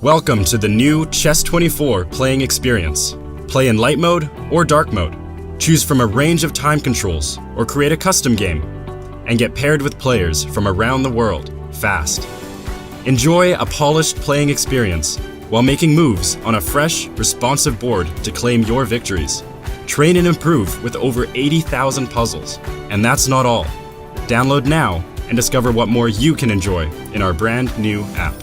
Welcome to the new Chess24 playing experience. Play in light mode or dark mode. Choose from a range of time controls or create a custom game. And get paired with players from around the world, fast. Enjoy a polished playing experience while making moves on a fresh, responsive board to claim your victories. Train and improve with over 80,000 puzzles. And that's not all. Download now and discover what more you can enjoy in our brand new app.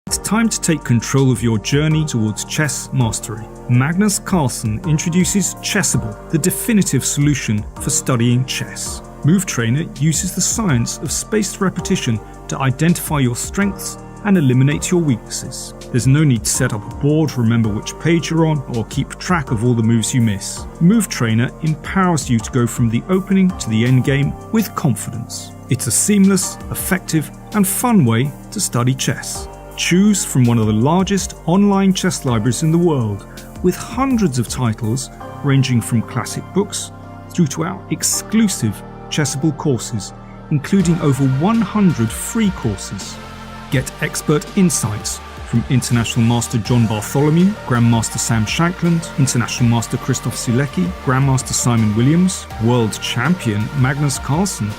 It's time to take control of your journey towards chess mastery. Magnus Carlsen introduces Chessable, the definitive solution for studying chess. Move Trainer uses the science of spaced repetition to identify your strengths and eliminate your weaknesses. There's no need to set up a board, remember which page you're on, or keep track of all the moves you miss. Move Trainer empowers you to go from the opening to the end game with confidence. It's a seamless, effective, and fun way to study chess. Choose from one of the largest online chess libraries in the world, with hundreds of titles ranging from classic books through to our exclusive Chessable courses, including over 100 free courses. Get expert insights from International Master John Bartholomew, Grandmaster Sam Shankland, International Master Christoph Sulecki, Grandmaster Simon Williams, World Champion Magnus Carlsen,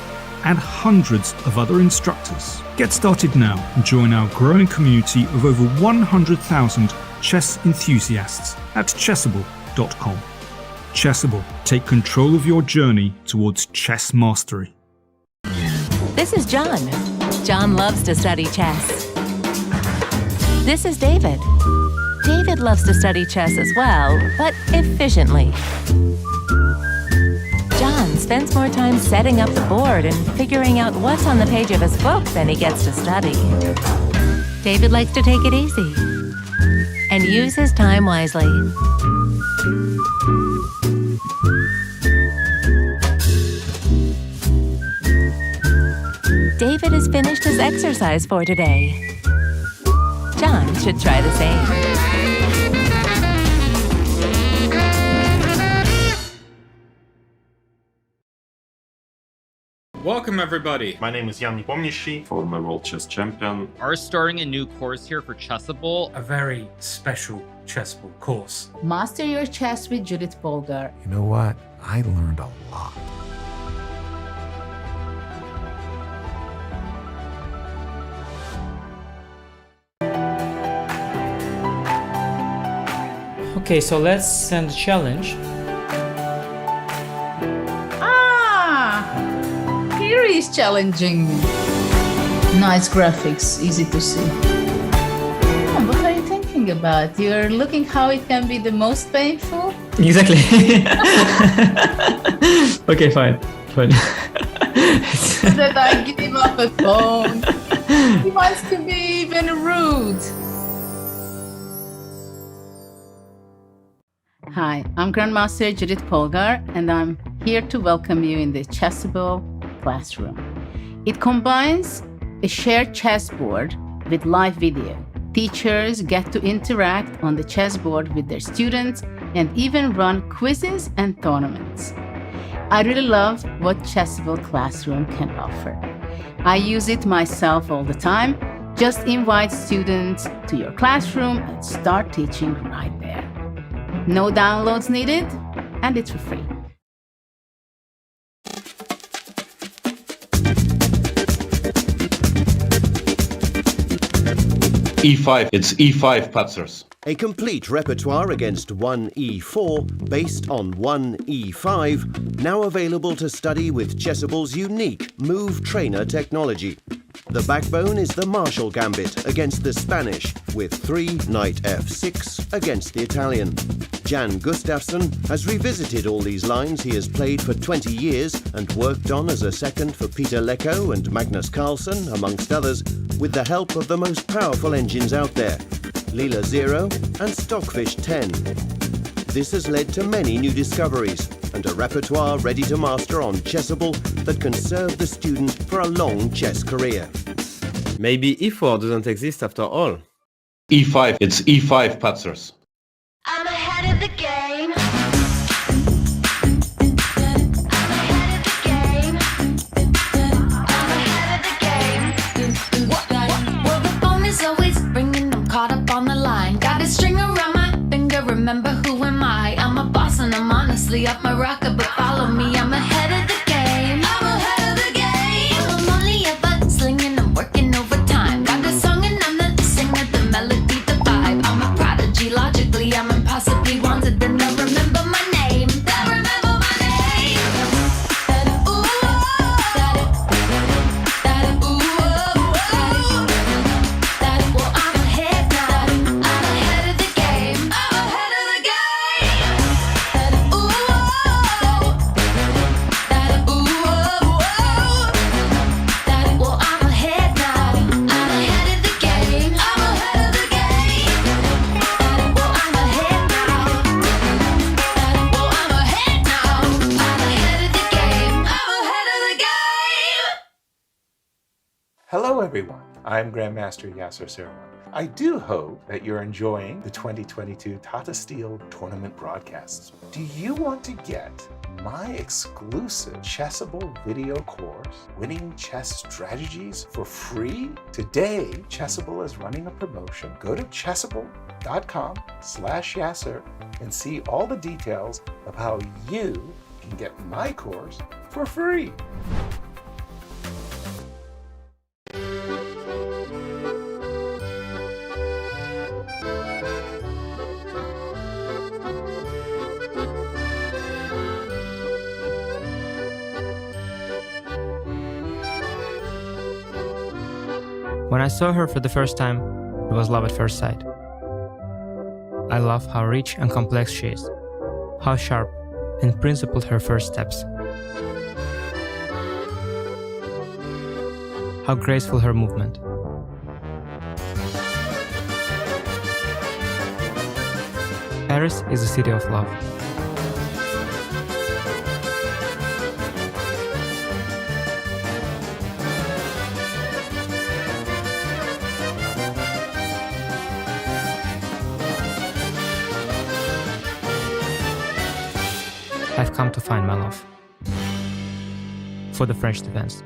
and hundreds of other instructors. Get started now and join our growing community of over 100,000 chess enthusiasts at chessable.com. Chessable, take control of your journey towards chess mastery. This is John. John loves to study chess. This is David. David loves to study chess as well, but efficiently. John spends more time setting up the board and figuring out what's on the page of his book than he gets to study. David likes to take it easy and use his time wisely. David has finished his exercise for today. John should try the same. Welcome everybody! My name is Jan Pomnishi, former world chess champion. Are starting a new course here for Chessable. A very special Chessable course. Master your chess with Judith Bolgar. You know what? I learned a lot. Okay, so let's send a challenge. Here is challenging me. Nice graphics, easy to see. What are you thinking about? You're looking how it can be the most painful? Exactly. Okay, fine. That I give him up a phone. He wants to be even rude. Hi, I'm Grandmaster Judith Polgar, and I'm here to welcome you in the Chessable classroom. It combines a shared chessboard with live video. Teachers get to interact on the chessboard with their students and even run quizzes and tournaments. I really love what Chessable Classroom can offer. I use it myself all the time. Just invite students to your classroom and start teaching right there. No downloads needed, and it's for free. E5, it's E5 Patzers. A complete repertoire against 1E4 based on 1E5, now available to study with Chessable's unique Move Trainer technology. The backbone is the Marshall Gambit against the Spanish, with 3 Knight F6 against the Italian. Jan Gustafsson has revisited all these lines he has played for 20 years and worked on as a second for Peter Lecco and Magnus Carlsen, amongst others, with the help of the most powerful engines out there, Leela 0 and Stockfish 10. This has led to many new discoveries and a repertoire ready to master on Chessable that can serve the student for a long chess career. Maybe E4 doesn't exist after all. E5, it's E5 Patzers. I'm ahead of the game. I'm ahead of the game. I'm ahead of the game. a rocker, but follow me, I'm ahead of the game. I'm ahead of the game. I'm only a butt-slinging, I'm working overtime. Got a song and I'm the singer, the melody, the vibe. I'm a prodigy, logically, I'm impossibly wanted. Then they'll remember my name. They'll remember my name. Ooh, well, I'm ahead now. I'm ahead of the game. I'm ahead of the game. Ooh, well, I'm ahead now. I'm ahead of the game. I'm ahead of the game. Well, I'm ahead now. Well, I'm ahead now. I'm ahead of the game. I'm ahead of the game. Hello everyone, I'm Grandmaster Yasser Serwan. I do hope that you're enjoying the 2022 Tata Steel tournament broadcasts. Do you want to get my exclusive Chessable video course, Winning Chess Strategies, for free? Today, Chessable is running a promotion. Go to chessable.com/Yasser and see all the details of how you can get my course for free. When I saw her for the first time, it was love at first sight. I love how rich and complex she is, how sharp and principled her first steps, how graceful her movement. Paris is a city of love. I've come to find my love for the French defense.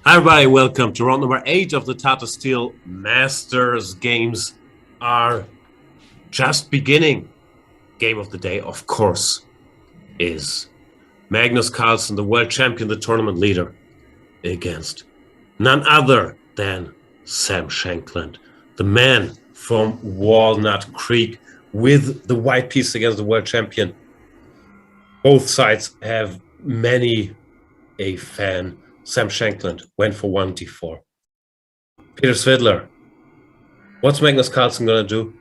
Hi everybody, welcome to round number 8 of the Tata Steel Masters. Games are just beginning. Game of the day, of course, is Magnus Carlsen, the world champion, the tournament leader, against none other than Sam Shankland, the man from Walnut Creek, with the white piece against the world champion. Both sides have many a fan. Sam Shankland went for 1d4. Peter Svidler, what's Magnus Carlsen going to do?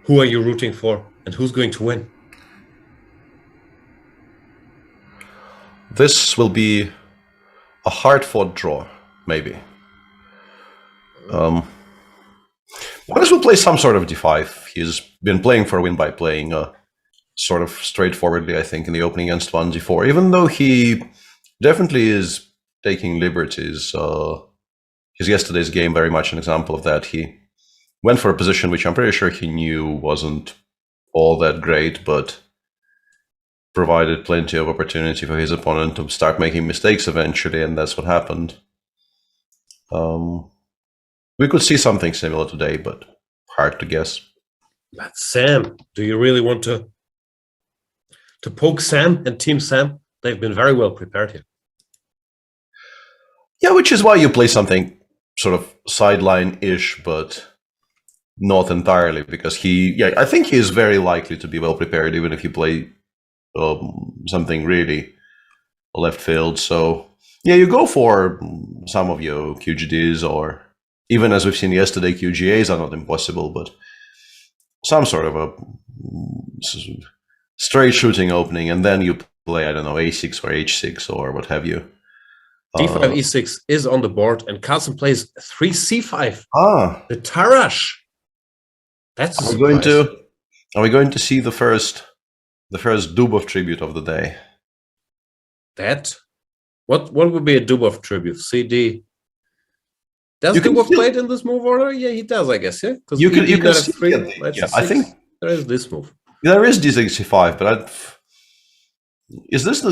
Who are you rooting for? And who's going to win? This will be a hard-fought draw, maybe. Magnus will play some sort of d5. He's been playing for a win by playing sort of straightforwardly, I think, in the opening against 1d4, even though he definitely is taking liberties. His yesterday's game, very much an example of that. He went for a position which I'm pretty sure he knew wasn't all that great, but provided plenty of opportunity for his opponent to start making mistakes eventually, and that's what happened. We could see something similar today, but hard to guess. But Sam, do you really want to poke Sam and Team Sam? They've been very well prepared here. Yeah, which is why you play something sort of sideline-ish, but not entirely, because I think he is very likely to be well prepared, even if you play something really left field. So yeah, you go for some of your QGDs, or even as we've seen yesterday, QGAs are not impossible, but some sort of a straight shooting opening, and then you play, I don't know, A6 or H6 or what have you. D5 E6 is on the board, and Carlsen plays 3 C5. The Tarash. That's a surprise. Are we going to see the first Dubov tribute of the day? What would be a Dubov tribute? CD. Does Dubov play it in this move order? Yeah, he does, I guess. Yeah, because you can see it. I think there is this move. There is D65, but is this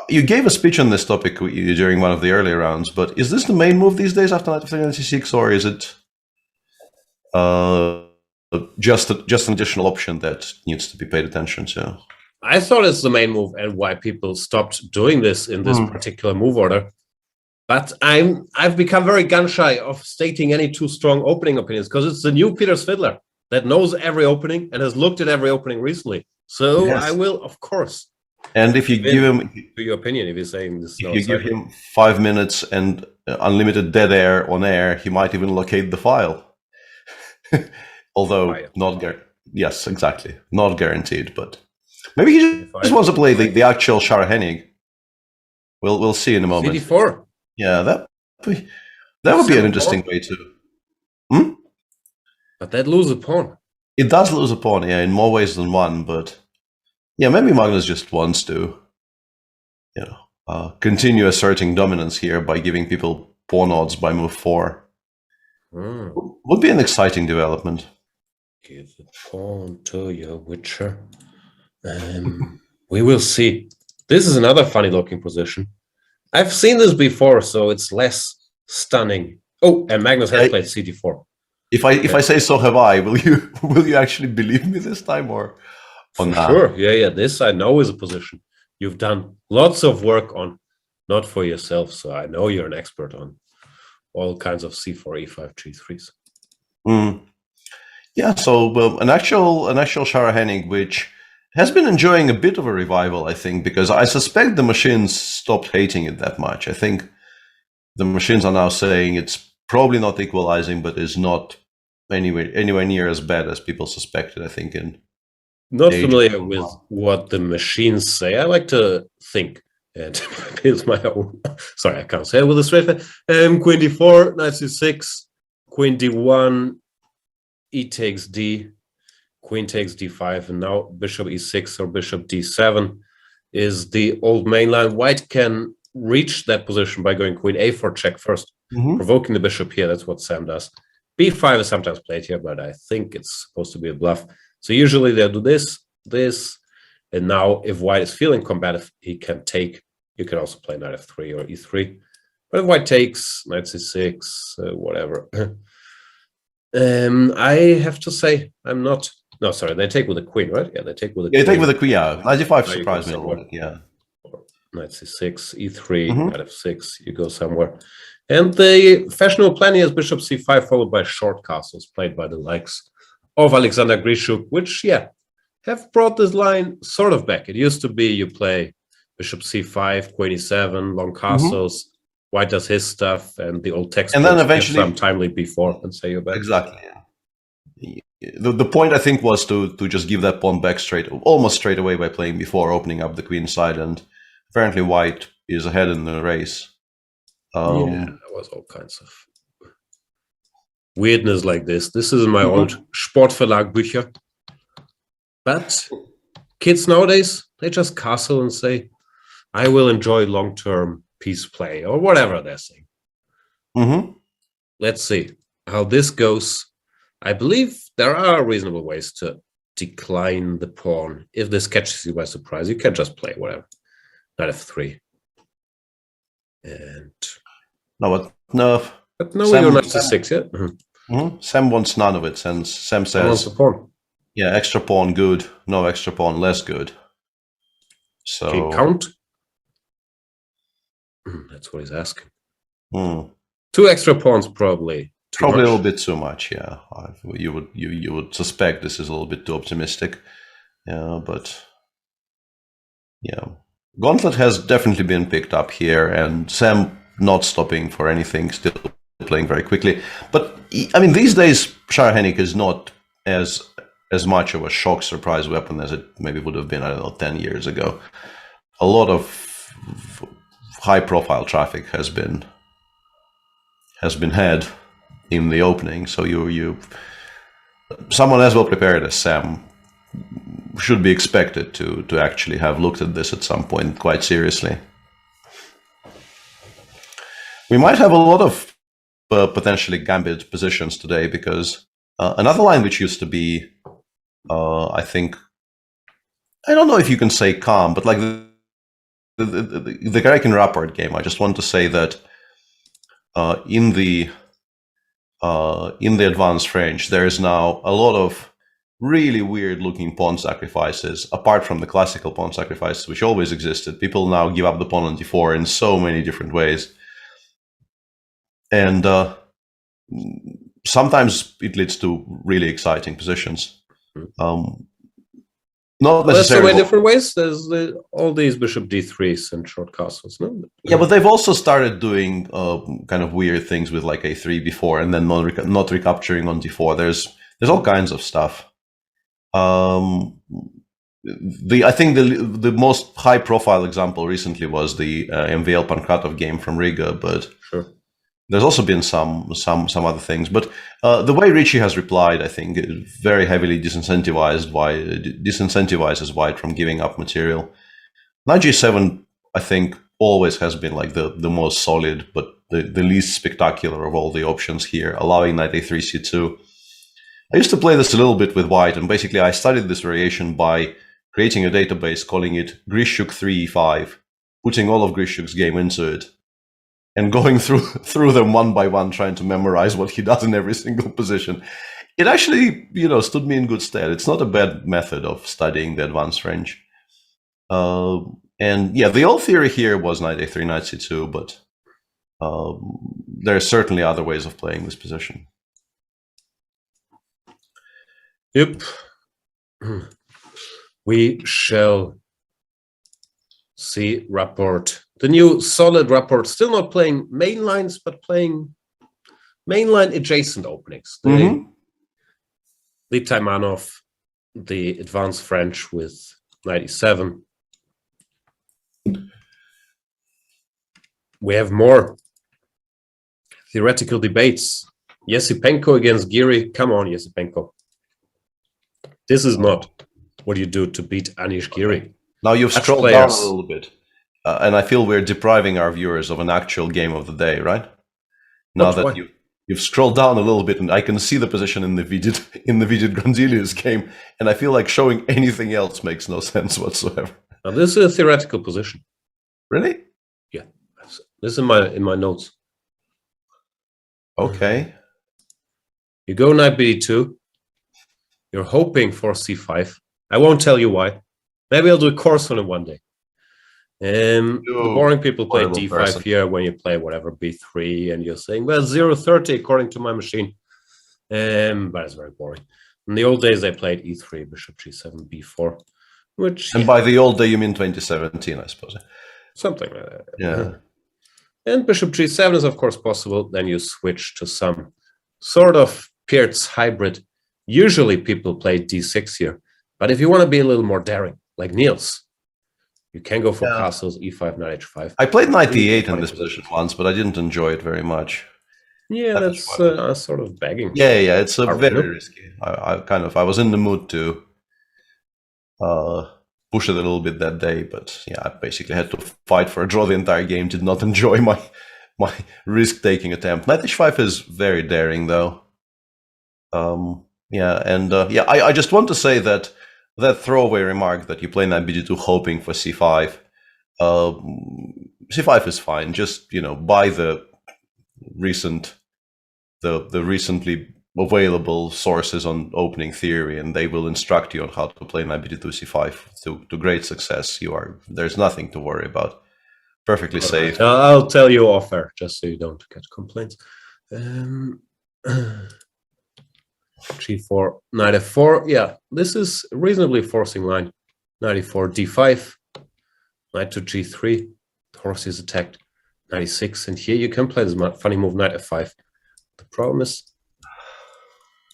you gave a speech on this topic during one of the earlier rounds, but is this the main move these days after knight f3 c6, or is it just an additional option that needs to be paid attention to? I thought it's the main move, and why people stopped doing this in this particular move order. But I've become very gun shy of stating any too strong opening opinions, because it's the new Peter Svidler that knows every opening and has looked at every opening recently. So yes. I will, of course. And if you give him your opinion, if you're saying this, if you give him 5 minutes and unlimited dead air on air, he might even locate the file. Although not guaranteed, but maybe he just wants to play the actual Shara-Hennig. We'll see in a moment. CD4. Yeah, that would be an interesting way to. But that loses a pawn. It does lose a pawn, yeah, in more ways than one. But yeah, maybe Magnus just wants to, continue asserting dominance here by giving people pawn odds by move 4. Would be an exciting development. Give a pawn to your Witcher. We will see. This is another funny looking position. I've seen this before, so it's less stunning. Oh, and Magnus has played CD4. If I say so have I, will you actually believe me this time, or not? Sure. Yeah. This I know is a position you've done lots of work on, not for yourself. So I know you're an expert on all kinds of C4, E5, G3s. Yeah. So an actual Shara-Hennig, which has been enjoying a bit of a revival, I think, because I suspect the machines stopped hating it that much. I think the machines are now saying it's probably not equalizing, but is not anywhere near as bad as people suspected, I think. Not familiar with what the machines say. I like to think, and here's my own. Sorry, I can't say it with a straight face. Queen d4, knight c6, queen d1, e takes d, queen takes d5, and now bishop e6 or bishop d7 is the old main line. White can reach that position by going queen a4 check first, provoking the bishop here. That's what Sam does. b5 is sometimes played here, but I think it's supposed to be a bluff. So usually they'll do this, and now if white is feeling combative, he can take. You can also play knight f3 or e3, But if white takes, knight c6, whatever. I have to say, I'm not. No, sorry, they take with the queen, right? Yeah, they take with the queen. They take with the queen, yeah. Knight g5 surprised me a little bit, yeah. Knight c6, e3, knight f6, you go somewhere. And the fashionable planning is bishop c5 followed by short castles played by the likes of Alexander Grishuk, which, yeah, have brought this line sort of back. It used to be you play bishop c5, queen e7, long castles, white does his stuff, and the old text and then eventually some timely before and say you're back. Exactly, yeah. The point, I think, was to just give that pawn back almost straight away by playing before, opening up the queen side, and apparently white is ahead in the race. Yeah, there was all kinds of weirdness like this. This is in my old Sportverlag Bücher. But kids nowadays, they just castle and say, I will enjoy long-term peace play, or whatever they're saying. Let's see how this goes. I believe there are reasonable ways to decline the pawn. If this catches you by surprise, you can just play whatever. Knight f3. And but no, we don't have c6 yet. Sam wants none of it, since Sam says, yeah, extra pawn good, no extra pawn less good. So okay, count. That's what he's asking. 2 extra pawns probably. Probably a little bit too much, yeah. You would suspect this is a little bit too optimistic, yeah. But yeah, Gauntlet has definitely been picked up here, and Sam not stopping for anything, still playing very quickly. But I mean, these days, Sharahenik is not as much of a shock surprise weapon as it maybe would have been, I don't know, 10 years ago. A lot of high-profile traffic has been had in the opening, so someone as well prepared as Sam should be expected to actually have looked at this at some point quite seriously. We might have a lot of potentially gambit positions today, because another line which used to be, I think, I don't know if you can say calm, but like the Garekin Rapport game, I just want to say that in the advanced range, there is now a lot of really weird looking pawn sacrifices, apart from the classical pawn sacrifices which always existed. People now give up the pawn on d4 in so many different ways, and sometimes it leads to really exciting positions. Not necessarily. There's so many different ways. There's all these bishop d3s and short castles, no? Yeah, but they've also started doing kind of weird things with like a3 before, and then not recapturing on d4. There's all kinds of stuff. I think the most high profile example recently was the MVL Pankratov game from Riga, but there's also been some other things. But the way Ricci has replied, I think, very heavily disincentivizes white from giving up material. Knight g7, I think, always has been like the most solid, but the least spectacular of all the options here, allowing knight a3 c2. I used to play this a little bit with white, and basically I studied this variation by creating a database, calling it Grishuk 3e5, putting all of Grishuk's game into it, and going through them one by one, trying to memorize what he does in every single position. It actually, stood me in good stead. It's not a bad method of studying the advanced range. And yeah, the old theory here was knight a3, knight c2, but there are certainly other ways of playing this position. Yep. We shall see Rapport. The new solid Rapport, still not playing main lines, but playing mainline adjacent openings. The Taimanov, the advanced French with knight e7. We have more theoretical debates. Yesipenko against Giri. Come on, Yesipenko. This is not what you do to beat Anish Giri. Now you've scrolled down a little bit. And I feel we're depriving our viewers of an actual game of the day, right? Now that you've scrolled down a little bit, and I can see the position in the Vidit Granzilius game, and I feel like showing anything else makes no sense whatsoever. Now this is a theoretical position. Really? Yeah. This is in my notes. Okay. You go knight b2. You're hoping for c5. I won't tell you why. Maybe I'll do a course on it one day. The boring people play d5 here when you play whatever b3, and you're saying, well, 0-30 according to my machine. But it's very boring. In the old days, they played e3, bishop g7, b4, which. And by the old day, you mean 2017, I suppose. Something like that. Yeah. And bishop g7 is, of course, possible. Then you switch to some sort of Peart's hybrid. Usually, people play d6 here. But if you want to be a little more daring, like Niels, you can go for castles, e5, knight h5. I played knight d8 in this position once, but I didn't enjoy it very much. Yeah, that's sort of begging. Yeah, it's a very risky. I was in the mood to push it a little bit that day, but yeah, I basically had to fight for a draw the entire game. Did not enjoy my risk-taking attempt. Knight h5 is very daring, though. I just want to say that throwaway remark that you play knight b2 hoping for c5, c5 is fine. Just buy the recently available sources on opening theory, and they will instruct you on how to play knight b2 c5 to great success. There's nothing to worry about. Perfectly safe. I'll tell you off air, just so you don't get complaints. g4, knight f4. Yeah, this is a reasonably forcing line. Knight e4, d5, knight to g3. The horse is attacked. Knight e6, and here you can play this funny move, knight f5. The problem is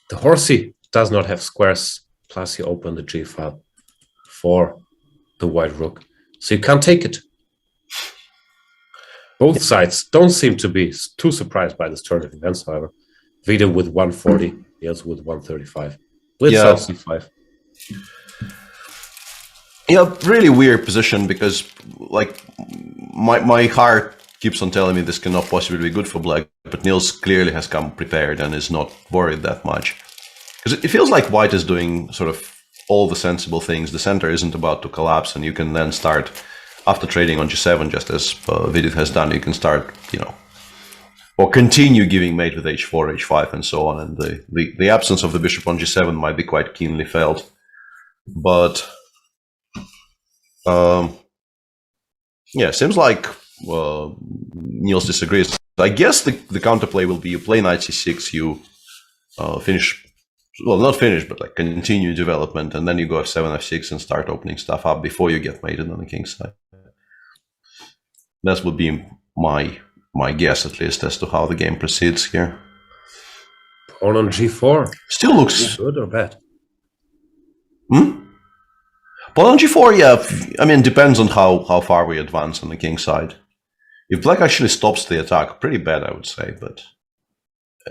the horsey does not have squares, plus you open the g file for the white rook. So you can't take it. Both sides don't seem to be too surprised by this turn of events, however. Vida with 140, Niels with 135. Blitz out c5. Yeah, really weird position, because like my heart keeps on telling me this cannot possibly be good for black, but Niels clearly has come prepared and is not worried that much. Because it feels like white is doing sort of all the sensible things. The center isn't about to collapse, and you can then start, after trading on g7, just as Vidit has done, you can start, or continue giving mate with h4, h5, and so on. And the absence of the bishop on g7 might be quite keenly felt. But, seems like Niels disagrees. I guess the counterplay will be you play knight c6, you finish, well, not finish, but like continue development, and then you go f7, f6 and start opening stuff up before you get mated on the king's side. That would be my guess, at least, as to how the game proceeds here. Pawn on g4. Still looks good or bad? Pawn on g4, yeah. I mean, depends on how far we advance on the king's side. If black actually stops the attack, pretty bad, I would say, but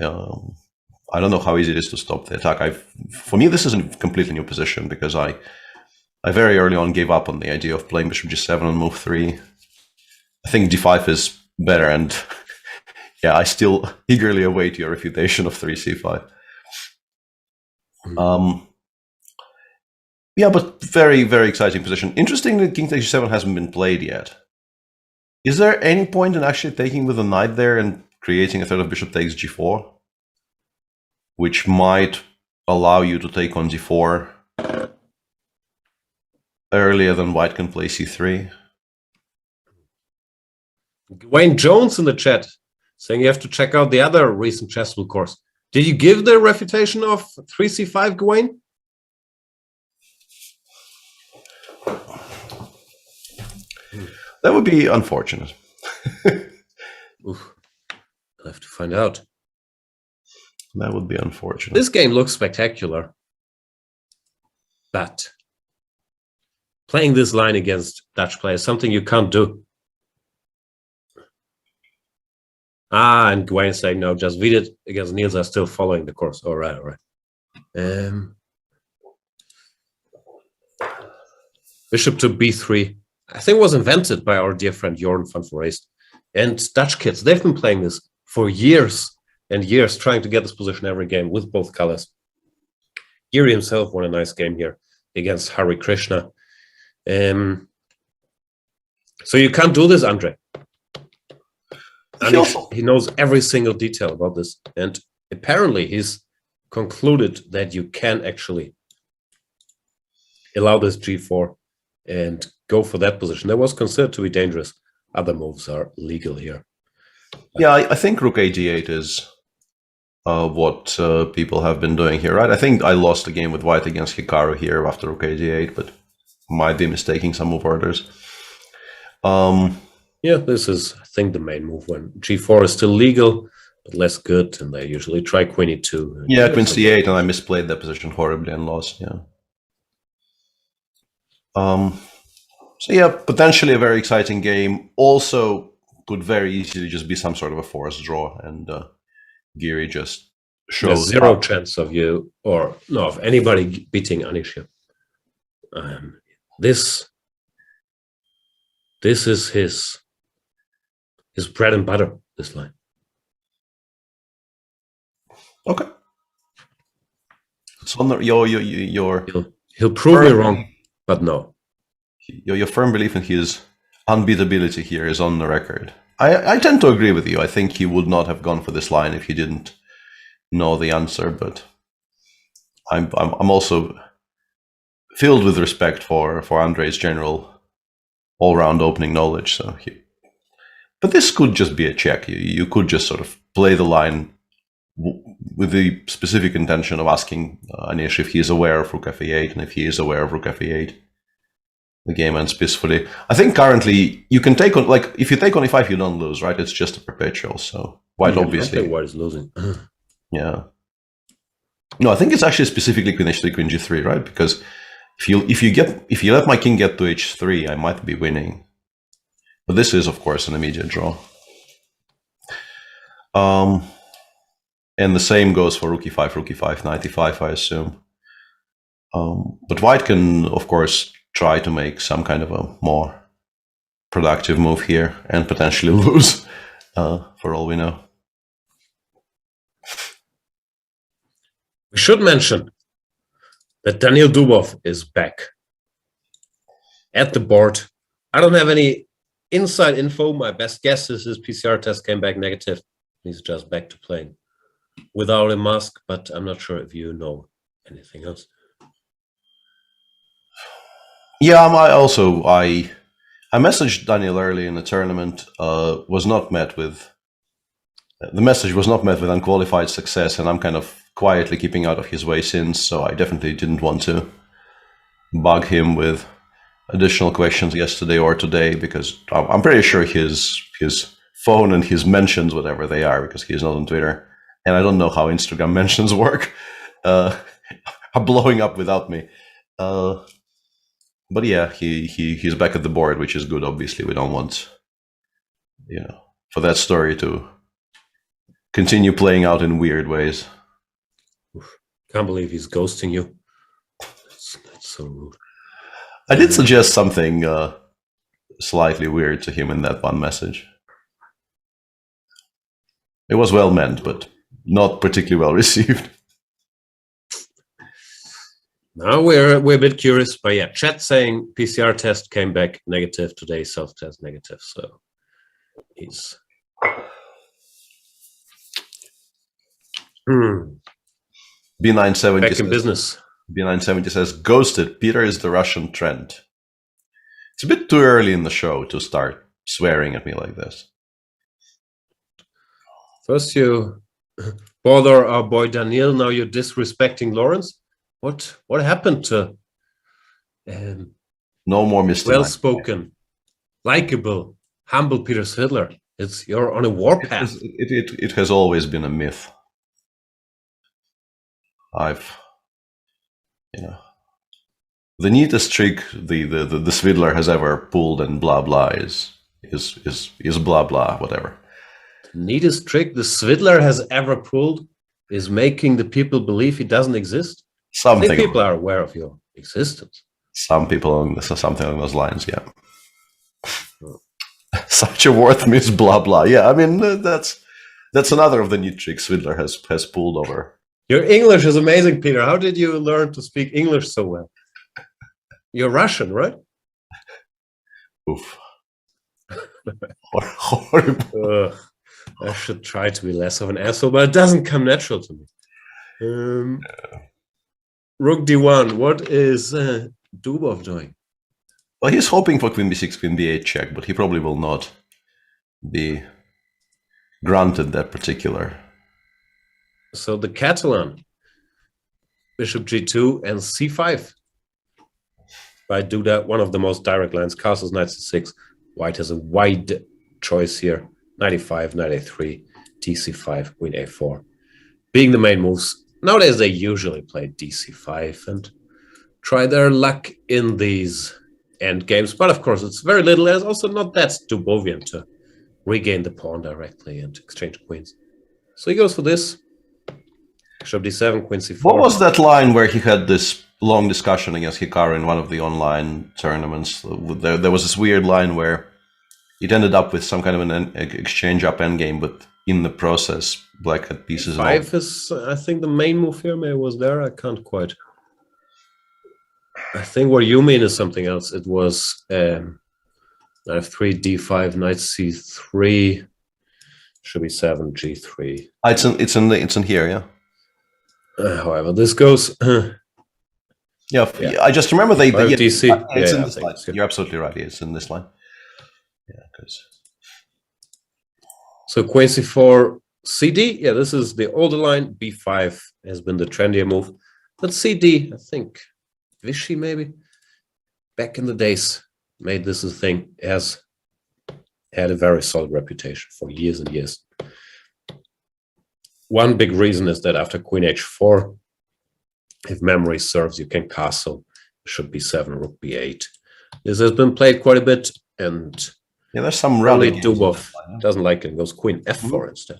I don't know how easy it is to stop the attack. For me, this is a completely new position, because I very early on gave up on the idea of playing bishop g7 on move 3. I think d5 is better, and yeah, I still eagerly await your refutation of 3c5. Yeah, but very, very exciting position. Interesting that king takes g7 hasn't been played yet. Is there any point in actually taking with a knight there and creating a threat of bishop takes g4? Which might allow you to take on d4 earlier than white can play c3. Wayne Jones in the chat saying you have to check out the other recent chessable course. Did you give the refutation of 3c5, Gawain? That would be unfortunate. Oof. I'll have to find out. That would be unfortunate. This game looks spectacular, but playing this line against Dutch players is something you can't do. And Gawain is saying no, just Vidit against Niels are still following the course. All right. Bishop to b3. I think it was invented by our dear friend Jorn van Voorhees. And Dutch kids, they've been playing this for years and years, trying to get this position every game with both colors. Yuri himself won a nice game here against Hari Krishna. So you can't do this, Andre. he knows every single detail about this. And apparently he's concluded that you can actually allow this g4 and go for that position. That was considered to be dangerous. Other moves are legal here. Yeah, I think rook a8 is what people have been doing here, right? I think I lost a game with white against Hikaru here after rook a8, but might be mistaking some move orders. Yeah, this is, I think, the main move when g4 is still legal, but less good, and they usually try queen e2. Yeah, queen c8, and I misplayed that position horribly and lost, yeah. So yeah, potentially a very exciting game. Also could very easily just be some sort of a forced draw, and Giri just shows zero chance of you, or no, of anybody beating Anish here. This is his bread and butter, this line. Okay. So he'll prove me wrong, but no. Your firm belief in his unbeatability here is on the record. I tend to agree with you. I think he would not have gone for this line if he didn't know the answer, but I'm also filled with respect for Andrei's general all-round opening knowledge. So but this could just be a check. You could just sort of play the line with the specific intention of asking Anish if he is aware of rook f8, and if he is aware of rook f8, the game ends peacefully. I think currently you can take on, like, if you take on e5, you don't lose, right? It's just a perpetual, so white obviously. White is losing. Yeah. No, I think it's actually specifically queen h3, queen g3, right? Because if you let my king get to h3, I might be winning. But this is, of course, an immediate draw. And the same goes for rook e5, knight e5, I assume. But white can, of course, try to make some kind of a more productive move here and potentially lose, for all we know. We should mention that Daniil Dubov is back at the board. I don't have any inside info. My best guess is his PCR test came back negative. He's just back to playing without a mask, but I'm not sure if you know anything else. Yeah, I messaged Daniel early in the tournament. Was not met with the message was not met with unqualified success, and I'm kind of quietly keeping out of his way since. So I definitely didn't want to bug him with additional questions yesterday or today, because I'm pretty sure his phone and his mentions, whatever they are, because he's not on Twitter, and I don't know how Instagram mentions work, are blowing up without me. But yeah, he's back at the board, which is good. Obviously, we don't want, for that story to continue playing out in weird ways. Can't believe he's ghosting you. That's so rude. I did suggest something slightly weird to him in that one message. It was well meant, but not particularly well received. Now we're a bit curious, but yeah, chat saying PCR test came back negative today, self-test negative, so he's B970 back in business. B970 says, ghosted, Peter is the Russian trend. It's a bit too early in the show to start swearing at me like this. First you bother our boy Daniil, now you're disrespecting Lawrence. What happened to no more Mr. well-spoken, likable, humble Peter Svidler? You're on a warpath. It has always been a myth. The neatest trick the Svidler has ever pulled and blah blah is blah blah whatever. The neatest trick the Svidler has ever pulled is making the people believe he doesn't exist. I think people are aware of your existence. Some people something along those lines, yeah. Such a worth miss, blah blah. Yeah, I mean that's another of the neat tricks Svidler has pulled over. Your English is amazing, Peter. How did you learn to speak English so well? You're Russian, right? Oof. Horrible. I should try to be less of an asshole, but it doesn't come natural to me. Rook d1. What is Dubov doing? Well, he's hoping for queen b6, queen b8 check, but he probably will not be granted that particular. So the Catalan, bishop g2 and c5. By Duda, one of the most direct lines. Castles, knight c6. White has a wide choice here. Knight e5, knight a3, tc5, queen a4. Being the main moves. Nowadays, they usually play dc5 and try their luck in these end games. But of course, it's very little. It's also not that Dubovian to regain the pawn directly and exchange queens. So he goes for this. Bishop d7, queen c4. What was that line where he had this long discussion against Hikaru in one of the online tournaments? There was this weird line where it ended up with some kind of an exchange up endgame, but in the process, black had pieces. Five is, I think, the main move here. Maybe was there. I can't quite. I think what you mean is something else. It was knight f3, d5, knight c3, should be 7, g3. It's in here, yeah. However, this goes. Yeah, I just remember they DC. It's in this line. You're absolutely right. It's in this line. Yeah, because. So queen c4, cd. Yeah, this is the older line. b5 has been the trendier move, but cd, I think, Vichy maybe back in the days made this a thing. Has had a very solid reputation for years and years. One big reason is that after queen h4, if memory serves, you can castle bishop b7, rook b8. This has been played quite a bit, and yeah, there's some rally. Dubov doesn't like it and goes queen f4 instead.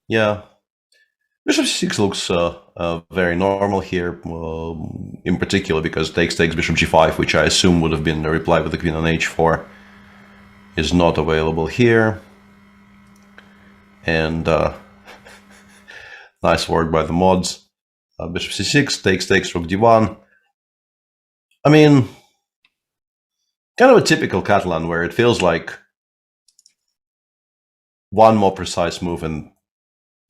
Yeah, bishop c6 looks very normal here, in particular because takes bishop g5, which I assume would have been the reply with the queen on h4, is not available here. And nice work by the mods. Bishop c6 takes rook d1. I mean, kind of a typical Catalan where it feels like one more precise move and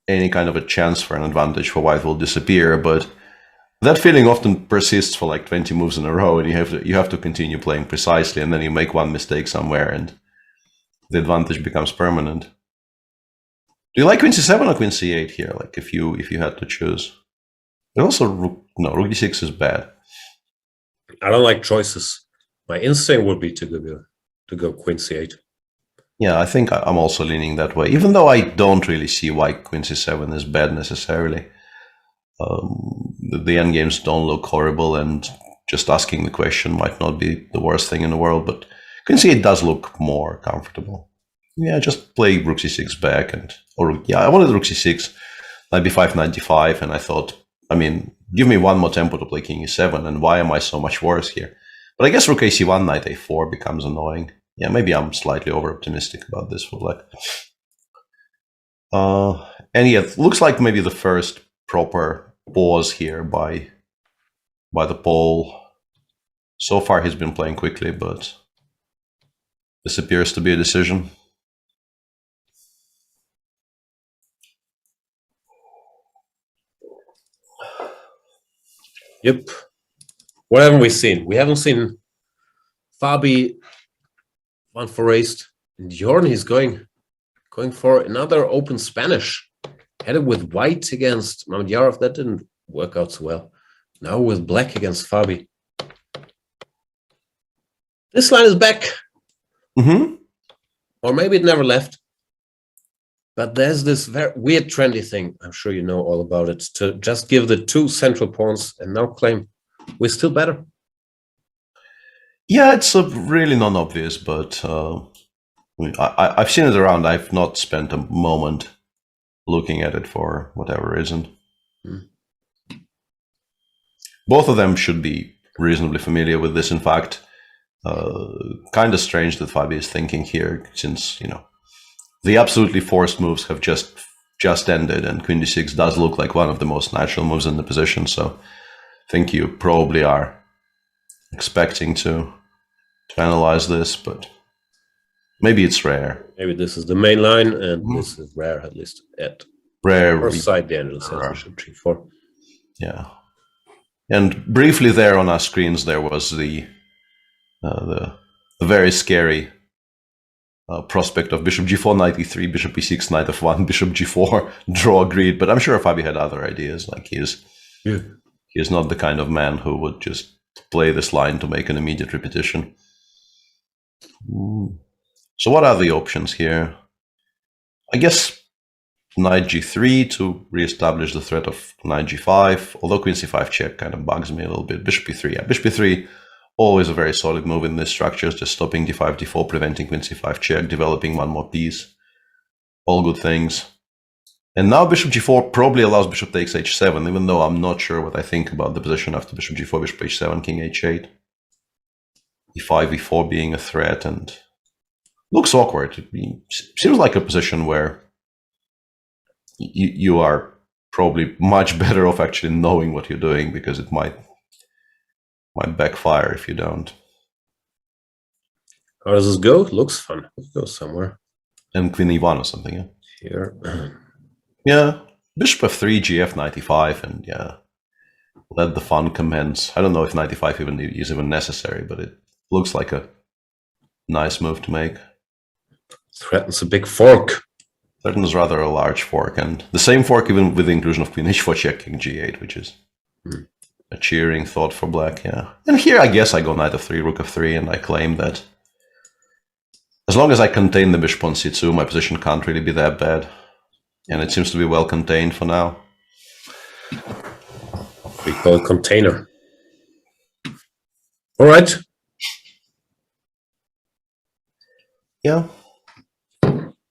any kind of a chance for an advantage for white will disappear. But that feeling often persists for like 20 moves in a row, and you have to continue playing precisely, and then you make one mistake somewhere, and the advantage becomes permanent. Do you like queen c7 or queen c8 here? Like if you had to choose. But also rook d6 is bad. I don't like choices. My instinct would be to go queen c8. Yeah, I think I'm also leaning that way, even though I don't really see why queen c7 is bad necessarily. The endgames don't look horrible, and just asking the question might not be the worst thing in the world, but queen c8 does look more comfortable. Yeah, just play rook c6 back, I wanted rook c6, knight b5, knight d5, and I thought, I mean, give me one more tempo to play king e7, and why am I so much worse here? But I guess rook ac1, knight a4 becomes annoying. Yeah, maybe I'm slightly over-optimistic about this for black. And yeah, it looks like maybe the first proper pause here by the Pole. So far he's been playing quickly, but this appears to be a decision. Yep. What haven't we seen? We haven't seen Fabi one for raised. And Jorn, he's going for another open Spanish. Had it with white against Mamedyarov. That didn't work out so well. Now with black against Fabi. This line is back. Mm-hmm. Or maybe it never left. But there's this very weird trendy thing, I'm sure you know all about it, to just give the two central pawns and now claim we're still better. Yeah, it's really non-obvious, but I've seen it around. I've not spent a moment looking at it for whatever reason. Both of them should be reasonably familiar with this. In fact, kind of strange that Fabi is thinking here, since, you know, the absolutely forced moves have just ended, and queen d6 does look like one of the most natural moves in the position. So I think you probably are expecting to analyze this, but Maybe it's rare. Maybe this is the main line, and this is rare, at least at Rare. first sight. The angel says bishop g4. Yeah. And briefly there on our screens, there was the very scary prospect of bishop g4, knight e3, bishop e6, knight f1, bishop g4, draw agreed. But I'm sure Fabi had other ideas. Like he is not the kind of man who would just play this line to make an immediate repetition. So what are the options here? I guess knight g3 to reestablish the threat of knight g5, although queen c5 check kind of bugs me a little bit. Bishop e3, yeah, bishop e3, always a very solid move in this structure, just stopping d5, d4, preventing queen c5 check, developing one more piece. All good things. And now bishop g4 probably allows bishop takes h7, even though I'm not sure what I think about the position after bishop g4, bishop h7, king h8. e5, e4 being a threat, and looks awkward. It seems like a position where you are probably much better off actually knowing what you're doing, because it might backfire if you don't. How does this go? Looks fun. It goes somewhere. And queen e1 or something, yeah. Here. Yeah, bishop f3, gf, knight e5, and yeah, let the fun commence. I don't know if knight e5 is even necessary, but it looks like a nice move to make. Threatens a big fork. Threatens rather a large fork, and the same fork even with the inclusion of queen h4 check, king g8, which is a cheering thought for black, yeah. And here I guess I go knight f3, rook f3, and I claim that as long as I contain the bishop on c2, my position can't really be that bad. And it seems to be well contained for now. We call it container. All right. Yeah.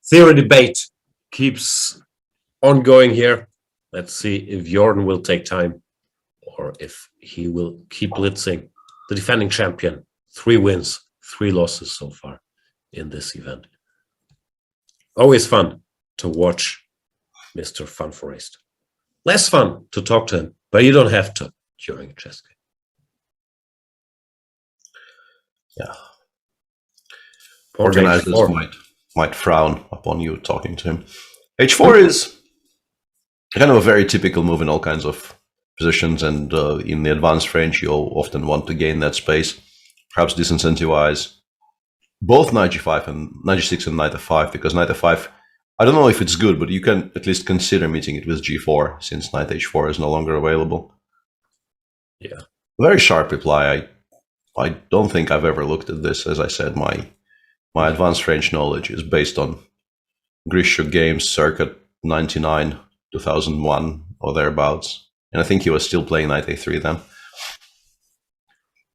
Theory debate keeps ongoing here. Let's see if Jordan will take time or if he will keep blitzing. The defending champion, 3 wins, 3 losses so far in this event. Always fun to watch Mr. Fun Forest. Less fun to talk to him, but you don't have to during a chess game. Yeah. Organizers might frown upon you talking to him. h4 is kind of a very typical move in all kinds of positions, and in the advanced range, you'll often want to gain that space, perhaps disincentivize both knight g5 and knight g6 and knight f5, because knight f5, I don't know if it's good, but you can at least consider meeting it with g4, since knight h4 is no longer available. Yeah. Very sharp reply. I don't think I've ever looked at this. As I said, my advanced range knowledge is based on Grishuk games circa 99, 2001, or thereabouts. And I think he was still playing knight a3 then.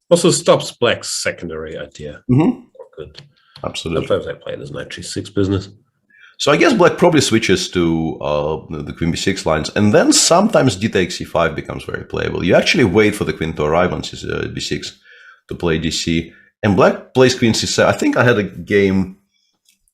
Also stops black's secondary idea. Good. Absolutely. Sometimes I play this knight g6 business. So I guess black probably switches to the queen b6 lines, and then sometimes d takes c5 becomes very playable. You actually wait for the queen to arrive on b6 to play dc, and black plays queen c7. I think I had a game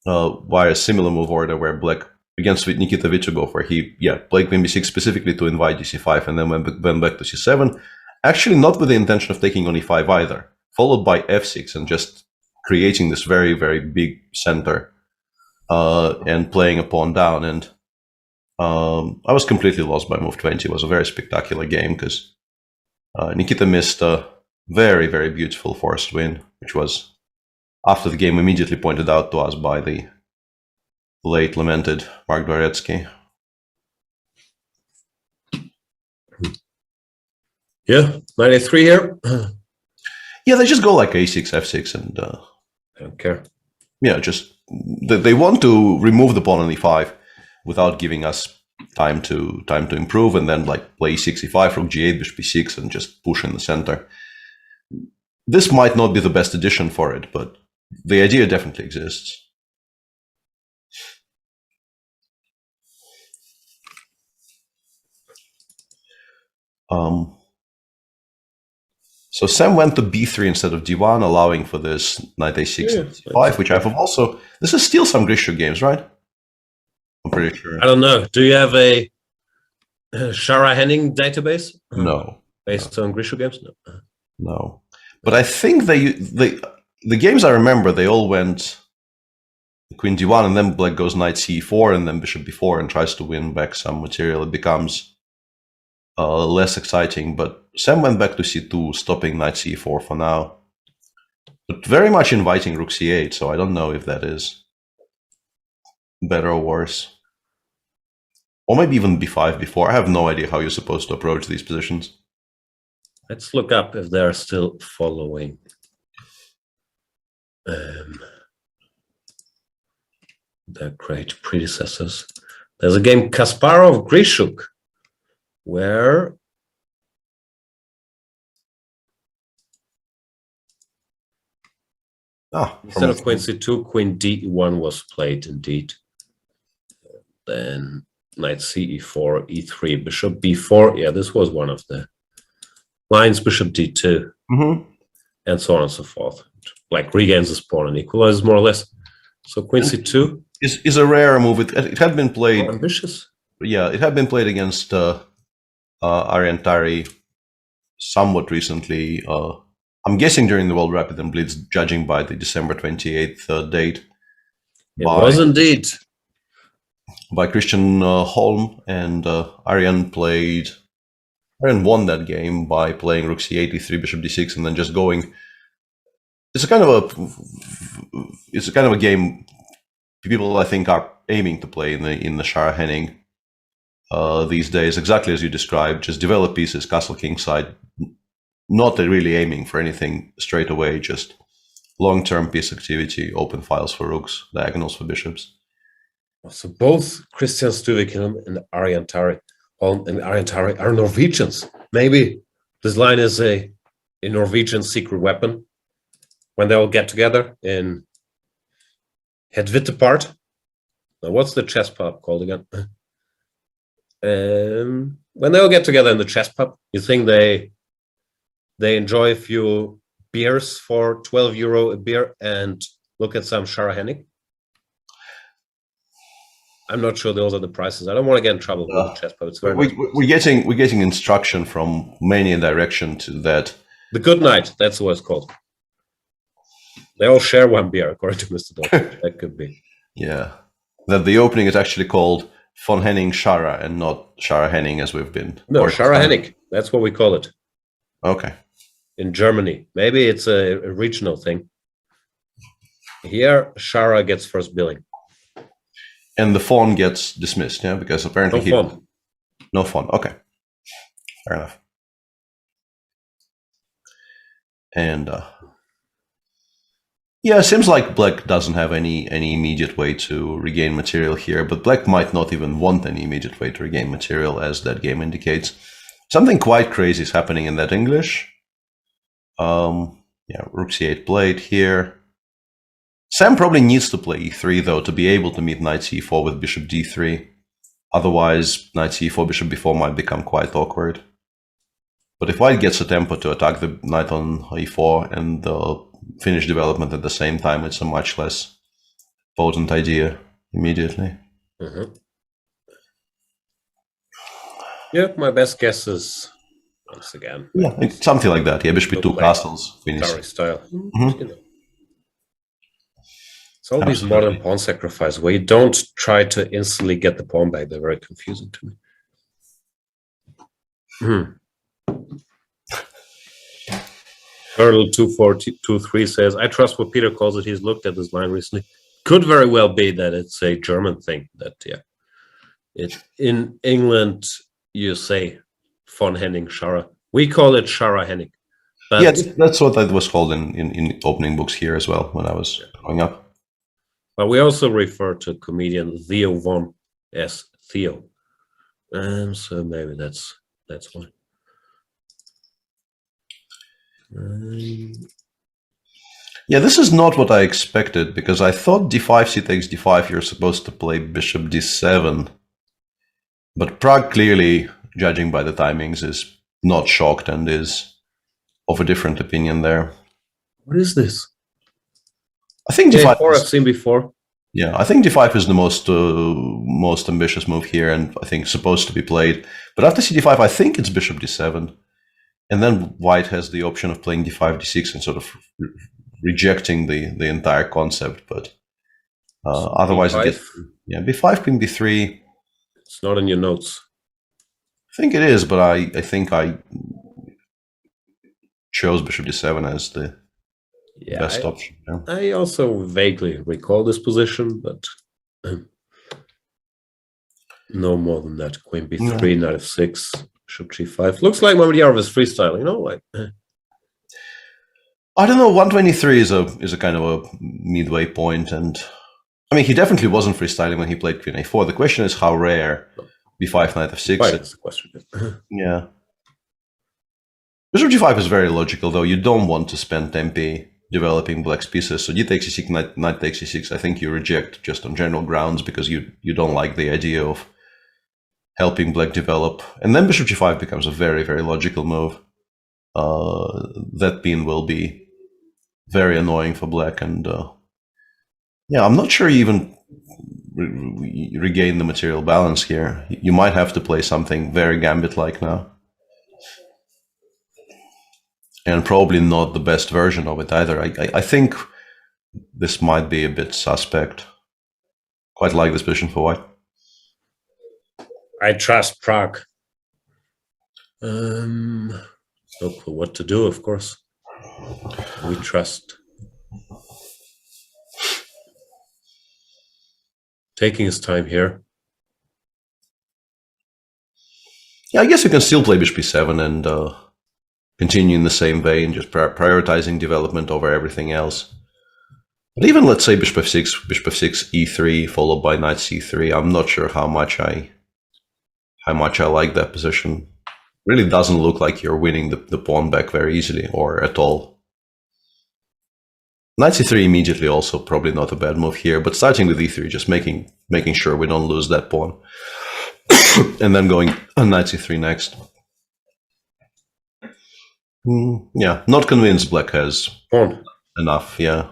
via a similar move order where black against Nikita Vichugov, where he played queen b6 specifically to invite dc5, and then went back to c7, actually not with the intention of taking on e5 either, followed by f6 and just creating this very, very big center. And playing a pawn down, and I was completely lost by move 20. It was a very spectacular game because Nikita missed a very, very beautiful forced win, which was, after the game, immediately pointed out to us by the late lamented Mark Dvoretsky. Yeah, knight a3 here. Yeah, they just go like a6, f6, and I don't care. Yeah, just they want to remove the pawn on e5 without giving us time to improve, and then like play e6, e5, rook g8, bishop b6, and just push in the center. This might not be the best addition for it, but the idea definitely exists. So Sam went to b3 instead of d1, allowing for this knight a6 and c5, which I've also... This is still some Grishuk games, right? I'm pretty sure. I don't know. Do you have a Shara Henning database? No. Based on Grishuk games? No. No. But I think the games I remember, they all went queen d1, and then black goes knight c4, and then bishop b4, and tries to win back some material, it becomes less exciting. But Sam went back to c2, stopping knight c4 for now. But very much inviting rook c8, so I don't know if that is better or worse. Or maybe even b5 before. I have no idea how you're supposed to approach these positions. Let's look up if they're still following. Their great predecessors. There's a game Kasparov-Grishuk, where instead of queen c2, queen d1 was played indeed. Then knight ce4, e3, bishop b4. Yeah, this was one of the lines, bishop d2, and so on and so forth. Like regains his pawn and equalizes more or less. So queen c2 is a rare move. It had been played. Ambitious. Yeah, it had been played against Ariantari somewhat recently. I'm guessing during the World Rapid and Blitz, judging by the December 28th date. It was indeed. By Christian Holm, and Arian won that game by playing rook c8, e3, bishop d6, and then just going. It's a kind of a game people, I think, are aiming to play in the Shara Henning these days, exactly as you described. Just develop pieces, castle king side, not really aiming for anything straight away, just long-term piece activity, open files for rooks, diagonals for bishops. So both Christian Stuyvesant and Ariantari are Norwegians. Maybe this line is a Norwegian secret weapon. When they all get together in Hedvitepart. Now, what's the chess pub called again? When they all get together in the chess pub, you think they enjoy a few beers for €12 a beer and look at some Shara Henning? I'm not sure those are the prices. I don't want to get in trouble with the chess pub. It's very we're getting instruction from many in direction to that. The Good Night, that's what it's called. They all share one beer, according to Mr. Dolphin. That could be. Yeah. That the opening is actually called Von Henning Shara and not Shara Henning as we've been. No, Shara Henning. That's what we call it. Okay. In Germany. Maybe it's a regional thing. Here, Shara gets first billing. And the phone gets dismissed, yeah? Because apparently no phone. Okay. Fair enough. And yeah, it seems like black doesn't have any immediate way to regain material here, but black might not even want any immediate way to regain material, as that game indicates. Something quite crazy is happening in that English. Yeah, rook c8 played here. Sam probably needs to play e3, though, to be able to meet knight c4 with bishop d3. Otherwise, knight c4, bishop b4 might become quite awkward. But if white gets a tempo to attack the knight on e4 and finish development at the same time, it's a much less potent idea immediately. Yeah, my best guess is once again. Yeah, something like that. Yeah, bishop b2 castles. Finish style. You know. It's all these modern pawn sacrifice where you don't try to instantly get the pawn back. They're very confusing to me. Turtle 2423 says, I trust what Peter calls it. He's looked at this line recently. Could very well be that it's a German thing. That in England you say von Henning Shara. We call it Shara Henning. Yeah, that's what that was called in opening books here as well when I was growing up. But we also refer to comedian Theo Von as Theo. So maybe that's why. Yeah, this is not what I expected, because I thought d5, c takes d5, you're supposed to play bishop d7. But Prague clearly, judging by the timings, is not shocked and is of a different opinion there. What is this? I think d5 I've seen before. Yeah, I think d5 is the most ambitious move here, and I think supposed to be played. But after c5, I think it's bishop d7. And then white has the option of playing d5, d6 and sort of rejecting the entire concept. But Otherwise, it gets b5, queen b3. It's not in your notes. I think it is, but I think I chose bishop d7 as the best option. Yeah. I also vaguely recall this position, but no more than that. Queen b3, knight f6, bishop g5. Looks like Mamedyarov is freestyling, you know, like. I don't know. 123 is a kind of a midway point, and I mean he definitely wasn't freestyling when he played queen a4. The question is how rare b5, knight f6. That's the question. Yeah. Bishop g5 is very logical, though. You don't want to spend tempi developing black's pieces. So d takes e6, knight takes e6. I think you reject just on general grounds because you don't like the idea of helping black develop. And then bishop g5 becomes a very, very logical move. That pin will be very annoying for black. And yeah, I'm not sure you even regain the material balance here. You might have to play something very gambit-like now. And probably not the best version of it either. I think this might be a bit suspect. Quite like this position for white. I trust Prague. No clue what to do, of course. We trust. Taking his time here. Yeah, I guess you can still play bishop b7 and continue in the same vein, just prioritizing development over everything else. But even, let's say, bishop f6, e3, followed by knight c3, I'm not sure how much I like that position. Really doesn't look like you're winning the pawn back very easily, or at all. Knight c3 immediately also probably not a bad move here, but starting with e3, just making sure we don't lose that pawn. And then going on knight c3 next. Yeah, not convinced black has enough, yeah.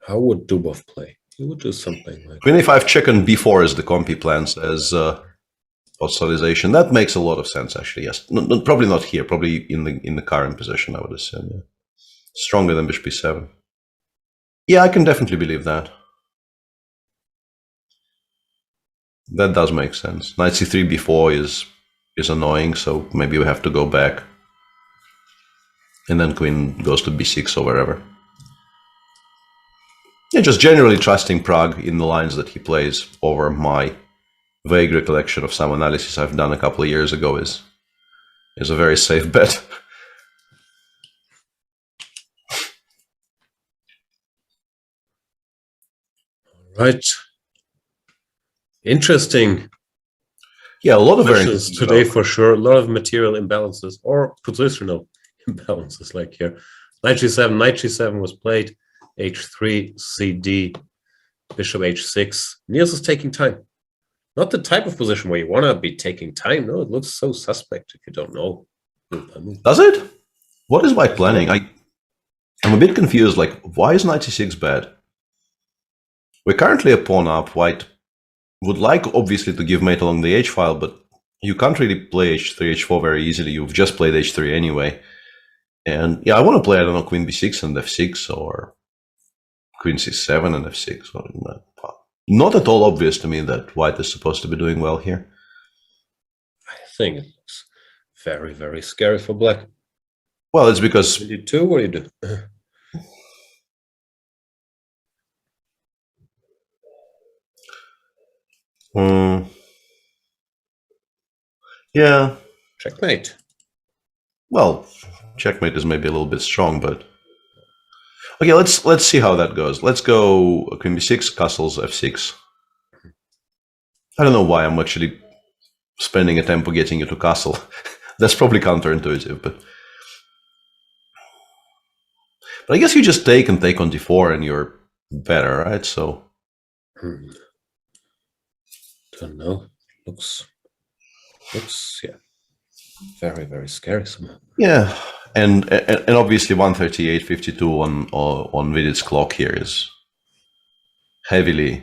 How would Dubov play? He would do something like Queen a5 check on b4 as the compy plans as hostalization. That makes a lot of sense, actually, yes. Probably not here, probably in the current position, I would assume, yeah. Stronger than bishop b7. Yeah, I can definitely believe that. That does make sense. Knight c3 b4 is annoying, so maybe we have to go back. And then queen goes to b6 or wherever. Yeah, just generally trusting Prague in the lines that he plays over my vague recollection of some analysis I've done a couple of years ago is a very safe bet. Right. Interesting. Yeah, a lot of variances today for sure. A lot of material imbalances or positional imbalances, like here. Knight g7 was played. h3, cd, bishop h6. Niels is taking time. Not the type of position where you want to be taking time. No, it looks so suspect if you don't know. Does it? What is white planning? I'm a bit confused. Like, why is knight c6 bad? We're currently a pawn up. White would like, obviously, to give mate along the h-file, but you can't really play h3, h4 very easily. You've just played h3 anyway. And yeah, I want to play, I don't know, queen b6 and f6, or queen c7 and f6. Or not at all obvious to me that white is supposed to be doing well here. I think it looks very, very scary for black. Well, it's because... You do too, what do you do? Yeah. Checkmate. Well, checkmate is maybe a little bit strong, but okay. Let's see how that goes. Let's go queen b6, castles f6. I don't know why I'm actually spending a tempo getting you to castle. That's probably counterintuitive, but I guess you just take and take on d4, and you're better, right? So. Don't know. Looks yeah, very, very scary somehow. Yeah, and obviously 138.52 on Vidit's clock here is heavily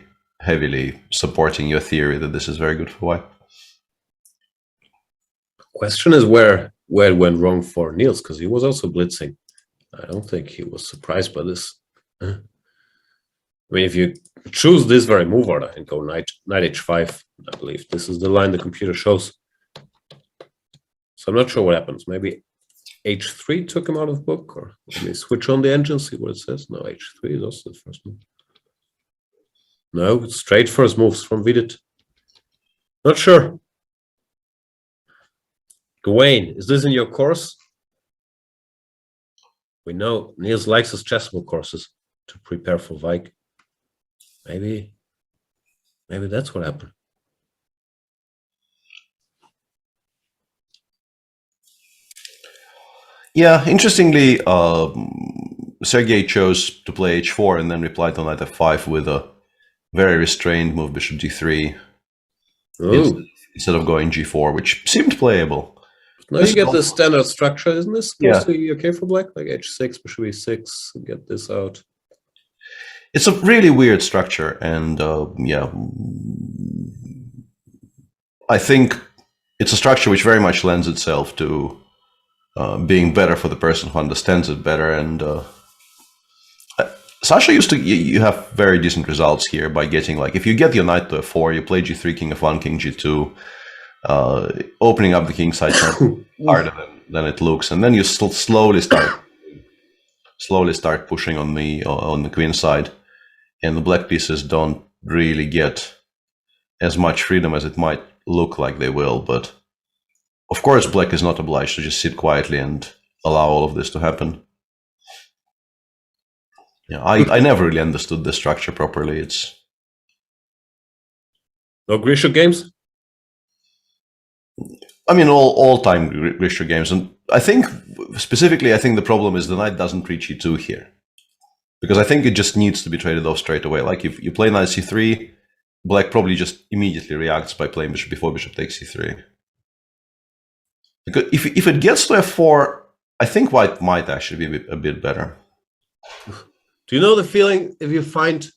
supporting your theory that this is very good for white. Question is where it went wrong for Niels, because he was also blitzing. I don't think he was surprised by this. I mean, if you choose this very move order and go knight h5, I believe this is the line the computer shows. So I'm not sure what happens. Maybe h3 took him out of the book, or let me switch on the engine, see what it says. No, h3 is also the first move. No, it's straight first moves from Vidit. Not sure. Gawain, is this in your course? We know Niels likes his chessable courses to prepare for Wijk. Maybe that's what happened. Yeah, interestingly, Sergei chose to play h4 and then replied on knight f5 with a very restrained move bishop d3 instead of going g4, which seemed playable. Now you get the standard structure, isn't this supposed Yeah. to be okay for black? Like h6, bishop e6, get this out. It's a really weird structure, and yeah, I think it's a structure which very much lends itself to being better for the person who understands it better. And Sasha used to, you have very decent results here by getting, like, if you get your knight to f4, you play g3, king f1, king g2, opening up the king side harder than it looks, and then you slowly start pushing on the queen side, and the black pieces don't really get as much freedom as it might look like they will. But of course, black is not obliged to just sit quietly and allow all of this to happen. Yeah, I never really understood the structure properly. It's no Grisha games. I mean, all-time Grisha games, and I think specifically, the problem is the knight doesn't reach e2 here, because I think it just needs to be traded off straight away. Like if you play knight c3, black probably just immediately reacts by playing bishop before bishop takes c3. Because if it gets to f4, I think white might actually be a bit better. Do you know the feeling if you find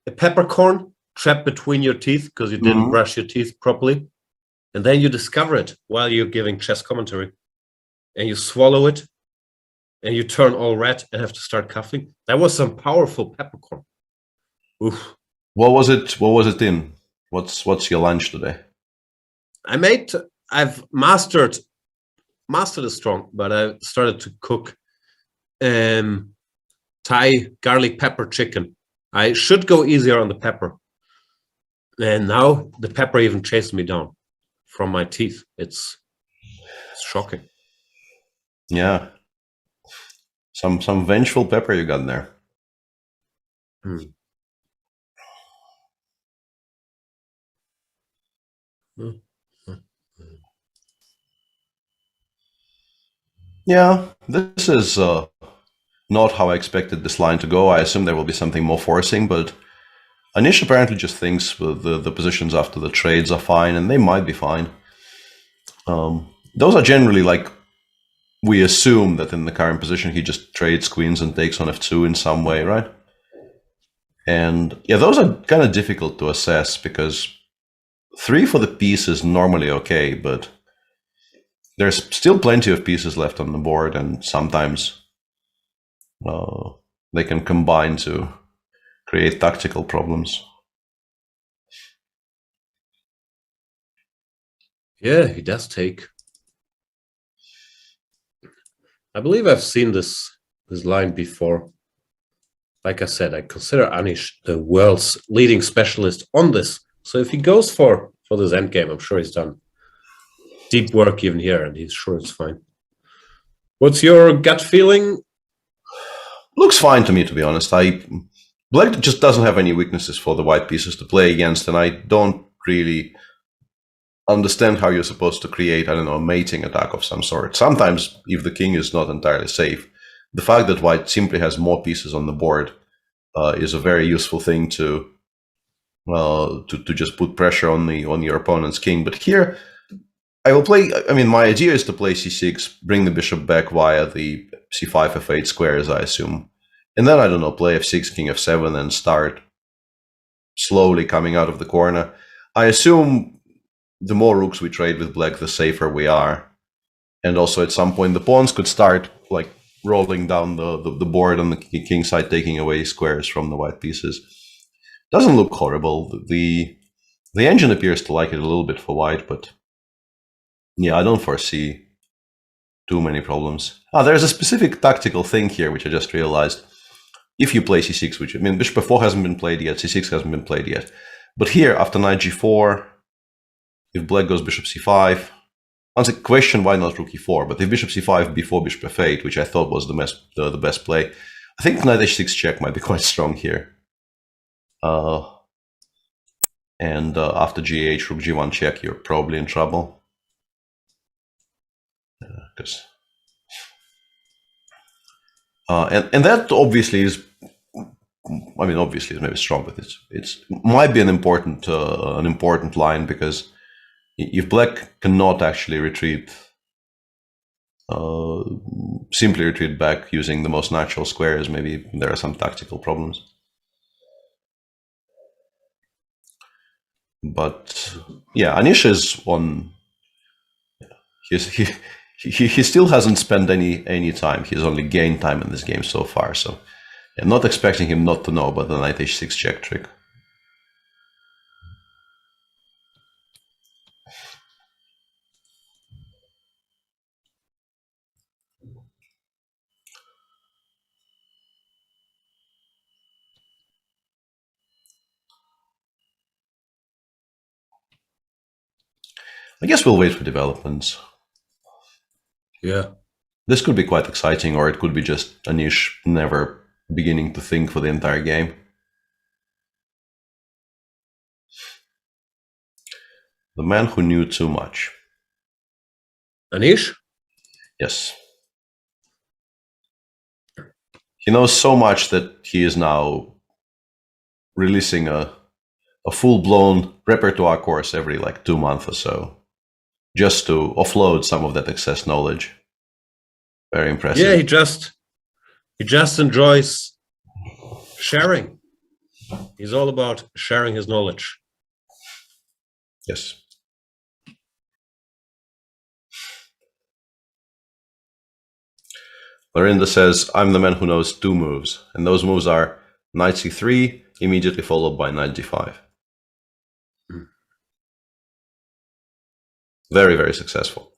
a peppercorn trapped between your teeth because you didn't brush your teeth properly, and then you discover it while you're giving chess commentary, and you swallow it, and you turn all red and have to start coughing? That was some powerful peppercorn. Oof. What was it in? What's your lunch today? I've mastered is strong, but I started to cook Thai garlic pepper chicken. I should go easier on the pepper, and now the pepper even chased me down from my teeth. It's shocking. Yeah, some vengeful pepper you got there. Yeah, this is not how I expected this line to go. I assume there will be something more forcing, but Anish apparently just thinks the positions after the trades are fine, and they might be fine. Those are generally, like, we assume that in the current position he just trades queens and takes on f2 in some way, right? And yeah, those are kind of difficult to assess, because 3 for the piece is normally okay, but there's still plenty of pieces left on the board, and sometimes they can combine to create tactical problems. Yeah, he does take. I believe I've seen this line before. Like I said, I consider Anish the world's leading specialist on this. So if he goes for this endgame, I'm sure he's done deep work even here, and he's sure it's fine. What's your gut feeling? Looks fine to me, to be honest. Black just doesn't have any weaknesses for the white pieces to play against, and I don't really understand how you're supposed to create, I don't know, a mating attack of some sort. Sometimes, if the king is not entirely safe, the fact that white simply has more pieces on the board is a very useful thing to just put pressure on your opponent's king. But here, I will play. I mean, my idea is to play c6, bring the bishop back via the c5 f8 squares, I assume, and then, I don't know, play f6, king f7, and start slowly coming out of the corner. I assume the more rooks we trade with black, the safer we are, and also at some point the pawns could start, like, rolling down the board on the king side, taking away squares from the white pieces. Doesn't look horrible. The engine appears to like it a little bit for white, but yeah, I don't foresee too many problems. There's a specific tactical thing here, which I just realized. If you play c6, which, I mean, bishop f4 hasn't been played yet, c6 hasn't been played yet. But here, after knight g4, if black goes bishop c5, that's a question, why not rook e4? But if bishop c5 before bishop f8, which I thought was the best play, I think knight h6 check might be quite strong here. And after g8, rook g1 check, you're probably in trouble. And that obviously is, I mean, obviously it's maybe strong, but it's might be an important line, because if black cannot actually retreat, simply retreat back using the most natural squares, maybe there are some tactical problems. But yeah, Anish is on. He still hasn't spent any time. He's only gained time in this game so far. So I'm not expecting him not to know about the knight h6 check trick. I guess we'll wait for developments. Yeah. This could be quite exciting, or it could be just Anish never beginning to think for the entire game. The man who knew too much. Anish? Yes. He knows so much that he is now releasing a full-blown repertoire course every like 2 months or so, just to offload some of that excess knowledge. Very impressive. Yeah, he just enjoys sharing. He's all about sharing his knowledge. Yes. Lorinda says, I'm the man who knows 2 moves, and those moves are knight c3, immediately followed by knight g5. Very, very successful.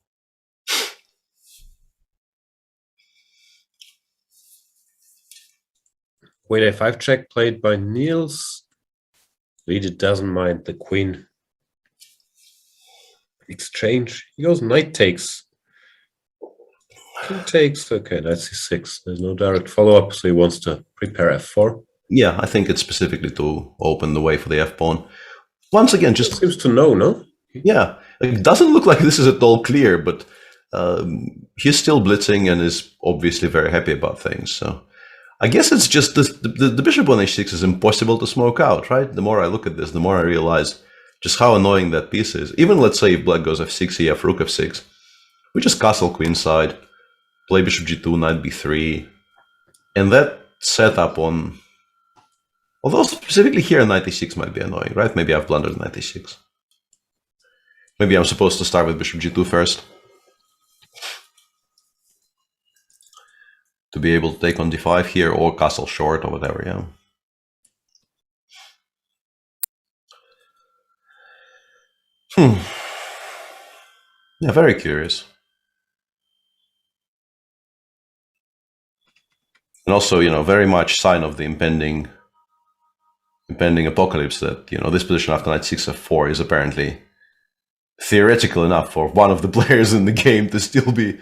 Queen a5 check played by Niels. Really doesn't mind the queen exchange. He goes knight takes. King takes. Okay, knight c6. There's no direct follow-up, so he wants to prepare f4. Yeah, I think it's specifically to open the way for the f-pawn. Once again, just seems to know, no? Yeah, it doesn't look like this is at all clear, but he's still blitzing and is obviously very happy about things. So I guess it's just the bishop on h6 is impossible to smoke out, right? The more I look at this, the more I realize just how annoying that piece is. Even let's say if black goes f6, ef, rook f6, we just castle queenside, play bishop g2, knight b3, and that setup on... Although specifically here knight e6 might be annoying, right? Maybe I've blundered knight e6. Maybe I'm supposed to start with bishop g2 first, to be able to take on d5 here, or castle short, or whatever, yeah. Yeah, very curious. And also, you know, very much sign of the impending apocalypse that, you know, this position after knight 6 f4 is apparently theoretical enough for one of the players in the game to still be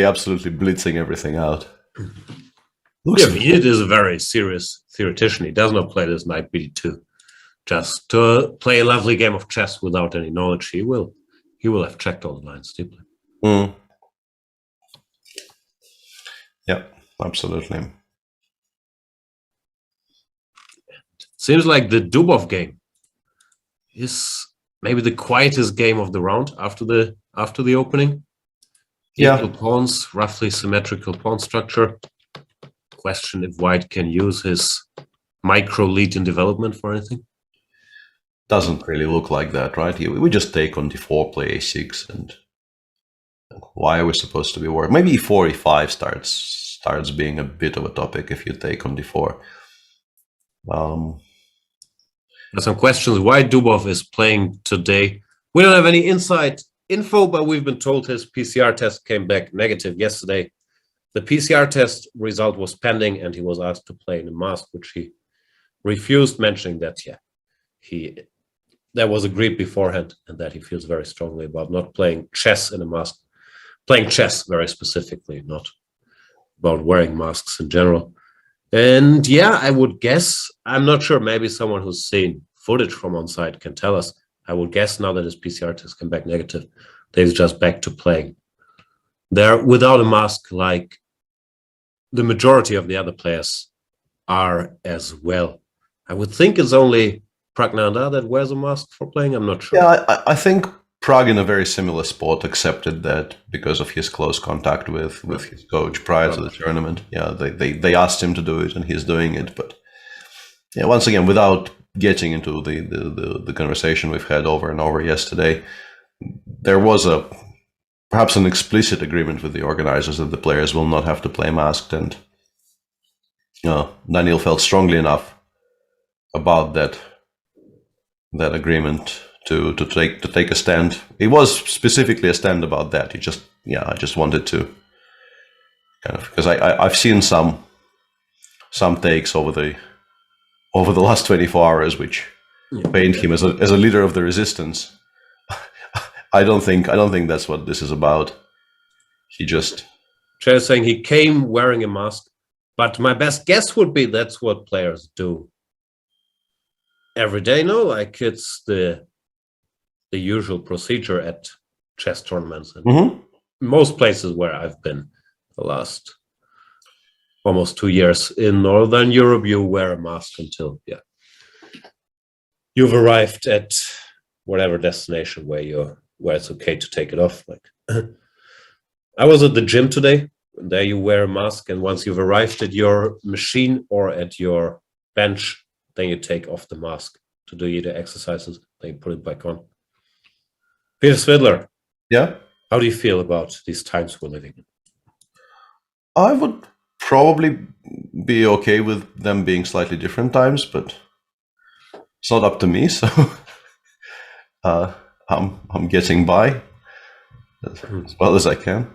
absolutely blitzing everything out. Yeah, Viet is a very serious theoretician. He does not play this knight b2 just to play a lovely game of chess without any knowledge. He will have checked all the lines deeply. Yeah, absolutely. Seems like the Dubov game is maybe the quietest game of the round after the opening. Yeah. Equal pawns, roughly symmetrical pawn structure. Question if White can use his micro lead in development for anything. Doesn't really look like that, right? We just take on d4, play a6, and why are we supposed to be worried? Maybe e4, e5 starts starts being a bit of a topic if you take on d4. There's some questions why Dubov is playing today. We don't have any inside info, but we've been told his PCR test came back negative yesterday. The PCR test result was pending, and he was asked to play in a mask, which he refused, mentioning that that was agreed beforehand, and that he feels very strongly about not playing chess in a mask, playing chess very specifically, not about wearing masks in general. And yeah, I would guess, I'm not sure, maybe someone who's seen footage from on site can tell us. I would guess now that his PCR test came back negative, that he's just back to playing there without a mask, like the majority of the other players are as well. I would think it's only Pragnanda that wears a mask for playing. I'm not sure. Yeah, I think Prague, in a very similar spot, accepted that because of his close contact with his coach prior to the tournament. Yeah, they asked him to do it, and he's doing it. But yeah, once again, without getting into the conversation we've had over and over yesterday, there was perhaps an explicit agreement with the organizers that the players will not have to play masked, and Daniel felt strongly enough about that agreement to take a stand. It was specifically a stand about that. I just wanted to kind of, because I've seen some takes over the last 24 hours which paint him as a leader of the resistance. I don't think that's what this is about. He just saying he came wearing a mask, but my best guess would be that's what players do every day. No, like it's the usual procedure at chess tournaments and most places where I've been the last almost 2 years. In Northern Europe, you wear a mask until you've arrived at whatever destination where it's okay to take it off. Like I was at the gym today, and there you wear a mask, and once you've arrived at your machine or at your bench, then you take off the mask to do either exercises, then you put it back on. Peter Svidler. Yeah? How do you feel about these times we're living in? I would probably be okay with them being slightly different times, but it's not up to me, so I'm getting by as well as I can.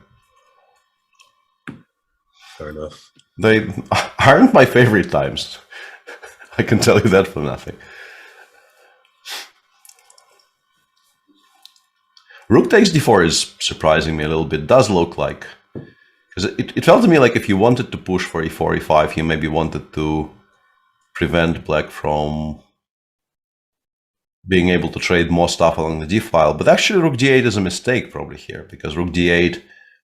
Fair enough. They aren't my favorite times. I can tell you that for nothing. Rook takes d4 is surprising me a little bit. It does look like, because it felt to me like if you wanted to push for e4, e5, you maybe wanted to prevent black from being able to trade more stuff along the d file. But actually rook d8 is a mistake probably here, because rook d8,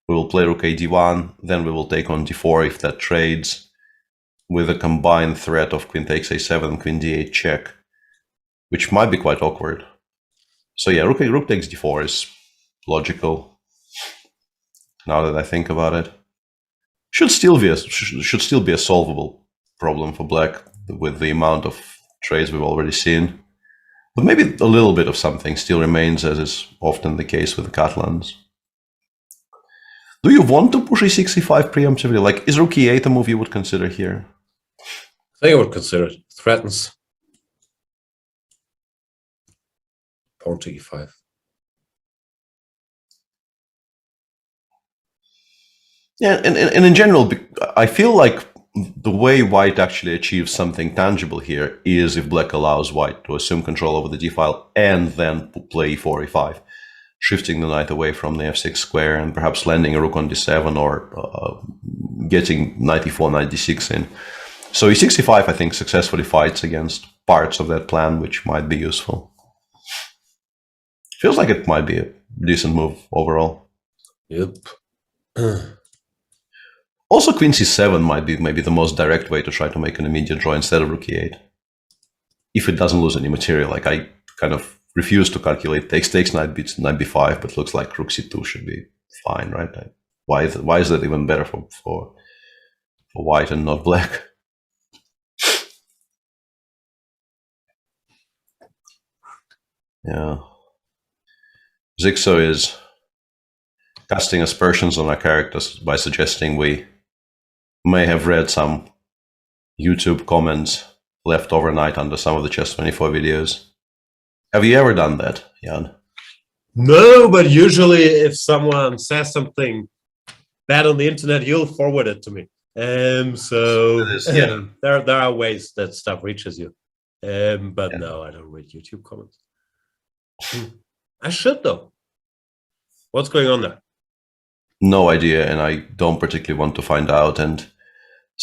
we will play rook a d1, then we will take on d4 if that trades, with a combined threat of queen takes a7, queen d8 check, which might be quite awkward. So yeah, rook takes d4 is logical, now that I think about it. Should still be a solvable problem for black with the amount of trades we've already seen. But maybe a little bit of something still remains, as is often the case with the Catalans. Do you want to push e6, e5 preemptively? Like, is rook e8 a move you would consider here? I think I would consider it. Threatens. Pawn to e5. Yeah, and in general, I feel like the way white actually achieves something tangible here is if black allows white to assume control over the d file and then play e4, e5, shifting the knight away from the f6 square and perhaps landing a rook on d7 or getting knight e4, knight d6 in. So e6, e5 I think successfully fights against parts of that plan, which might be useful. Feels like it might be a decent move overall. Yep. Also, queen c7 might be maybe the most direct way to try to make an immediate draw instead of rook e8. If it doesn't lose any material, like I kind of refuse to calculate takes, knight beats knight b5, but looks like rook c2 should be fine, right? Why is that even better for white and not black? Yeah. Zixo is casting aspersions on our characters by suggesting we may have read some YouTube comments left overnight under some of the Chess24 videos. Have you ever done that, Jan? No, but usually if someone says something bad on the internet, you'll forward it to me. Yeah. There are ways that stuff reaches you. But no, I don't read YouTube comments. I should though. What's going on there? No idea, and I don't particularly want to find out. And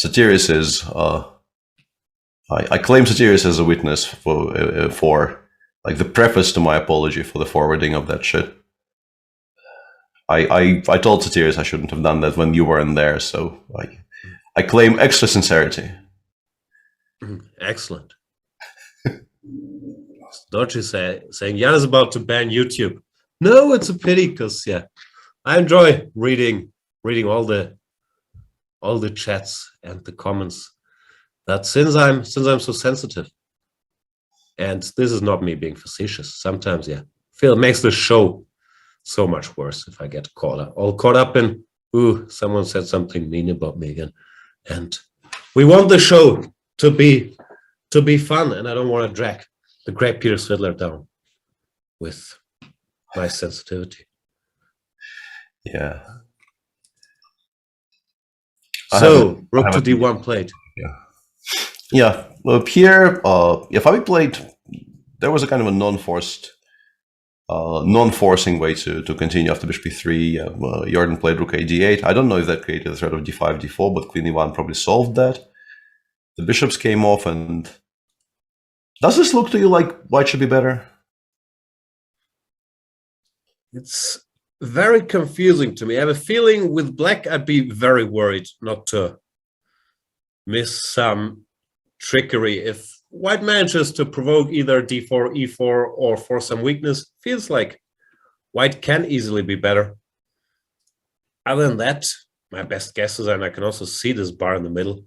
Satiris is, I claim Satiris as a witness for like the preface to my apology for the forwarding of that shit. I told Satiris I shouldn't have done that when you weren't there, so I claim extra sincerity. Excellent. Dodgy saying Jan is about to ban YouTube. No, it's a pity because I enjoy reading all the chats and the comments. That since I'm so sensitive, and this is not me being facetious. Sometimes, feel it makes the show so much worse if I get all caught up in someone said something mean about me again, and we want the show to be fun, and I don't want to drag the great Peter Svidler down with my sensitivity. Yeah. So rook to d1 played. Yeah. Well, here, Fabi played. There was a kind of a non-forcing way to continue after bishop b3. Jordan played rook a d8. I don't know if that created the threat of d5, d4, but queen e1 probably solved that. The bishops came off, and does this look to you like white should be better? It's very confusing to me. I have a feeling with black, I'd be very worried not to miss some trickery. If white manages to provoke either d4, e4, or for some weakness, feels like white can easily be better. Other than that, my best guess is, and I can also see this bar in the middle,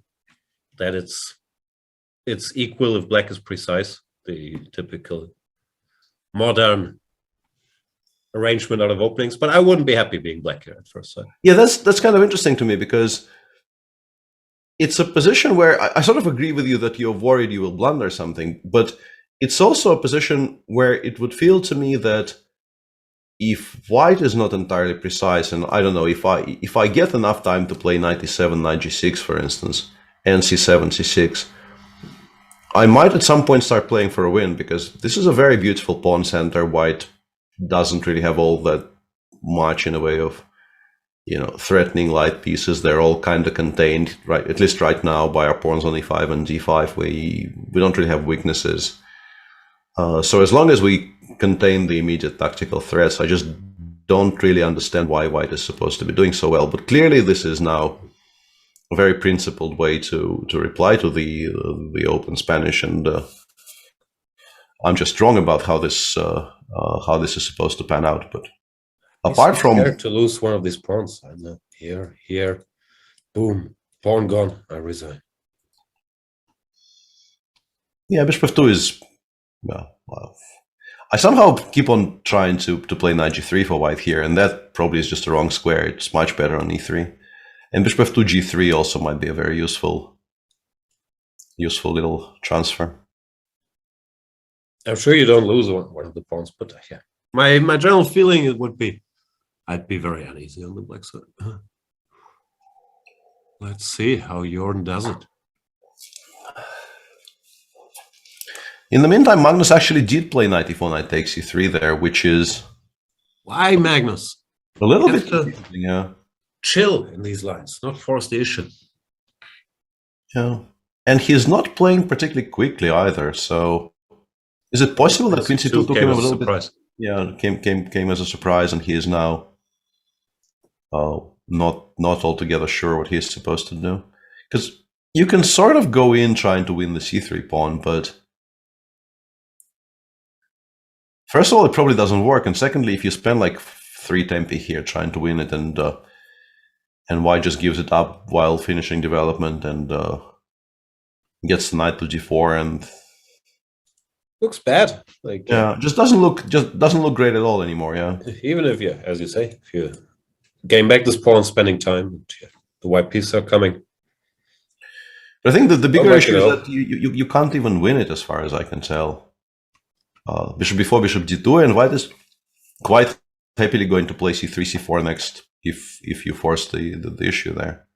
that it's equal if black is precise, the typical modern arrangement out of openings, but I wouldn't be happy being black here at first sight. Yeah, that's kind of interesting to me, because it's a position where I sort of agree with you that you're worried you will blunder something, but it's also a position where it would feel to me that if white is not entirely precise, and I don't know, if I get enough time to play knight e7, knight g6, for instance, and c7, c6, I might at some point start playing for a win, because this is a very beautiful pawn center. White doesn't really have all that much in a way of, threatening light pieces. They're all kind of contained, right? At least right now, by our pawns on e5 and g5. We don't really have weaknesses. So as long as we contain the immediate tactical threats, I just don't really understand why white is supposed to be doing so well. But clearly, this is now a very principled way to reply to the open Spanish, and I'm just wrong about how this is supposed to pan out. But apart from to lose one of these pawns, I'm not here, boom, pawn gone, I resign. Yeah, bishop f2 is well. I somehow keep on trying to play knight g3 for white here, and that probably is just the wrong square. It's much better on e3, and bishop f2 g3 also might be a very useful little transfer. I'm sure you don't lose one of the pawns, but my general feeling it would be I'd be very uneasy on the black side. Let's see how Jordan does it. In the meantime, Magnus actually did play knight e4, knight takes e3 there, which is why Magnus a little bit chill in these lines, not force the issue. Yeah, and he's not playing particularly quickly either. So, is it possible that queen c2 took him a little bit? Yeah, came as a surprise, and he is now not altogether sure what he's supposed to do. Because you can sort of go in trying to win the c3 pawn, but first of all, it probably doesn't work, and secondly, if you spend like 3 tempi here trying to win it, and white just gives it up while finishing development and gets the knight to g4 and looks bad. Just doesn't look great at all anymore. Yeah, even if as you say, if you gain back this pawn, spending time, the white pieces are coming But I think that the bigger issue is that you can't even win it, as far as I can tell. Bishop b4, bishop d2, and White is quite happily going to play c3, c4 next if you force the issue there.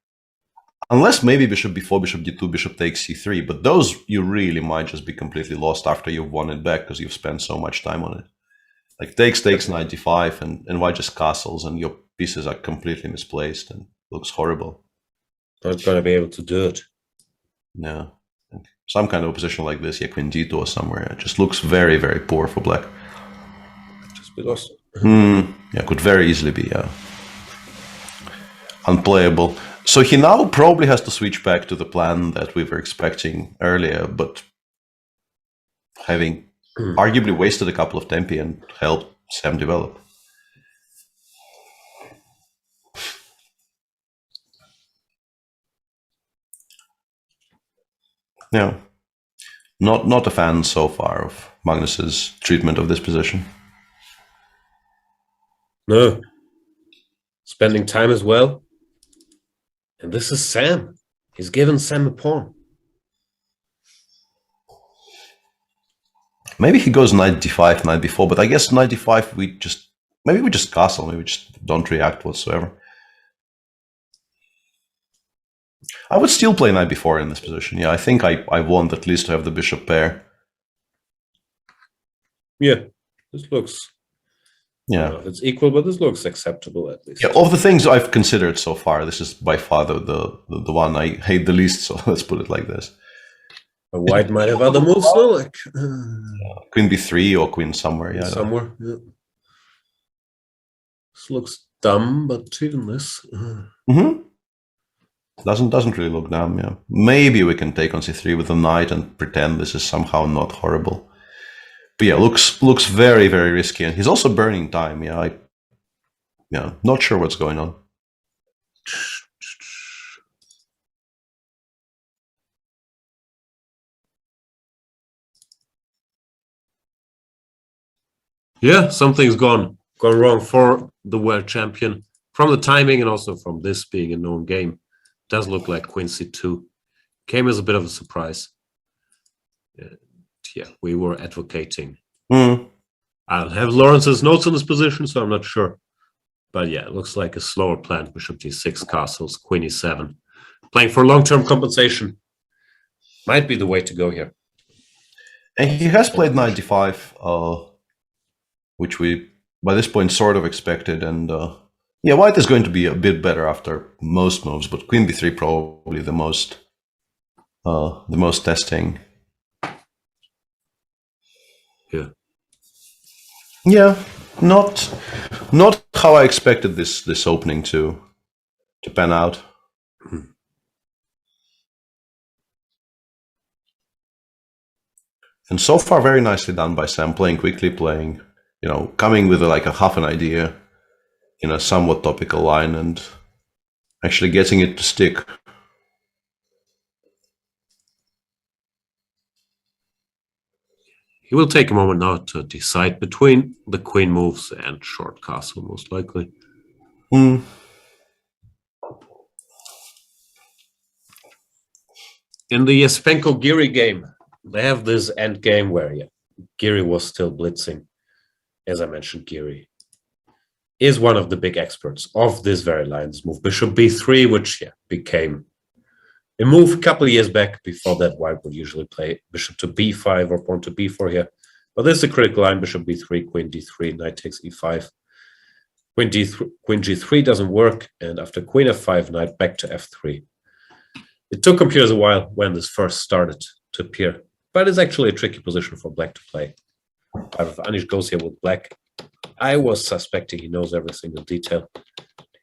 Unless maybe bishop b4, bishop d2, bishop takes c3, but those you really might just be completely lost after you've won it back because you've spent so much time on it. Like takes, knight d5, and White just castles, and your pieces are completely misplaced and looks horrible. Not going to be able to do it. No. Some kind of position like this, yeah, queen d2 or somewhere, it just looks very, very poor for black. Just be lost. Yeah, could very easily be unplayable. So he now probably has to switch back to the plan that we were expecting earlier, but having arguably wasted a couple of tempi and helped Sam develop. Yeah, not a fan so far of Magnus's treatment of this position. No. Spending time as well. And this is Sam. He's given Sam a pawn. Maybe he goes knight d5, knight b4, but I guess knight d5 we just castle, maybe we just don't react whatsoever. I would still play knight b4 in this position. Yeah, I think I want at least to have the bishop pair. Yeah, this looks... Yeah, it's equal, but this looks acceptable at least. Yeah, of the things I've considered so far, this is by far the one I hate the least, so let's put it like this. White might have other moves though, like queen b3 or queen somewhere. Yeah, somewhere. Yeah. This looks dumb, but even this. Doesn't really look dumb. Yeah, maybe we can take on c3 with the knight and pretend this is somehow not horrible. But yeah, looks very, very risky, and he's also burning time. Yeah, not sure what's going on. Yeah, something's gone wrong for the world champion. From the timing and also from this being a known game, it does look like queen c2 came as a bit of a surprise. Yeah, we were advocating. I don't have Lawrence's notes on this position, so I'm not sure. But yeah, it looks like a slower plan. Bishop d6 castles, queen e7. Playing for long-term compensation might be the way to go here. And he has played knight d5, which we, by this point, sort of expected. And yeah, White is going to be a bit better after most moves, but queen b3 probably the most testing. Yeah. Yeah, not how I expected this opening to pan out. And so far, very nicely done by Sam, playing quickly, playing, coming with like a half an idea in a somewhat topical line and actually getting it to stick. He will take a moment now to decide between the queen moves and short castle, most likely. In the Yespenko-Giri game, they have this end game where Giri was still blitzing. As I mentioned, Giri is one of the big experts of this very line, this move. Bishop b3, which became a move a couple of years back. Before that, White would usually play bishop to b5 or pawn to b4 here. But this is a critical line, bishop b3, queen d3, knight takes e5. Queen g3 doesn't work, and after queen f5, knight back to f3. It took computers a while when this first started to appear, but it's actually a tricky position for black to play. If Anish goes here with black, I was suspecting he knows every single detail.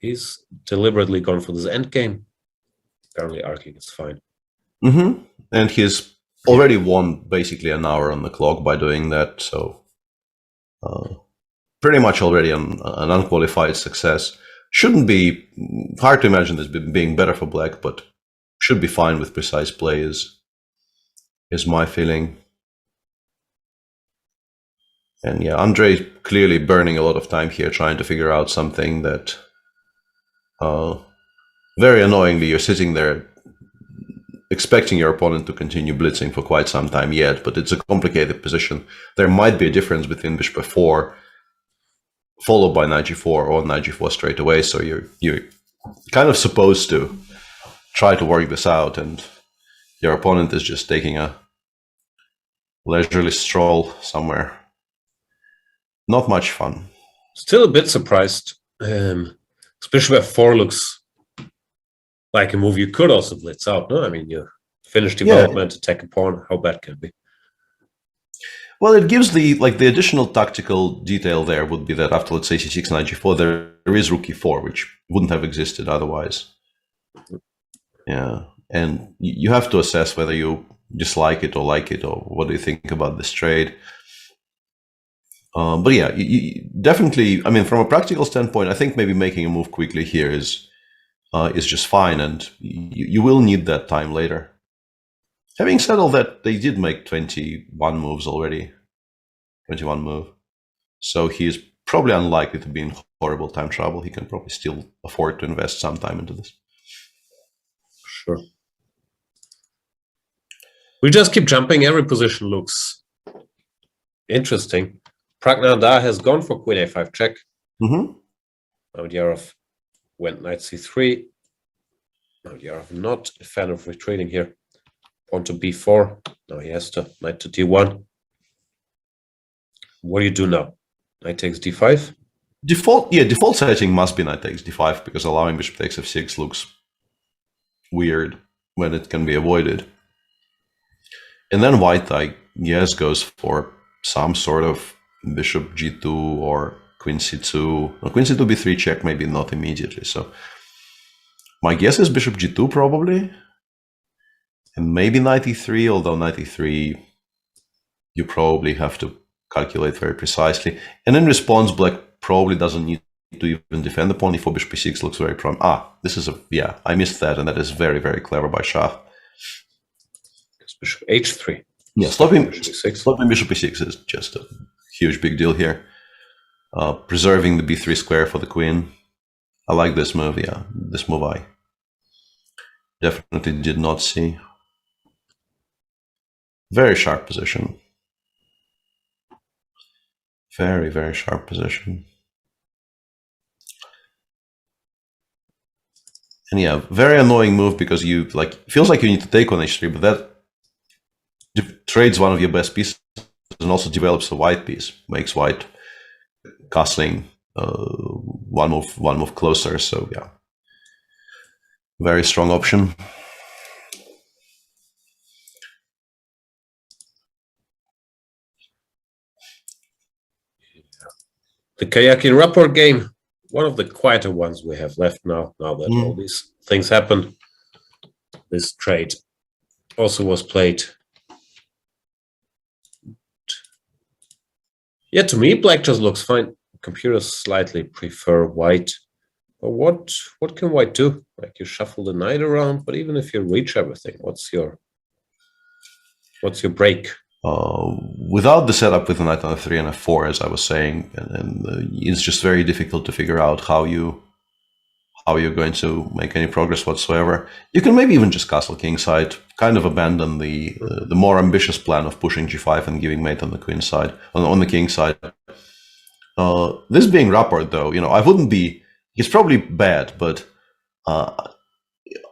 He's deliberately gone for this endgame. Apparently arguing is fine. And he's already won basically an hour on the clock by doing that, so pretty much already an unqualified success. Shouldn't be hard to imagine this being better for black, but should be fine with precise play is my feeling. And yeah, Andre clearly burning a lot of time here trying to figure out something that very annoyingly you're sitting there expecting your opponent to continue blitzing for quite some time yet, but it's a complicated position. There might be a difference between bishop f4 followed by knight g4 or knight g4 straight away, so you're kind of supposed to try to work this out, and your opponent is just taking a leisurely stroll somewhere. Not much fun. Still a bit surprised. Bishop f4 looks like a move you could also blitz out, no? I mean, you finish development, attack a pawn, how bad can it be? Well, it gives the additional tactical detail there would be that after, let's say, c6, knight g4, there is rook e4, which wouldn't have existed otherwise. Yeah, and you have to assess whether you dislike it or like it, or what do you think about this trade. But yeah, you definitely, I mean, from a practical standpoint, I think maybe making a move quickly here is just fine, and you will need that time later. Having said all that, they did make 21 moves already. 21 move. So he is probably unlikely to be in horrible time trouble. He can probably still afford to invest some time into this. Sure. We just keep jumping. Every position looks interesting. Pragnanda has gone for queen a5 check. Navdyarov went knight c3. Navdyarov not a fan of retreating here. Pawn to b4. Now he has to knight to d1. What do you do now? Knight takes d5? Default setting must be knight takes d5, because allowing bishop takes f6 looks weird when it can be avoided. And then white, I guess, goes for some sort of bishop g2 or queen c2. No, queen c2 b3 check, maybe not immediately. So my guess is bishop g2 probably. And maybe knight e3, although knight e3 you probably have to calculate very precisely. And in response, black probably doesn't need to even defend the pawn. e4 bishop e6 looks very prone. This is I missed that, and that is very, very clever by Shah. Bishop h3. Yeah, stopping bishop e6 is just a huge big deal here. Preserving the b3 square for the queen. I like this move, yeah. This move I definitely did not see. Very sharp position. Very, very sharp position. And yeah, very annoying move, because you feels like you need to take on h3, but that trades one of your best pieces and also develops a white piece, makes white castling one move closer. So yeah, very strong option. The Kayakin rapport game, one of the quieter ones we have left now that all these things happened. This trade also was played. Yeah, to me, black just looks fine. Computers slightly prefer white. But what can white do? Like, you shuffle the knight around, but even if you reach everything, what's your break? Without the setup with the knight on f3 and f4, as I was saying, and it's just very difficult to figure out how you're going to make any progress whatsoever. You can maybe even just castle kingside, kind of abandon the more ambitious plan of pushing g5 and giving mate on the queen side, on the king side. This being rapport, though, I wouldn't be. He's probably bad, but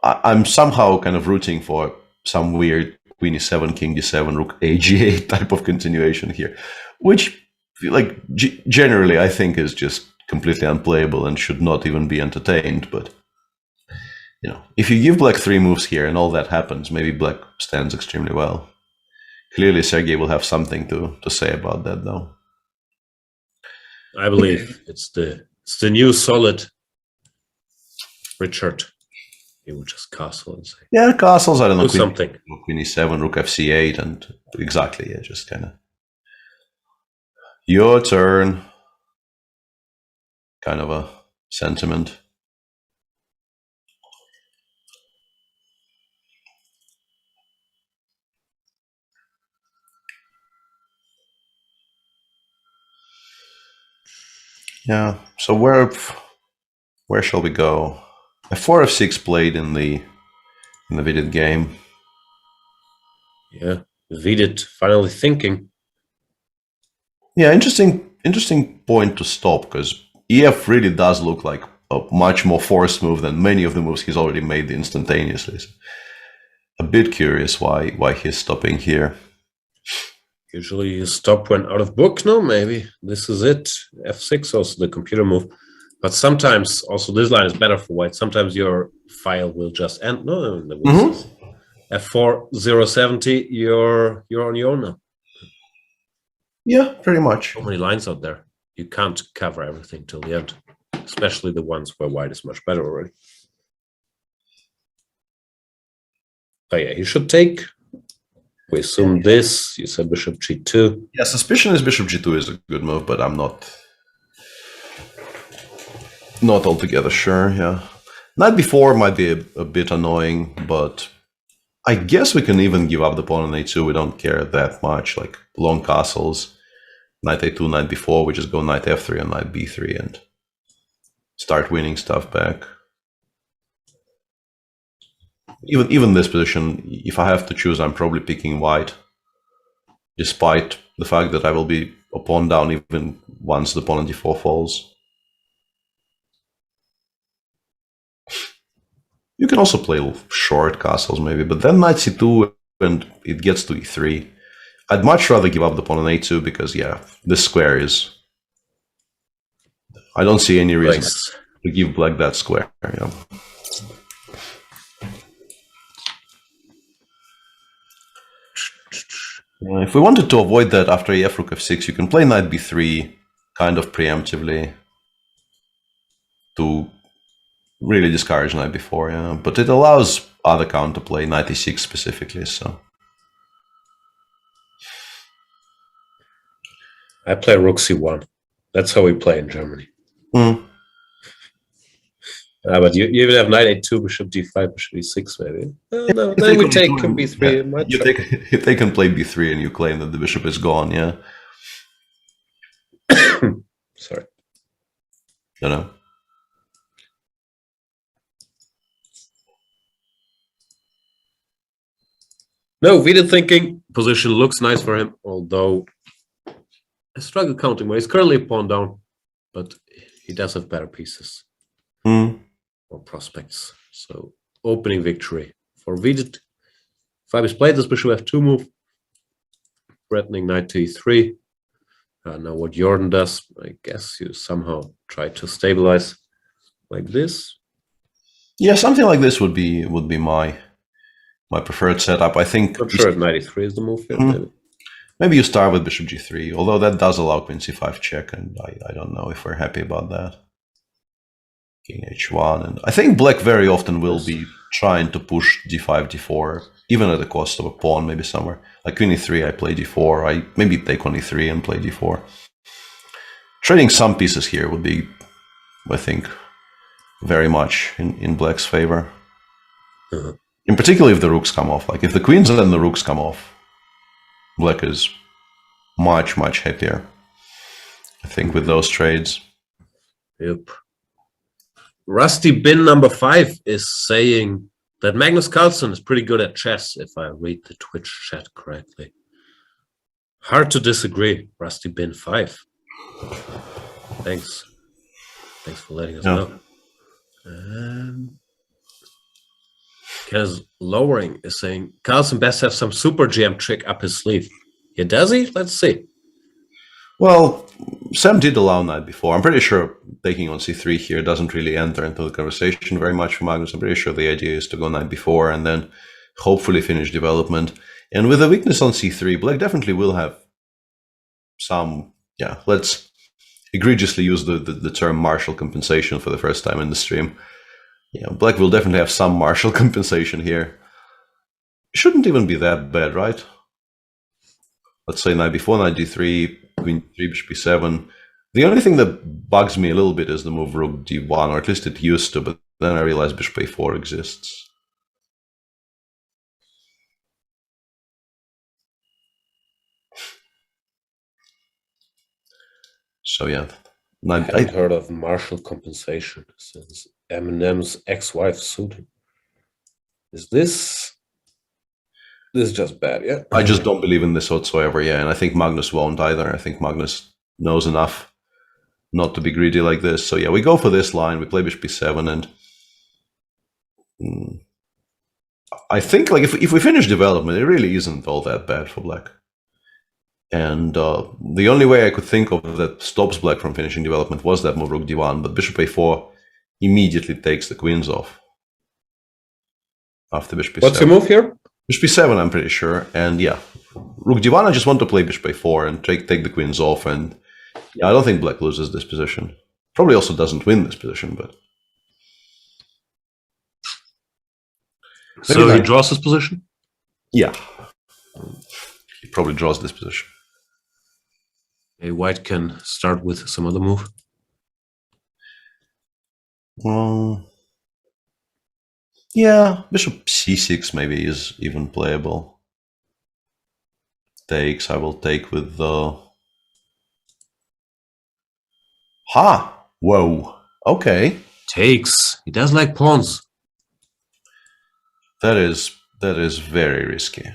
I'm somehow kind of rooting for some weird queen e7, king d7, rook a g8 type of continuation here, which, generally I think is just completely unplayable and should not even be entertained. But if you give black 3 moves here and all that happens, maybe black stands extremely well. Clearly, Sergei will have something to say about that, though. I believe it's the new solid Richard. He would just castle and say, yeah, castles, I don't know, something. Queen e7, rook fc8, and exactly, yeah, just kind of your turn kind of a sentiment. Yeah, so where shall we go? f4 f6 played in the vivid game. Yeah, Vidit finally thinking. Yeah, interesting point to stop, because EF really does look like a much more forced move than many of the moves he's already made instantaneously. So a bit curious why he's stopping here. Usually you stop when out of book. No, maybe this is it. F6 also the computer move. But sometimes also this line is better for white. Sometimes your file will just end. No, F4 070. You're on your own now. Yeah, pretty much. So many lines out there. You can't cover everything till the end, especially the ones where white is much better already. Oh yeah, he should take. We assume this. You said bishop g2. Yeah, suspicion is bishop g2 is a good move, but I'm not altogether sure. Yeah, knight b4 might be a bit annoying, but I guess we can even give up the pawn on a2. We don't care that much. Like long castles, knight a2, knight b4. We just go knight f3 and knight b3 and start winning stuff back. Even this position, if I have to choose, I'm probably picking white, despite the fact that I will be a pawn down even once the pawn on d4 falls. You can also play short castles maybe, but then knight c2 and it gets to e3. I'd much rather give up the pawn on a2 because, yeah, this square is... I don't see any reason to give black that square. Yeah. If we wanted to avoid that after ef rook f6, you can play knight b3 kind of preemptively to really discourage knight b4, yeah. But it allows other counterplay, knight e6 specifically, so... I play rook c1. That's how we play in Germany. But you even have knight a2, bishop d5, bishop e6 maybe. No, then we take b3. Yeah, you take and play b3 and you claim that the bishop is gone, yeah. Sorry. You know. No, Vidit thinking. Position looks nice for him, although I struggle counting. Well, he's currently a pawn down, but he does have better pieces. Or prospects. So opening victory for Vidit. Fabius played this bishop f2 move, threatening knight to e3. Now what Jordan does, I guess you somehow try to stabilize like this. Yeah, something like this would be my preferred setup. I think. I'm sure knight e3 is the move here. Maybe you start with bishop g3, although that does allow queen c5 check, and I don't know if we're happy about that. King h1, and I think black very often will be trying to push d5, d4, even at the cost of a pawn, maybe somewhere. Like queen e3, I play d4, I maybe take on e3 and play d4. Trading some pieces here would be, I think, very much in black's favor. In particular if the rooks come off. Like if the queens and then the rooks come off, black is much, much happier, I think, with those trades. Yep. Rusty Bin number 5 is saying that Magnus Carlsen is pretty good at chess, if I read the Twitch chat correctly. Hard to disagree, Rusty Bin 5. Thanks. Thanks for letting us know. Kaz Lowering is saying Carlsen best have some super GM trick up his sleeve. Yeah, does he? Let's see. Well, Sam did allow knight before. I'm pretty sure taking on c3 here doesn't really enter into the conversation very much for Magnus. I'm pretty sure the idea is to go knight before and then hopefully finish development. And with a weakness on c3, black definitely will have some, yeah, let's egregiously use the term martial compensation for the first time in the stream. Yeah, black will definitely have some martial compensation here. Shouldn't even be that bad, right? Let's say knight b4, knight d3, queen d3, bishop b7. The only thing that bugs me a little bit is the move rook d1, or at least it used to, but then I realized bishop a4 exists. So yeah. I haven't heard of martial compensation since Eminem's ex-wife sued him. Is this This is just bad, yeah. I just don't believe in this whatsoever, yeah. And I think Magnus won't either. I think Magnus knows enough not to be greedy like this. So yeah, we go for this line. We play bishop b7, and I think like if we finish development, it really isn't all that bad for black. And the only way I could think of that stops black from finishing development was that move rook d1, but bishop a4 immediately takes the queens off after bishop b7. What's your move here? Bishop b7, I'm pretty sure. And yeah, rook d1, I just want to play bishop a4 and take the queens off. And yeah, I don't think black loses this position. Probably also doesn't win this position, but... So he draws this position? Yeah. He probably draws this position. A white can start with some other move. Yeah, bishop c6 maybe is even playable. Takes, I will take with the... Ha! Whoa. Okay. Takes. He does like pawns. That is very risky.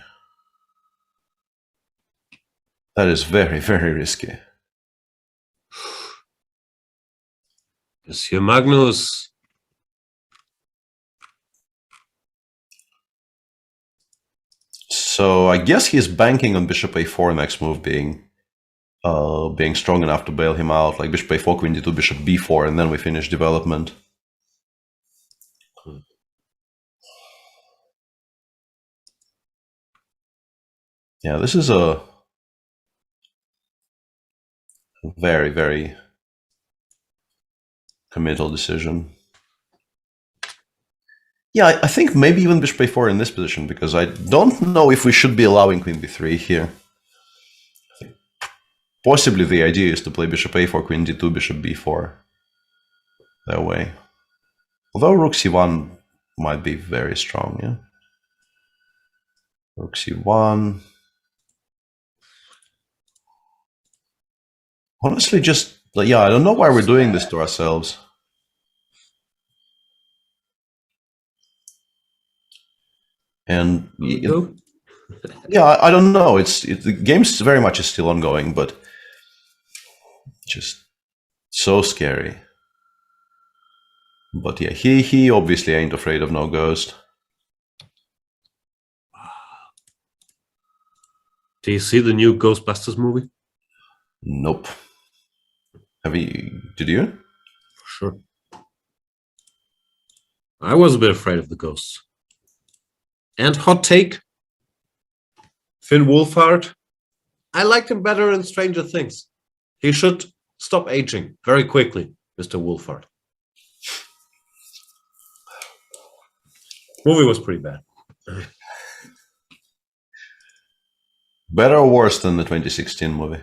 That is very, very risky. Monsieur Magnus. So I guess he's banking on bishop a4 next move being strong enough to bail him out, like bishop a4, queen d2, bishop b4, and then we finish development. Yeah, this is a very, very committal decision. Yeah, I think maybe even bishop a4 in this position, because I don't know if we should be allowing queen b3 here. Possibly the idea is to play bishop a4, queen d2, bishop b4 that way. Although rook c1 might be very strong, yeah? Rook c1. Honestly, just, yeah, I don't know why we're doing this to ourselves. And yeah, I don't know. The game's very much is still ongoing, but just so scary. But yeah, he obviously ain't afraid of no ghost. Do you see the new Ghostbusters movie? Nope. Did you? Sure. I was a bit afraid of the ghosts. And hot take, Finn Wolfhard. I liked him better in Stranger Things. He should stop aging very quickly, Mr. Wolfhard. Movie was pretty bad. Better or worse than the 2016 movie?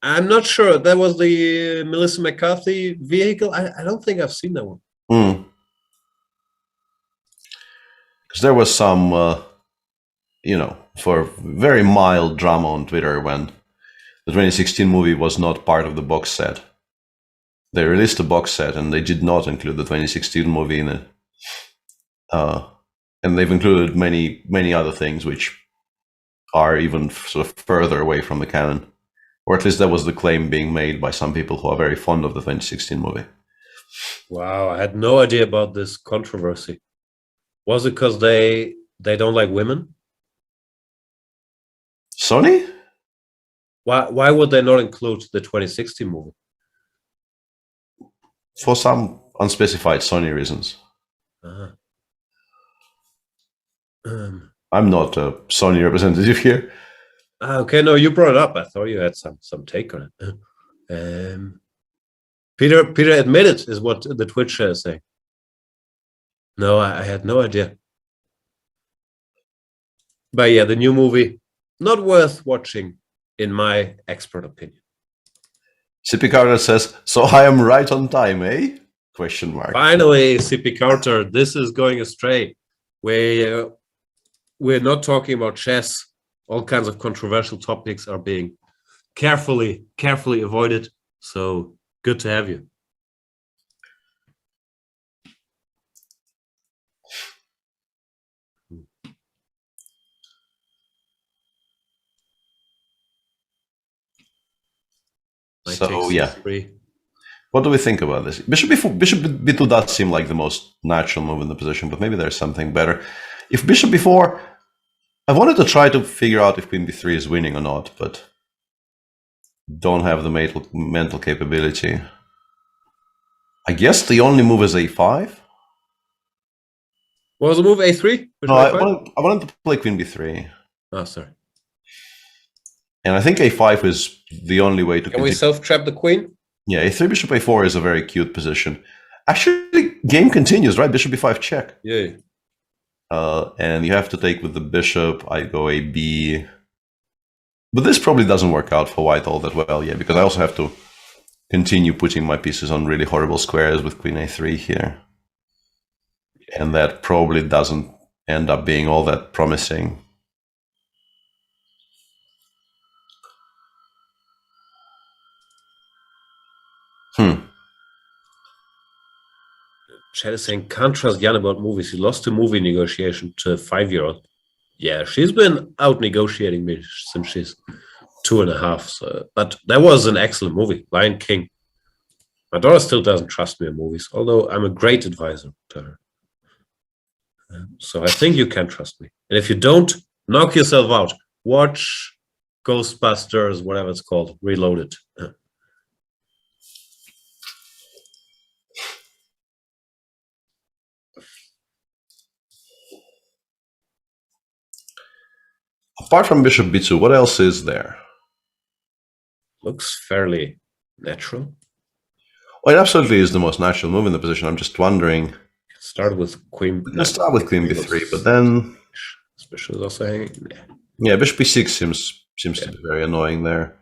I'm not sure. That was the Melissa McCarthy vehicle. I don't think I've seen that one. Because there was some, for very mild drama on Twitter when the 2016 movie was not part of the box set. They released a box set and they did not include the 2016 movie in it. And they've included many other things which are even sort of further away from the canon. Or at least that was the claim being made by some people who are very fond of the 2016 movie. Wow, I had no idea about this controversy. Was it because they don't like women? Sony? Why would they not include the 2016 movie? For some unspecified Sony reasons. I'm not a Sony representative here. Okay, no, you brought it up. I thought you had some take on it. Peter admitted is what the Twitch is saying. No, I had no idea. But yeah, the new movie, not worth watching, in my expert opinion. CP Carter says, so I am right on time, eh? Question mark. Finally, CP Carter, this is going astray. We're not talking about chess. All kinds of controversial topics are being carefully avoided. So good to have you. So takes yeah. C3. What do we think about this? Bishop b2 does seem like the most natural move in the position, but maybe there's something better. If bishop b4, I wanted to try to figure out if queen b3 is winning or not, but don't have the mental capability. I guess the only move is a5. What was the move? A3? No, I wanted to play queen b3. Oh, sorry. And I think a5 is the only way to Can we self-trap the queen? Yeah, a3 bishop a4 is a very cute position. Actually, game continues, right? Bishop b5 check. Yeah. And you have to take with the bishop. I go a b. But this probably doesn't work out for white all that well, yeah, because I also have to continue putting my pieces on really horrible squares with queen a3 here. And that probably doesn't end up being all that promising. Chad is saying, can't trust Jan about movies. He lost a movie negotiation to a 5-year-old. Yeah, she's been out negotiating me since she's 2.5. So, but that was an excellent movie, Lion King. My daughter still doesn't trust me in movies, although I'm a great advisor to her. So I think you can trust me. And if you don't, knock yourself out. Watch Ghostbusters, whatever it's called, Reloaded. Apart from bishop b2, what else is there? Looks fairly natural. Well, it absolutely is the most natural move in the position. I'm just wondering. Start with queen. Let's start with queen b3, but then bishop is also hanging. Yeah, bishop b6 seems to be very annoying there.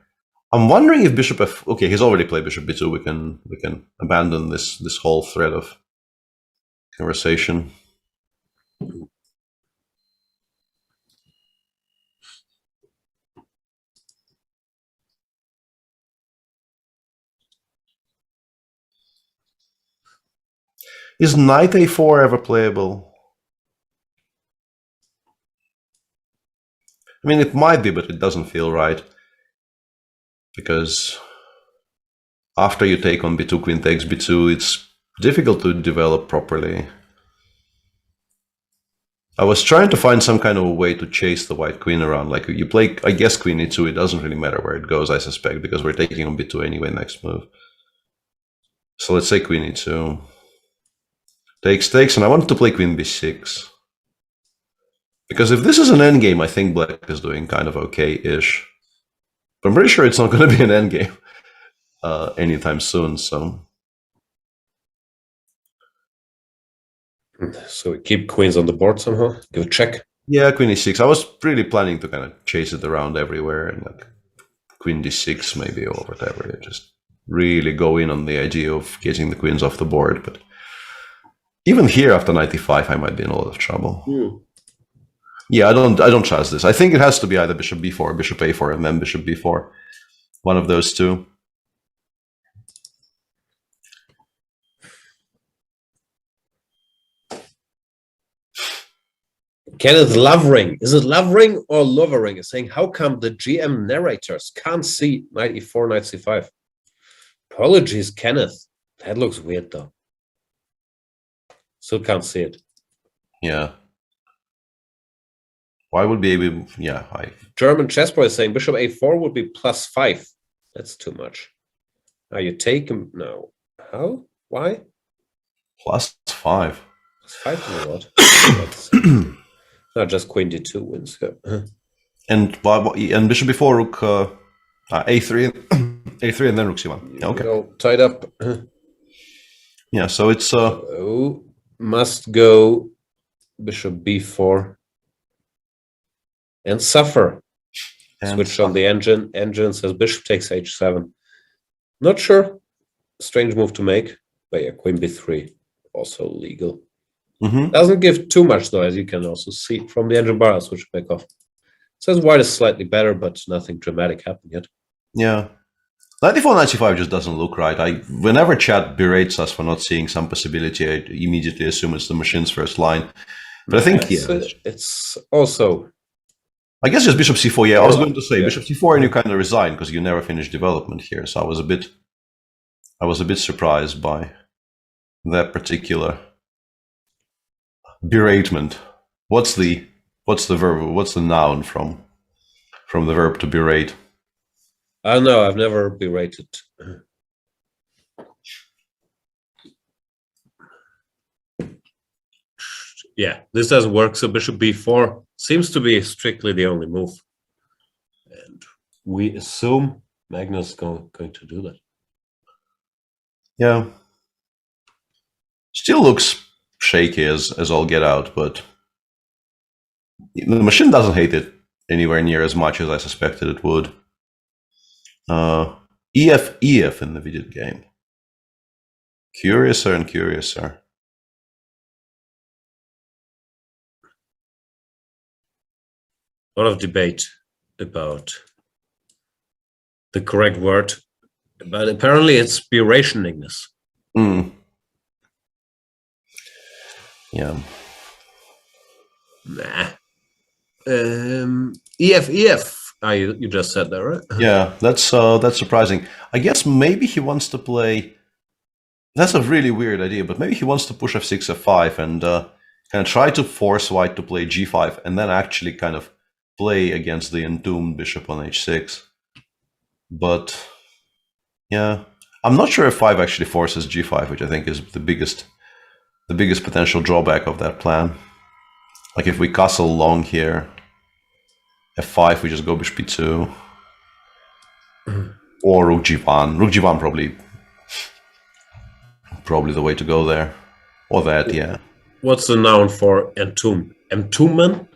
I'm wondering if bishop f. Okay, he's already played bishop b2. We can abandon this whole thread of conversation. Is knight a4 ever playable? I mean, it might be, but it doesn't feel right. Because after you take on b2, queen takes b2, it's difficult to develop properly. I was trying to find some kind of a way to chase the white queen around. Like you play, I guess, queen e2, it doesn't really matter where it goes, I suspect, because we're taking on b2 anyway next move. So let's say queen e2. Takes, and I wanted to play queen b6. Because if this is an endgame, I think black is doing kind of okay-ish. But I'm pretty sure it's not going to be an endgame anytime soon, so... So we keep queens on the board somehow? Give a check? Yeah, queen e6. I was really planning to kind of chase it around everywhere, and like queen d6 maybe, or whatever. Just really go in on the idea of getting the queens off the board, but... Even here, after 95, I might be in a lot of trouble. Yeah, I don't trust this. I think it has to be either bishop b4 or bishop a4 and then bishop b4. One of those two. Kenneth Lovering. Is it Lovering or Lovering? Is saying, how come the GM narrators can't see knight e4, knight c5? Apologies, Kenneth. That looks weird, though. Still can't see it. Yeah. Why would be able? Yeah, German chessboy is saying bishop a4 would be +5. That's too much. Now you take him. No. How? Why? +5. +5 to what? No, just queen d2 wins. Yeah. And bishop before rook a3, a3, and then rook c1. Okay. Go tied up. Yeah. So it's so must go bishop b4 and suffer. And switch on the engine. Engine says bishop takes h7. Not sure. Strange move to make. But yeah, queen b3 also legal. Doesn't give too much though, as you can also see from the engine bar. I'll switch back off. Says white is slightly better, but nothing dramatic happened yet. Yeah. 94, 95 just doesn't look right. Whenever chat berates us for not seeing some possibility, I immediately assume it's the machine's first line. But I think it's also I guess just bishop c4. Yeah, I was going to say Yeah. bishop c4, and you kind of resign because you never finished development here. So I was a bit surprised by that particular beratement. What's the verb? What's the noun from the verb to berate? I don't know. I've never berated. Yeah, this doesn't work. So bishop b4 seems to be strictly the only move, and we assume Magnus going to do that. Yeah, still looks shaky as all get out, but the machine doesn't hate it anywhere near as much as I suspected it would. EF in the video game. Curiouser and curiouser. A lot of debate about the correct word, but apparently it's berationingness. Yeah. Nah. EF. You just said that, right? Yeah, that's surprising. I guess maybe he wants to play. That's a really weird idea, but maybe he wants to push f6, f5, and kind of try to force white to play g5, and then actually kind of play against the entombed bishop on h6. But yeah, I'm not sure if f5 actually forces g5, which I think is the biggest potential drawback of that plan. Like if we castle long here, f5, we just go bishop b2, or rook g1. Rook g1 probably the way to go there, or that. Yeah. What's the noun for entomb? Entombment?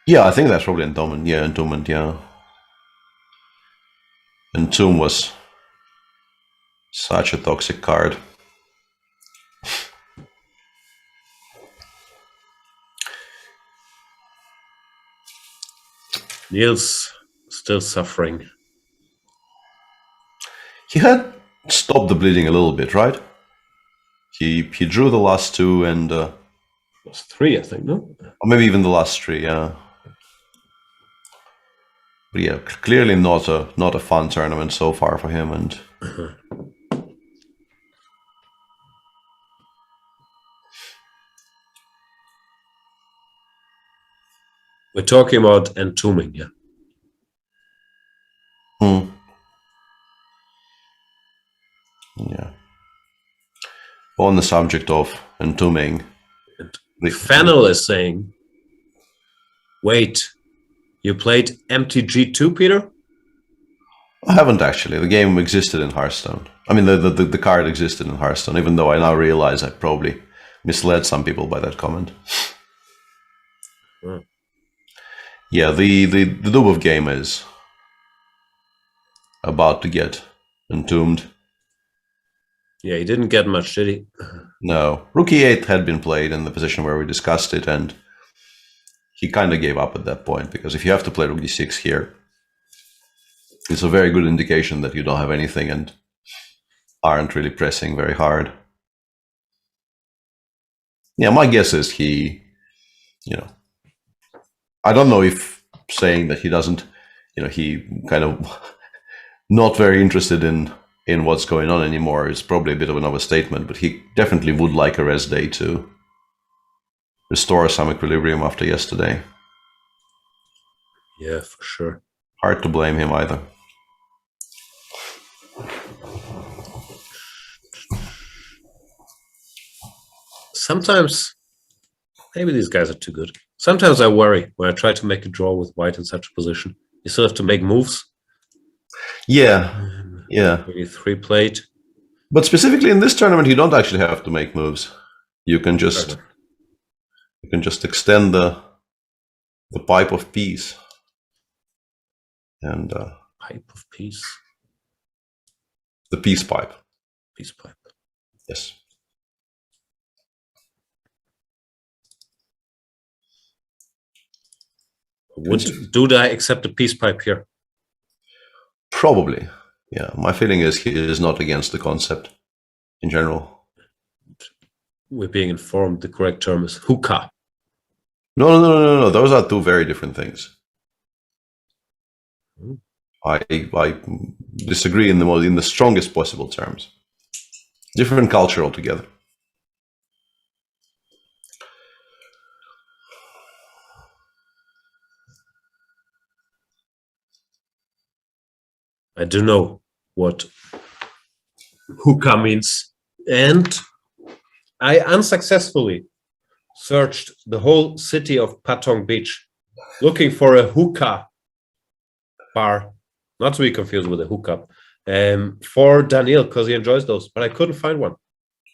Yeah, I think that's probably entombment. Yeah, entombment. Yeah. Entomb was such a toxic card. Niels still suffering. He had stopped the bleeding a little bit, right? He drew the last two and last three, I think, no? Or maybe even the last three, yeah. But yeah, clearly not a fun tournament so far for him, and we're talking about entombing, yeah. Yeah. On the subject of entombing, Fennel is saying, wait, you played MTG2, Peter? I haven't actually. The game existed in Hearthstone. I mean, the card existed in Hearthstone, even though I now realize I probably misled some people by that comment. Yeah, the Dubov game is about to get entombed. Yeah, he didn't get much, did he? No. Rook e8 had been played in the position where we discussed it, and he kind of gave up at that point, because if you have to play Rook d6 here, it's a very good indication that you don't have anything and aren't really pressing very hard. Yeah, my guess is he, I don't know if saying that he doesn't, he kind of not very interested in what's going on anymore is probably a bit of an overstatement, but he definitely would like a rest day to restore some equilibrium after yesterday. Yeah, for sure. Hard to blame him either. Sometimes, maybe these guys are too good. Sometimes I worry when I try to make a draw with white in such a position. You still have to make moves. Yeah, yeah. Maybe three plate. But specifically in this tournament, you don't actually have to make moves. You can just extend the pipe of peace. And pipe of peace. The peace pipe. Peace pipe. Yes. Do I accept the peace pipe here? Probably. Yeah. My feeling is he is not against the concept in general. We're being informed the correct term is hookah. No. Those are two very different things. I disagree in the strongest possible terms. Different culture altogether. I do know what hookah means, and I unsuccessfully searched the whole city of Patong Beach looking for a hookah bar, not to be confused with a hookup, for Daniel, because he enjoys those, but I couldn't find one.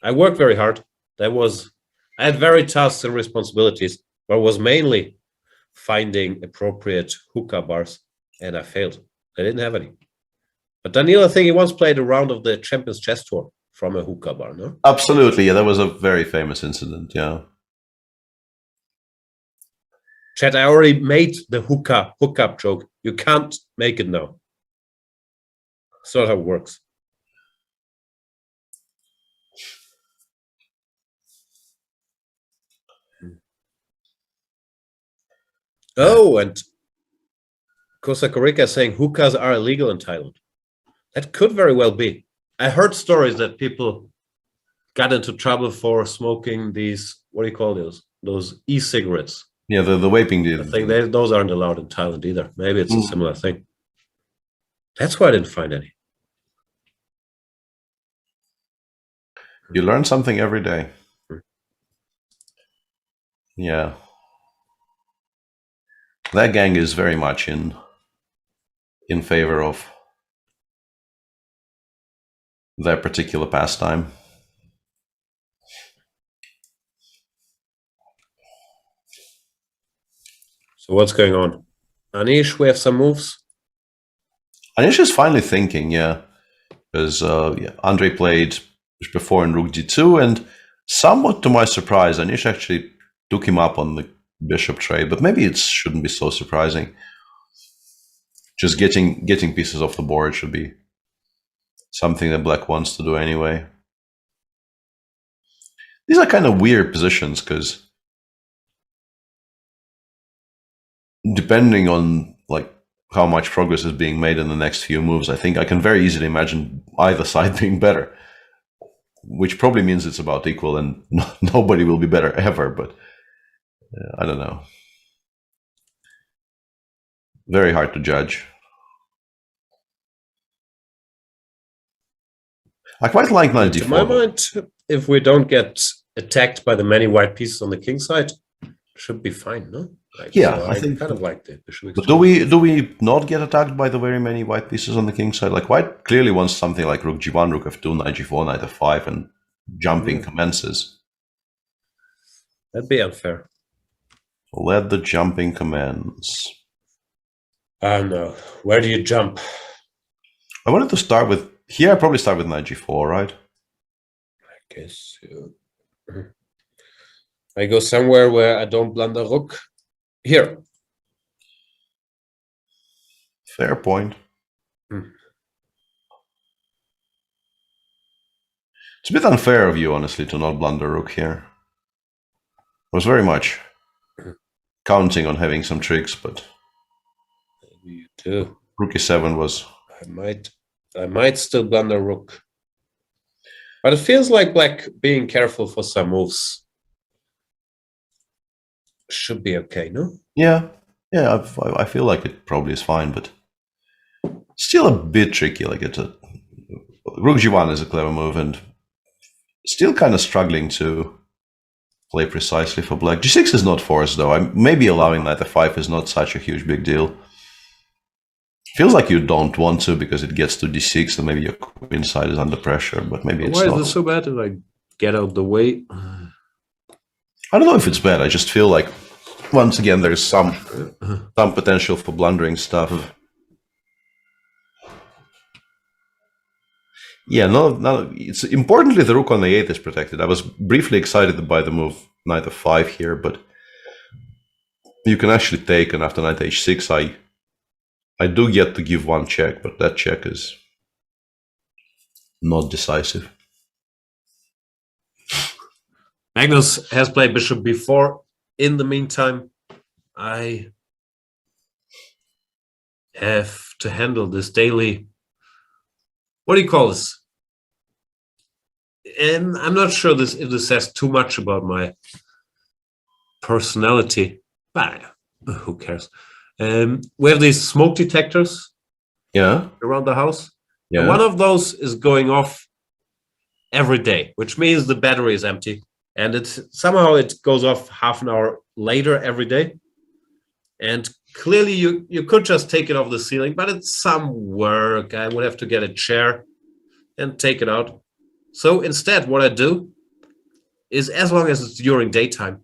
I worked very hard. I had varied tasks and responsibilities, but was mainly finding appropriate hookah bars, and I failed. I didn't have any. But Daniel, I think he once played a round of the Champions Chess Tour from a hookah bar, no? Absolutely, yeah, that was a very famous incident, yeah. Chat, I already made the hookup joke. You can't make it now. That's not how it works. Oh, and Kosakorika is saying hookahs are illegal in Thailand. That could very well be. I heard stories that people got into trouble for smoking these, what do you call those? Those e-cigarettes. Yeah, the vaping deal. I think those aren't allowed in Thailand either. Maybe it's a similar thing. That's why I didn't find any. You learn something every day. Yeah. That gang is very much in favor of their particular pastime. So what's going on? Anish, we have some moves? Anish is finally thinking, yeah. Because Andrei played before in Rook d2, and somewhat to my surprise, Anish actually took him up on the bishop trade, but maybe it shouldn't be so surprising. Just getting pieces off the board should be something that Black wants to do anyway. These are kind of weird positions, because depending on like how much progress is being made in the next few moves, I think I can very easily imagine either side being better, which probably means it's about equal and nobody will be better ever, but I don't know. Very hard to judge. I quite like knight d4. To my mind, if we don't get attacked by the many white pieces on the king side, should be fine, no? Like, yeah, so I think kind of like the bishop. But do we not get attacked by the very many white pieces on the king side? Like white clearly wants something like rook g1, rook f2, knight g4, knight f5, and jumping commences. That'd be unfair. Let the jumping commence. No. Where do you jump? I wanted to start with here. I probably start with knight g4, right? I guess I go somewhere where I don't blunder rook. Here. Fair point. It's a bit unfair of you, honestly, to not blunder rook here. I was very much counting on having some tricks, but maybe you too. Rook e7 was. I might still blunder rook, but it feels like Black being careful for some moves should be okay, no? Yeah. I feel like it probably is fine, but still a bit tricky. Like rook g1 is a clever move, and still kind of struggling to play precisely for Black. g6 is not forced, though. Maybe allowing knight f5 is not such a huge big deal. Feels like you don't want to because it gets to d6 and maybe your queen side is under pressure, but maybe it's not. Why is this so bad if I get out the way? I don't know if it's bad. I just feel like once again there's some potential for blundering stuff. Yeah, no. It's importantly the rook on the 8 is protected. I was briefly excited by the move knight f5 here, but you can actually take, and after knight h6, I do get to give one check, but that check is not decisive. Magnus has played bishop b4 in the meantime, I have to handle this daily. What do you call this? And I'm not sure if this says too much about my personality, but who cares? We have these smoke detectors around the house. Yeah. And one of those is going off every day, which means the battery is empty. And somehow it goes off half an hour later every day. And clearly you could just take it off the ceiling, but it's some work. I would have to get a chair and take it out. So instead, what I do is, as long as it's during daytime,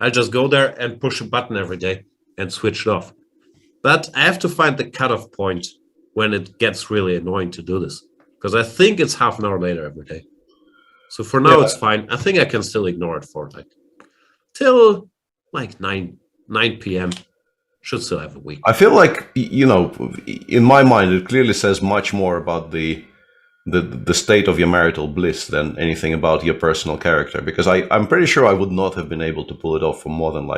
I just go there and push a button every day and switch it off. But I have to find the cutoff point when it gets really annoying to do this, because I think it's half an hour later every day. So for now, it's fine. I think I can still ignore it for till 9 p.m. Should still have a week. I feel like, in my mind, it clearly says much more about the state of your marital bliss than anything about your personal character, because I'm pretty sure I would not have been able to pull it off for more than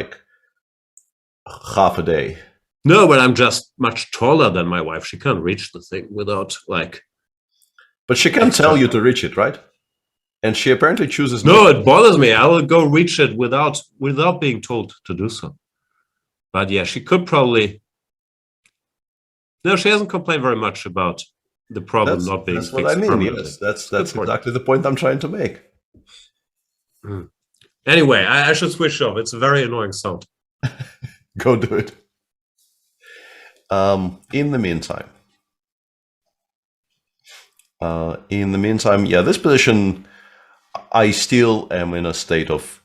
half a day. No, but I'm just much taller than my wife. She can't reach the thing without But she can tell you to reach it, right? And she apparently chooses. No, it bothers me. I will go reach it without being told to do so. But yeah, she could probably. No, she hasn't complained very much about the problem not being fixed. That's what I mean. Permanently. Yes, that's exactly the point I'm trying to make. Anyway, I should switch off. It's a very annoying sound. Go do it. In the meantime, this position, I still am in a state of,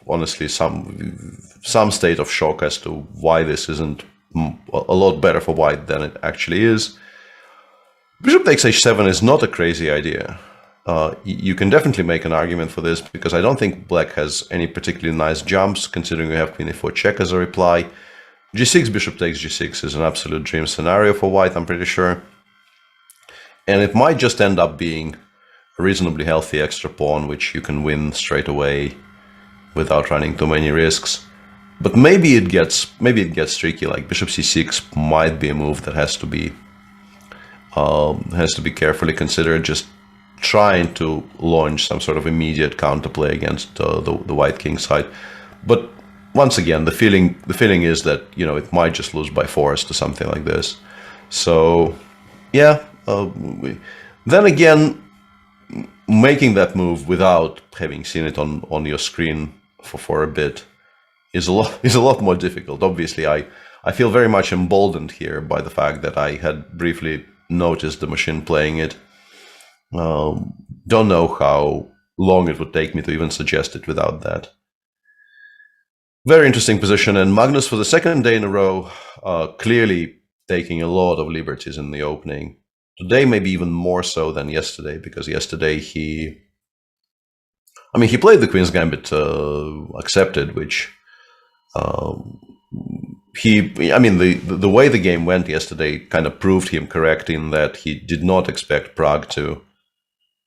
honestly, some state of shock as to why this isn't a lot better for white than it actually is. Bishop takes h7 is not a crazy idea. You can definitely make an argument for this, because I don't think black has any particularly nice jumps, considering we have queen a4 check as a reply. g6, bishop takes g6 is an absolute dream scenario for white, I'm pretty sure. And it might just end up being a reasonably healthy extra pawn, which you can win straight away without running too many risks. But maybe it gets tricky, like bishop c6 might be a move that has to be carefully considered, just trying to launch some sort of immediate counterplay against the white king side. But once again, the feeling is that it might just lose by force to something like this. So yeah, then again, making that move without having seen it on your screen for a bit is a lot more difficult. Obviously, I feel very much emboldened here by the fact that I had briefly noticed the machine playing it. Don't know how long it would take me to even suggest it without that. Very interesting position, and Magnus for the second day in a row clearly taking a lot of liberties in the opening. Today maybe even more so than yesterday, because yesterday he played the Queen's Gambit accepted, which the way the game went yesterday kind of proved him correct in that he did not expect Prague to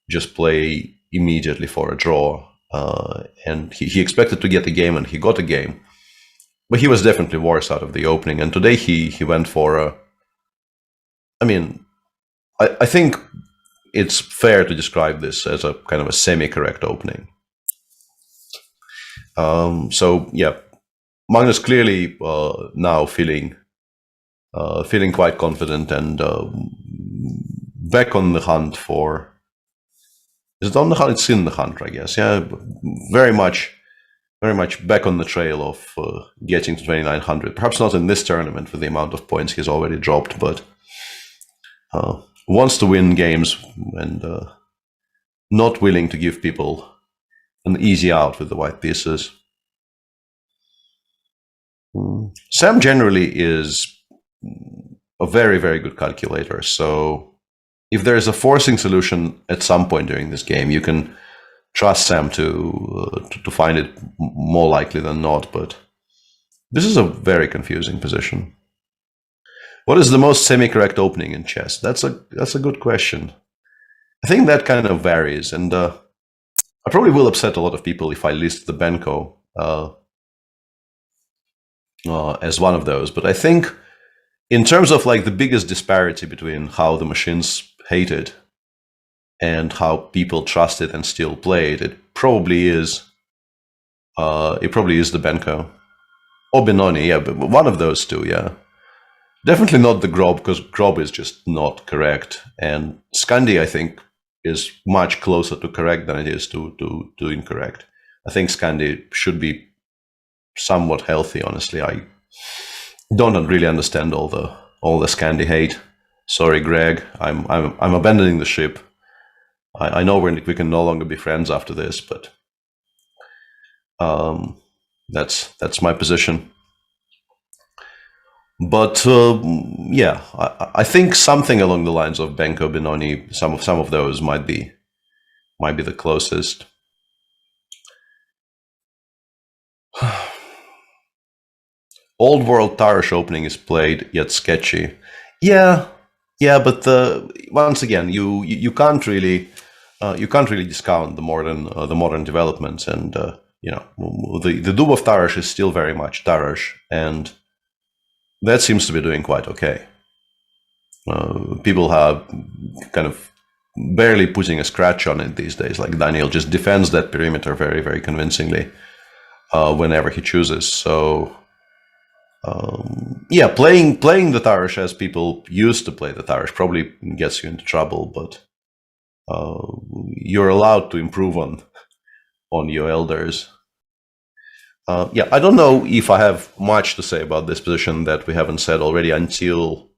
just play immediately for a draw. And he expected to get the game, and he got a game. But he was definitely worse out of the opening. And today he went for I think it's fair to describe this as a kind of a semi-correct opening. So yeah, Magnus clearly now feeling quite confident and back on the hunt for. Is it on the hunt? It's in the hunt, I guess. Yeah, very much back on the trail of getting to 2900. Perhaps not in this tournament with the amount of points he's already dropped, but wants to win games and not willing to give people an easy out with the white pieces. Sam generally is a very, very good calculator, so if there is a forcing solution at some point during this game, you can trust Sam to find it more likely than not, but this is a very confusing position. What is the most semi-correct opening in chess? That's a good question. I think that kind of varies, and I probably will upset a lot of people if I list the Benko. as one of those. But I think in terms of like the biggest disparity between how the machines hated and how people trusted and still played, it probably is the Benko or Benoni, yeah, but one of those two, yeah. Definitely not the Grob, because Grob is just not correct, and Scandi, I think, is much closer to correct than it is to incorrect. I think Scandi should be somewhat healthy. Honestly, I don't really understand all the Scandi hate. Sorry, Greg, I'm abandoning the ship. I know we can no longer be friends after this, but that's my position. But yeah, I think something along the lines of Benko, Benoni, some of those might be the closest. Old World Tarash opening is played, yet sketchy. Yeah, but once again, you can't really discount the modern developments, and you know, the Dub of Tarash is still very much Tarash, and that seems to be doing quite okay. People have kind of barely putting a scratch on it these days. Like Daniel just defends that perimeter very, very convincingly whenever he chooses. So yeah, playing the Tarash as people used to play the Tarash probably gets you into trouble, but you're allowed to improve on your elders. Yeah, I don't know if I have much to say about this position that we haven't said already until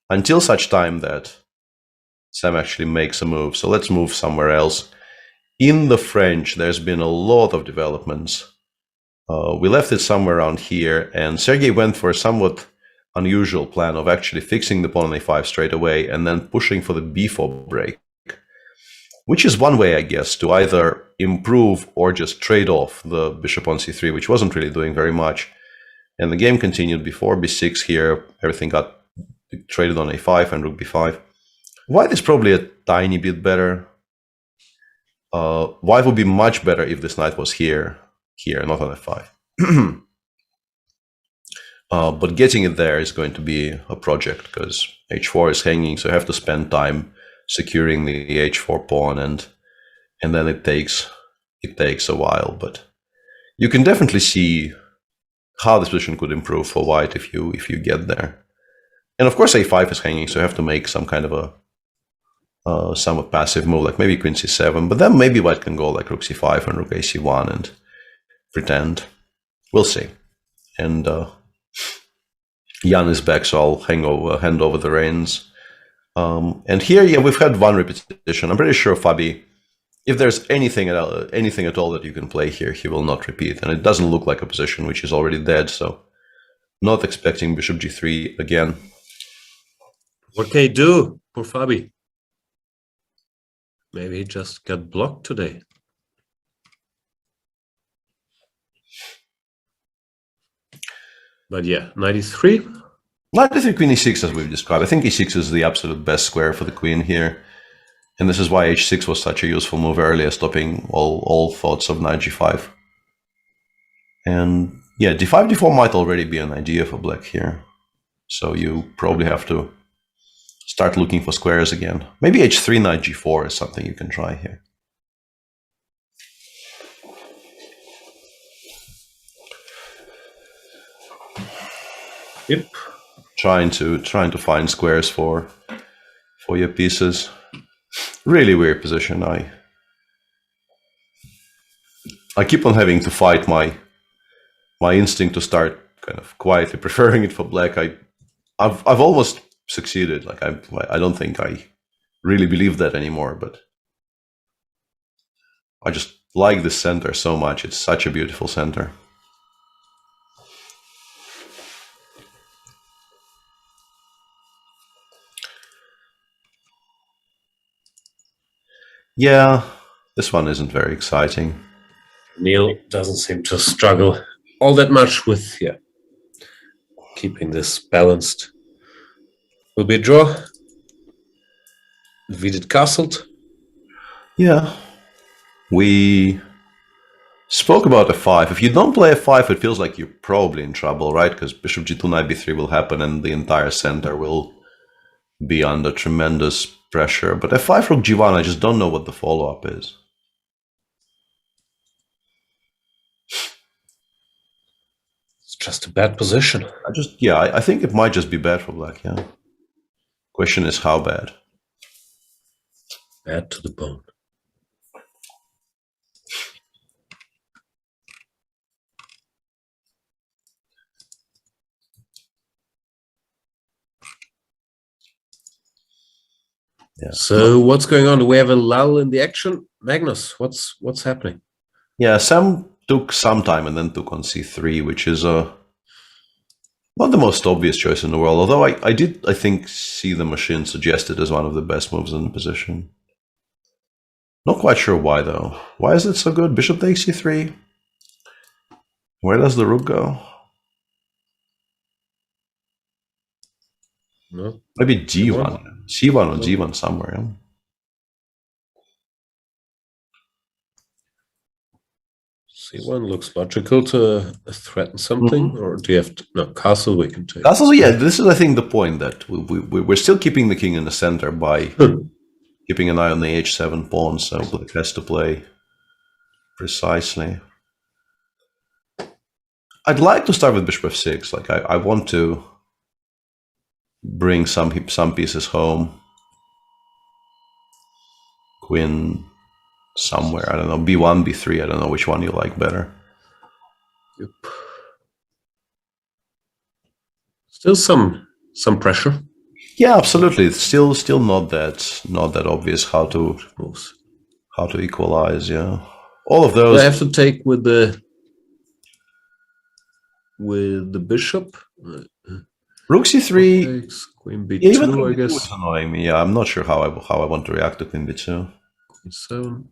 such time that Sam actually makes a move. So let's move somewhere else. In the French, there's been a lot of developments. We left it somewhere around here, and Sergei went for a somewhat unusual plan of actually fixing the pawn on a5 straight away and then pushing for the b4 break, which is one way, I guess, to either improve or just trade off the bishop on c3, which wasn't really doing very much. And the game continued before b6 here. Everything got traded on a5 and rook b5. White is probably a tiny bit better. White would be much better if this knight was here, not on f5. But getting it there is going to be a project, because h4 is hanging, so you have to spend time securing the h4 pawn, and then it takes a while. But you can definitely see how this position could improve for white if you get there. And of course a5 is hanging, so you have to make some kind of a somewhat passive move, like maybe queen c7, but then maybe white can go like rook c5 and rook ac1 and pretend. We'll see. And Jan is back, so I'll hand over the reins. And here, yeah, we've had one repetition. I'm pretty sure Fabi, if there's anything at all that you can play here, he will not repeat. And it doesn't look like a position which is already dead, so not expecting bishop g3 again. What can he do? Poor Fabi. Maybe he just got blocked today. But yeah, 93. Knight e3, queen e6, as we've described. I think e6 is the absolute best square for the queen here. And this is why h6 was such a useful move earlier, stopping all thoughts of knight g5. And yeah, d5, d4 might already be an idea for black here. So you probably have to start looking for squares again. Maybe h3, knight g4 is something you can try here. Yep. Trying to find squares for your pieces. Really weird position. I keep on having to fight my instinct to start kind of quietly preferring it for black. I've almost succeeded. Like I don't think I really believe that anymore, but I just like this center so much. It's such a beautiful center. Yeah, this one isn't very exciting. Neil doesn't seem to struggle all that much with keeping this balanced. Will be a draw. We did castled. Yeah, we Spoke about f5. If you don't play f5, it feels like you're probably in trouble, right? Because bishop g2, knight b3 will happen and the entire center will be under tremendous pressure. But f5, rook g1, I just don't know what the follow-up is. It's just a bad position. I think it might just be bad for black, yeah. Question is how bad. Bad to the bone. Yeah. So what's going on? Do we have a lull in the action? Magnus, what's happening? Yeah, Sam took some time and then took on c3, which is not the most obvious choice in the world, although I did, I think, see the machine suggested as one of the best moves in the position. Not quite sure why, though. Why is it so good? Bishop takes c3. Where does the rook go? No. Maybe g1. c1 or g1 somewhere. Yeah? c1 looks logical to threaten something, or do you have to, no, castle we can take. Castle, yeah, this is, I think, the point that we're still keeping the king in the center by keeping an eye on the h7 pawn, so black has to play precisely. I'd like to start with bishop f6. Like I want to bring some pieces home. Queen somewhere, I don't know, b1, b3, I don't know which one you like better. Yep. Still some pressure. Yeah, absolutely. It's still not that obvious how to equalize. Yeah, all of those. I have to take with the bishop. Rook c3, takes, queen b2. Yeah, even I guess. It's annoying me. Yeah, I'm not sure how I want to react to queen b2. Queen 7.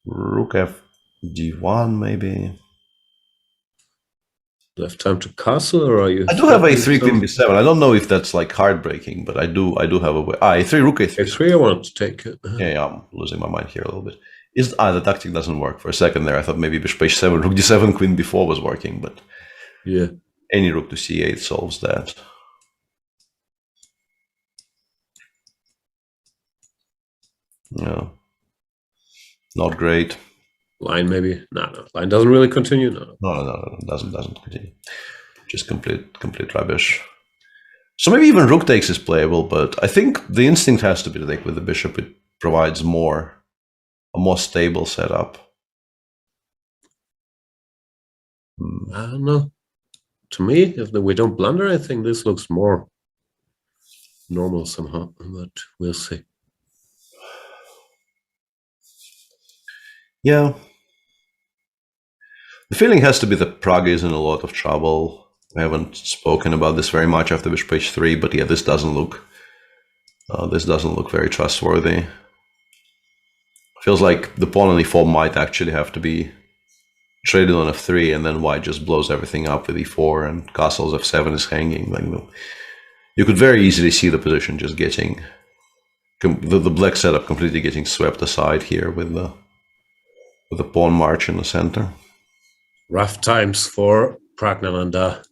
Rook f d1 maybe. Do you have time to castle, or are you? I do have a3 queen b7. I don't know if that's like heartbreaking, but I do have a way. a3 rook a3. a3. I want to take it. Yeah, I'm losing my mind here a little bit. The tactic doesn't work. For a second there, I thought maybe bishop h7, rook d7, queen b4 was working, but yeah, any rook to c8 solves that. Yeah, not great. Line maybe. No. Line doesn't really continue. No, doesn't continue. Just complete rubbish. So maybe even rook takes is playable, but I think the instinct has to be to take with the bishop. It provides a more stable setup. I don't know. To me, if we don't blunder, I think this looks more normal somehow, but we'll see. Yeah. The feeling has to be that Prague is in a lot of trouble. We haven't spoken about this very much after bishop h3, but yeah, this doesn't look very trustworthy. Feels like the pawn on e4 might actually have to be traded on f3, and then white just blows everything up with e4, and castles f7 is hanging. Like, you could very easily see the position just getting the black setup completely getting swept aside here with the pawn march in the center. Rough times for Pragnananda.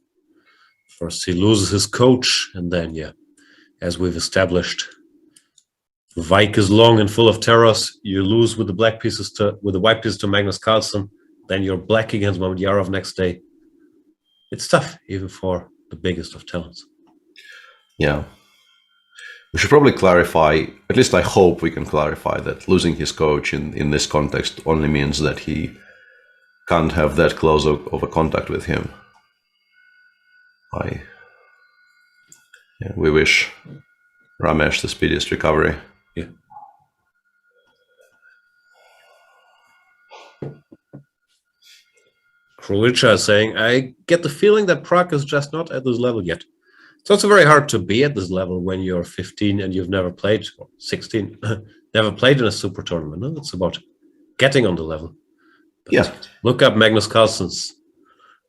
First he loses his coach, and then, yeah, as we've established, Wijk is long and full of terrors. You lose with the white pieces to Magnus Carlsen, then you're black against Mamedyarov next day. It's tough, even for the biggest of talents. Yeah. We should probably clarify, at least I hope we can clarify, that losing his coach in this context only means that he can't have that close of a contact with him. We wish Ramesh the speediest recovery. Yeah. Krulicha is saying, I get the feeling that Prague is just not at this level yet. So it's very hard to be at this level when you're 15 and you've never played, or 16, never played in a super tournament. No, it's about getting on the level. But yeah. Look up Magnus Carlsen's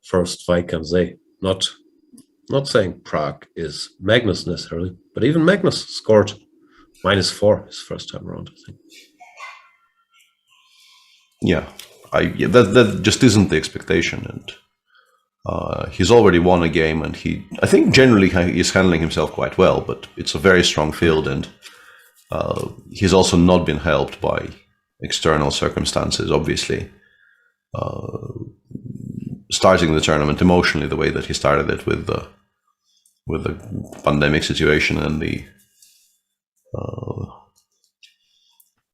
first Wijk and say, not saying Prague is Magnus necessarily, but even Magnus scored -4 his first time around, I think. Yeah, that just isn't the expectation, and he's already won a game, and I think generally he's handling himself quite well, but it's a very strong field, and he's also not been helped by external circumstances, obviously. Starting the tournament emotionally the way that he started it with the pandemic situation and the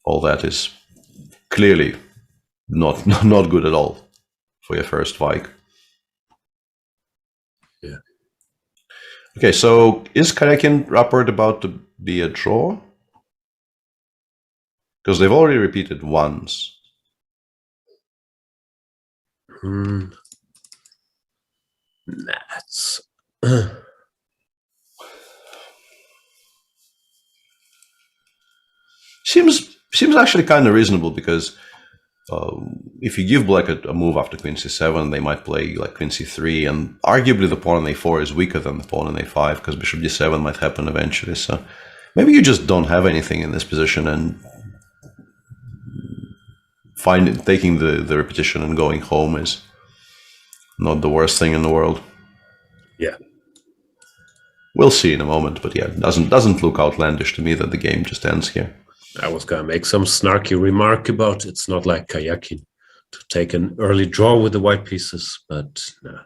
all that is clearly not good at all for your first Wijk. Yeah. Okay, so is Karekin Rapport about to be a draw? Because they've already repeated once. That's seems actually kind of reasonable, because if you give Black a move after Queen C7, they might play like Queen C3, and arguably the pawn on A4 is weaker than the pawn on A5, because Bishop D7 might happen eventually. So maybe you just don't have anything in this position, and taking the repetition and going home is not the worst thing in the world. Yeah. We'll see in a moment, but yeah, it doesn't look outlandish to me that the game just ends here. I was going to make some snarky remark about it's not like Kayakin to take an early draw with the white pieces, but no,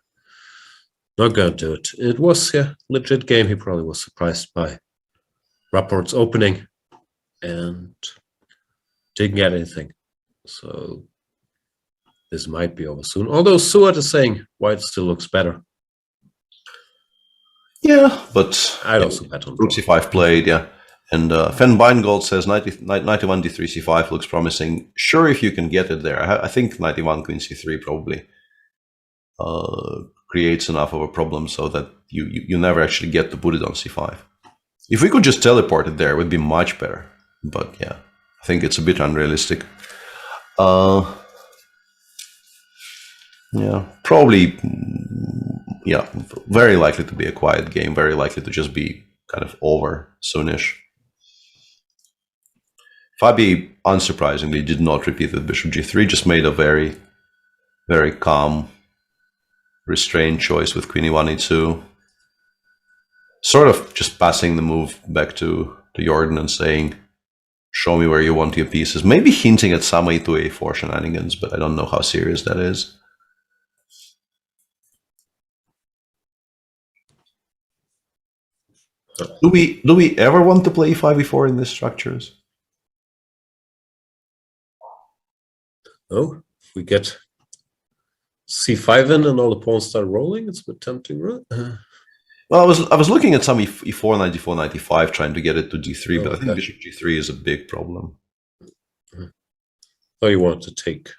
not going to do it. It was a legit game. He probably was surprised by Rapport's opening and didn't get anything. So this might be over soon. Although Suat is saying white still looks better. Yeah, but I'd also bet on Rook C5 played, yeah. And Fen Beingold says 91 D3 C5 looks promising. Sure, if you can get it there. I think 91 Queen C3 probably creates enough of a problem so that you never actually get to put it on C5. If we could just teleport it there, it would be much better. But yeah, I think it's a bit unrealistic. Yeah, probably, yeah, very likely to be a quiet game, very likely to just be kind of over soonish. Fabi, unsurprisingly, did not repeat with Bishop G3, just made a very, very calm, restrained choice with Queen E1, E2. Sort of just passing the move back to Jordan and saying, show me where you want your pieces. Maybe hinting at some A2, A4 shenanigans, but I don't know how serious that is. Do we ever want to play E5, E4 in these structures? Oh, if we get C5 in and all the pawns start rolling, it's a bit tempting, right? Well, I was looking at some E4, 94, 95, trying to get it to D3, but I think Bishop G3 is a big problem. Oh, you want to take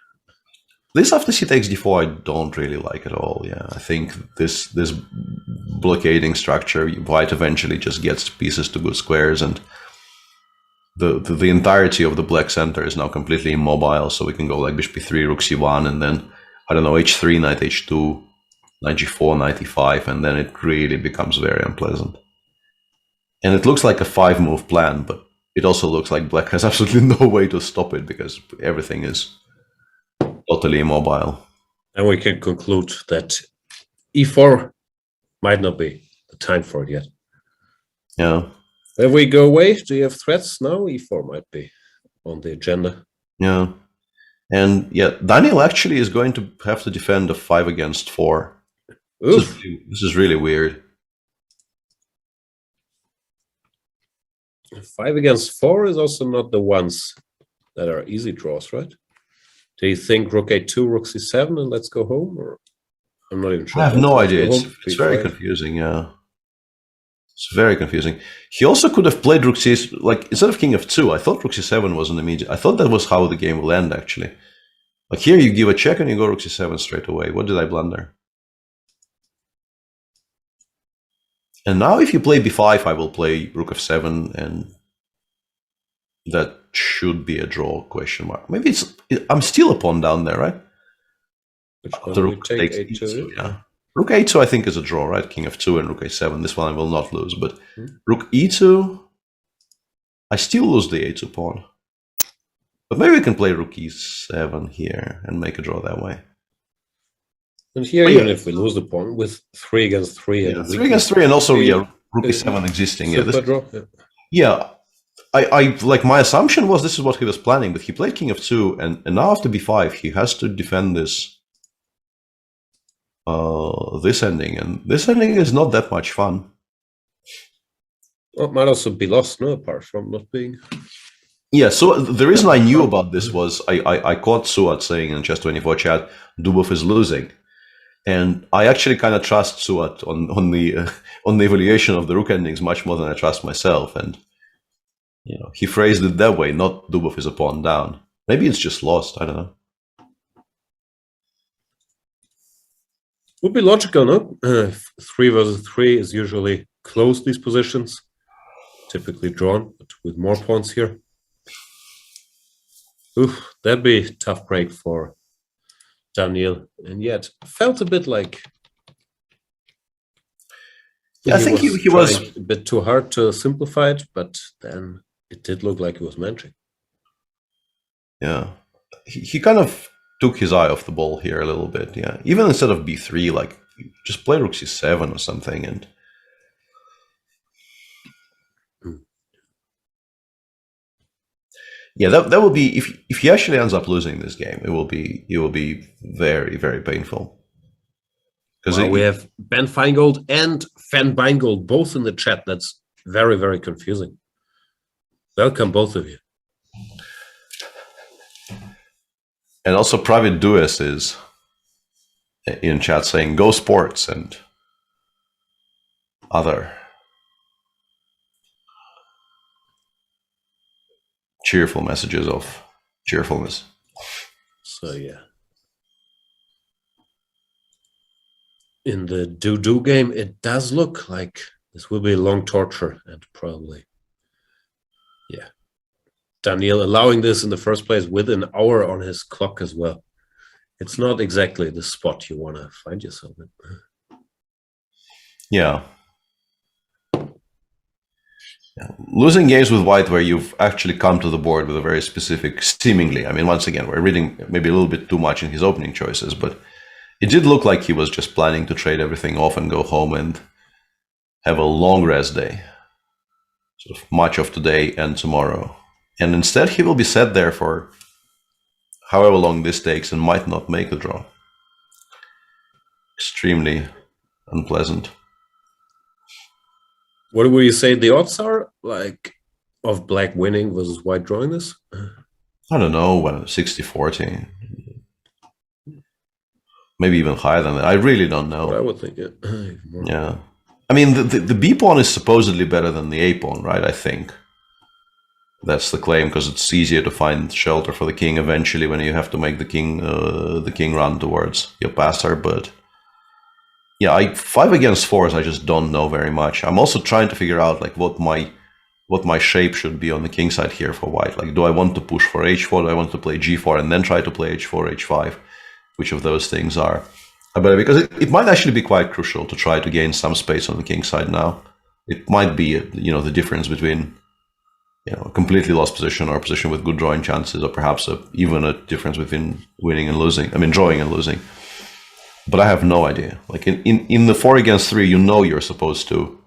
this after C takes D4? I don't really like at all. Yeah, I think this blockading structure, white eventually just gets pieces to good squares, and the entirety of the black center is now completely immobile. So we can go like Bishop E3, Rook C1, and then I don't know, H3, Knight H2, Knight G4, Knight E5, and then it really becomes very unpleasant. And it looks like a 5-move plan, but it also looks like black has absolutely no way to stop it because everything is totally immobile. And we can conclude that E4 might not be the time for it yet. Yeah. If we go away, do you have threats now? E4 might be on the agenda. Yeah. And yeah, Daniel actually is going to have to defend a 5 against 4. This is really weird. 5 against 4 is also not the ones that are easy draws, right? Do you think Rook A2, Rook C7, and let's go home? Or I'm not even sure. I have no idea. It's very confusing, yeah. It's very confusing. He also could have played Rook C, like instead of King F2, I thought Rook C7 was an immediate. I thought that was how the game will end, actually. Like here you give a check and you go Rook C7 straight away. What did I blunder? And now if you play B5, I will play Rook F7, and that should be a draw, question mark. Maybe I'm still a pawn down there, right? Which one the Rook takes E2, yeah. Rook A2 I think is a draw, right? King F2 and Rook A7. This one I will not lose, but Rook E2, I still lose the a2 pawn. But maybe we can play rook e7 here and make a draw that way. And here, even if we lose the pawn with 3 against 3, yeah, 3 against 3, and also rook e7 existing. Yeah, I like my assumption was this is what he was planning, but he played king f2, and now after b5 he has to defend this this ending, and this ending is not that much fun. Well, it might also be lost, no, apart from not being. Yeah, so the reason I knew about this was I caught Suat saying in Chess24 chat, Dubov is losing. And I actually kind of trust Suat on the evaluation of the rook endings much more than I trust myself. And he phrased it that way, not Dubov is a pawn down. Maybe it's just lost, I don't know. Would be logical, no? 3 versus 3 is usually close, these positions. Typically drawn, but with more pawns here. Oof, that'd be a tough break for Daniil, and yet felt a bit like I think he was a bit too hard to simplify it, but then it did look like he was mentoring. Yeah, he kind of took his eye off the ball here a little bit. Yeah, even instead of b3, like just play rook c7 or something, and yeah, that will be if he actually ends up losing this game, it will be very, very painful. Because we have Ben Feingold and Fan Beingold both in the chat. That's very, very confusing. Welcome, both of you. And also, Private Dues is in chat saying "Go Sports" and other cheerful messages of cheerfulness. So yeah. In the do game, it does look like this will be a long torture, and probably, yeah, Daniil allowing this in the first place with an hour on his clock as well. It's not exactly the spot you want to find yourself in. Yeah. Losing games with white where you've actually come to the board with a very specific, seemingly, I mean, once again, we're reading maybe a little bit too much in his opening choices, but it did look like he was just planning to trade everything off and go home and have a long rest day. Sort of much of today and tomorrow. And instead he will be set there for however long this takes and might not make a draw. Extremely unpleasant. What would you say the odds are, like, of black winning versus white drawing this? I don't know, 60-40. Maybe even higher than that. I really don't know. What I would think, yeah. Yeah. I mean, the B pawn is supposedly better than the A pawn, right? I think. That's the claim, because it's easier to find shelter for the king eventually when you have to make the king run towards your passer, but yeah, 5 against 4s, I just don't know very much. I'm also trying to figure out like what my shape should be on the king side here for white. Like, do I want to push for h4? Do I want to play g4 and then try to play h4, h5? Which of those things are? But because it might actually be quite crucial to try to gain some space on the king side now. It might be, the difference between, a completely lost position or a position with good drawing chances, or perhaps even a difference between winning and losing. I mean, drawing and losing. But I have no idea. Like in the 4 against 3, you're supposed to,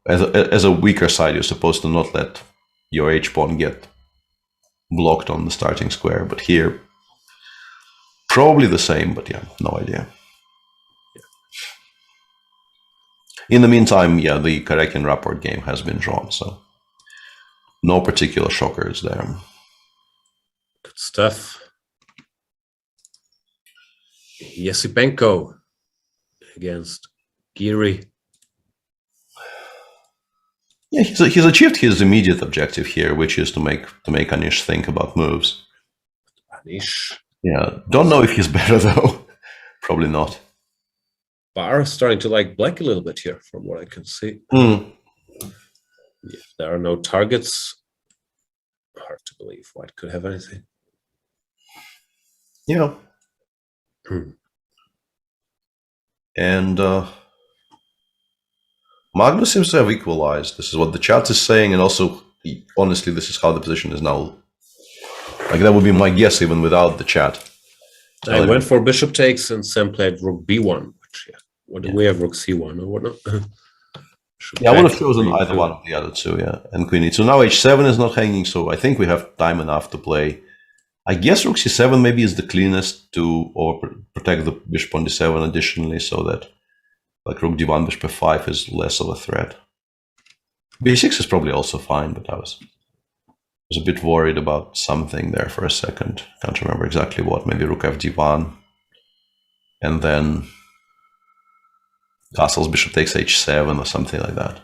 as a weaker side, you're supposed to not let your h pawn get blocked on the starting square. But here, probably the same. But yeah, no idea. In the meantime, yeah, the Karekin Rapport game has been drawn, so no particular shockers there. Good stuff. Yesipenko against Giri. Yeah, he's achieved his immediate objective here, which is to make Anish think about moves. Anish. Yeah, don't know if he's better though. Probably not. Bar starting to like black a little bit here, from what I can see. If there are no targets, hard to believe white could have anything. Yeah. And Magnus seems to have equalized. This is what the chat is saying, and also, honestly, this is how the position is now. Like, that would be my guess even without the chat. I went for bishop takes and Sam played rook b1. Which, yeah. What do we have? Rook c1 or whatnot? Yeah, I would have chosen either one of the other two, yeah. And queen e2. Now h7 is not hanging, so I think we have time enough to play. I guess rook c7 maybe is the cleanest to protect the bishop on d7 additionally, so that like rook d1, bishop f5 is less of a threat. b6 is probably also fine, but I was a bit worried about something there for a second. Can't remember exactly what. Maybe rook fd1, and then castles, bishop takes h7 or something like that.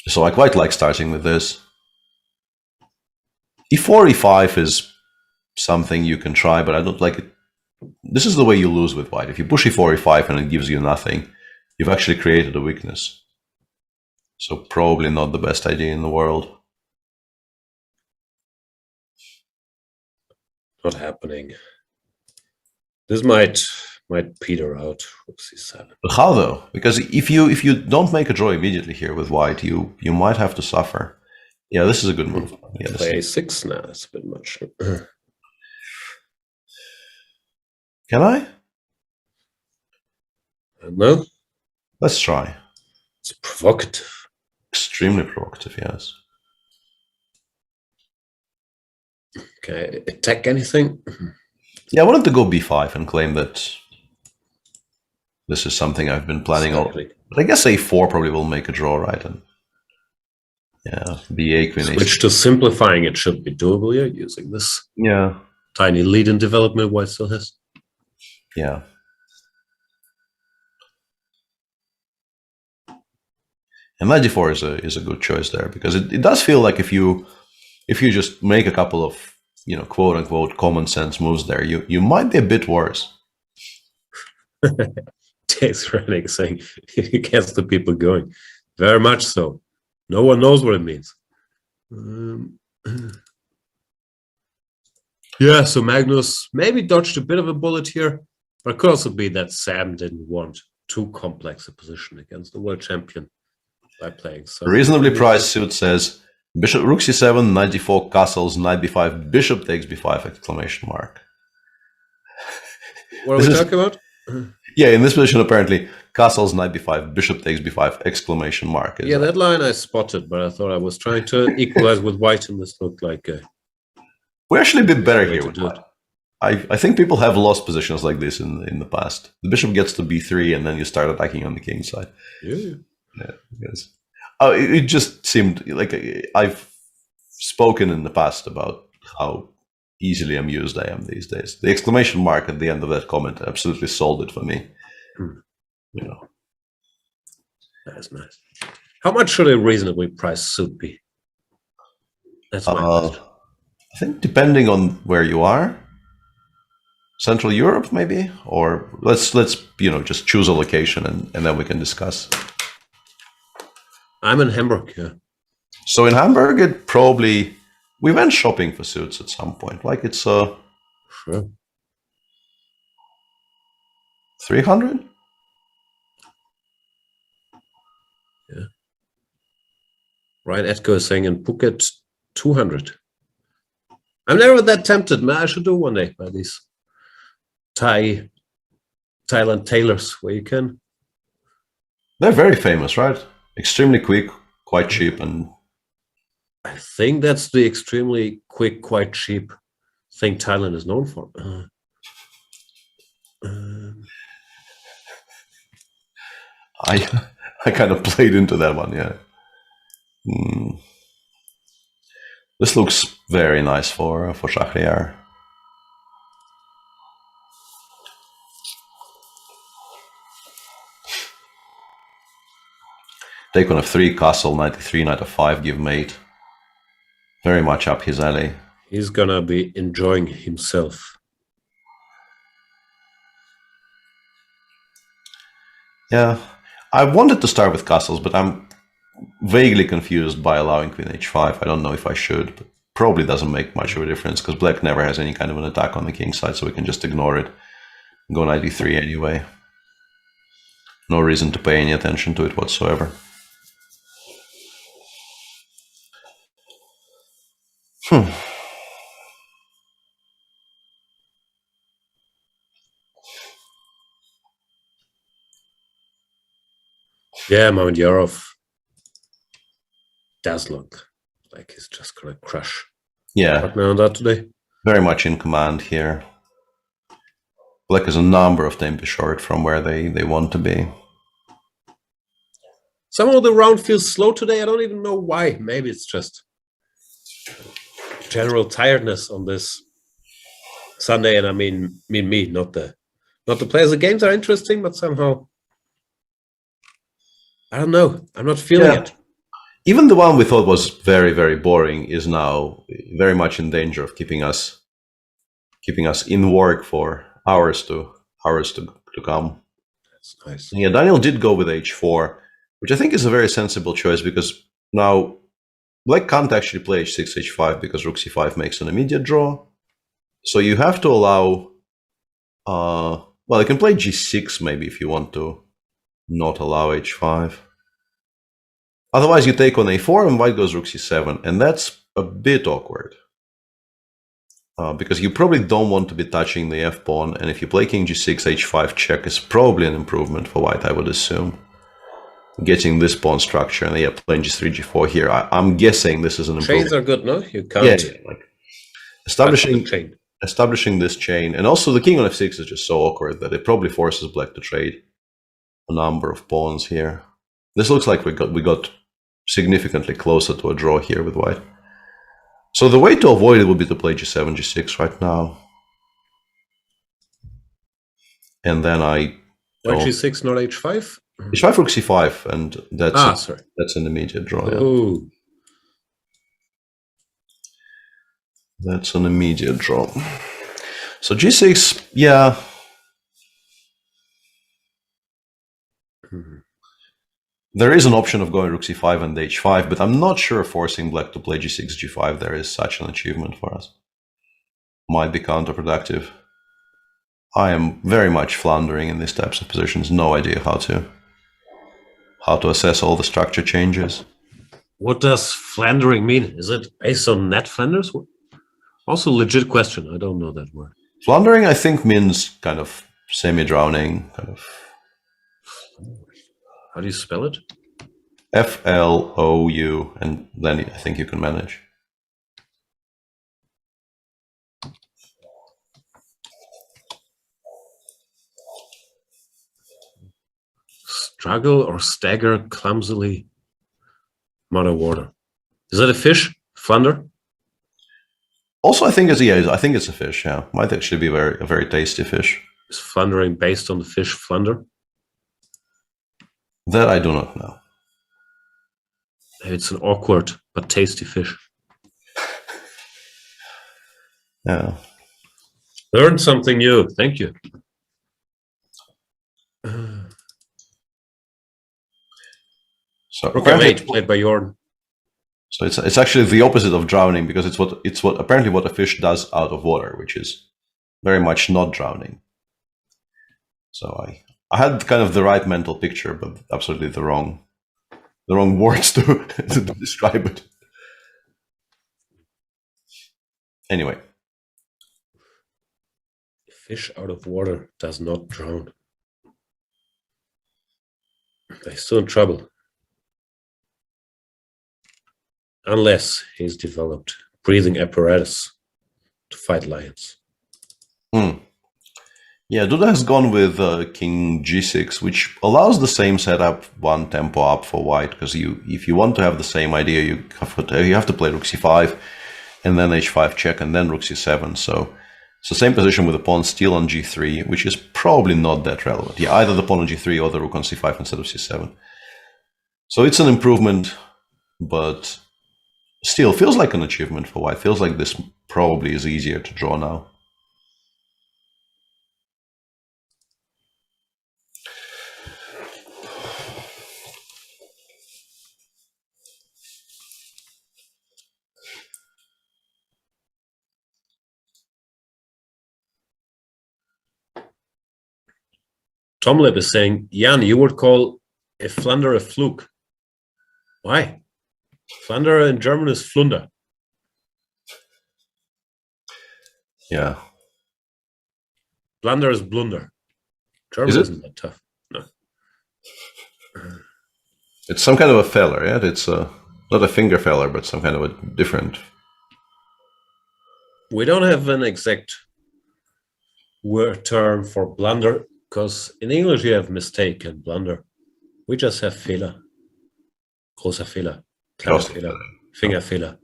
So I quite like starting with this. e4, e5 is something you can try, but I don't like it. This is the way you lose with white. If you push e4, e5 and it gives you nothing, you've actually created a weakness. So probably not the best idea in the world. Not happening. This might peter out. Rook c7. But how though? Because if you don't make a draw immediately here with white, you might have to suffer. Yeah, this is a good move. Yeah, play a6 now. That's a bit much. Can I? No. Let's try. It's provocative. Extremely provocative, yes. Okay, attack anything? Yeah, I wanted to go b5 and claim that this is something I've been planning on. But I guess a4 probably will make a draw, right? And yeah, b8, queen Switch to simplifying. It should be doable here using this. Yeah. Tiny lead in development white still has. Yeah. And knight d4 is a good choice there, because it does feel like if you just make a couple of, you know, quote unquote common sense moves there, you might be a bit worse. Takes running saying he gets the people going. Very much so. No one knows what it means. Yeah, so Magnus maybe dodged a bit of a bullet here, but it could also be that Sam didn't want too complex a position against the world champion by playing. So reasonably priced suit says bishop rook c7, knight d4, castles, knight b5, bishop takes b5 exclamation mark. What are we talking about? Yeah, in this position apparently castles, knight b5, bishop takes b5 exclamation mark. Yeah, that line I spotted, but I thought I was trying to equalize with white, and this looked like a... We're actually a bit better here with white. I think people have lost positions like this in the past. The bishop gets to b3 and then you start attacking on the king side. Yeah. Yeah, because it just seemed like I've spoken in the past about how easily amused I am these days. The exclamation mark at the end of that comment absolutely sold it for me. You know, that's nice. How much should a reasonably priced suit be? That's my question. I think depending on where you are, Central Europe maybe, or let's you know, just choose a location and then we can discuss. I'm in Hamburg, yeah. So in Hamburg, it probably, we went shopping for suits at some point. Like it's sure. 300. Yeah. Ryan Edgar is saying in Phuket 200. I'm never that tempted, man. I should do one day by these Thailand tailors where you can. They're very famous, right? Extremely quick, quite cheap, and I think that's the extremely quick, quite cheap thing Thailand is known for. I kind of played into that one, yeah. This looks very nice for Shahriar. Take on f3, castle, knight e3, knight f5, give mate. Very much up his alley. He's gonna be enjoying himself. Yeah, I wanted to start with castles, but I'm vaguely confused by allowing queen h5. I don't know if I should, but probably doesn't make much of a difference because black never has any kind of an attack on the king side, so we can just ignore it and go knight e3 anyway. No reason to pay any attention to it whatsoever. Yeah, Mamedyarov does look like he's just gonna crush. Yeah. Partner on that today. Very much in command here. Black is a number of tempi short from where they want to be. Somehow the round feels slow today. I don't even know why. Maybe it's just general tiredness on this Sunday, and I mean me, not the players. The games are interesting, but somehow I don't know. I'm not feeling it. Even the one we thought was very, very boring is now very much in danger of keeping us in work for hours to come. That's nice. Yeah, Daniel did go with h4, which I think is a very sensible choice because now Black can't actually play h6, h5 because rook c5 makes an immediate draw. So you have to allow, well, you can play g6 maybe if you want to not allow h5. Otherwise, you take on a4 and white goes rook c7, and that's a bit awkward. Because you probably don't want to be touching the f-pawn, and if you play king g6, h5 check is probably an improvement for white, I would assume. Getting this pawn structure, and yeah, playing g3, g4 here, I'm guessing this is an improvement. Chains are good, no? You can't. Yeah, like establishing this chain, and also the king on f6 is just so awkward that it probably forces black to trade a number of pawns here. This looks like we got significantly closer to a draw here with white. So the way to avoid it would be to play g7, g6 right now. And then Why g6, not h5? h5 rook c5, and that's an immediate draw. Yeah. That's an immediate draw. So g6, yeah. There is an option of going rook c5 and h5, but I'm not sure forcing black to play g6, g5 there is such an achievement for us. Might be counterproductive. I am very much floundering in these types of positions. No idea how to assess all the structure changes. What does floundering mean? Is it based on net Flanders? Also, legit question. I don't know that word. Floundering, I think, means kind of semi-drowning, kind of. How do you spell it? F-L-O-U, and then I think you can manage. Struggle or stagger clumsily. Mother water. Is that a fish? Flounder? Also, I think it's a fish. Yeah, might actually be a very tasty fish. Is floundering based on the fish flounder? That I do not know. Maybe it's an awkward but tasty fish. Yeah. Learned something new. Thank you. So okay, played by Jordan. So it's actually the opposite of drowning because it's what apparently what a fish does out of water, which is very much not drowning. So I had kind of the right mental picture, but absolutely the wrong words to describe it. Anyway. Fish out of water does not drown. They're still in trouble. Unless he's developed breathing apparatus to fight lions. Yeah, Duda has gone with king g6, which allows the same setup, one tempo up for white, because if you want to have the same idea, you have to play rook c5, and then h5 check, and then rook c7. So it's the same position with the pawn still on g3, which is probably not that relevant. Yeah, either the pawn on g3 or the rook on c5 instead of c7. So it's an improvement, but still feels like an achievement for white. Feels like this probably is easier to draw now. Tomlip is saying, Jan, you would call a Flunder a fluke. Why? Flunder in German is Flunder. Yeah. Blunder is blunder. German isn't that tough. No. It's some kind of a feller, yeah? It's not a finger feller, but some kind of a different... We don't have an exact word term for blunder, because in English you have mistake and blunder. We just have Fehler. Großer Fehler. Kleiner Fehler. Fingerfehler.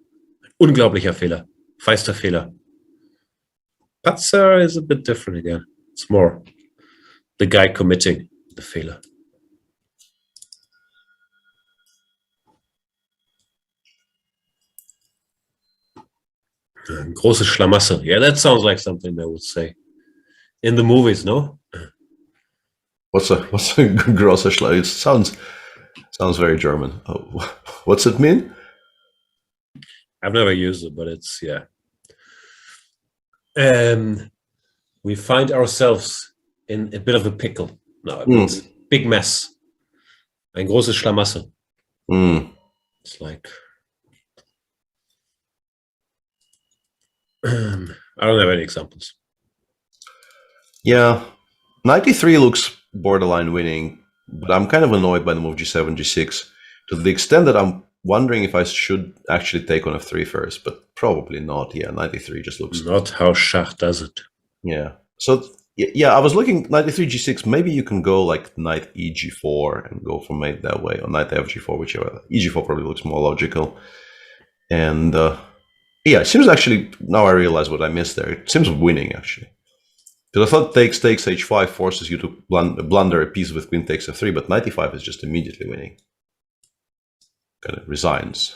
Unglaublicher Fehler. Feister Fehler. Patzer is a bit different again. It's more the guy committing the Fehler. Große Schlamassel. Yeah, that sounds like something they would say in the movies, no? What's a große Schlamassel? It sounds very German. Oh, what's it mean? I've never used it, but it's, yeah. We find ourselves in a bit of a pickle. No, it's a big mess. Ein großes Schlamassel. It's like... I don't have any examples. Yeah, 93 looks borderline winning, but I'm kind of annoyed by the move g7, g6 to the extent that I'm wondering if I should actually take on f3 first, but probably not. Yeah, 93 just looks... Not how Schach does it. Yeah. So, yeah, I was looking 93 g6. Maybe you can go like knight e g4 and go for mate that way, or knight f g4, whichever. E g4 probably looks more logical. And... yeah, it seems actually, now I realize what I missed there. It seems winning, actually. Because I thought takes h5 forces you to blunder a piece with queen takes f3, but knight e5 is just immediately winning. Kind of resigns.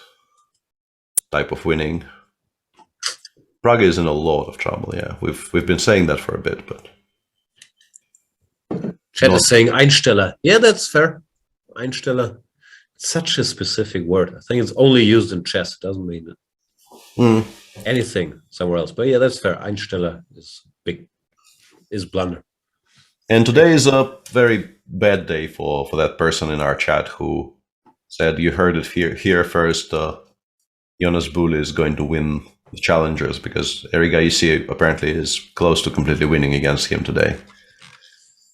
Type of winning. Prague is in a lot of trouble, yeah. We've been saying that for a bit, but... Chat is saying Einsteller. Yeah, that's fair. Einsteller. It's such a specific word. I think it's only used in chess. It doesn't mean it. Anything somewhere else, but yeah, that's fair. Einsteller is big, is blunder. And today is a very bad day for that person in our chat who said, you heard it here first, Jonas Bull is going to win the challengers because Eriga Isi apparently is close to completely winning against him today.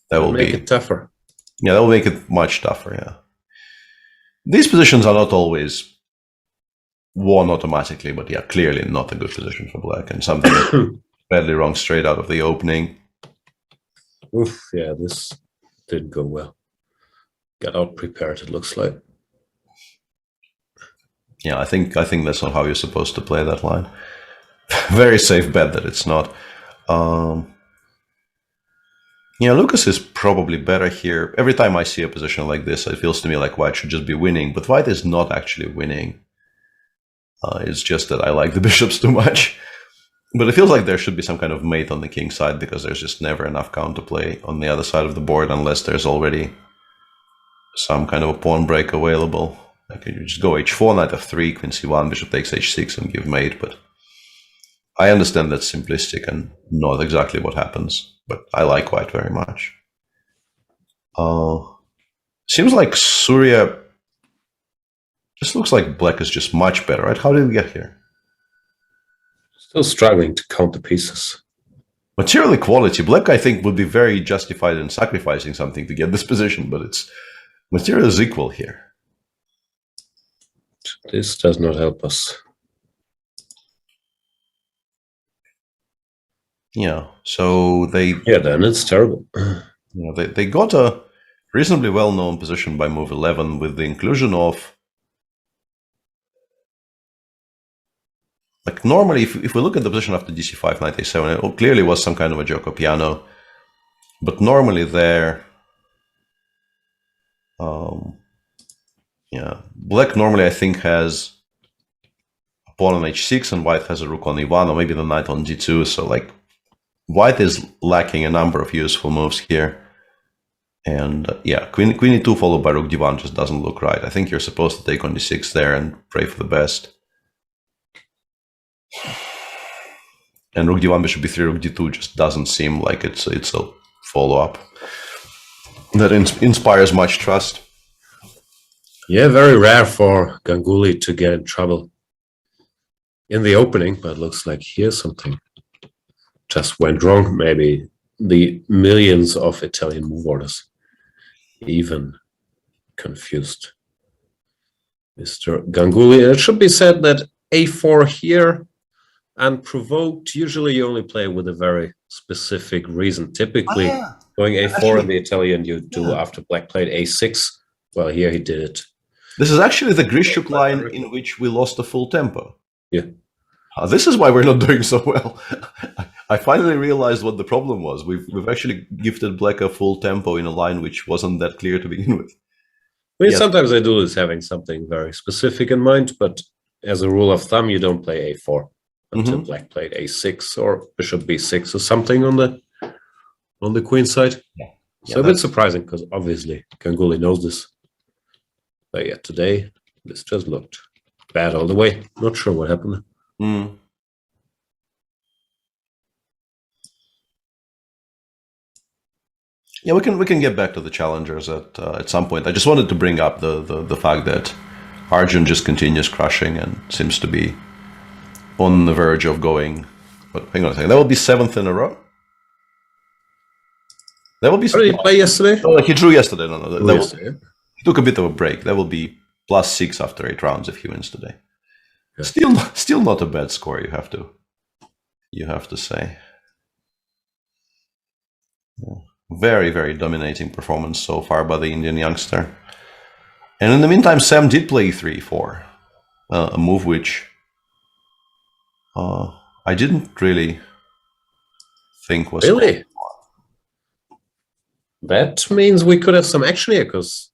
That will make it tougher. Yeah, that will make it much tougher, yeah. These positions are not always won automatically, but yeah, clearly not a good position for black, and something badly wrong straight out of the opening. Oof, yeah, this didn't go well. Got out prepared, it looks like. Yeah, I think that's not how you're supposed to play that line. Very safe bet that it's not. Yeah, Lucas is probably better here. Every time I see a position like this, it feels to me like White should just be winning, but White is not actually winning. It's just that I like the bishops too much. But it feels like there should be some kind of mate on the king side because there's just never enough counterplay on the other side of the board unless there's already some kind of a pawn break available. Like you just go h4, knight f3, queen c1, bishop takes h6 and give mate. But I understand that's simplistic and not exactly what happens. But I like White very much. Seems like Surya... This looks like black is just much better, right? How did we get here? Still struggling to count the pieces. Material equality. Black, I think, would be very justified in sacrificing something to get this position, but it's material is equal here. This does not help us. Yeah, so they... Yeah, then it's terrible. You know, they got a reasonably well-known position by move 11 with the inclusion of... Like normally, if we look at the position after dc5, knight a7, it clearly was some kind of a Gioco piano. But normally there, yeah, black normally I think has a pawn on h6 and white has a rook on e1 or maybe the knight on g2. So like white is lacking a number of useful moves here. And yeah, queen e2 followed by rook d1 just doesn't look right. I think you're supposed to take on d6 there and pray for the best. And rook d1, bishop b3, rook d2 just doesn't seem like it's a follow-up. that inspires much trust. Yeah, very rare for Ganguly to get in trouble in the opening, but looks like here's something just went wrong. Maybe the millions of Italian move orders even confused Mr. Ganguly. It should be said that a4 here, unprovoked, usually you only play with a very specific reason. Typically, going a4 in the Italian you do after black played a6. Well, here he did it. This is actually the Grishuk line in which we lost the full tempo. Yeah. This is why we're not doing so well. I finally realized what the problem was. We've actually gifted black a full tempo in a line which wasn't that clear to begin with. I mean, sometimes I do this having something very specific in mind, but as a rule of thumb, you don't play a4 until black played a6 or bishop b6 or something on the queen side. Yeah. So a bit surprising because obviously Ganguly knows this. But yeah, today this just looked bad all the way. Not sure what happened. Yeah, we can get back to the challengers at some point. I just wanted to bring up the fact that Arjun just continues crushing and seems to be on the verge of going. But hang on a second, that will be 7th in a row. That will be. What did he play yesterday? Oh, he drew yesterday. No, Yesterday. he took a bit of a break. That will be +6 after 8 rounds if he wins today. Yeah. Still not a bad score. You have to say. Yeah. Very, very dominating performance so far by the Indian youngster. And in the meantime, Sam did play 3-4, a move which I didn't really think was really. That means we could have some action here, because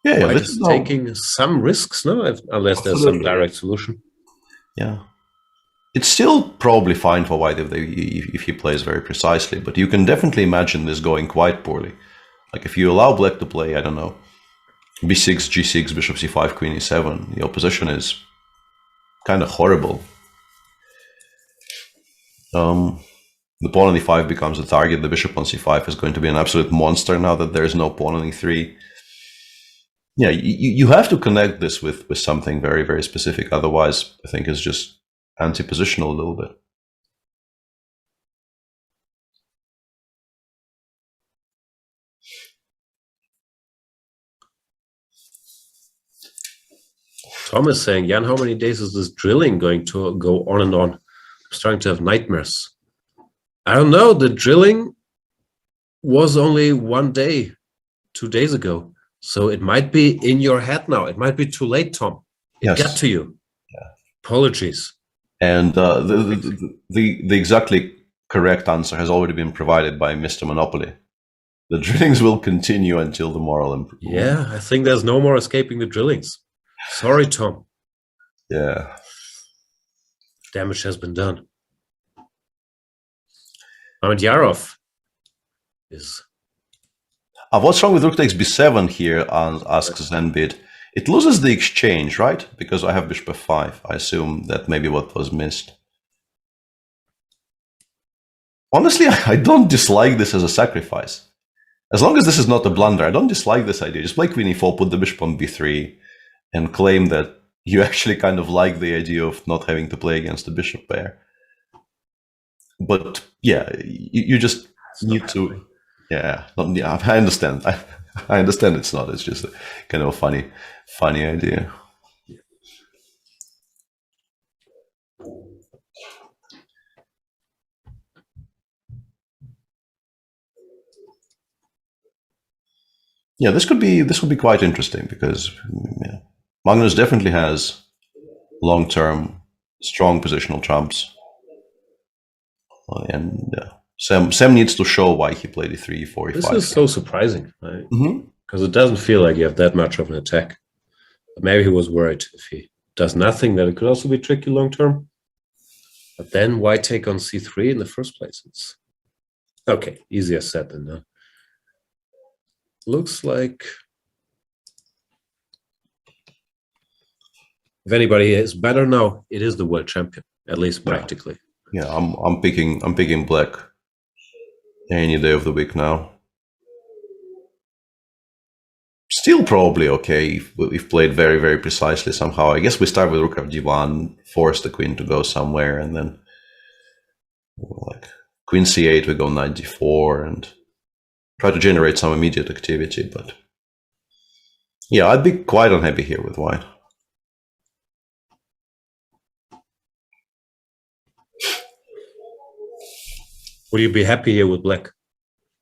Wijk is taking some risks, no? Unless there's some direct solution. Yeah. It's still probably fine for White if he plays very precisely, but you can definitely imagine this going quite poorly. Like if you allow black to play, I don't know, b6, g6, bishop c5, queen e7, the opposition is kind of horrible. The pawn on e5 becomes a target. The bishop on c5 is going to be an absolute monster now that there is no pawn on e3. Yeah, you have to connect this with something very, very specific. Otherwise, I think it's just anti-positional a little bit. Tom is saying, Jan, how many days is this drilling going to go on and on? I'm starting to have nightmares. I don't know. The drilling was only 1 day, 2 days ago. So it might be in your head now. It might be too late, Tom. It got to you. Yeah. Apologies. And the exactly correct answer has already been provided by Mr. Monopoly. The drillings will continue until the moral improvement. Yeah, I think there's no more escaping the drillings. Sorry, Tom. Yeah. Damage has been done. And Yarov is... what's wrong with rook takes b7 here, asks Zenbit. It loses the exchange, right? Because I have bishop f5. I assume that maybe what was missed. Honestly, I don't dislike this as a sacrifice. As long as this is not a blunder, I don't dislike this idea. Just play queen e4, put the bishop on b3, and claim that you actually kind of like the idea of not having to play against the bishop pair. But yeah, you just need to... Yeah, I understand. I understand it's not. It's just a kind of a funny idea. Yeah, this could be quite interesting because Magnus definitely has long-term strong positional trumps, and Sam needs to show why he played e3, e4, e5. This is so surprising, right? Because it doesn't feel like you have that much of an attack. But maybe he was worried if he does nothing that it could also be tricky long term. But then why take on c3 in the first place? It's okay, easier said than done. Looks like if anybody is better now, it is the world champion, at least practically. Yeah, I'm picking black any day of the week now. still probably okay if played very, very precisely somehow. I guess we start with rook f1, force the queen to go somewhere, and then like queen c8, we go knight d4, and try to generate some immediate activity. But yeah, I'd be quite unhappy here with white. Would you be happy here with black?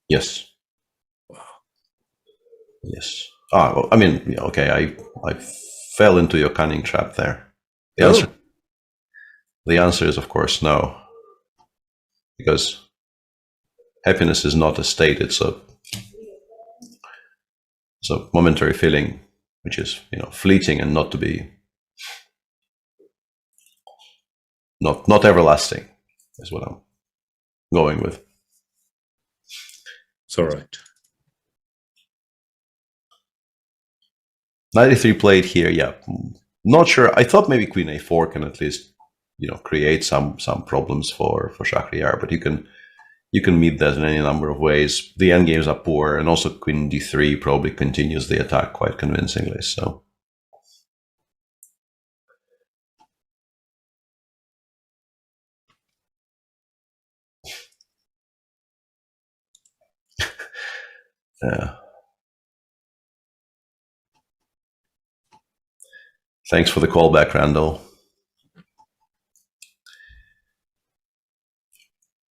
Yes. Yes. Well, I mean, yeah, okay, I fell into your cunning trap there. The answer is, of course, no. Because happiness is not a state, it's a momentary feeling, which is, fleeting and not to be, not everlasting, is what I'm going with. It's all right. 93 played here, yeah. Not sure. I thought maybe queen a4 can at least, create some problems for Shahryar, but you can meet that in any number of ways. The endgames are poor, and also queen d3 probably continues the attack quite convincingly. So yeah. Thanks for the callback, Randall.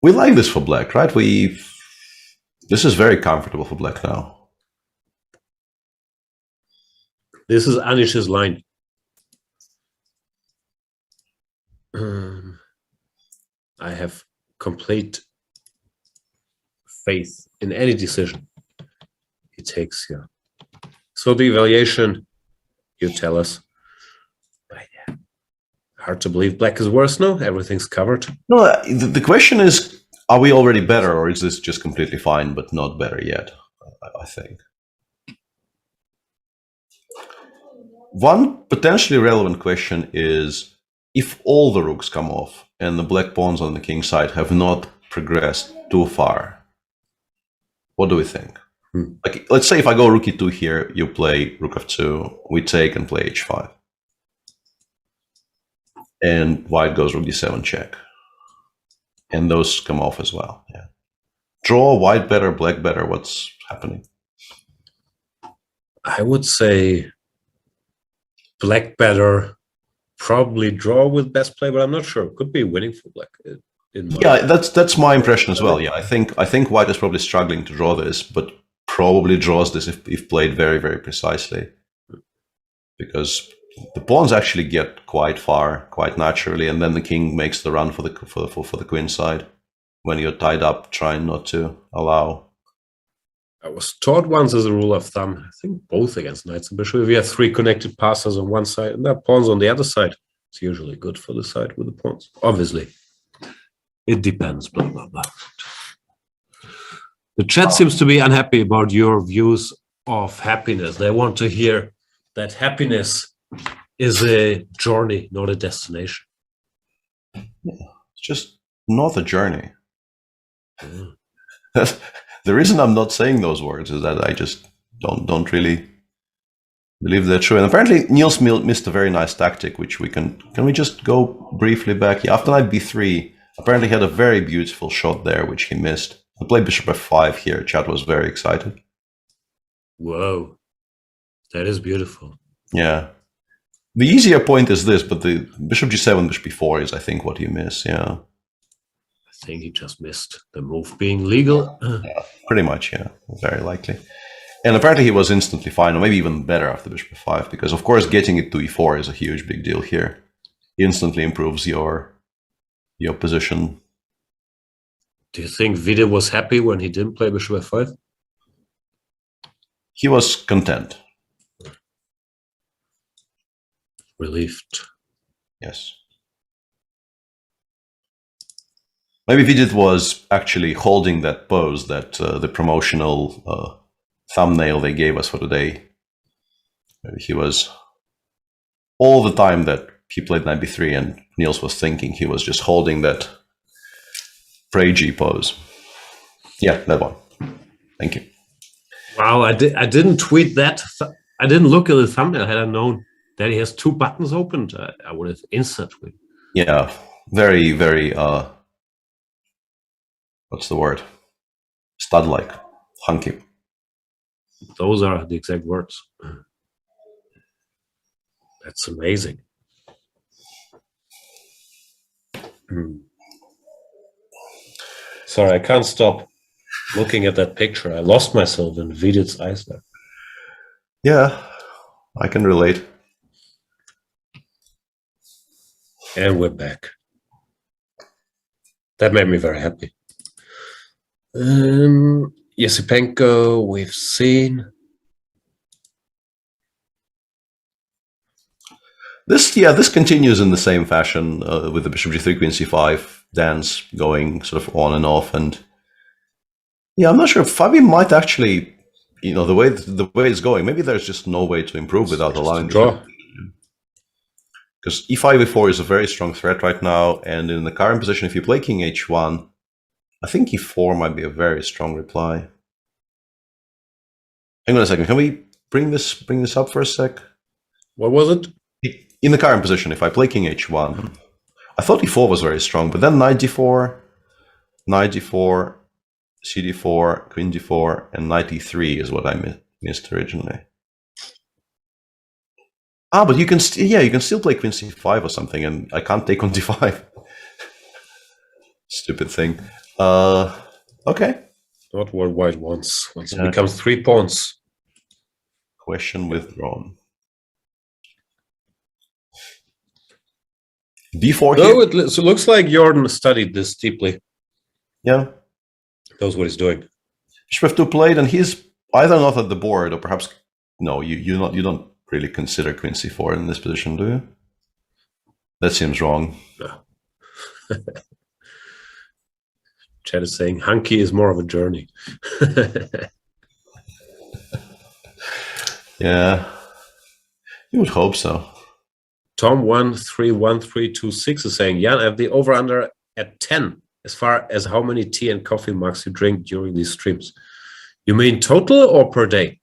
We like this for black, right? This is very comfortable for black now. This is Anish's line. I have complete faith in any decision he takes here. So the evaluation, you tell us. But yeah, hard to believe black is worse now. Everything's covered. No, the question is, are we already better, or is this just completely fine but not better yet? I think. One potentially relevant question is, if all the rooks come off and the black pawns on the king side have not progressed too far, what do we think? Like, let's say if I go rook e2 here, you play rook f2, we take and play h5. And white goes rook d7 check. And those come off as well. Yeah. Draw, white better, black better, what's happening? I would say black better, probably draw with best play, but I'm not sure. Could be winning for black. Yeah, that's my impression as well. Yeah, I think white is probably struggling to draw this, but probably draws this if played very, very precisely, because the pawns actually get quite far, quite naturally, and then the king makes the run for the queen side when you're tied up, trying not to allow. I was taught once as a rule of thumb, I think both against knights and bishop, if you have three connected passes on one side and there are pawns on the other side, it's usually good for the side with the pawns. Obviously, it depends, blah, blah, blah. The chat seems to be unhappy about your views of happiness. They want to hear that happiness is a journey, not a destination. Yeah, it's just not a journey. Yeah. The reason I'm not saying those words is that I just don't really believe they're true. And apparently Niels missed a very nice tactic, which can we just go briefly back? Yeah, after knight b3, apparently he had a very beautiful shot there, which he missed. I played bishop f5 here. Chat was very excited. Whoa, that is beautiful. Yeah. The easier point is this, but the bishop g7, bishop b4 is, I think, what you miss. Yeah. I think he just missed the move being legal. Yeah, pretty much, yeah. Very likely. And apparently he was instantly fine, or maybe even better after bishop f5, because, of course, getting it to e4 is a huge, big deal here. Instantly improves your position. Do you think Vide was happy when he didn't play bishop f5? He was content. Relieved. Yes. Maybe Vidit was actually holding that pose, that the promotional thumbnail they gave us for today. Maybe he was, all the time that he played knight b3 and Niels was thinking, he was just holding that prey G pose. Yeah, that one. Thank you. Wow, I didn't tweet that. I didn't look at the thumbnail. Had I known that he has two buttons opened, I would have instantly. Yeah, very, very, what's the word? Stud-like, hunky. Those are the exact words. That's amazing. Sorry, I can't stop looking at that picture. I lost myself in Vidit's eyes there. Yeah, I can relate. And we're back. That made me very happy. Yesipenko, we've seen. This continues in the same fashion with the bishop g3, queen c5 dance going sort of on and off, and yeah, I'm not sure. Fabi might actually, the way it's going, maybe there's just no way to improve without allowing the draw. Because e5, e4 is a very strong threat right now, and in the current position, if you play king h1, I think e4 might be a very strong reply. Hang on a second. Can we bring this up for a sec? What was it? In the current position, if I play king h1, I thought e4 was very strong, but then knight d4, cd4, queen d4, and knight e3 is what I missed originally. Ah, but you can still play queen c5 or something, and I can't take on d5. Stupid thing. Okay. Not what white wants. Once it becomes 3 pawns. Question withdrawn. d4 here. No, it looks like Jordan studied this deeply. Yeah. Knows what he's doing. Bishop f2 played, and he's either not at the board, or perhaps no. You don't really consider queen c4 in this position, do you? That seems wrong. No. Chad is saying hunky is more of a journey. Yeah, you would hope so. Tom131326 is saying, Jan, I have the over-under at 10 as far as how many tea and coffee mugs you drink during these streams. You mean total or per day?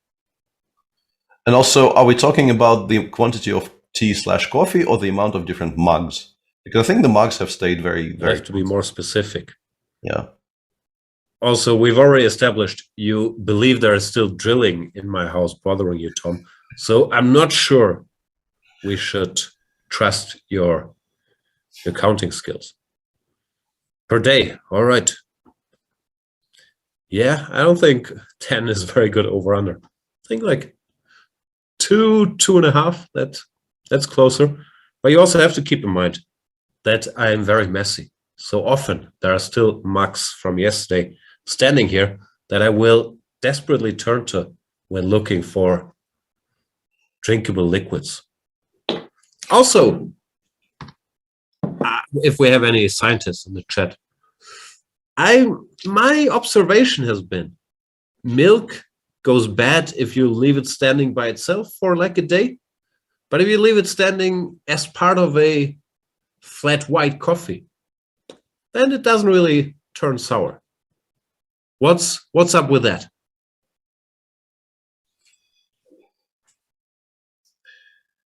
And also, are we talking about the quantity of tea/coffee or the amount of different mugs? Because I think the mugs have stayed very, very... You have to be more specific. Yeah. Also, we've already established you believe there is still drilling in my house bothering you, Tom. So I'm not sure we should trust your counting skills. Per day, all right. Yeah, I don't think 10 is very good over-under. I think like 2.5, that's closer. But you also have to keep in mind that I am very messy. So often there are still mugs from yesterday standing here that I will desperately turn to when looking for drinkable liquids. Also, if we have any scientists in the chat, my observation has been milk goes bad if you leave it standing by itself for like a day, but if you leave it standing as part of a flat white coffee, then it doesn't really turn sour. What's up with that?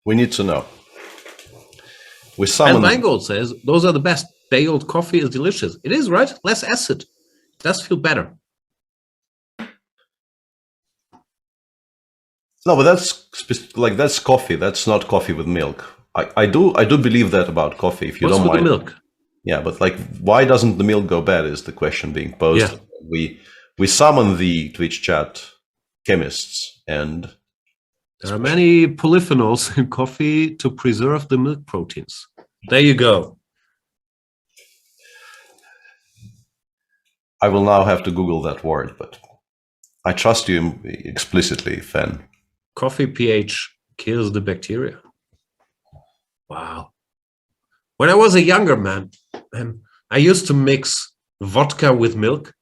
We need to know. And Mangold says those are the best. Day-old coffee is delicious. It is, right? Less acid. It does feel better. No, but that's coffee. That's not coffee with milk. I do believe that about coffee. If you What's don't with mind the milk. Yeah, but like, why doesn't the milk go bad? Is the question being posed. Yeah. We summon the Twitch chat chemists, and there are many polyphenols in coffee to preserve the milk proteins. There you go. I will now have to Google that word, but I trust you explicitly, Fen. Coffee pH kills the bacteria. Wow. When I was a younger man, I used to mix vodka with milk.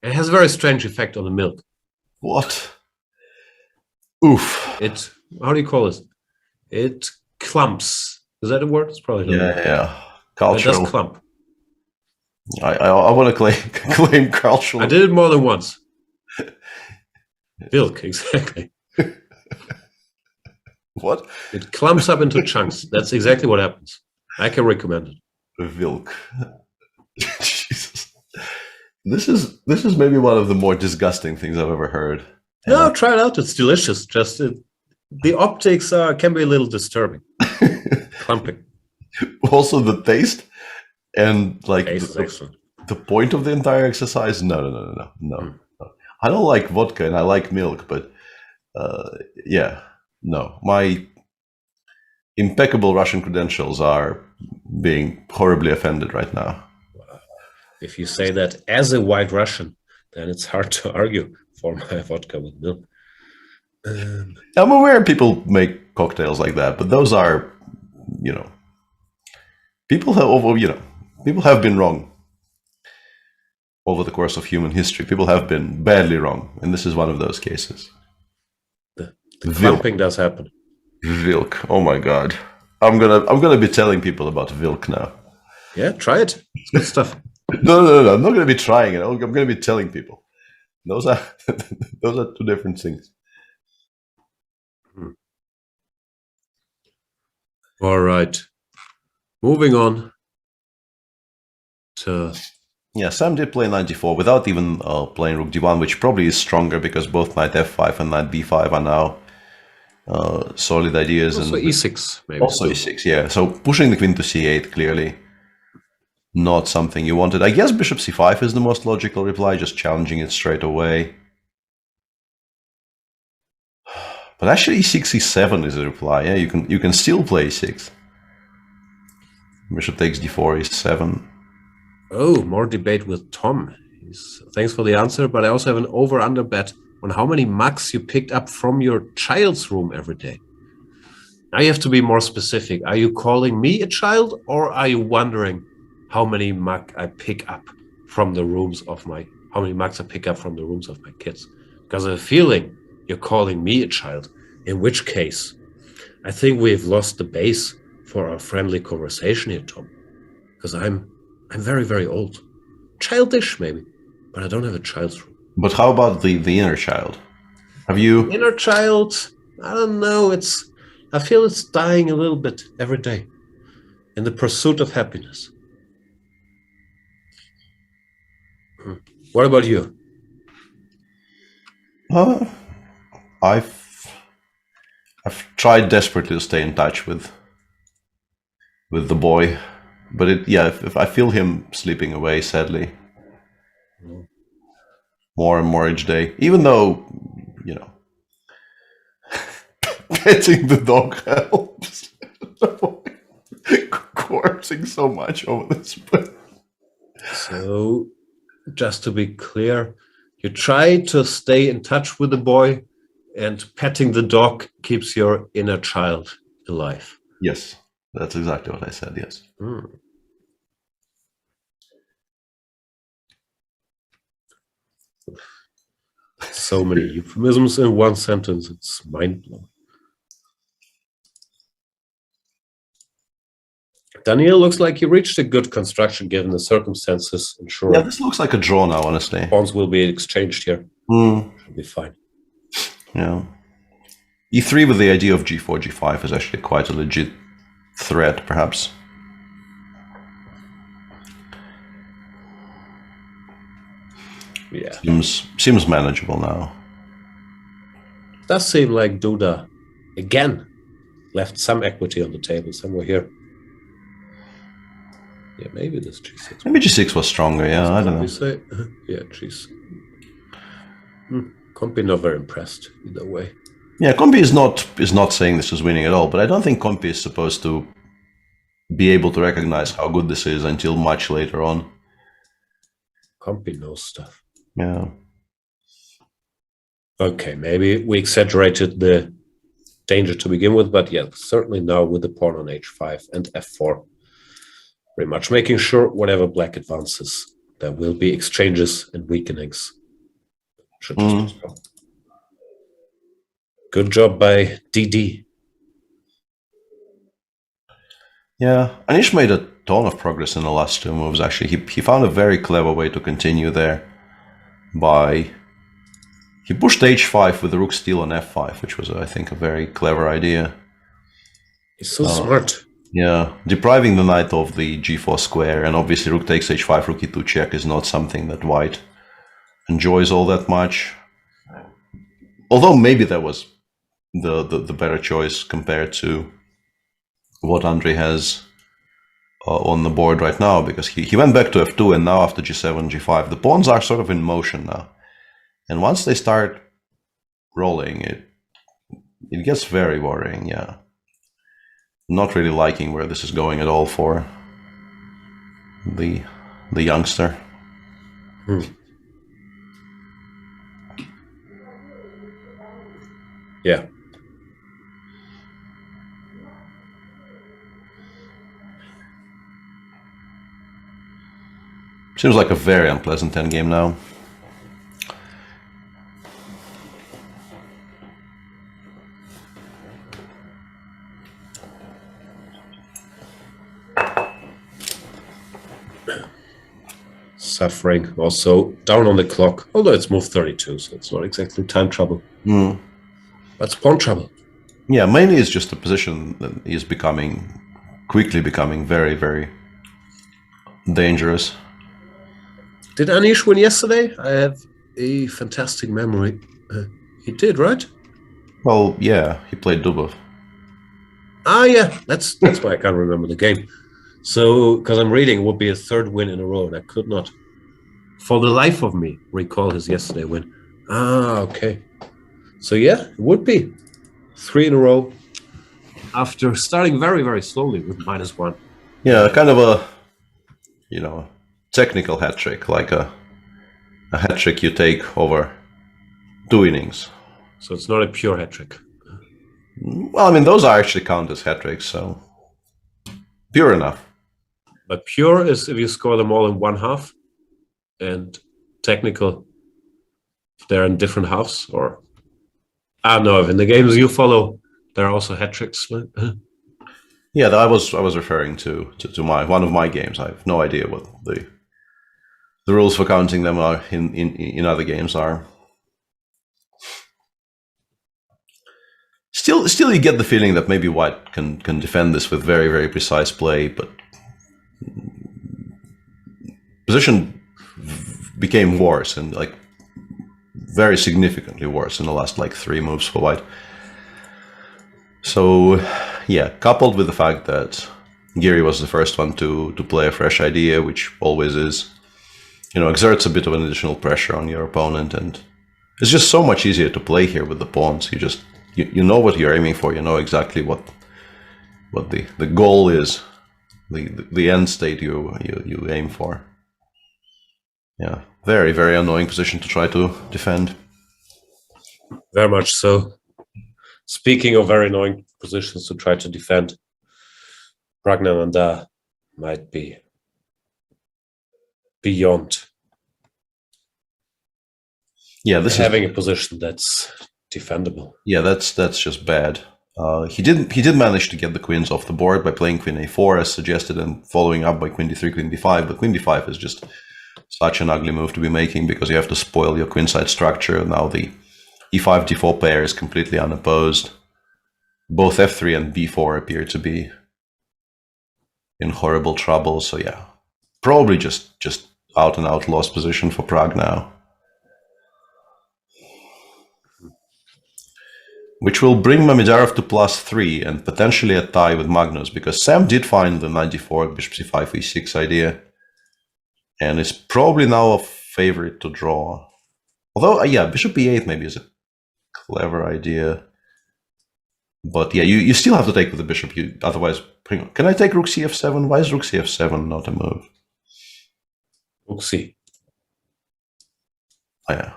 It has a very strange effect on the milk. What? Oof. How do you call it? It clumps. Is that a word? It's probably not. Yeah. Cultural. It does clump. I want to claim cultural. I did it more than once. Wilk, exactly. What? It clumps up into chunks. That's exactly what happens. I can recommend it. Wilk. Jesus. This is maybe one of the more disgusting things I've ever heard. No, try it out. It's delicious. Just the optics can be a little disturbing. Clumping. Also, the taste and like Taste is excellent. the point of the entire exercise. No. I don't like vodka and I like milk, but yeah, no. My impeccable Russian credentials are being horribly offended right now. If you say that as a white Russian, then it's hard to argue for my vodka with milk. I'm aware people make cocktails like that, but those are, people have been wrong over the course of human history. People have been badly wrong, and this is one of those cases. The clumping does happen. Vilk. Oh my god. I'm gonna be telling people about Vilk now. Yeah, try it. It's good stuff. No. I'm not gonna be trying it. I'm gonna be telling people. Those are two different things. All right. Moving on to... Yeah, Sam did play 94 without even playing Rook D1, which probably is stronger because both Knight F5 and Knight B5 are now solid ideas. Also and E6, maybe. Also E6, yeah. So pushing the queen to C8, clearly not something you wanted. I guess Bishop C5 is the most logical reply, just challenging it straight away. But actually E6, E7 is a reply. Yeah, you can still play E6. Bishop takes D4, E7. Oh, more debate with Tom. Thanks for the answer, but I also have an over-under bet on how many mugs you picked up from your child's room every day. Now you have to be more specific. Are you calling me a child, or are you wondering how many mugs I pick up from the rooms of my kids? Because I have a feeling you're calling me a child, in which case I think we've lost the base for our friendly conversation here, Tom. Because I'm very, very old. Childish, maybe. But I don't have a child's room. But how about the inner child? Have you... Inner child, I don't know. I feel it's dying a little bit every day in the pursuit of happiness. What about you? I've tried desperately to stay in touch with the boy, but if I feel him slipping away, sadly, more and more each day. Even though, petting the dog helps. Corpsing so much over this. So, just to be clear, you try to stay in touch with the boy, and petting the dog keeps your inner child alive. Yes, that's exactly what I said, yes. So many euphemisms in one sentence, it's mind-blowing. Daniel looks like he reached a good construction given the circumstances. And sure, yeah, this looks like a draw now, honestly. Pawns will be exchanged here. Should be fine. Yeah. E3 with the idea of G4, G5 is actually quite a legit threat, perhaps. Yeah. Seems manageable now. Does seem like Duda, again, left some equity on the table somewhere here. Yeah, maybe this G6. Maybe G6 was stronger, yeah, I don't know. Say? Yeah, G6. Compi not very impressed either way. Yeah, Compi is not saying this is winning at all, but I don't think Compi is supposed to be able to recognize how good this is until much later on. Compi knows stuff. Yeah. Okay, maybe we exaggerated the danger to begin with, but yeah, certainly now with the pawn on H5 and F4. Pretty much making sure whatever black advances, there will be exchanges and weakenings. Should just be strong. Good job by DD. Yeah, Anish made a ton of progress in the last two moves, actually. He found a very clever way to continue there by He pushed h5 with the rook steal on f5, which was, I think, a very clever idea. He's so smart. Yeah, depriving the knight of the g4 square, and obviously rook takes h5, rook e2 check is not something that white enjoys all that much. Although maybe that was the better choice compared to what Andrei has on the board right now, because he went back to f2, and now after g7, g5, the pawns are sort of in motion now. And once they start rolling, it gets very worrying, yeah. Not really liking where this is going at all for the youngster. Yeah. Seems like a very unpleasant endgame now. Suffering also down on the clock, although it's move 32, so it's not exactly time trouble. That's pawn trouble. Yeah, mainly it's just a position that is quickly becoming very, very dangerous. Did Anish win yesterday? I have a fantastic memory. He did, right? Well, yeah, he played Dubov. Ah, yeah, that's why I can't remember the game. So, because I'm reading, it would be a third win in a row, and I could not, for the life of me, recall his yesterday win. Ah, okay. So yeah, it would be 3 in a row after starting very, very slowly with -1. Yeah, kind of a, technical hat trick, like a hat trick you take over 2 innings. So it's not a pure hat trick. Well, I mean, those are actually count as hat tricks, so pure enough. But pure is if you score them all in one half, and technical if they're in different halves, or I don't know if in the games you follow there are also hat tricks. Yeah, I was referring to one of my games. I have no idea what the rules for counting them are in other games are. Still, you get the feeling that maybe White can defend this with very, very precise play, but position became worse, and like very significantly worse in the last 3 moves for White. So yeah, coupled with the fact that Giri was the first one to play a fresh idea, which always is, exerts a bit of an additional pressure on your opponent, and it's just so much easier to play here with the pawns. You know what you're aiming for. You know exactly what the goal is, the end state you aim for. Yeah, very, very annoying position to try to defend. Very much so. Speaking of very annoying positions to try to defend, Pragnananda might be beyond. Yeah, this having a position that's defendable. Yeah, that's just bad. He did manage to get the queens off the board by playing queen a4 as suggested, and following up by queen d3, queen d5. But queen d5 is just such an ugly move to be making, because you have to spoil your queenside structure. Now the e5 d4 pair is completely unopposed. Both f3 and b4 appear to be in horrible trouble. So yeah, probably just out and out lost position for Pragg now, which will bring Mamidarov to +3 and potentially a tie with Magnus, because Sam did find the 94 bishop c5 e6 idea, and is probably now a favorite to draw. Although, yeah, bishop e8 maybe is a clever idea. But yeah, you still have to take with the bishop. Otherwise, can I take rook cf7? Why is rook cf7 not a move? Rook c. Oh, yeah.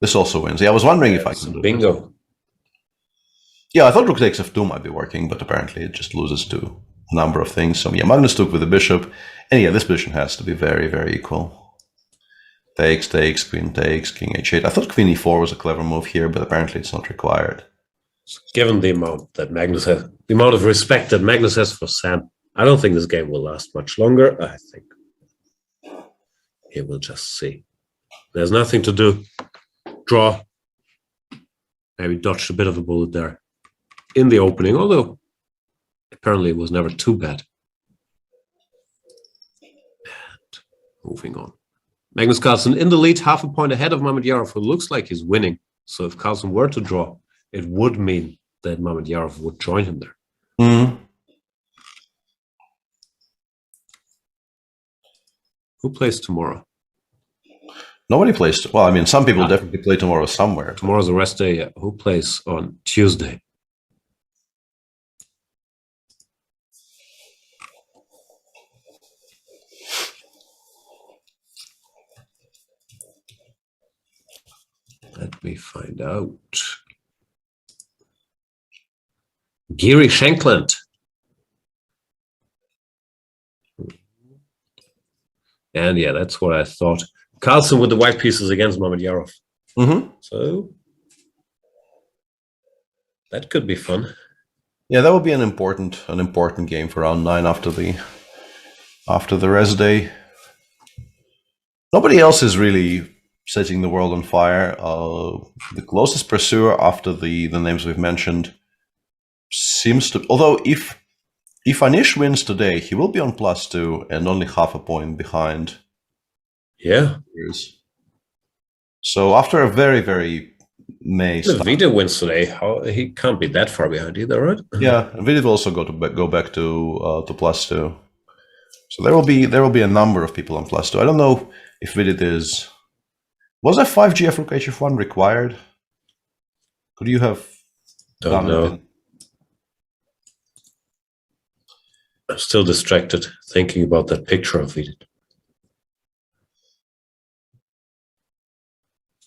This also wins. Yeah, I was wondering if I can do bingo. Yeah, I thought rook takes f2 might be working, but apparently it just loses to a number of things. So yeah, Magnus took with the bishop. And yeah, this position has to be very, very equal. Takes, queen takes, king h8. I thought queen e4 was a clever move here, but apparently it's not required. Given the amount that Magnus has, the amount of respect that Magnus has for Sam, I don't think this game will last much longer. I think he will just see. There's nothing to do. draw. Maybe dodged a bit of a bullet there in the opening, although apparently it was never too bad. And moving on. Magnus Carlsen in the lead, half a point ahead of Mamedyarov, who looks like he's winning. So if Carlsen were to draw, it would mean that Mamedyarov would join him there. Mm. Who plays tomorrow? Nobody plays. Well, I mean, some people definitely play tomorrow somewhere. Tomorrow's a rest day. Yeah. Who plays on Tuesday? Let me find out. Giri Shankland. And yeah, that's what I thought. Carlsen with the white pieces against Mamedyarov. Mm-hmm. So that could be fun. Yeah, that would be an important game for round 9 after the rest day. Nobody else is really setting the world on fire. The closest pursuer after the names we've mentioned seems to, although if Anish wins today, he will be on +2 and only half a point behind. Yeah. So after a very, very May If Vida wins today, he can't be that far behind either, right? Yeah, and Vida will also go back to +2. So there will be a number of people on +2. I don't know if Vidit is. Was that 5GF Rook HF1 required? Could you have Don't know. I'm still distracted thinking about that picture of Vidit.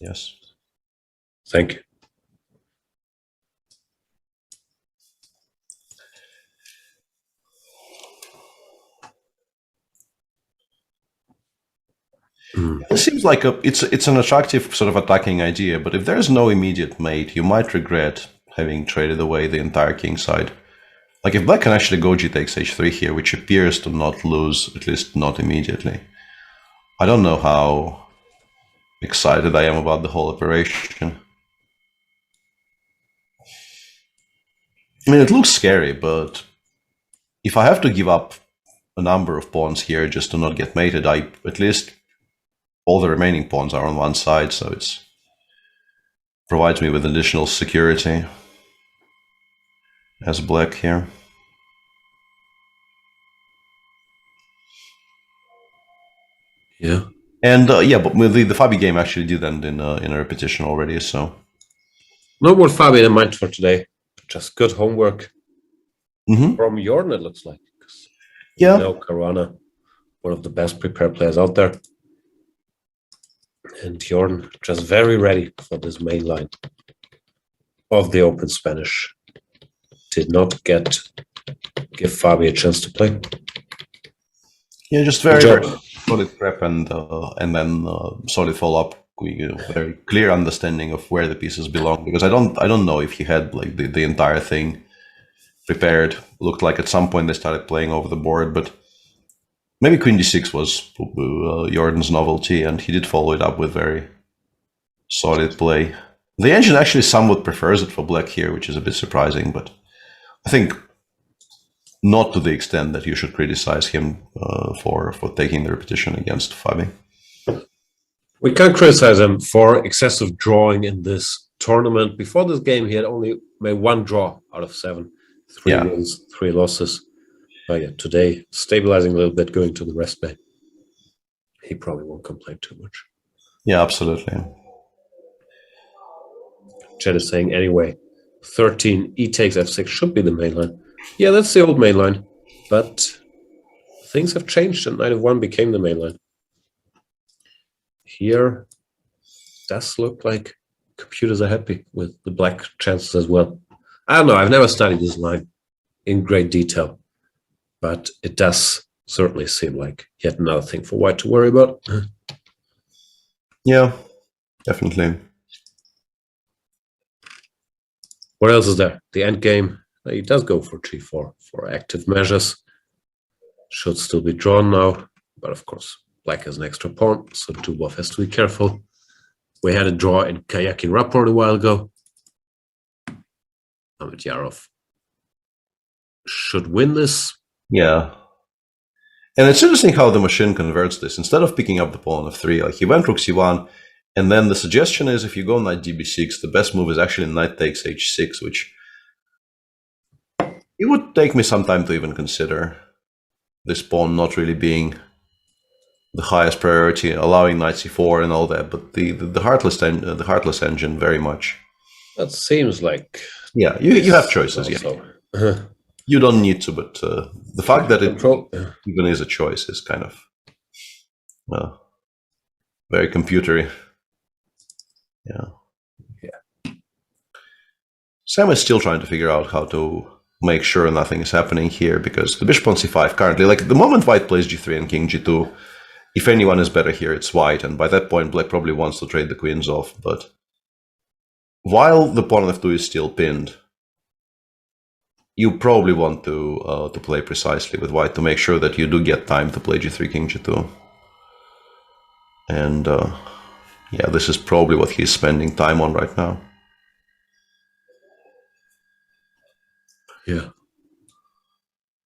Yes. Thank you. It seems like it's an attractive sort of attacking idea, but if there's no immediate mate, you might regret having traded away the entire king side. Like if black can actually go g takes h3 here, which appears to not lose, at least not immediately. I don't know how excited I am about the whole operation. I mean, it looks scary, but if I have to give up a number of pawns here just to not get mated, at least all the remaining pawns are on one side, so it provides me with additional security as black here. Yeah. And yeah, but the Fabi game actually did end in a repetition already, so. No more Fabi in mind for today. Just good homework from Jordan, it looks like. Yeah. You know, Caruana, one of the best prepared players out there. And Jordan just very ready for this main line of the Open Spanish. Did not give Fabi a chance to play. Yeah, just very solid prep and then solid follow-up. Very clear understanding of where the pieces belong, because I don't know if he had like the entire thing prepared. Looked like at some point they started playing over the board, but maybe Queen d6 was Jordan's novelty, and he did follow it up with very solid play. The engine actually somewhat prefers it for black here, which is a bit surprising, but I think not to the extent that you should criticize him for taking the repetition against Fabi. We can't criticize him for excessive drawing in this tournament. Before this game, he had only made 1 draw out of 7. 3 wins, 3 losses. But yeah, today, stabilizing a little bit, going to the rest bay. He probably won't complain too much. Yeah, absolutely. Chet is saying, anyway, 13, e takes f6 should be the main line. Yeah, that's the old main line. But things have changed, and knight of 1 became the main line. Here, does look like computers are happy with the black chances as well. I don't know, I've never studied this line in great detail, but it does certainly seem like yet another thing for white to worry about. Yeah, definitely. What else is there? The end game, he does go for g4 for active measures. Should still be drawn now, but of course, black has an extra pawn, so Dubov has to be careful. We had a draw in Kayaking Rapport a while ago. Amadyarov should win this. Yeah. And it's interesting how the machine converts this. Instead of picking up the pawn of 3, like he went rook c1, and then the suggestion is if you go knight db6, the best move is actually knight takes h6, which it would take me some time to even consider. This pawn not really being the highest priority, allowing knight c4 and all that, but the heartless engine very much. That seems like... Yeah, you have choices, also. yeah. You don't need to, but the fact that it even is a choice is kind of very computery. Yeah. Sam is still trying to figure out how to make sure nothing is happening here, because the bishop on c5 currently, like the moment white plays g3 and king g2, if anyone is better here, it's white, and by that point black probably wants to trade the queens off, but while the pawn on f2 is still pinned, you probably want to play precisely with white to make sure that you do get time to play g3, king g2. And yeah, this is probably what he's spending time on right now. Yeah.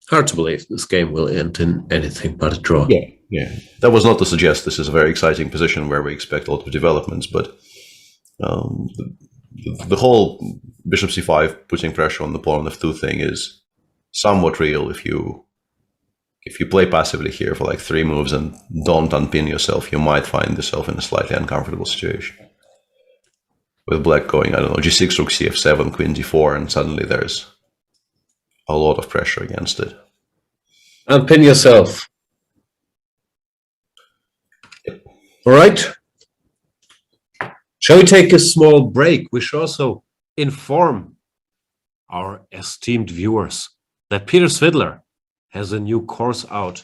Hard to believe this game will end in anything but a draw. Yeah. That was not to suggest this is a very exciting position where we expect a lot of developments, but the whole bishop c5 putting pressure on the pawn on f2 thing is somewhat real if you play passively here for like 3 moves and don't unpin yourself. You might find yourself in a slightly uncomfortable situation. With black going, I don't know, g6, rook cf7, queen d4, and suddenly there's a lot of pressure against it. Unpin yourself. All right. Shall we take a small break? We should also inform our esteemed viewers that Peter Svidler has a new course out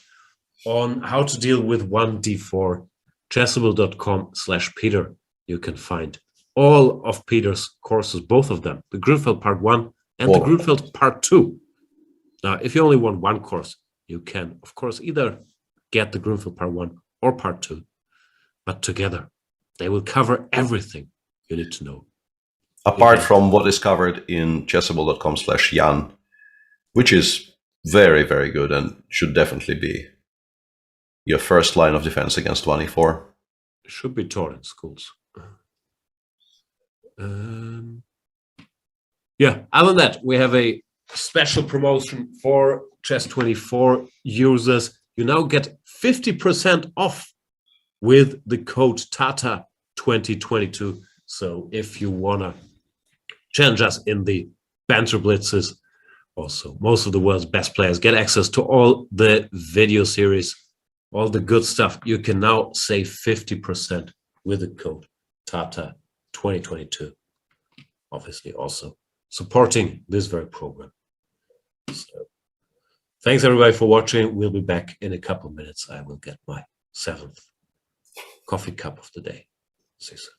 on how to deal with 1d4. Chessable.com/Peter. You can find all of Peter's courses, both of them, the Grunfeld Part 1 and the Grunfeld Part 2. Now, if you only want one course, you can, of course, either get the Grunfeld Part 1 or Part 2, but together they will cover everything you need to know. Apart from what is covered in chessable.com/Jan, which is very, very good and should definitely be your first line of defense against 1e4. It should be taught in schools. Yeah, other than that, we have a special promotion for Chess24 users. You now get 50% off with the code TATA 2022. So if you want to challenge us in the banter blitzes, also most of the world's best players get access to all the video series, all the good stuff. You can now save 50% with the code TATA 2022. Obviously also supporting this very program. So thanks everybody for watching. We'll be back in a couple of minutes. I will get my 7th coffee cup of the day. See you soon.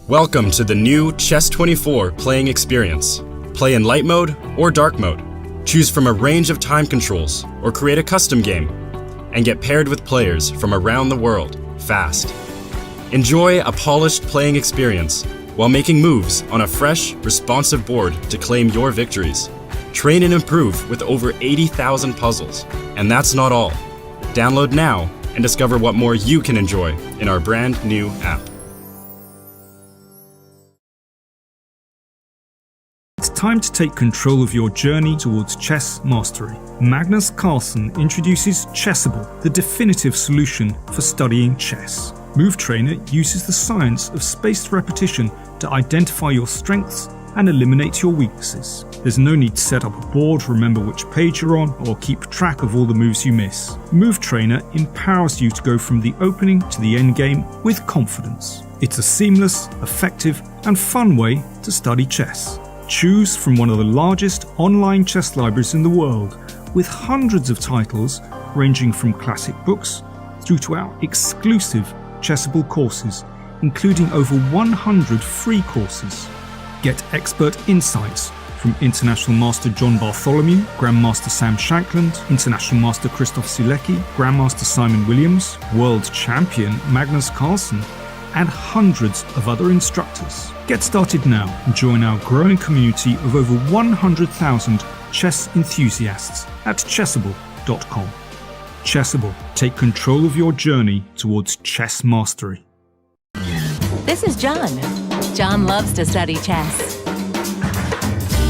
Welcome to the new Chess24 playing experience. Play in light mode or dark mode. Choose from a range of time controls or create a custom game and get paired with players from around the world fast. Enjoy a polished playing experience while making moves on a fresh, responsive board to claim your victories. Train and improve with over 80,000 puzzles. And that's not all. Download now and discover what more you can enjoy in our brand new app. It's time to take control of your journey towards chess mastery. Magnus Carlsen introduces Chessable, the definitive solution for studying chess. Move Trainer uses the science of spaced repetition to identify your strengths and eliminate your weaknesses. There's no need to set up a board, remember which page you're on, or keep track of all the moves you miss. Move Trainer empowers you to go from the opening to the end game with confidence. It's a seamless, effective, and fun way to study chess. Choose from one of the largest online chess libraries in the world, with hundreds of titles ranging from classic books through to our exclusive Chessable courses, including over 100 free courses. Get expert insights from International Master John Bartholomew, Grandmaster Sam Shankland, International Master Christoph Sielecki, Grandmaster Simon Williams, World Champion Magnus Carlsen, and hundreds of other instructors. Get started now and join our growing community of over 100,000 chess enthusiasts at chessable.com. Chessable, take control of your journey towards chess mastery. This is John. John loves to study chess.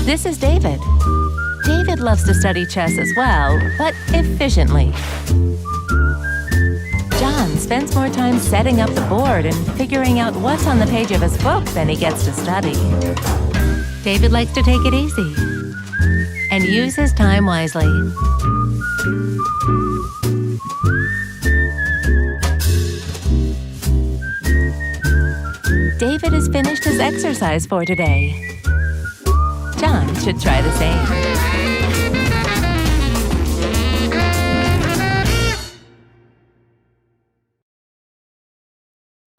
This is David. David loves to study chess as well, but efficiently. John spends more time setting up the board and figuring out what's on the page of his book than he gets to study. David likes to take it easy and use his time wisely. David has finished his exercise for today. John should try the same.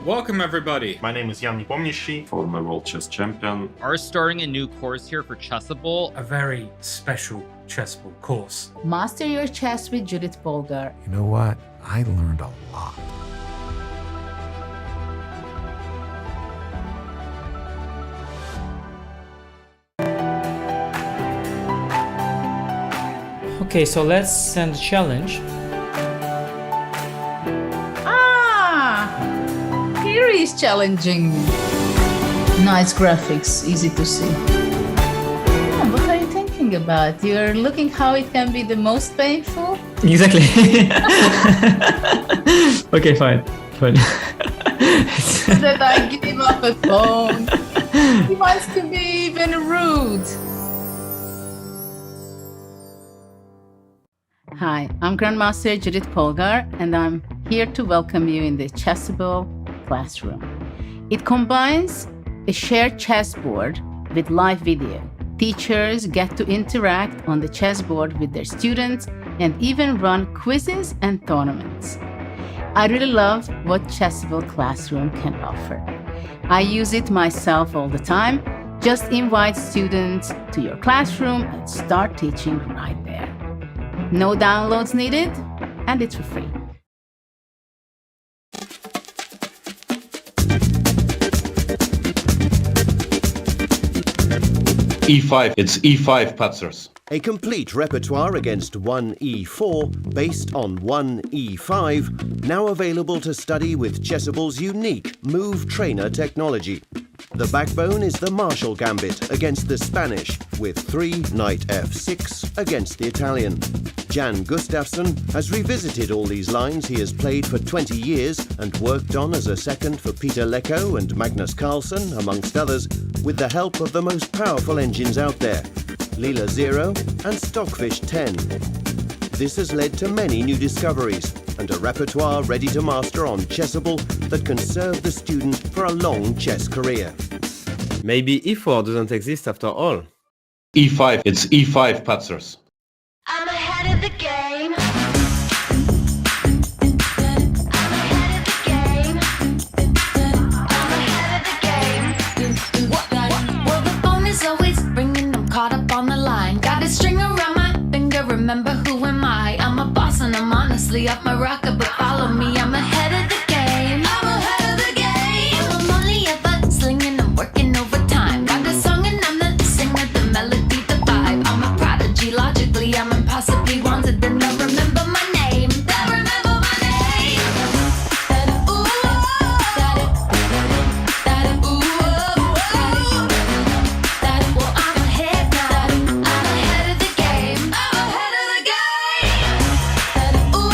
Welcome everybody! My name is Jan Nepomniachtchi, former World Chess Champion. Are starting a new course here for Chessable. A very special Chessable course. Master your chess with Judith Polgar. You know what? I learned a lot. Okay, so let's send a challenge. Here is challenging. Nice graphics, easy to see. What are you thinking about? You're looking how it can be the most painful? Exactly. Okay, fine. So that I give up a phone. He wants to be even rude. Hi, I'm Grandmaster Judith Polgar, and I'm here to welcome you in the Chessable classroom. It combines a shared chessboard with live video. Teachers get to interact on the chessboard with their students and even run quizzes and tournaments. I really love what Chessable Classroom can offer. I use it myself all the time. Just invite students to your classroom and start teaching right there. No downloads needed, and it's for free. E5, it's E5 Patzers. A complete repertoire against 1E4 based on 1E5, now available to study with Chessable's unique Move Trainer technology. The backbone is the Marshall Gambit against the Spanish, with 3 Knight F6 against the Italian. Jan Gustafsson has revisited all these lines he has played for 20 years and worked on as a second for Peter Lecco and Magnus Carlsen, amongst others, with the help of the most powerful engines out there, Leela 0 and Stockfish 10. This has led to many new discoveries and a repertoire ready to master on Chessable that can serve the student for a long chess career. Maybe E4 doesn't exist after all. E5, it's E5 Patzers. I'm ahead of the game. Well, the phone is always ringing. I'm caught up on the line. Got a string around my finger. Remember who am I? I'm a boss and I'm honestly off my rocker. But follow me. I'm ahead of the game. I'm ahead of the game. I'm only ever slinging. I'm working overtime. Got a song and I'm the singer. The melody, the vibe. I'm a prodigy. Logically, I'm impossibly wanted. Then they'll remember my name. They'll remember my name. Ooh, well, I'm ahead now. I'm ahead of the game. I'm ahead of the game. Ooh,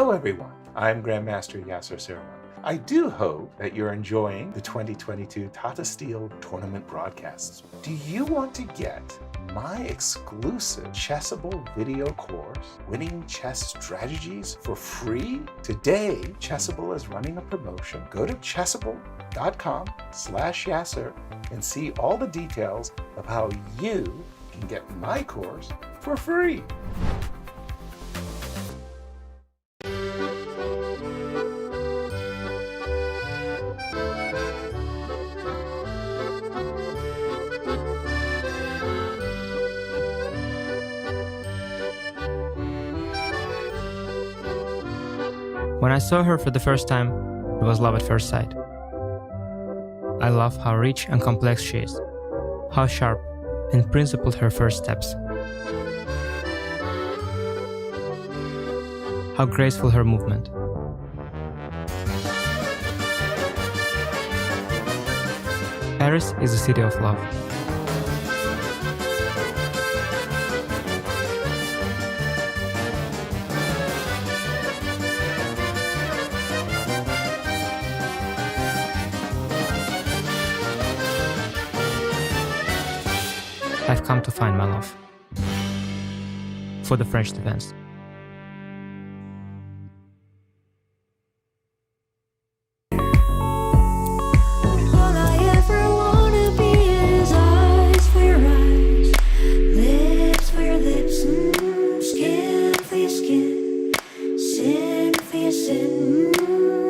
Hello everyone, I'm Grandmaster Yasser Serwan. I do hope that you're enjoying the 2022 Tata Steel tournament broadcasts. Do you want to get my exclusive Chessable video course, Winning Chess Strategies, for free? Today, Chessable is running a promotion. Go to chessable.com/Yasser and see all the details of how you can get my course for free. When I saw her for the first time, it was love at first sight. I love how rich and complex she is, how sharp and principled her first steps, how graceful her movement. Paris is the city of love. I've come to find my love for the French defense. All I ever wanna be is eyes for your eyes, lips for your lips, skin for your skin, sin for your sin.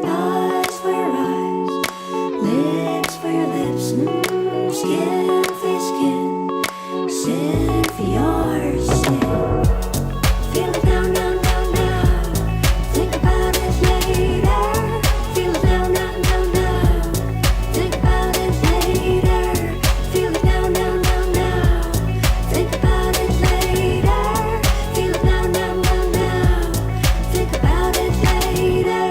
Eyes for your eyes, lips for your lips, skin for your skin. Sin for your sin. Feel it now, now, now, now. Think about it later. Feel it now, now, now, now. Think about it later. Feel it now, now, now, now. Think about it later. Feel it now, now, now, now. Think about it later.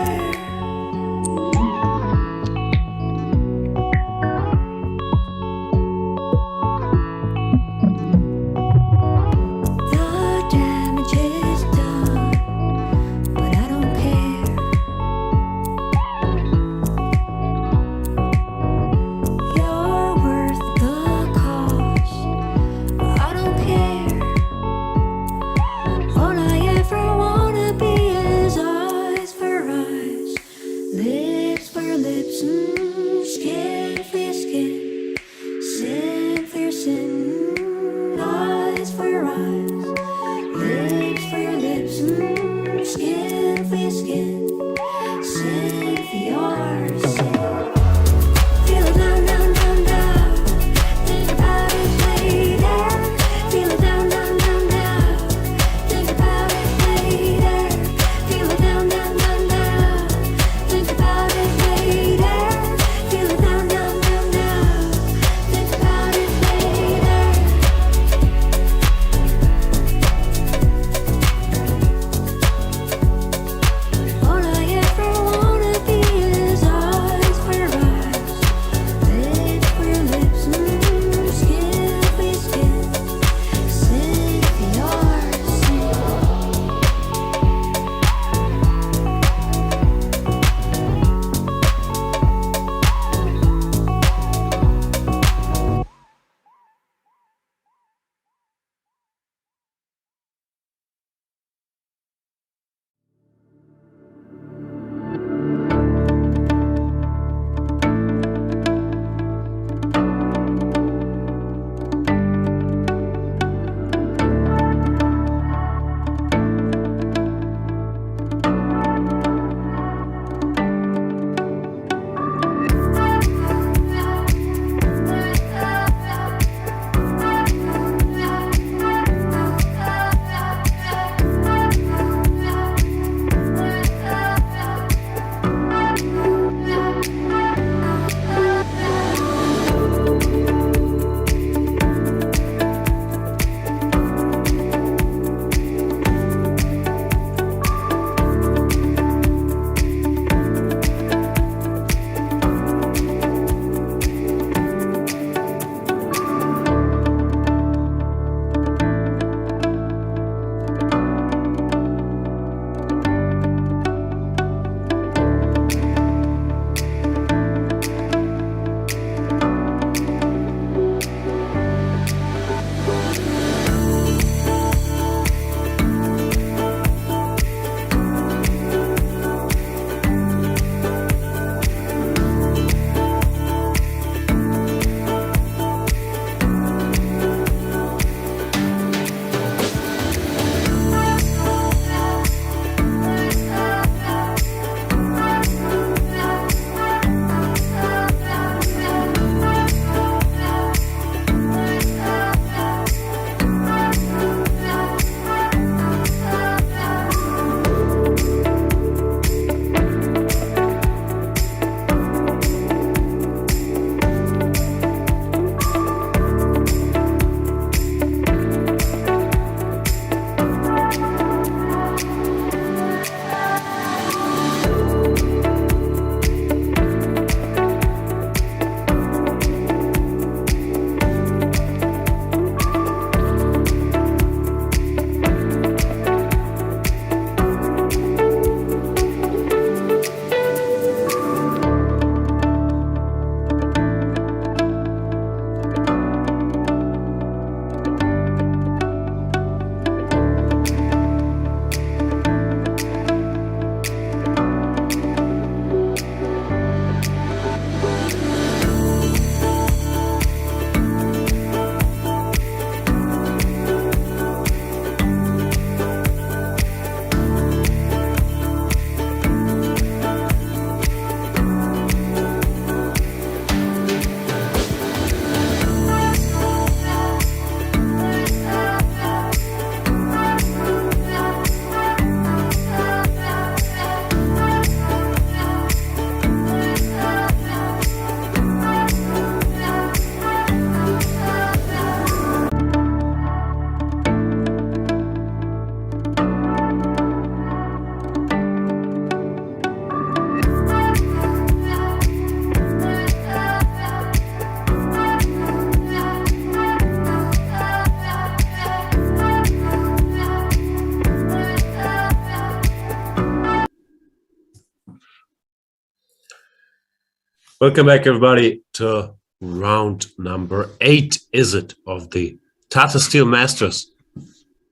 Welcome back, everybody, to round number 8, is it, of the Tata Steel Masters.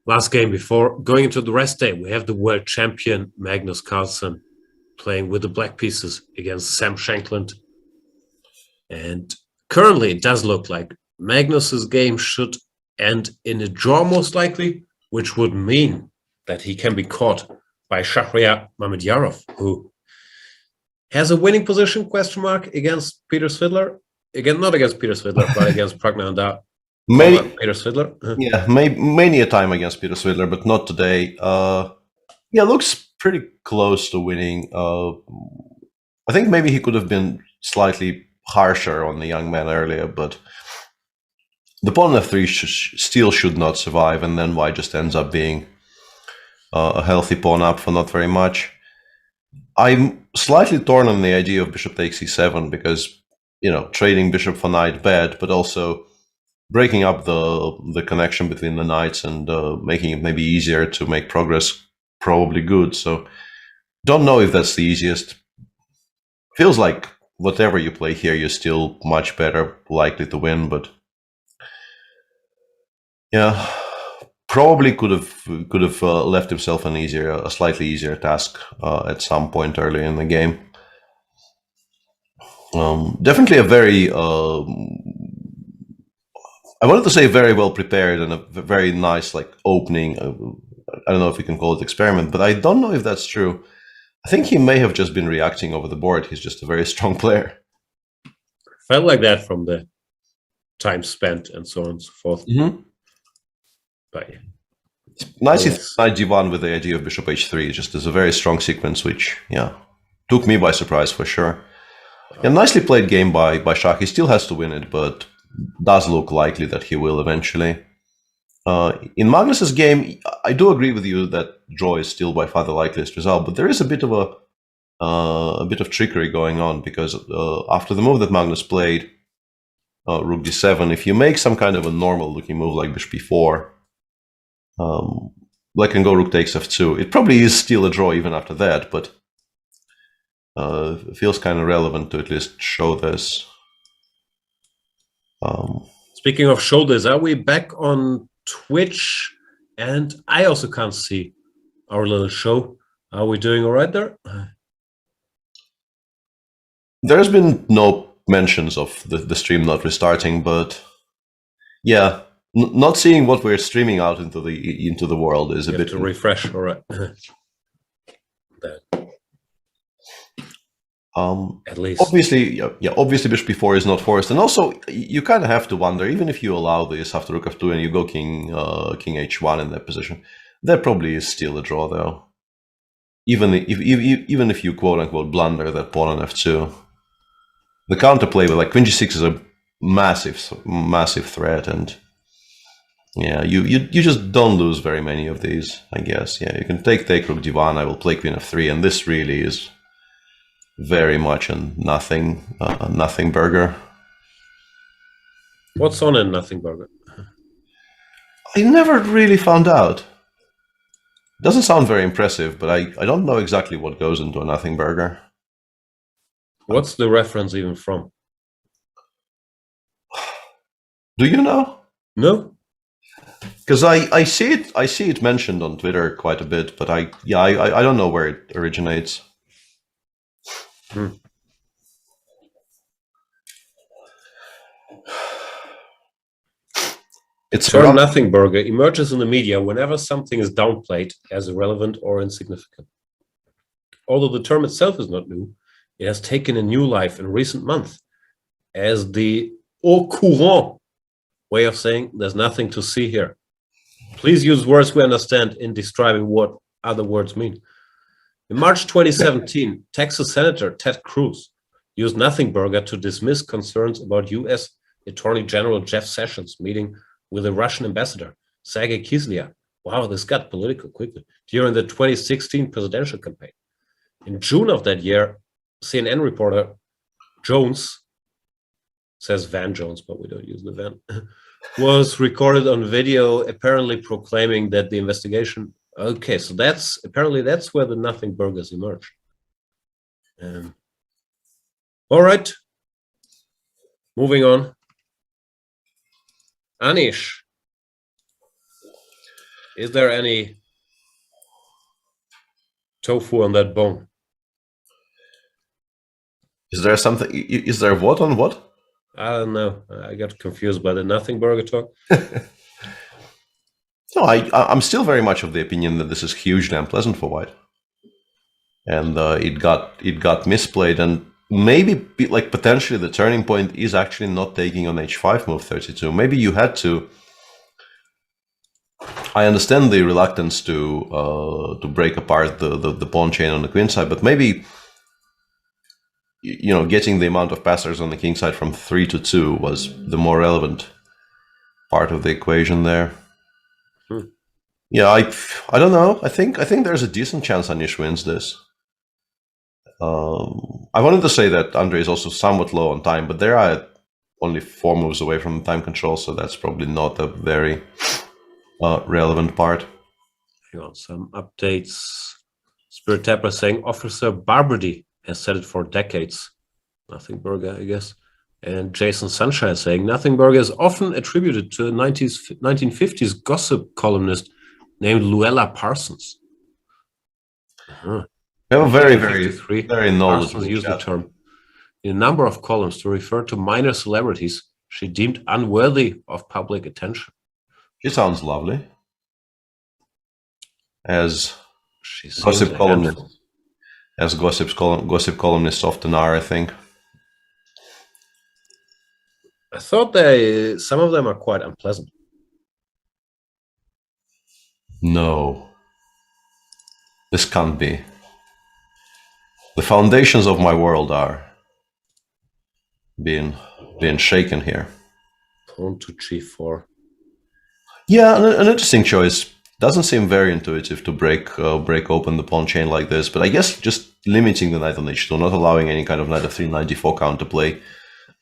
Last game before going into the rest day, we have the world champion Magnus Carlsen playing with the black pieces against Sam Shankland. And currently, it does look like Magnus's game should end in a draw, most likely, which would mean that he can be caught by Shahryar Mamedyarov, who has a winning position, question mark, against Peter Svidler. Again, not against Peter Svidler, but against Pragnanda. Peter Svidler. Yeah, many a time against Peter Svidler, but not today. Yeah, looks pretty close to winning. I think maybe he could have been slightly harsher on the young man earlier, but the pawn f3 still should not survive, and then Wijk just ends up being a healthy pawn up for not very much. I'm slightly torn on the idea of bishop takes e7 because, you know, trading bishop for knight bad, but also breaking up the connection between the knights and making it maybe easier to make progress probably good. So don't know if that's the easiest. Feels like whatever you play here, you're still much better likely to win, but yeah, probably could have left himself a slightly easier task at some point early in the game. Definitely a very I wanted to say very well prepared and a very nice opening. I don't know if you can call it experiment, but I don't know if that's true. I think he may have just been reacting over the board. He's just a very strong player. Felt like that from the time spent and so on and so forth. Mm-hmm. But yeah. Nice knight g1 with the idea of bishop h3, just as a very strong sequence, which, yeah, took me by surprise for sure. Yeah, nicely played game by Shah. He still has to win it, but does look likely that he will eventually. In Magnus's game, I do agree with you that draw is still by far the likeliest result, but there is a bit of trickery going on, because after the move that Magnus played, rook d7, if you make some kind of a normal looking move like bishop b4, black can go rook takes f2. It probably is still a draw even after that, but it feels kind of relevant to at least show this. Speaking of show this, are we back on Twitch? And I also can't see our little show. Are we doing all right there? There's been no mentions of the stream not restarting, but yeah, not seeing what we're streaming out into the world is a bit to refresh. All right. At least, obviously, obviously bishop b4 is not forced, and also you kind of have to wonder, even if you allow this after rook f2 and you go king h1 in that position, that probably is still a draw, though. Even if you quote unquote blunder that pawn on f2, the counterplay with queen g6 is a massive threat, and yeah, you just don't lose very many of these, I guess. Yeah, you can take rook d1. I will play queen f3, and this really is very much a nothing burger. What's on a nothing burger? I never really found out. Doesn't sound very impressive, but I don't know exactly what goes into a nothing burger. What's the reference even from? Do you know? No. Because I see it mentioned on Twitter quite a bit, but I don't know where it originates. It's a nothing burger emerges in the media whenever something is downplayed as irrelevant or insignificant. Although the term itself is not new, it has taken a new life in recent months as the au courant way of saying there's nothing to see here. Please use words we understand in describing what other words mean. In March 2017, Texas Senator Ted Cruz used nothing burger to dismiss concerns about U.S. Attorney General Jeff Sessions meeting with the Russian ambassador, Sergei Kislyak. Wow, this got political quickly. During the 2016 presidential campaign. In June of that year, CNN reporter Jones, says Van Jones, but we don't use the Van, was recorded on video apparently proclaiming that the investigation. Okay, so that's where the nothing burgers emerge. All right, Moving on. Anish. Is there any tofu on that bone? Is there something? Is there what on what? I don't know. I got confused by the nothing burger talk. No, I'm still very much of the opinion that this is hugely unpleasant for white, and it got misplayed, and maybe like potentially the turning point is actually not taking on h5 move 32. Maybe you had to. I understand the reluctance to break apart the pawn chain on the queen side, but maybe getting the amount of passers on the king side from 3 to 2 was the more relevant part of the equation there. Yeah, I don't know. I think there's a decent chance Anish wins this. I wanted to say that Andre is also somewhat low on time, but there are only 4 moves away from time control, so that's probably not a very relevant part. Hang on, some updates. Spirit Tapper saying Officer Barbrady has said it for decades. Nothing burger, I guess. And Jason Sunshine saying Nothing burger is often attributed to a 1950s gossip columnist named Luella Parsons. They have a very knowledgeable Parsons used the term in a number of columns to refer to minor celebrities she deemed unworthy of public attention. She sounds lovely. As gossip columnists, gossip columnists often are, I think. I thought some of them are quite unpleasant. No, this can't be. The foundations of my world are being shaken here. Pawn to g4. Yeah, an interesting choice. Doesn't seem very intuitive to break open the pawn chain like this, but I guess just limiting the knight on h2, not allowing any kind of knight f3, knight d4 counterplay,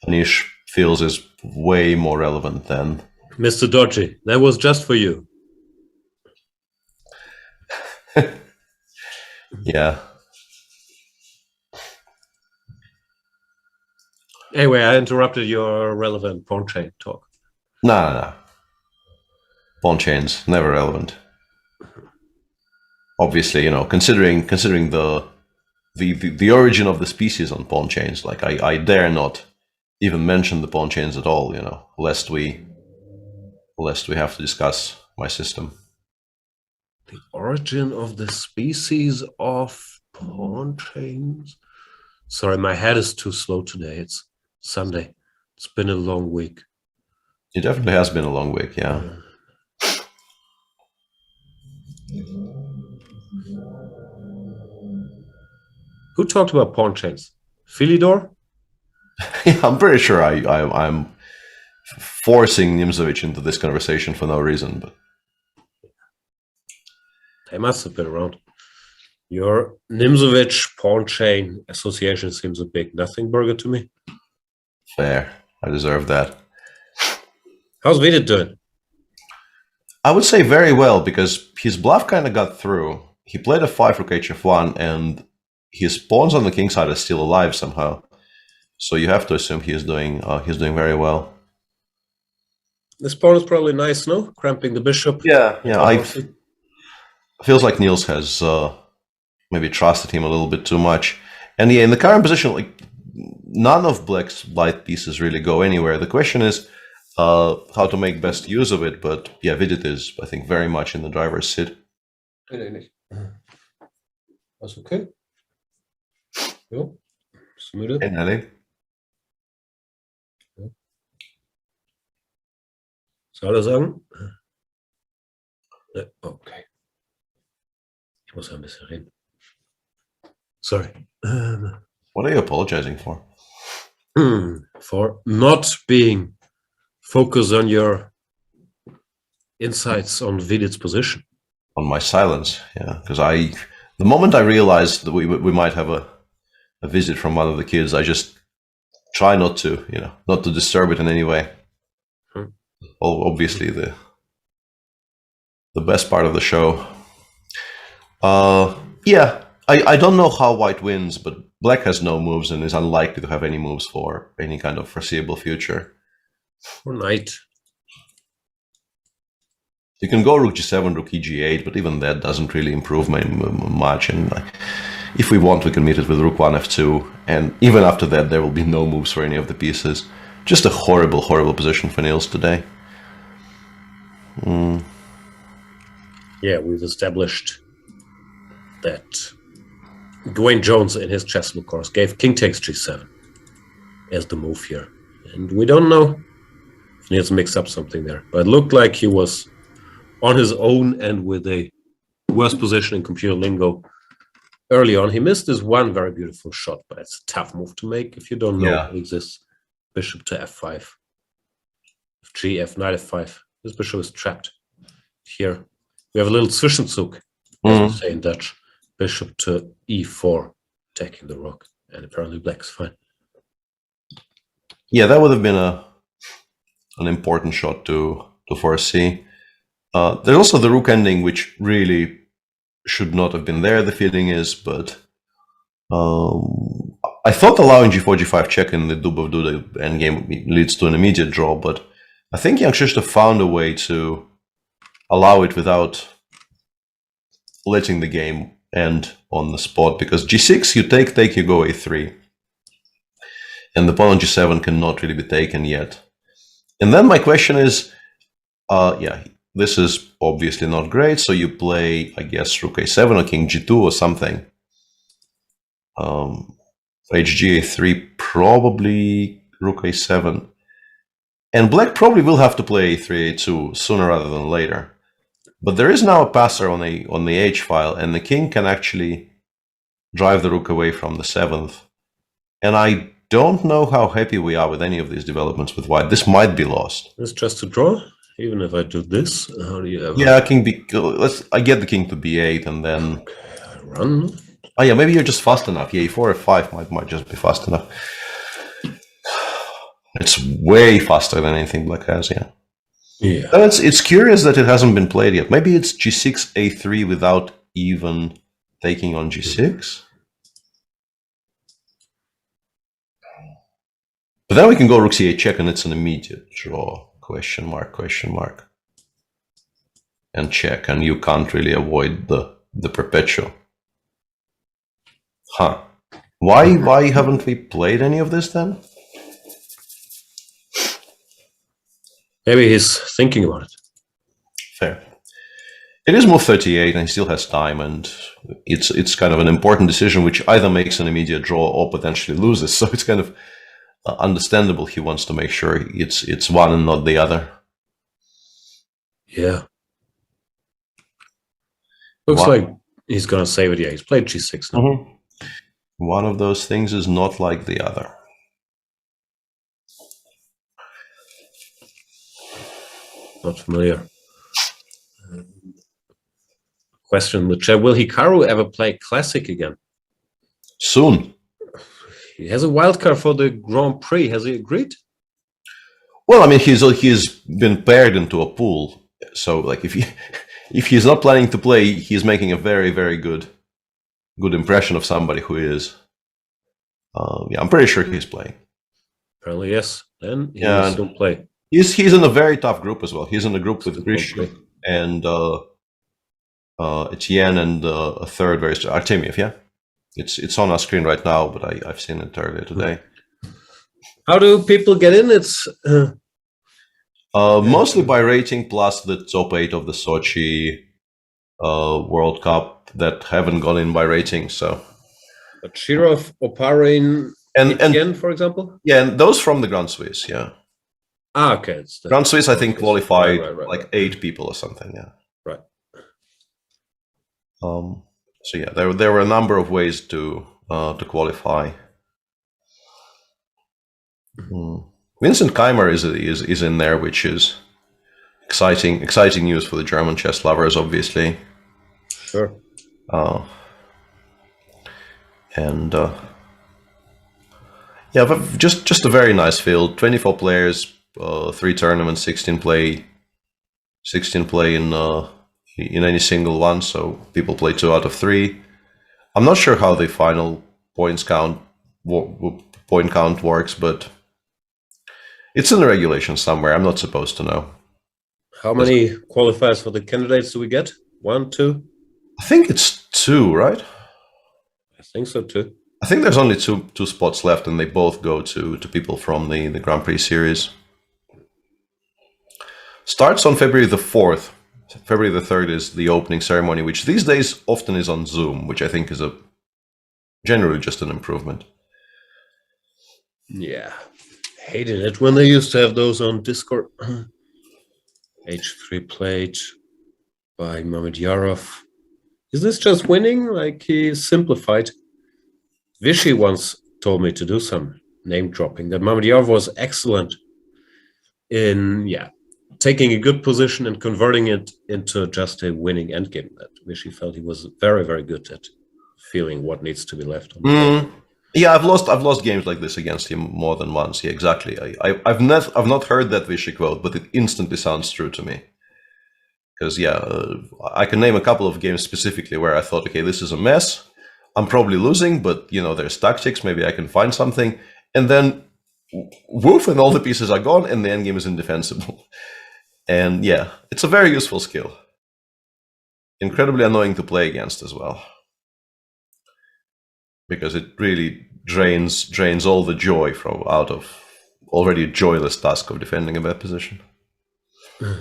Anish feels is way more relevant than... Mr. Dodgy, that was just for you. Yeah. Anyway, I interrupted your relevant pawn chain talk. No. Pawn chains, never relevant. Obviously, considering the origin of the species on pawn chains, like I dare not even mention the pawn chains at all, lest we have to discuss my system. The origin of the species of pawn chains? Sorry, my head is too slow today. It's Sunday. It's been a long week. It definitely has been a long week, yeah. Who talked about pawn chains? Philidor? Yeah, I'm pretty sure I'm forcing Nimzovich into this conversation for no reason, but they must have been around. Your Nimzovich pawn chain association seems a big nothing burger to me. Fair. I deserve that. How's Vidit doing? I would say very well, because his bluff kind of got through. He played a 5 rook hf1, and his pawns on the king side are still alive somehow. So you have to assume he's doing very well. This pawn is probably nice, no? Cramping the bishop. Yeah. Feels like Niels has maybe trusted him a little bit too much. And yeah, in the current position, like none of Black's light pieces really go anywhere. The question is how to make best use of it. But yeah, Vidit is, I think, very much in the driver's seat. That's okay. Jo, bist du müde? Hey, Nelly. Soll er sagen? Ne, okay. Ich muss ein bisschen reden. Sorry. What are you apologizing for? For not being focused on your insights on Vidit's position. On my silence, yeah. Because the moment I realized that we might have a visit from one of the kids, I just try not to, not to disturb it in any way. Obviously, the best part of the show. Yeah, I don't know how White wins, but Black has no moves and is unlikely to have any moves for any kind of foreseeable future. Or knight. You can go rook g7, rook eg8, but even that doesn't really improve much. And if we want, we can meet it with rook 1 f2. And even after that, there will be no moves for any of the pieces. Just a horrible, horrible position for Niels today. Yeah, we've established that Dwayne Jones in his chessable course gave king takes g7 as the move here. And we don't know if Niels mixed up something there. But it looked like he was on his own and with a worse position in computer lingo early on. He missed this one very beautiful shot, but it's a tough move to make if you don't know it exists. Bishop to f5. G, f, knight f5. This bishop is trapped. Here we have a little Zwischenzug, as we say in Dutch. Bishop to e4, attacking the rook, and apparently black's fine. Yeah, that would have been an important shot to foresee. There's also the rook ending, which really should not have been there, the feeling is, but I thought allowing g4, g5 check in the Dubov-Duda endgame leads to an immediate draw, but I think Jan Krzysztof found a way to allow it without letting the game end on the spot, because g6, you take, you go a3. And the pawn on g7 cannot really be taken yet. And then my question is, this is obviously not great, so you play, I guess, rook a7 or king g2 or something. Hg a3, probably rook a7. And black probably will have to play a3, a2 sooner rather than later. But there is now a passer on the h file, and the king can actually drive the rook away from the 7th. And I don't know how happy we are with any of these developments with white. This might be lost. It's just a draw, even if I do this. How do you ever... Yeah, king b. I get the king to b8 and then run. Oh yeah, maybe you're just fast enough. Yeah, e4 f5 might just be fast enough. It's way faster than anything black has. Yeah. Yeah. It's curious that it hasn't been played yet. Maybe it's g6 a3 without even taking on g6. But then we can go rook c8 check and it's an immediate draw. Question mark, question mark. And check, and you can't really avoid the perpetual. Huh. Why haven't we played any of this then? Maybe he's thinking about it. Fair. It is move 38 and he still has time, and it's kind of an important decision which either makes an immediate draw or potentially loses. So it's kind of understandable he wants to make sure it's one and not the other. Yeah. Looks like he's gonna save it. Yeah, he's played g6 now. Mm-hmm. One of those things is not like the other. Not familiar. Question in the chat: will Hikaru ever play Classic again? Soon. He has a wildcard for the Grand Prix. Has he agreed? Well, I mean, he's been paired into a pool. So, like, if he's not planning to play, he's making a very, very good impression of somebody who is. Yeah, I'm pretty sure he's playing. Apparently, yes. Then he will still play. He's in a very tough group as well. He's in a group with Grishko and Etienne and a third very Artemiev. Yeah, it's on our screen right now, but I've seen it earlier today. How do people get in? It's mostly by rating plus the top 8 of the Sochi World Cup that haven't gone in by rating. So Chirov, Oparin, and Etienne, for example. Yeah, and those from the Grand Swiss. Yeah. Ah, okay. It's Grand Swiss, I think, qualified like 8 people or something. Yeah. Right. So yeah, there were a number of ways to qualify. Vincent Keimer is in there, which is exciting news for the German chess lovers, obviously. Sure. And yeah, just a very nice field. 24 players, 3 tournaments, 16 play in any single one. So people play 2 out of 3. I'm not sure how the final point count works, but it's in the regulations somewhere. I'm not supposed to know. How many qualifiers for the candidates do we get? 1, 2? I think it's 2, right? I think so too. I think there's only two spots left, and they both go to people from the Grand Prix series. Starts on February the 4th. February the 3rd is the opening ceremony, which these days often is on Zoom, which I think is generally just an improvement. Yeah. Hated it when they used to have those on Discord. H3 played by Mamedyarov. Is this just winning? Like, he simplified. Vishy once told me to do some name dropping, that Mamedyarov was excellent in, taking a good position and converting it into just a winning endgame. That Vishy felt he was very, very good at feeling what needs to be left on the board. Yeah, I've lost games like this against him more than once. Yeah, exactly. I've not heard that Vishy quote, but it instantly sounds true to me. Because I can name a couple of games specifically where I thought, okay, this is a mess. I'm probably losing, but there's tactics. Maybe I can find something, and then woof, and all the pieces are gone, and the endgame is indefensible. And it's a very useful skill. Incredibly annoying to play against as well, because it really drains all the joy out of already a joyless task of defending a bad position.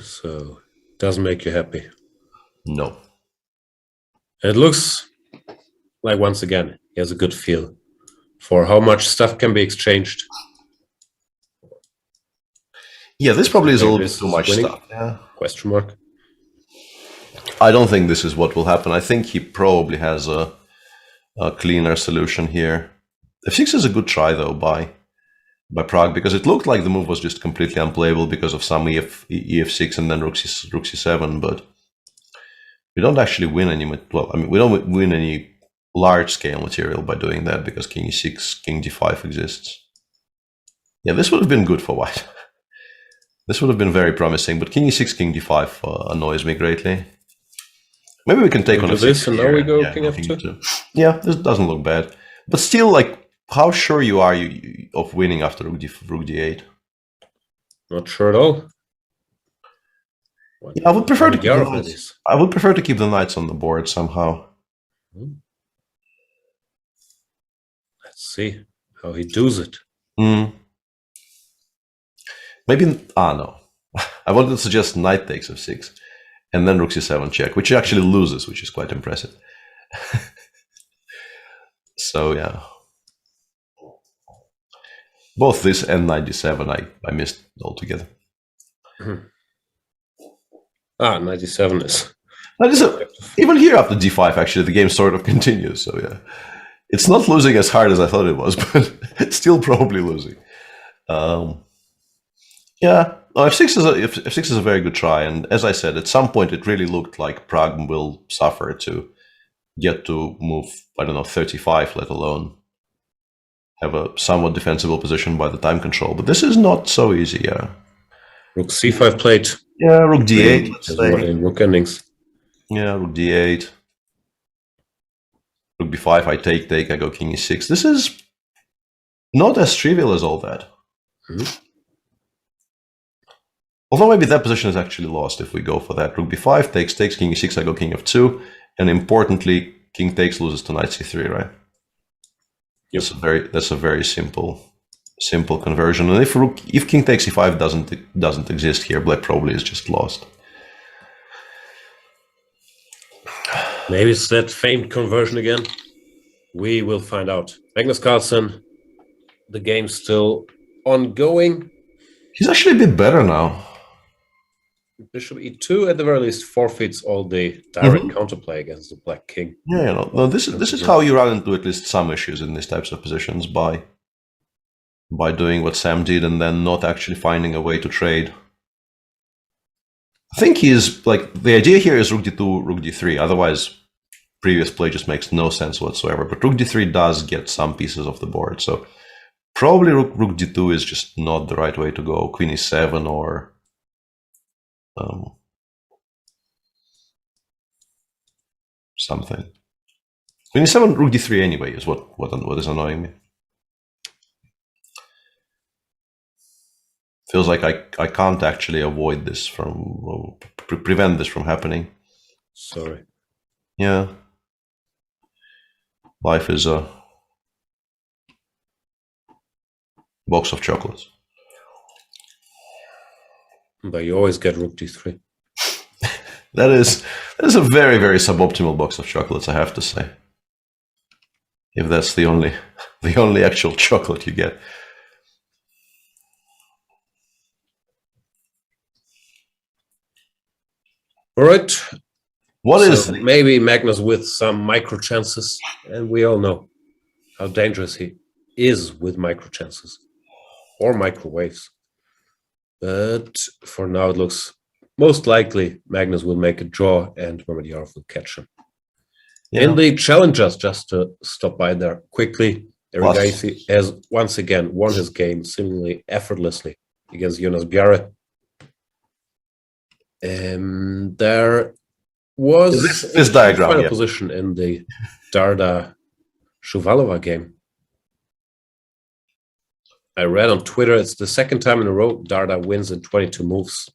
So, doesn't make you happy? No. It looks like, once again, he has a good feel for how much stuff can be exchanged. Yeah, this probably is a little bit too much stuff. Yeah. Question mark. I don't think this is what will happen. I think he probably has a cleaner solution here. F6 is a good try, though, by Prague, because it looked like the move was just completely unplayable because of some EF6 and then Rook C7, but we don't actually win any. Well, I mean, we don't win any large-scale material by doing that, because King E6, King D5 exists. Yeah, this would have been good for White. This would have been very promising, but King E6, King D5 annoys me greatly. Maybe we can take on this, and now we go King F2. Yeah, this doesn't look bad. But still, like, how sure you are of winning after Rook D8? Not sure at all. Yeah, I would prefer to keep the knights on the board somehow. Let's see how he does it. Maybe no. I wanted to suggest knight takes f6 and then Rook C7 check, which he actually loses, which is quite impressive. So yeah, both this and knight d7 I missed altogether. Knight d7 is. Even here after d5, actually, the game sort of continues. So yeah, it's not losing as hard as I thought it was, but it's still probably losing. Yeah, no, f6 is a very good try, and as I said, at some point it really looked like Prague will suffer to get to move, I don't know, 35, let alone have a somewhat defensible position by the time control. But this is not so easy, yeah. Rook c5 played. Yeah, Rook d8, let's say. In Rook endings. Yeah, Rook d8. Rook b5, I take, I go King e6. This is not as trivial as all that. Although maybe that position is actually lost if we go for that. Rook b5 takes, King e6, I go King f2. And importantly, King takes loses to Knight c3, right? Yep. That's a very simple conversion. And if King takes e5 doesn't exist here, Black probably is just lost. Maybe it's that famed conversion again. We will find out. Magnus Carlsen, the game's still ongoing. He's actually a bit better now. Bishop e2 at the very least forfeits all the direct counterplay against the Black King. Yeah, no, this is how you run into at least some issues in these types of positions, by doing what Sam did and then not actually finding a way to trade. I think he's like, the idea here is Rook d2, Rook d3. Otherwise, previous play just makes no sense whatsoever. But Rook d3 does get some pieces off the board, so probably Rook d2 is just not the right way to go. Queen e7 or something. Queen e7, rook d3 anyway is what is annoying me. Feels like I can't actually avoid this from prevent this from happening. Sorry. Yeah. Life is a box of chocolates. But you always get rook d3. That is a very, very suboptimal box of chocolates, I have to say. If that's the only actual chocolate you get. All right. What is maybe Magnus with some micro chances, and we all know how dangerous he is with micro chances or microwaves. But for now, it looks most likely Magnus will make a draw and Mamedyarov will catch him. Yeah. In the challengers, just to stop by there quickly, Erigaisi has once again won his game seemingly effortlessly against Jonas Bjarre. There was this diagram, final position in the Darda Shuvalova game. I read on Twitter it's the second time in a row Darda wins in 22 moves.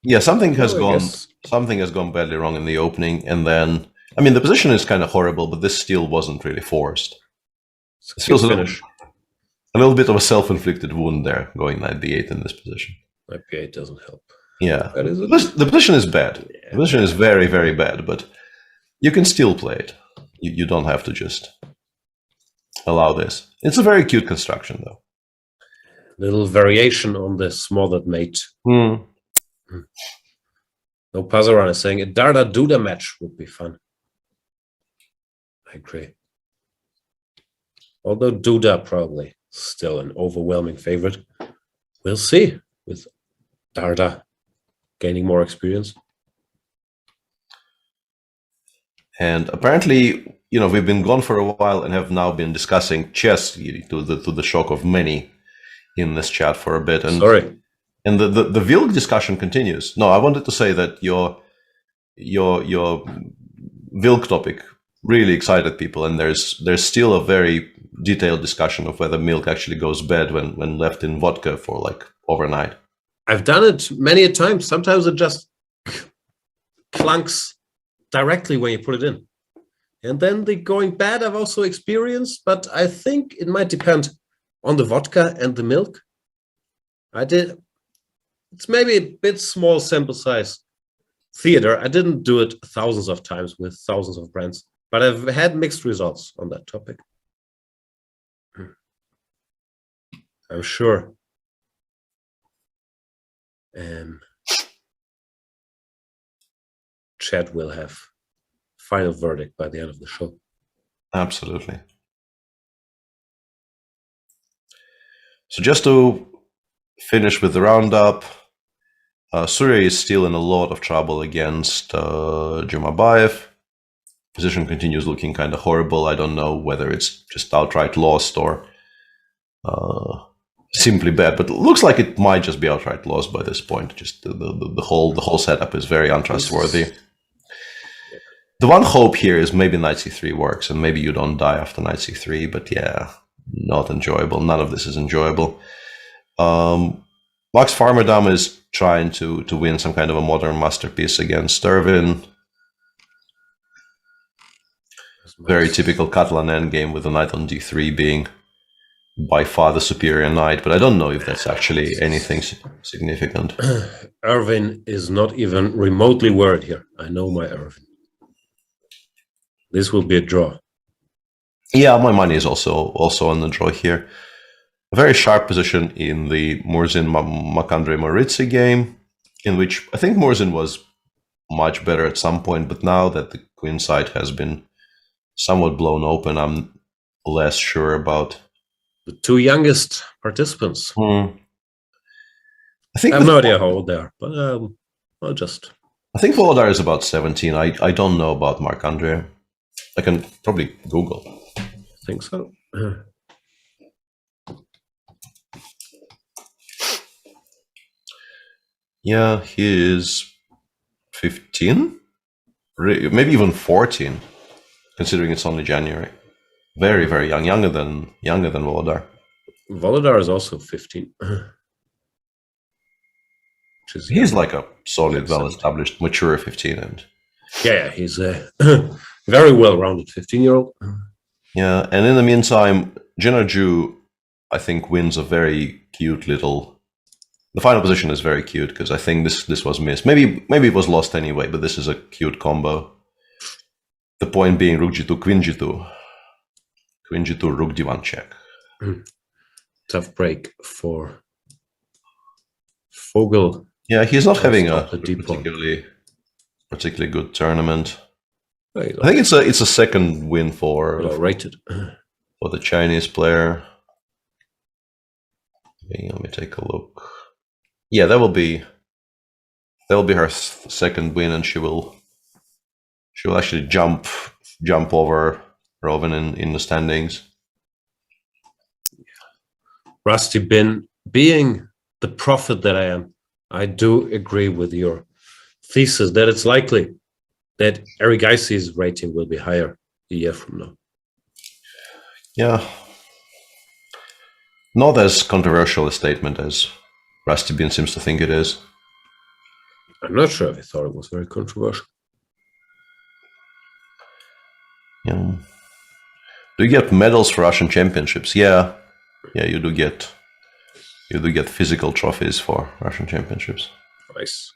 Yeah, something has gone badly wrong in the opening, and then I mean the position is kind of horrible, but this still wasn't really forced. It feels a little bit of a self-inflicted wound there, going knight d8 in this position. Knight b8 doesn't help. Yeah, the position is bad. Yeah. The position is very, very bad, but you can still play it. You don't have to just allow this. It's a very cute construction, though. Little variation on the smothered mate. No, Pazaran is saying a Darda Duda match would be fun. I agree. Although Duda probably still an overwhelming favorite. We'll see with Darda gaining more experience. And apparently, we've been gone for a while and have now been discussing chess to the shock of many in this chat for a bit. And sorry. And the Wijk discussion continues. No, I wanted to say that your Wijk topic really excited people, and there's still a very detailed discussion of whether milk actually goes bad when left in vodka for like overnight. I've done it many a time. Sometimes it just clunks directly when you put it in. And then the going bad I've also experienced, but I think it might depend on the vodka and the milk. It's maybe a bit small sample size theater. I didn't do it thousands of times with thousands of brands, but I've had mixed results on that topic. I'm sure. Chad will have final verdict by the end of the show. Absolutely. So just to finish with the roundup, Surya is still in a lot of trouble against Jumabayev. Position continues looking kind of horrible. I don't know whether it's just outright lost or simply bad, but it looks like it might just be outright lost by this point. Just the whole setup is very untrustworthy. The one hope here is maybe knight c3 works, and maybe you don't die after knight c3, but yeah, not enjoyable. None of this is enjoyable. Max Farmerdam is trying to win some kind of a modern masterpiece against Irvin. Very typical Catalan endgame with the knight on d3 being by far the superior knight, but I don't know if that's actually anything significant. Irvin is not even remotely worried here. I know my Irvin. This will be a draw. Yeah, my money is also on the draw here. A very sharp position in the Murzin-Marc-Andre Moritzi game, in which I think Murzin was much better at some point, but now that the queen side has been somewhat blown open, I'm less sure about the two youngest participants. I think I have no idea how old they are, but I'll just. I think Volodar is about 17. I don't know about Marc-Andre. I can probably Google. I think so. Yeah, he is 15. maybe even 14, considering it's only January. Very, very young, younger than Volodar. Volodar is also 15. He's like a solid, well-established, mature 15, and yeah, he's a very well-rounded 15-year-old. Yeah, and in the meantime, Jinarju, I think, wins a very cute little. The final position is very cute because I think this was missed. Maybe it was lost anyway, but this is a cute combo. The point being Rook G2, Queen G2, Queen G2, Rook D1 check. Tough break for Vogel. Yeah, he's not having a particularly good tournament. I think it's a second win for the Chinese player. Let me take a look. Yeah, that will be her second win, and she will actually jump over Rovin in the standings. Rusty Bin, being the prophet that I am, I do agree with your thesis that it's likely that Eric Geisey's rating will be higher a year from now. Yeah. Not as controversial a statement as Rusty Bin seems to think it is. I'm not sure if I thought it was very controversial. Yeah. Do you get medals for Russian championships? Yeah. Yeah, you do get physical trophies for Russian championships. Nice.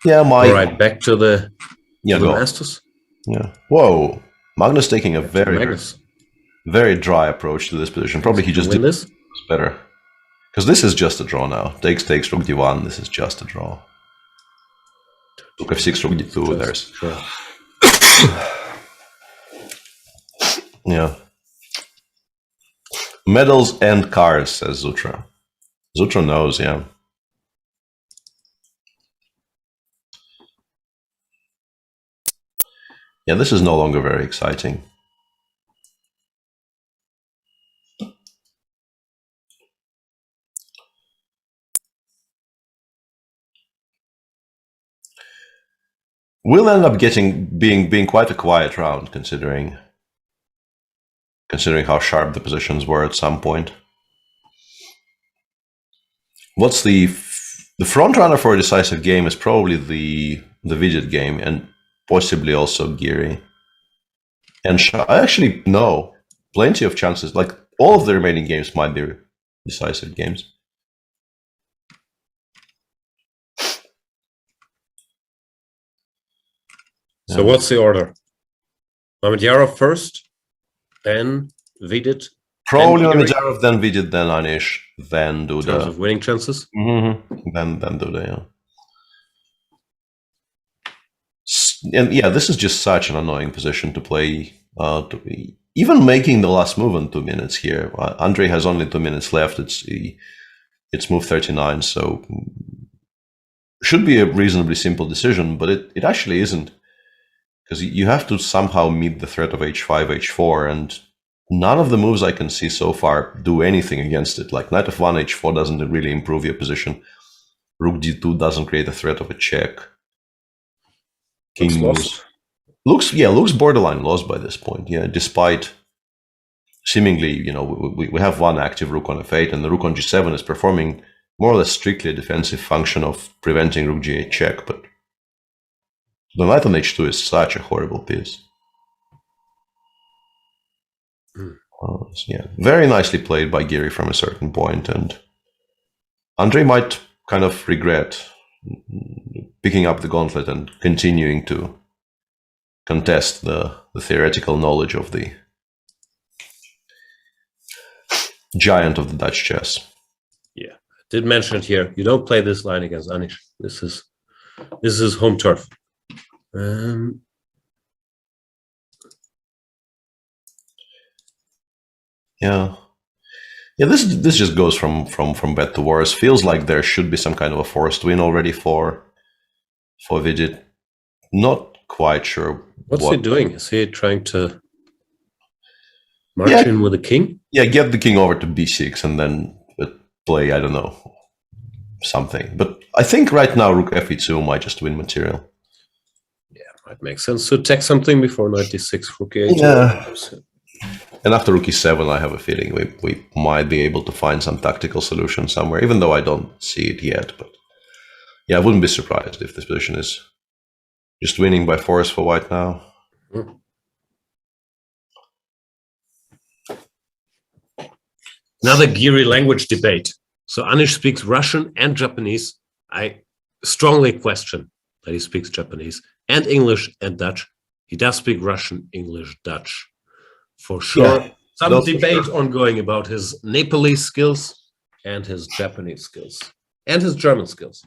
Yeah, all right, back to the Masters. Yeah. Whoa. Magnus taking a very dry approach to this position. Probably he just did this better. Because this is just a draw now. Takes, Rook D1. This is just a draw. Rook F6, Rook D2. There's. Yeah. Medals and cars, says Zutra. Zutra knows, yeah. Yeah, this is no longer very exciting. We'll end up being quite a quiet round, considering how sharp the positions were at some point. What's the front runner for a decisive game is probably the Vidit game, and possibly also Giri. And I actually know plenty of chances, like all of the remaining games might be decisive games. So what's the order? Mamedyarov first, then Vidit. Probably Mamedyarov, then Vidit, then Anish, then Duda. In terms of winning chances? Mm-hmm. Then Duda, yeah. And yeah, this is just such an annoying position to play. Even making the last move in 2 minutes here. Andrei has only 2 minutes left. It's move 39, so should be a reasonably simple decision, but it actually isn't. Because you have to somehow meet the threat of h5, h4, and none of the moves I can see so far do anything against it. Like knight f1, h4 doesn't really improve your position. Rook d2 doesn't create a threat of a check. King moves. Looks borderline lost by this point. Yeah, despite seemingly, we have one active rook on f8, and the rook on g7 is performing more or less strictly a defensive function of preventing rook g8 check, but the knight on h2 is such a horrible piece. Yeah, very nicely played by Giri from a certain point, and Andrei might kind of regret picking up the gauntlet and continuing to contest the theoretical knowledge of the giant of the Dutch chess. Yeah, I did mention it here. You don't play this line against Anish. This is home turf. Yeah. This just goes from bad to worse. Feels like there should be some kind of a forced win already for Vidit. Not quite sure. What's he doing? Is he trying to march in with the king? Yeah, get the king over to b6 and then play, I don't know, something. But I think right now Rook Fe2 might just win material. Yeah, might make sense to take something before 96 Rook E8. Yeah. And after Rook E7, I have a feeling we might be able to find some tactical solution somewhere, even though I don't see it yet. But yeah, I wouldn't be surprised if this position is just winning by force for white now. Mm. Another geary language debate. So Anish speaks Russian and Japanese. I strongly question that he speaks Japanese and English and Dutch. He does speak Russian, English, Dutch. For sure. Yeah, some debate ongoing about his Nepalese skills and his Japanese skills and his German skills.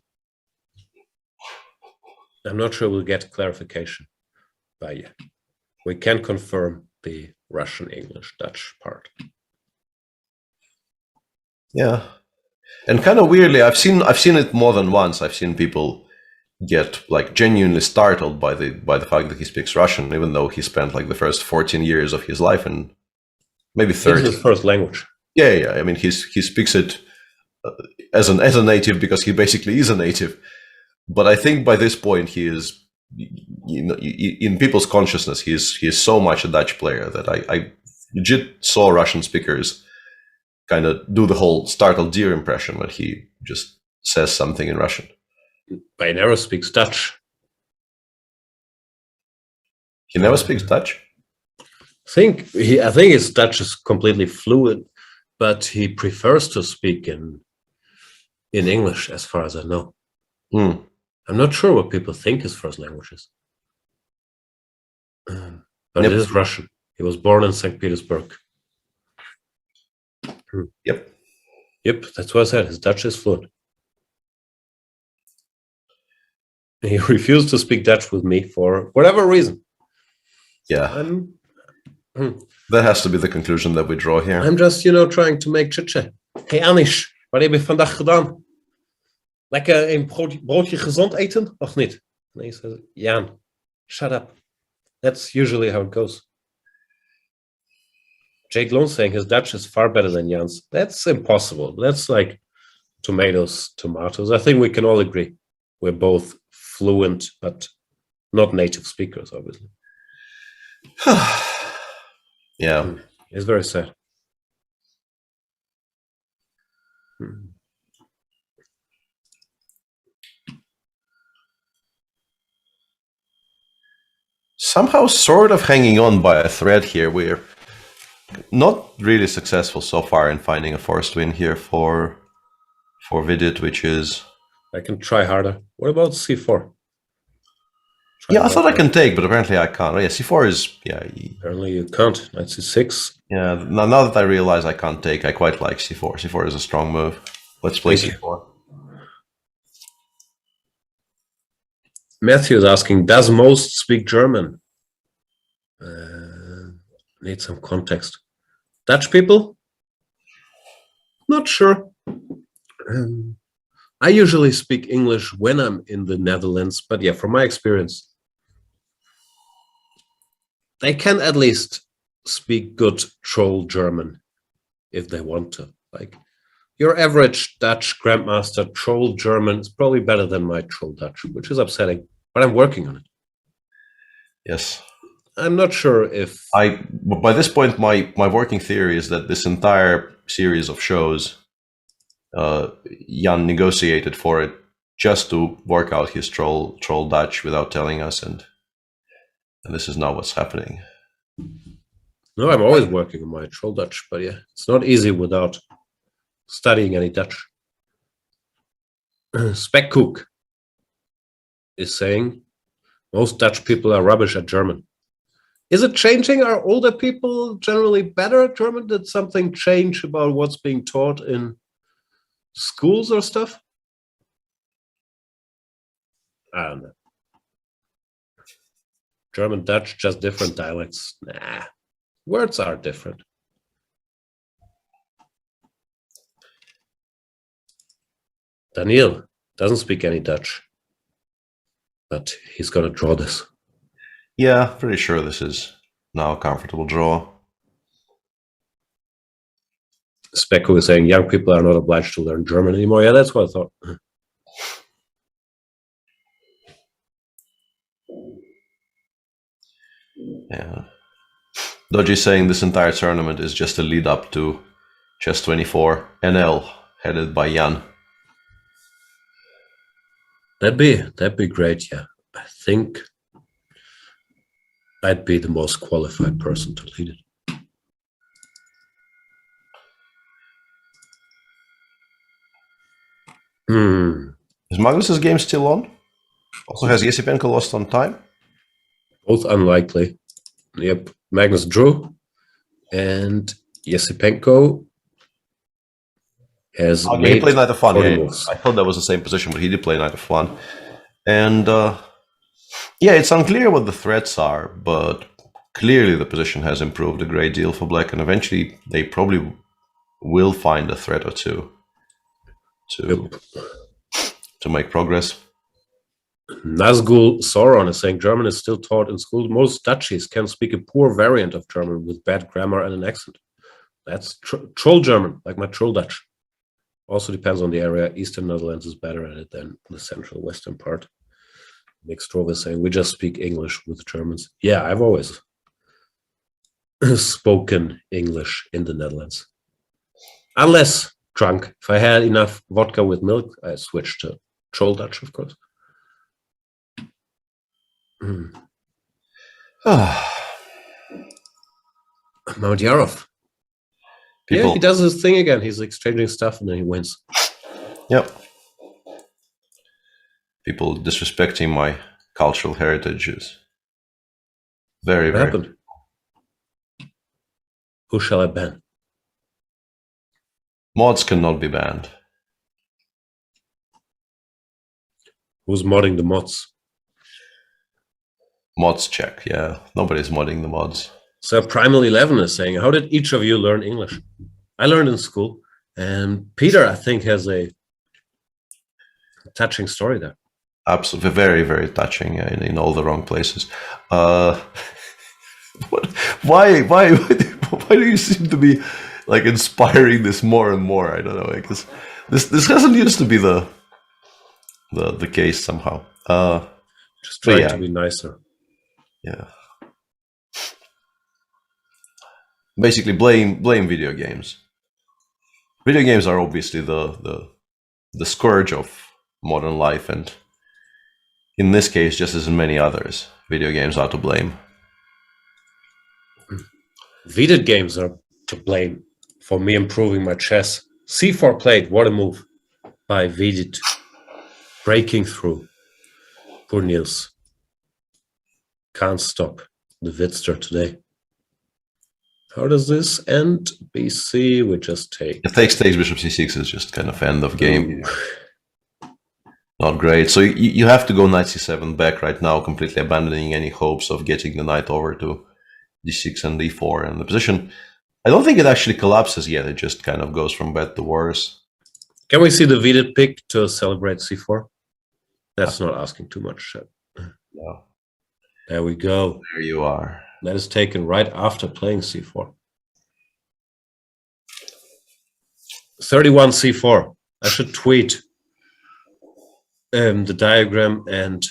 I'm not sure we'll get clarification by you. We can confirm the Russian, English, Dutch part. Yeah, and kind of weirdly, I've seen it more than once. I've seen people get like genuinely startled by the fact that he speaks Russian, even though he spent like the first 14 years of his life and maybe 30. It's his first language. Yeah. I mean, he speaks it as a native because he basically is a native. But I think by this point he is, in people's consciousness, he is so much a Dutch player that I legit saw Russian speakers kind of do the whole startled deer impression when he just says something in Russian. But he never speaks Dutch. He never speaks Dutch? I think his Dutch is completely fluid, but he prefers to speak in English, as far as I know. Hmm. I'm not sure what people think his first language is. But it is Russian. He was born in St. Petersburg. Yep, that's what I said. His Dutch is fluent. He refused to speak Dutch with me for whatever reason. Yeah. That has to be the conclusion that we draw here. I'm just, trying to make chit-chat. Hey Anish, wat heb je vandaag gedaan? Lekker een broodje gezond eten, of niet? And he says, Jan, shut up. That's usually how it goes. Jake Lone saying his Dutch is far better than Jan's. That's impossible. That's like tomatoes. I think we can all agree. We're both fluent, but not native speakers, obviously. Yeah. It's very sad. Somehow sort of hanging on by a thread here. We're not really successful so far in finding a forced win here for Vidit, which is... I can try harder. What about c4? I thought I can take, but apparently I can't. Oh, yeah, c4 is... Apparently you can't. Knight c6. Yeah, now that I realize I can't take, I quite like c4. c4 is a strong move. Let's play c4. Matthew is asking, does most speak German? Need some context. Dutch people? Not sure. I usually speak English when I'm in the Netherlands, but yeah, from my experience, they can at least speak good troll German if they want to. Like your average Dutch grandmaster troll German is probably better than my troll Dutch, which is upsetting, but I'm working on it. Yes. I'm not sure if... By this point, my working theory is that this entire series of shows, Jan negotiated for it just to work out his troll Dutch without telling us, and this is not what's happening. No, I'm always working on my troll Dutch, but yeah, it's not easy without studying any Dutch. Speckcook is saying most Dutch people are rubbish at German. Is it changing? Are older people generally better at German? Did something change about what's being taught in schools or stuff? I don't know. German, Dutch, just different dialects. Nah, words are different. Daniel doesn't speak any Dutch, but he's going to draw this. Yeah, pretty sure this is now a comfortable draw. Specco is saying young people are not obliged to learn German anymore. Yeah, that's what I thought. Yeah. Dodgy saying this entire tournament is just a lead up to Chess 24 NL, headed by Jan. That'd be great, yeah. I think I'd be the most qualified person to lead it. Is Magnus's game still on? Also, has Yesipenko lost on time? Both unlikely. Yep. Magnus drew, and Yesipenko has Okay, he played Knight of Fun. Yeah, moves. I thought that was the same position, but he did play Knight of Fun. And yeah, it's unclear what the threats are, but clearly the position has improved a great deal for Black, and eventually they probably will find a threat or two to make progress. Nazgul Sauron is saying German is still taught in school. Most Dutchies can speak a poor variant of German with bad grammar and an accent. That's Troll German, like my Troll Dutch. Also depends on the area. Eastern Netherlands is better at it than the central western part. Nick Strove is saying we just speak English with Germans. Yeah, I've always spoken English in the Netherlands. Unless drunk. If I had enough vodka with milk, I switched to Troll Dutch, of course. Maudyarov. Yeah, he does his thing again. He's exchanging stuff and then he wins. Yep. People disrespecting my cultural heritage is very, What very... happened? Who shall I ban? Mods cannot be banned. Who's modding the mods? Mods check, yeah. Nobody's modding the mods. So Primal 11 is saying, how did each of you learn English? I learned in school. And Peter, I think, has a touching story there. Absolutely, very, very touching, yeah, in all the wrong places. Why do you seem to be like inspiring this more and more? I don't know, because this hasn't used to be the case somehow. Just trying to be nicer. Yeah. Basically, blame video games. Video games are obviously the scourge of modern life, and in this case, just as in many others, video games are to blame. Video games are to blame for me improving my chess. C4 played, what a move by Vidit. Breaking through. Poor Niels. Can't stop the Vidster today. How does this end? BC, we just take. It takes bishop c6 is just kind of end of game. Not great. So you have to go knight c7 back right now, completely abandoning any hopes of getting the knight over to d6 and d4. And the position, I don't think it actually collapses yet. It just kind of goes from bad to worse. Can we see the Vidit pick to celebrate c4? That's not asking too much. No. There we go. There you are. That is taken right after playing c4. 31 c4. I should tweet the diagram and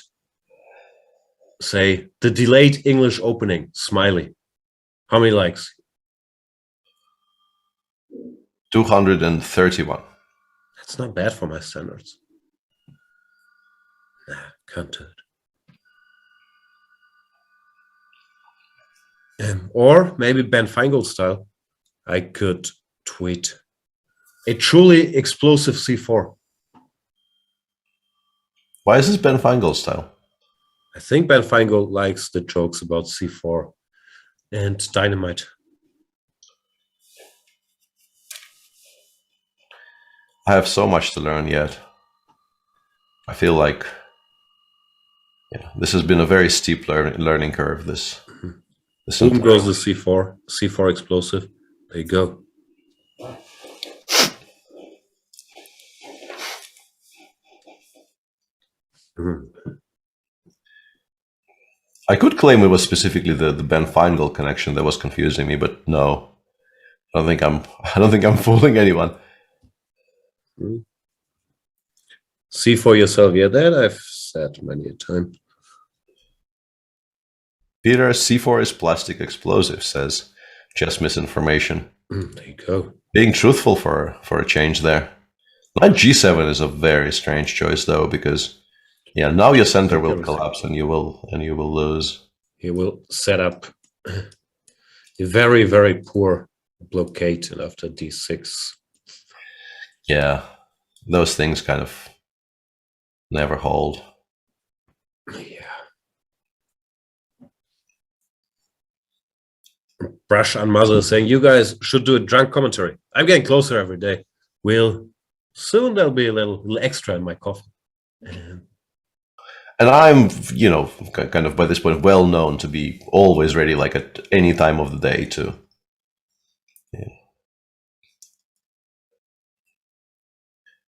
say the delayed English opening, smiley. How many likes? 231. That's not bad for my standards. Nah, can't do it. Or maybe Ben Feingold style, I could tweet a truly explosive c4. Why is this Ben Feingold style? I think Ben Feingold likes the jokes about c4 and dynamite. I have so much to learn yet. I feel like this has been a very steep learning curve. This Boom goes the c4, c4 explosive. There you go. I could claim it was specifically the Ben Feingold connection that was confusing me, but no, I don't think I'm fooling anyone. C for yourself, yeah, that I've said many a time. Peter, C4 is plastic explosive, says Chess Misinformation. There you go. Being truthful for a change there. Knight G7 is a very strange choice though, because now your center will collapse and you will lose. He will set up a very, very poor blockade, and after D6. Yeah, those things kind of never hold. Yeah. Brush and Muzzle is saying, you guys should do a drunk commentary. I'm getting closer every day. Soon there'll be a little extra in my coffee. And I'm, kind of by this point well known to be always ready, like at any time of the day to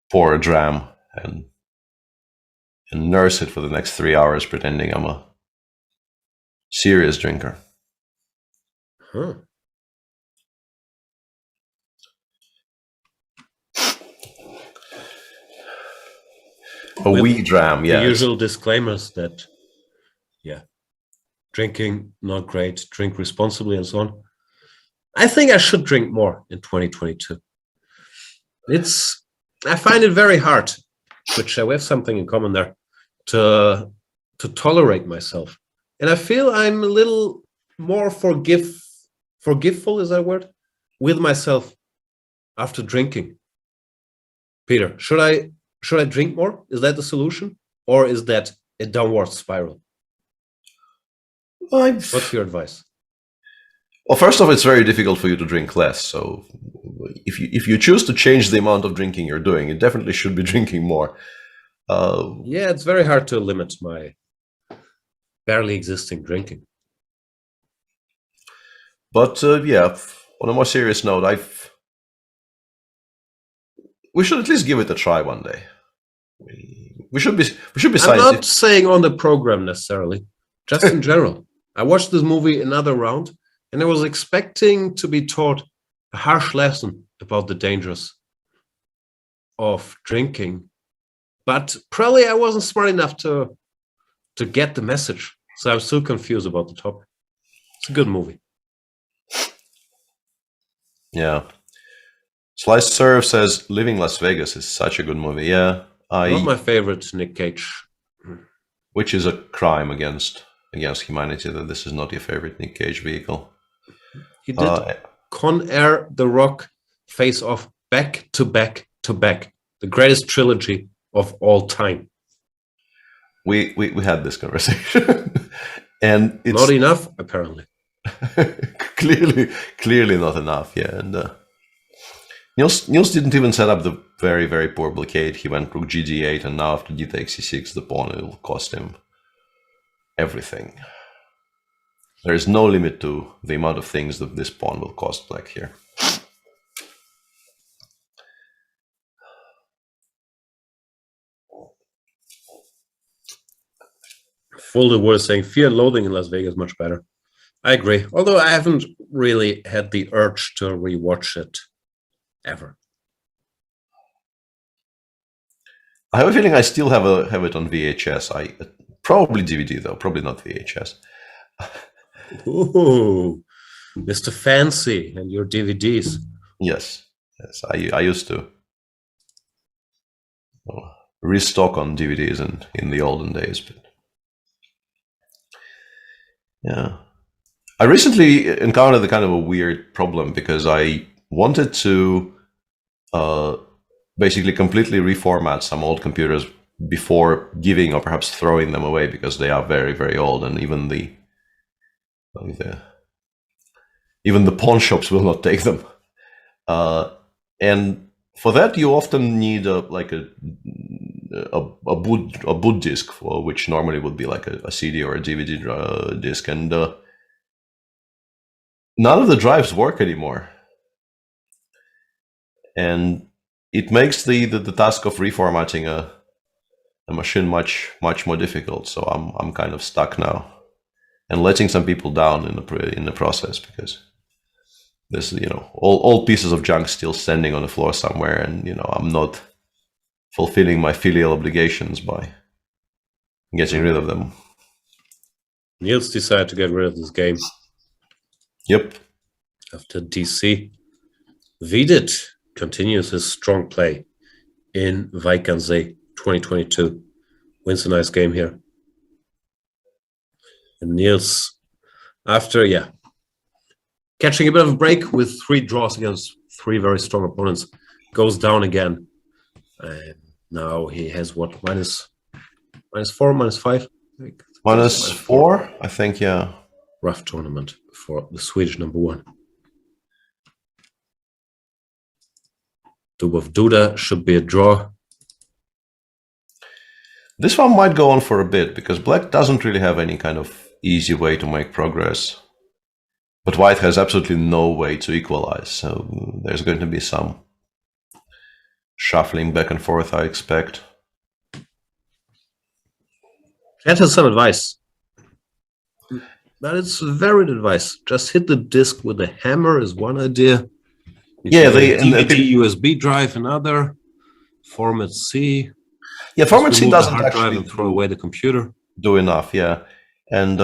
pour a dram and nurse it for the next 3 hours, pretending I'm a serious drinker. Huh. A wee dram, yeah. The usual disclaimers that, drinking not great, drink responsibly, and so on. I think I should drink more in 2022. I find it very hard, which we have something in common there, to tolerate myself, and I feel I'm a little more forgiveful, is that a word, with myself after drinking. Peter, should I drink more? Is that the solution, or is that a downward spiral? What's your advice? Well, first off, it's very difficult for you to drink less. So if you choose to change the amount of drinking you're doing, you definitely should be drinking more. It's very hard to limit my barely existing drinking. But on a more serious note, we should at least give it a try one day. We should be. I'm not saying on the program necessarily, just in general. I watched this movie Another Round, and I was expecting to be taught a harsh lesson about the dangers of drinking, but probably I wasn't smart enough to get the message. So I'm still confused about the topic. It's a good movie. Yeah. Slice Serve says Living Las Vegas is such a good movie. Yeah. Not my favorite Nick Cage. Which is a crime against humanity that this is not your favorite Nick Cage vehicle. He did Con Air, The Rock, Face Off, back to back to back. The greatest trilogy of all time. We had this conversation. And it's not enough, apparently. clearly not enough, yeah. And Niels didn't even set up the very, very poor blockade. He went rook gd8, and now after d takes c6, the pawn will cost him everything. There is no limit to the amount of things that this pawn will cost black here. Fully worth saying, Fear and Loathing in Las Vegas is much better. I agree, although I haven't really had the urge to rewatch it ever. I have a feeling I still have it on VHS. Probably DVD though, probably not VHS. Ooh, Mr. Fancy and your DVDs. Yes, I used to restock on DVDs in the olden days, but yeah. I recently encountered a kind of a weird problem because I wanted to basically completely reformat some old computers before giving or perhaps throwing them away because they are very, very old, and even the pawn shops will not take them. And for that, you often need a boot disk, which normally would be like a CD or a DVD disk, and none of the drives work anymore, and it makes the task of reformatting a machine much more difficult. So I'm kind of stuck now, and letting some people down in the process because there's all pieces of junk still standing on the floor somewhere, and I'm not fulfilling my filial obligations by getting rid of them. Niels decided to get rid of this game. Yep. After DC. Vidit continues his strong play in Wijk 2022. Wins a nice game here. And Niels, after, catching a bit of a break with 3 draws against 3 very strong opponents, goes down again. And now he has what, minus 4, minus 5? Minus 4, I think, yeah. Rough tournament for the Swedish number 1. Dubov Duda should be a draw. This one might go on for a bit, because Black doesn't really have any kind of easy way to make progress. But White has absolutely no way to equalize, so there's going to be some shuffling back and forth, I expect. That has some advice. That is varied advice. Just hit the disc with a hammer is one idea. Yeah, DVD USB drive another. Format C. Yeah, Format C doesn't hard drive actually and throw away the computer. do enough, yeah. And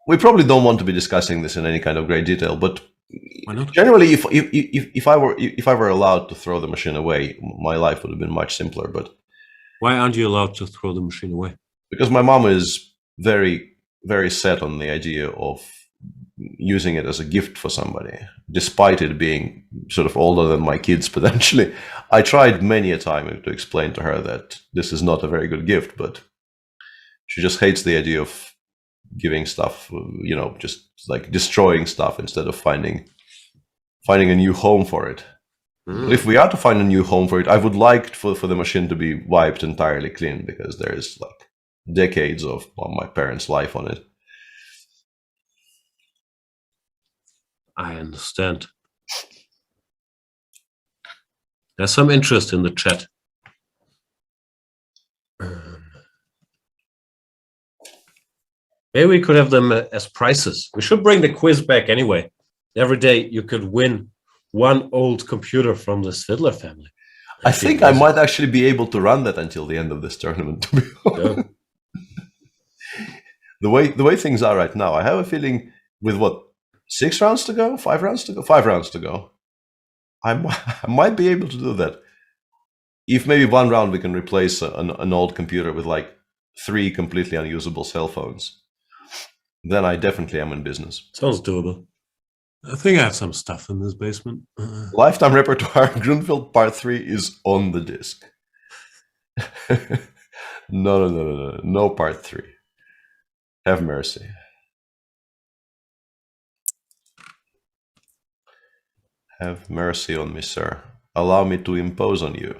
we probably don't want to be discussing this in any kind of great detail, but why not? Generally, if I were allowed to throw the machine away, my life would have been much simpler. But why aren't you allowed to throw the machine away? Because my mom is very, very set on the idea of using it as a gift for somebody, despite it being sort of older than my kids potentially. I tried many a time to explain to her that this is not a very good gift, but she just hates the idea of giving stuff, just like destroying stuff instead of finding a new home for it. But if we are to find a new home for it, I would like for the machine to be wiped entirely clean, because there's like decades of my parents' life on it. I understand. There's some interest in the chat. Maybe we could have them as prizes. We should bring the quiz back anyway. Every day you could win one old computer from the Svidler family. I think I might actually be able to run that until the end of this tournament, to be honest. The way things are right now, I have a feeling with 6 rounds to go? 5 rounds to go? 5 rounds to go. I might be able to do that. If maybe one round we can replace an old computer with like 3 completely unusable cell phones, then I definitely am in business. Sounds doable. I think I have some stuff in this basement. Lifetime repertoire, Grunfeld Part 3 is on the disc. No Part 3. Have mercy. Have mercy on me, sir. Allow me to impose on you.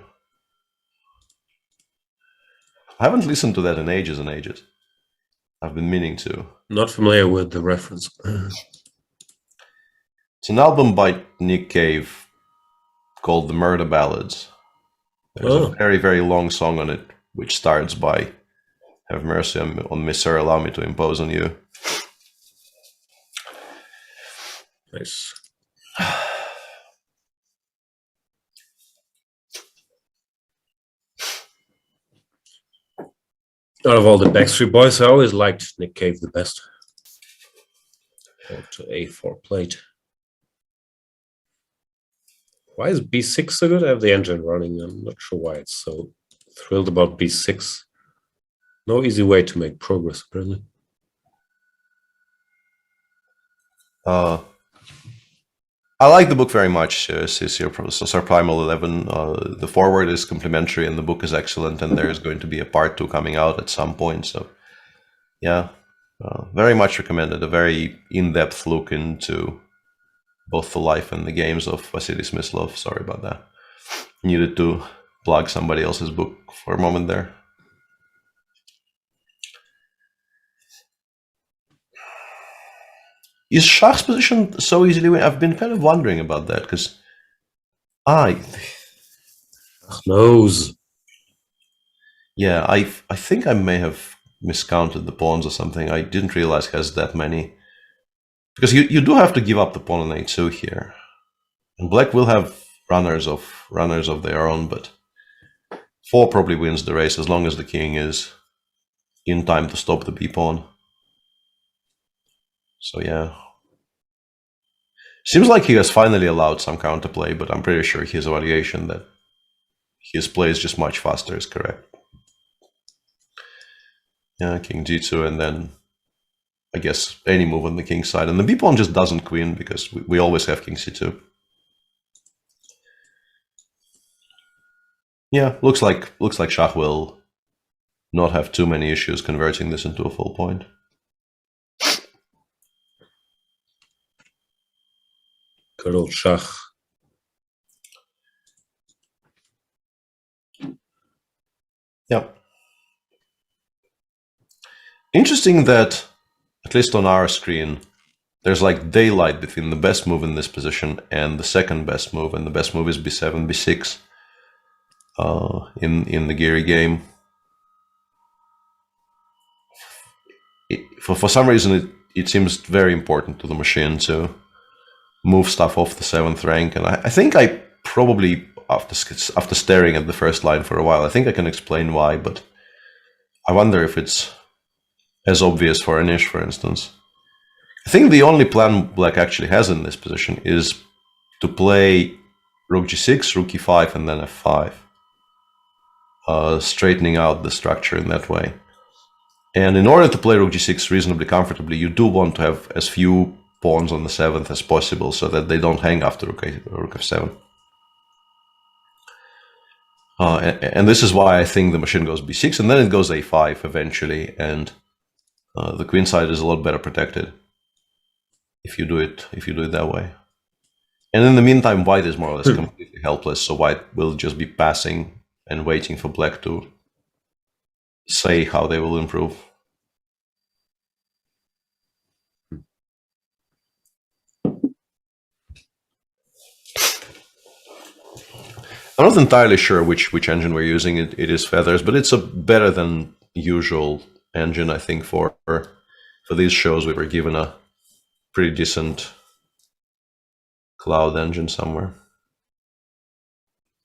I haven't listened to that in ages and ages. I've been meaning to. Not familiar with the reference. It's an album by Nick Cave called The Murder Ballads. There's a very, very long song on it, which starts by "Have mercy on me, sir, allow me to impose on you." Nice. Out of all the Backstreet Boys, I always liked Nick Cave the best. To A4 plate. Why is B6 so good? I have the engine running. I'm not sure why it's so thrilled about B6. No easy way to make progress, apparently. I like the book very much, Sisir Processor Primal 11. The foreword is complimentary and the book is excellent, and there's going to be a part 2 coming out at some point. So, yeah, very much recommended. A very in-depth look into both the life and the games of Vasily Smyslov. Sorry about that. Needed to plug somebody else's book for a moment there. Is Schach's position so easily win? I've been kind of wondering about that, because knows. Yeah, I think I may have miscounted the pawns or something. I didn't realize he has that many. Because you do have to give up the pawn on a2 here. And Black will have runners of their own, but 4 probably wins the race as long as the king is in time to stop the b-pawn. So yeah. Seems like he has finally allowed some counterplay, but I'm pretty sure his evaluation that his play is just much faster is correct. Yeah, king g2, and then I guess any move on the king side. And the b-pawn just doesn't queen because we always have king c2. Yeah, looks like Shah will not have too many issues converting this into a full point. Good old Shah. Yep. Interesting that, at least on our screen, there's like daylight between the best move in this position and the second best move, and the best move is b7, b6 in the Geary game. For some reason, it seems very important to the machine to move stuff off the 7th rank, and I think I probably, after staring at the first line for a while, I think I can explain why, but I wonder if it's as obvious for Anish, for instance. I think the only plan black actually has in this position is to play rook g6, rook e5, and then f5, straightening out the structure in that way. And in order to play rook g6 reasonably comfortably, you do want to have as few pawns on the 7th as possible so that they don't hang after rook f7. And this is why I think the machine goes b6, and then it goes a5 eventually, and the queen side is a lot better protected if you do it that way. And in the meantime, white is more or less completely helpless, so white will just be passing and waiting for black to say how they will improve. I'm not entirely sure which engine we're using. It is Feathers, but it's a better than usual engine, I think. For these shows, we were given a pretty decent cloud engine somewhere.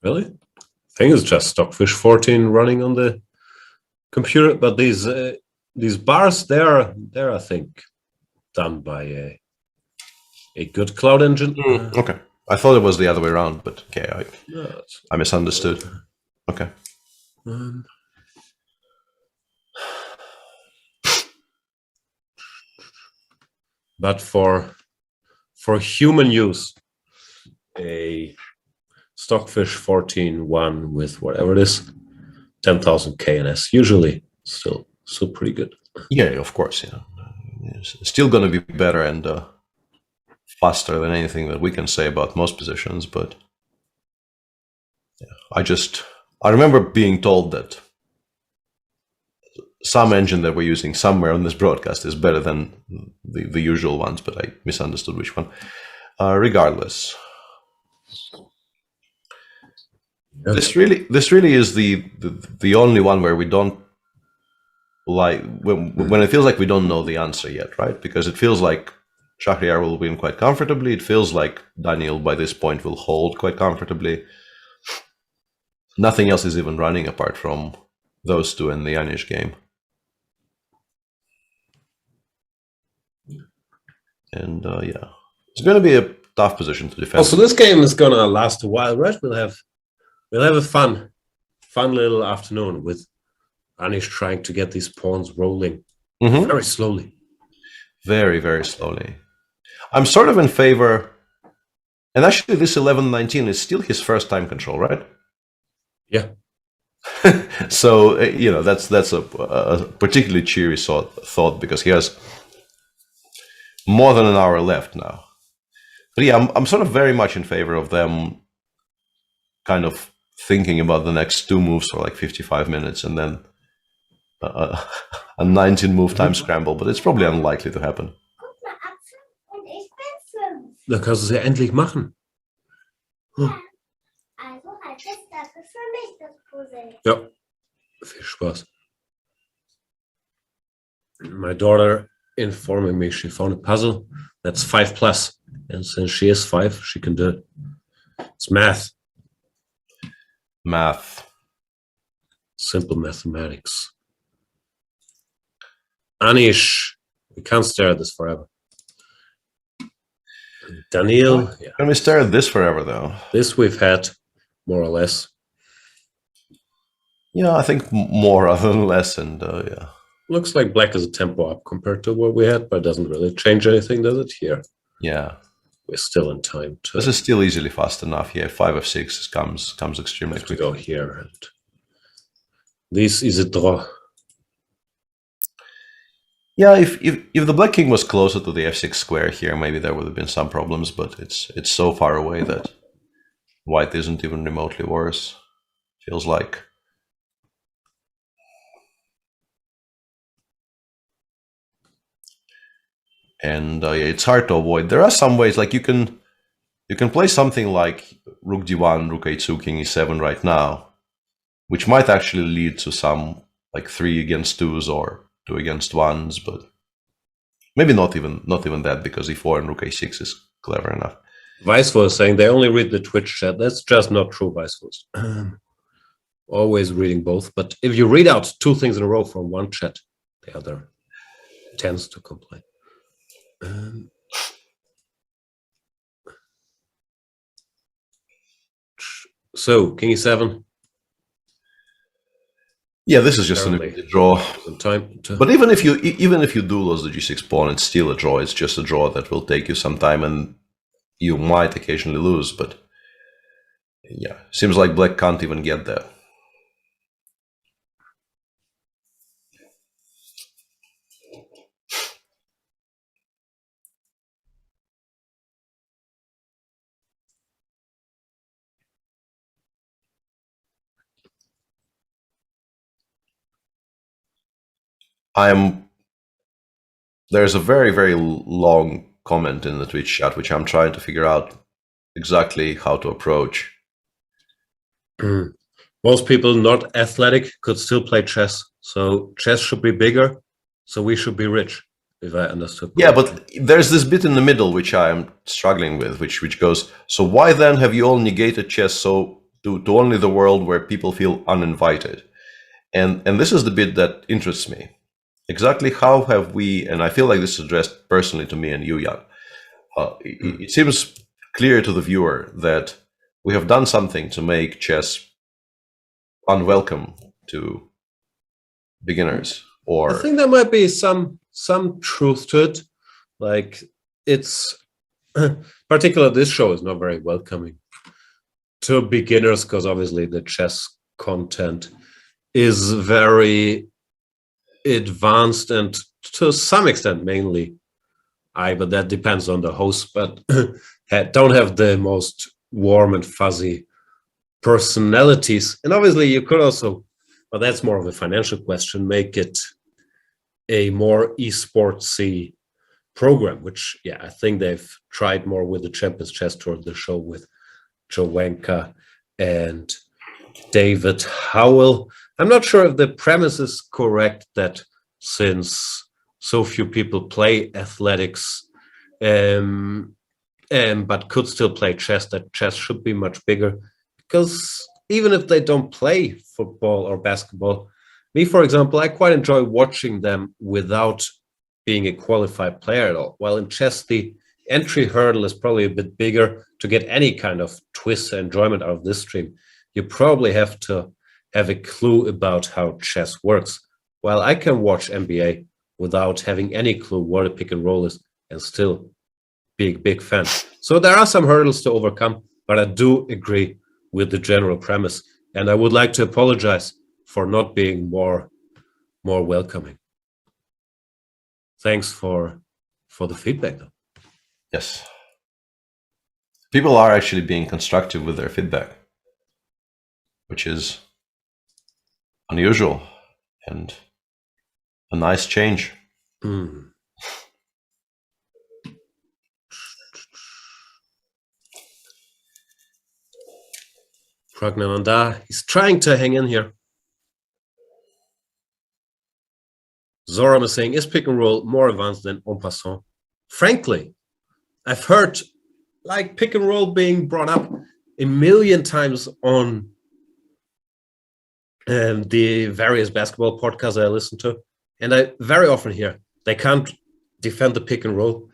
Really? I think it's just Stockfish 14 running on the computer, but these bars, they're I think done by a good cloud engine. Okay. I thought it was the other way around, but okay, I misunderstood. Okay. But for human use, a Stockfish 14.1 with whatever it is, 10,000 KNS, usually still pretty good. Yeah, of course. Yeah, it's still going to be better and faster than anything that we can say about most positions, but yeah, I remember being told that some engine that we're using somewhere on this broadcast is better than the usual ones, but I misunderstood which one. Regardless, this really is the only one where we don't like when it feels like we don't know the answer yet, right? Because it feels like Shahryar will win quite comfortably. It feels like Daniel by this point will hold quite comfortably. Nothing else is even running apart from those two in the Anish game. And yeah, it's going to be a tough position to defend. Also, this game is going to last a while, right? We'll have a fun little afternoon with Anish trying to get these pawns rolling very slowly. Very, very slowly. I'm sort of in favor, and actually this 11-19 is still his first time control, right? Yeah. So, you know, that's a particularly cheery thought because he has more than an hour left now. But yeah, I'm sort of very much in favor of them kind of thinking about the next two moves for like 55 minutes and then a 19-move time scramble, but it's probably unlikely to happen. Da kannst du es ja endlich machen. Ja, viel Spaß. My daughter informing me she found a puzzle that's 5+, and since she is 5, she can do it. It's math. Math. Simple mathematics. Anish, we can't stare at this forever. Daniel. Yeah. Can we stare at this forever, though? This we've had, more or less. Yeah, I think more rather than less, and yeah. Looks like black is a tempo up compared to what we had, but it doesn't really change anything, does it? Here. Yeah. We're still in time to... This is still easily fast enough. Yeah, 5 f6 comes extremely quickly. Go here. And this is a draw. Yeah, if the black king was closer to the f6 square here, maybe there would have been some problems, but it's so far away that white isn't even remotely worse, feels like. And yeah, it's hard to avoid. There are some ways, like you can play something like rook d1, rook h2, king e7 right now, which might actually lead to some like 3 against 2s or 2 against 1s, but maybe not even that, because e4 and rook a6 is clever enough. Weisful is saying they only read the Twitch chat. That's just not true, Weisful. Always reading both, but if you read out 2 things in a row from one chat, the other tends to complain. So king e7. Yeah, this is just a draw. But even if you do lose the g6 pawn, it's still a draw. It's just a draw that will take you some time, and you might occasionally lose. But yeah, seems like black can't even get there. There's a very, very long comment in the Twitch chat, which I'm trying to figure out exactly how to approach. Most people not athletic could still play chess. So chess should be bigger, so we should be rich, if I understood correctly. Yeah, but there's this bit in the middle which I'm struggling with, which goes, so why then have you all negated chess to only the world where people feel uninvited? And this is the bit that interests me. Exactly how have we, and I feel like this is addressed personally to me and you, Jan. It seems clear to the viewer that we have done something to make chess unwelcome to beginners. Or I think there might be some truth to it. Like, it's particularly this show is not very welcoming to beginners, because obviously the chess content is very advanced, and to some extent mainly but that depends on the host, but don't have the most warm and fuzzy personalities. And obviously you could also, but that's more of a financial question, make it a more esportsy program, which I think they've tried more with the Champions Chess Tour, the show with Joe Wanka and David Howell. I'm not sure if the premise is correct that since so few people play athletics but could still play chess, that chess should be much bigger. Because even if they don't play football or basketball, me, for example, I quite enjoy watching them without being a qualified player at all. While in chess, the entry hurdle is probably a bit bigger. To get any kind of twist and enjoyment out of this stream, you probably have to have a clue about how chess works. While I can watch NBA without having any clue what a pick and roll is and still be a big fan. So there are some hurdles to overcome, but I do agree with the general premise. And I would like to apologize for not being more welcoming. Thanks for the feedback, though. Yes. People are actually being constructive with their feedback, which is unusual and a nice change. Pragnananda, he's trying to hang in here. Zoram is saying, is pick and roll more advanced than en passant? Frankly, I've heard like pick and roll being brought up a million times on the various basketball podcasts I listen to. And I very often hear they can't defend the pick and roll.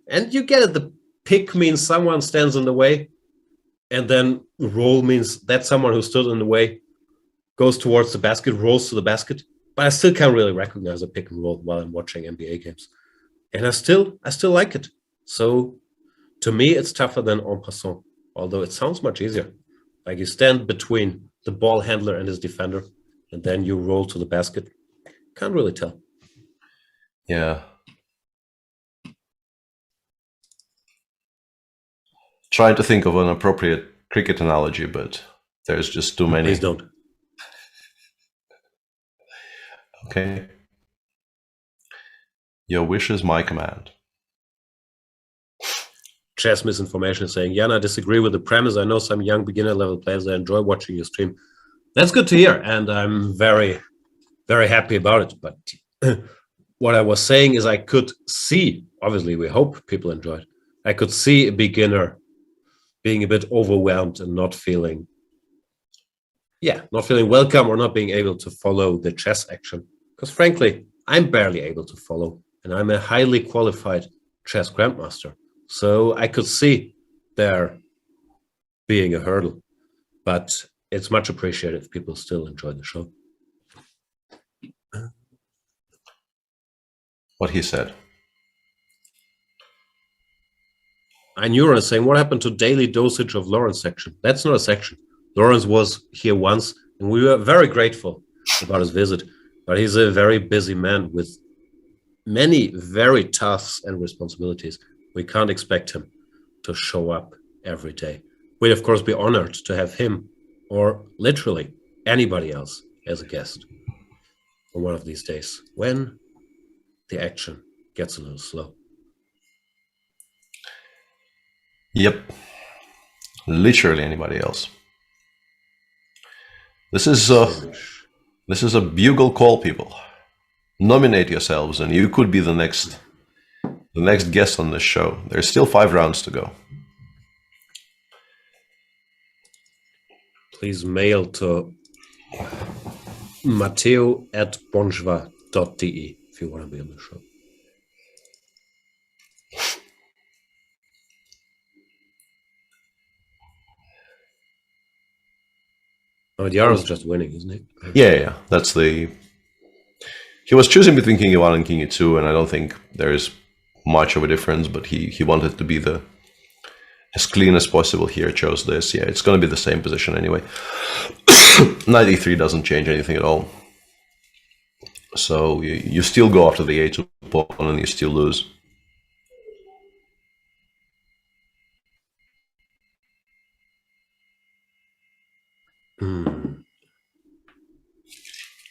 And you get it. The pick means someone stands in the way, and then roll means that someone who stood in the way goes towards the basket, rolls to the basket. But I still can't really recognize a pick and roll while I'm watching NBA games. And I still like it. So to me, it's tougher than en passant, although it sounds much easier. Like you stand between the ball handler and his defender, and then you roll to the basket. Can't really tell. Yeah. Trying to think of an appropriate cricket analogy, but there's just too many. Please don't. Okay. Your wish is my command. Chess Misinformation is saying, Jan, I disagree with the premise. I know some young beginner level players that enjoy watching your stream. That's good to hear, and I'm very, very happy about it. But what I was saying is I could see, obviously we hope people enjoy it, I could see a beginner being a bit overwhelmed and not feeling welcome or not being able to follow the chess action. Because frankly, I'm barely able to follow, and I'm a highly qualified chess grandmaster. So I could see there being a hurdle, but it's much appreciated if people still enjoy the show. What he said. Anura is saying, what happened to daily dosage of Lawrence section? That's not a section. Lawrence was here once, and we were very grateful about his visit. But he's a very busy man with many very tasks and responsibilities. We can't expect him to show up every day. We'd, of course, be honored to have him or literally anybody else as a guest on one of these days when the action gets a little slow. Yep. Literally anybody else. This is a bugle call, people. Nominate yourselves and you could be the next guest on this show. There's still 5 rounds to go. Please mail to matteo@bonjour.de if you want to be on the show. Oh, Yaro's just winning, isn't he? Yeah. That's the... He was choosing between King E1 and King E2, and I don't think there's much of a difference, but he wanted to be as clean as possible here, chose this. Yeah, it's going to be the same position anyway. Knight E3 doesn't change anything at all. So you still go after the A2 pawn and you still lose.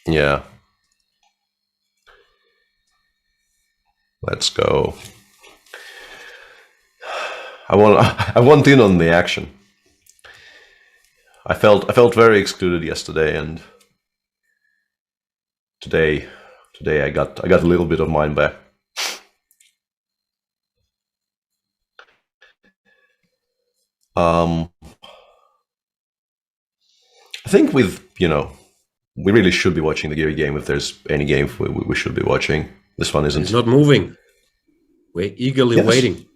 Yeah. Let's go. I want in on the action. I felt very excluded yesterday, and today I got a little bit of mine back. I think we really should be watching the Geary game if there's any game we should be watching. This one isn't. He's not moving. We're eagerly waiting.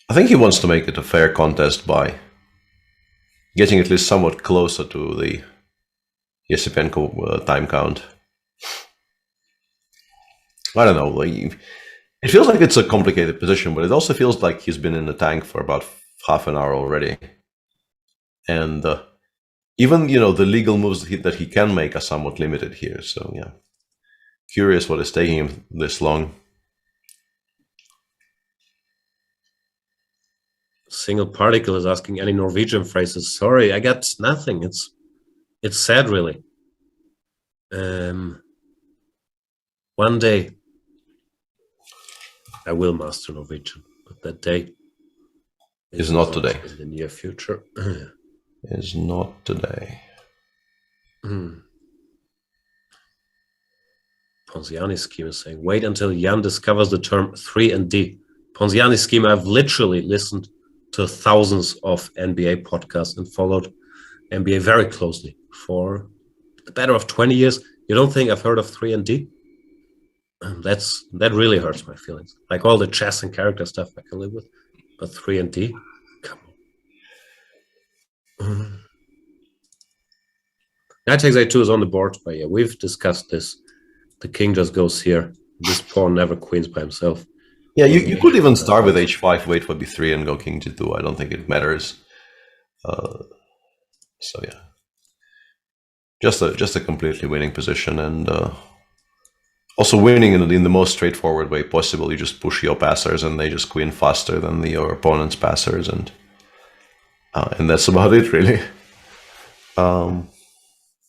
I think he wants to make it a fair contest by getting at least somewhat closer to the Yesipenko time count. I don't know. It feels like it's a complicated position, but it also feels like he's been in the tank for about half an hour already. And even, the legal moves that he can make are somewhat limited here. So, yeah. Curious what is taking him this long. Single Particle is asking any Norwegian phrases. Sorry, I got nothing. It's sad, really. One day I will master Norwegian, but that day is not today. In the near future. Is not today. Ponziani's scheme is saying, wait until Jan discovers the term 3 and D. Ponziani's scheme, I've literally listened to thousands of NBA podcasts and followed NBA very closely for the better of 20 years. You don't think I've heard of 3D? That really hurts my feelings. Like all the chess and character stuff I can live with, but 3D, come on. Knight takes a2 is on the board, but yeah, we've discussed this. The king just goes here. This pawn never queens by himself. Yeah, you could even start with h5, wait for b3, and go king g2. I don't think it matters. So yeah, just a completely winning position, and also winning in the most straightforward way possible. You just push your passers, and they just queen faster than your opponent's passers, and that's about it, really.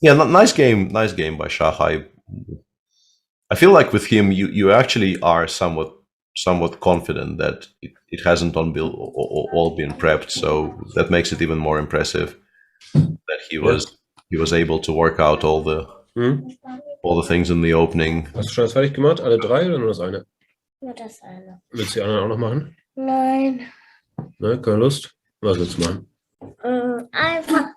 Yeah, nice game by Shah. I feel like with him, you actually are somewhat confident that it hasn't all been prepped, so that makes it even more impressive that he was able to work out all the things in the opening. Hast du schon das fertig gemacht? Alle drei oder nur das eine? Nur das eine. Willst du die anderen auch noch machen? Nein. Ne, keine Lust? Was willst du machen? Einfach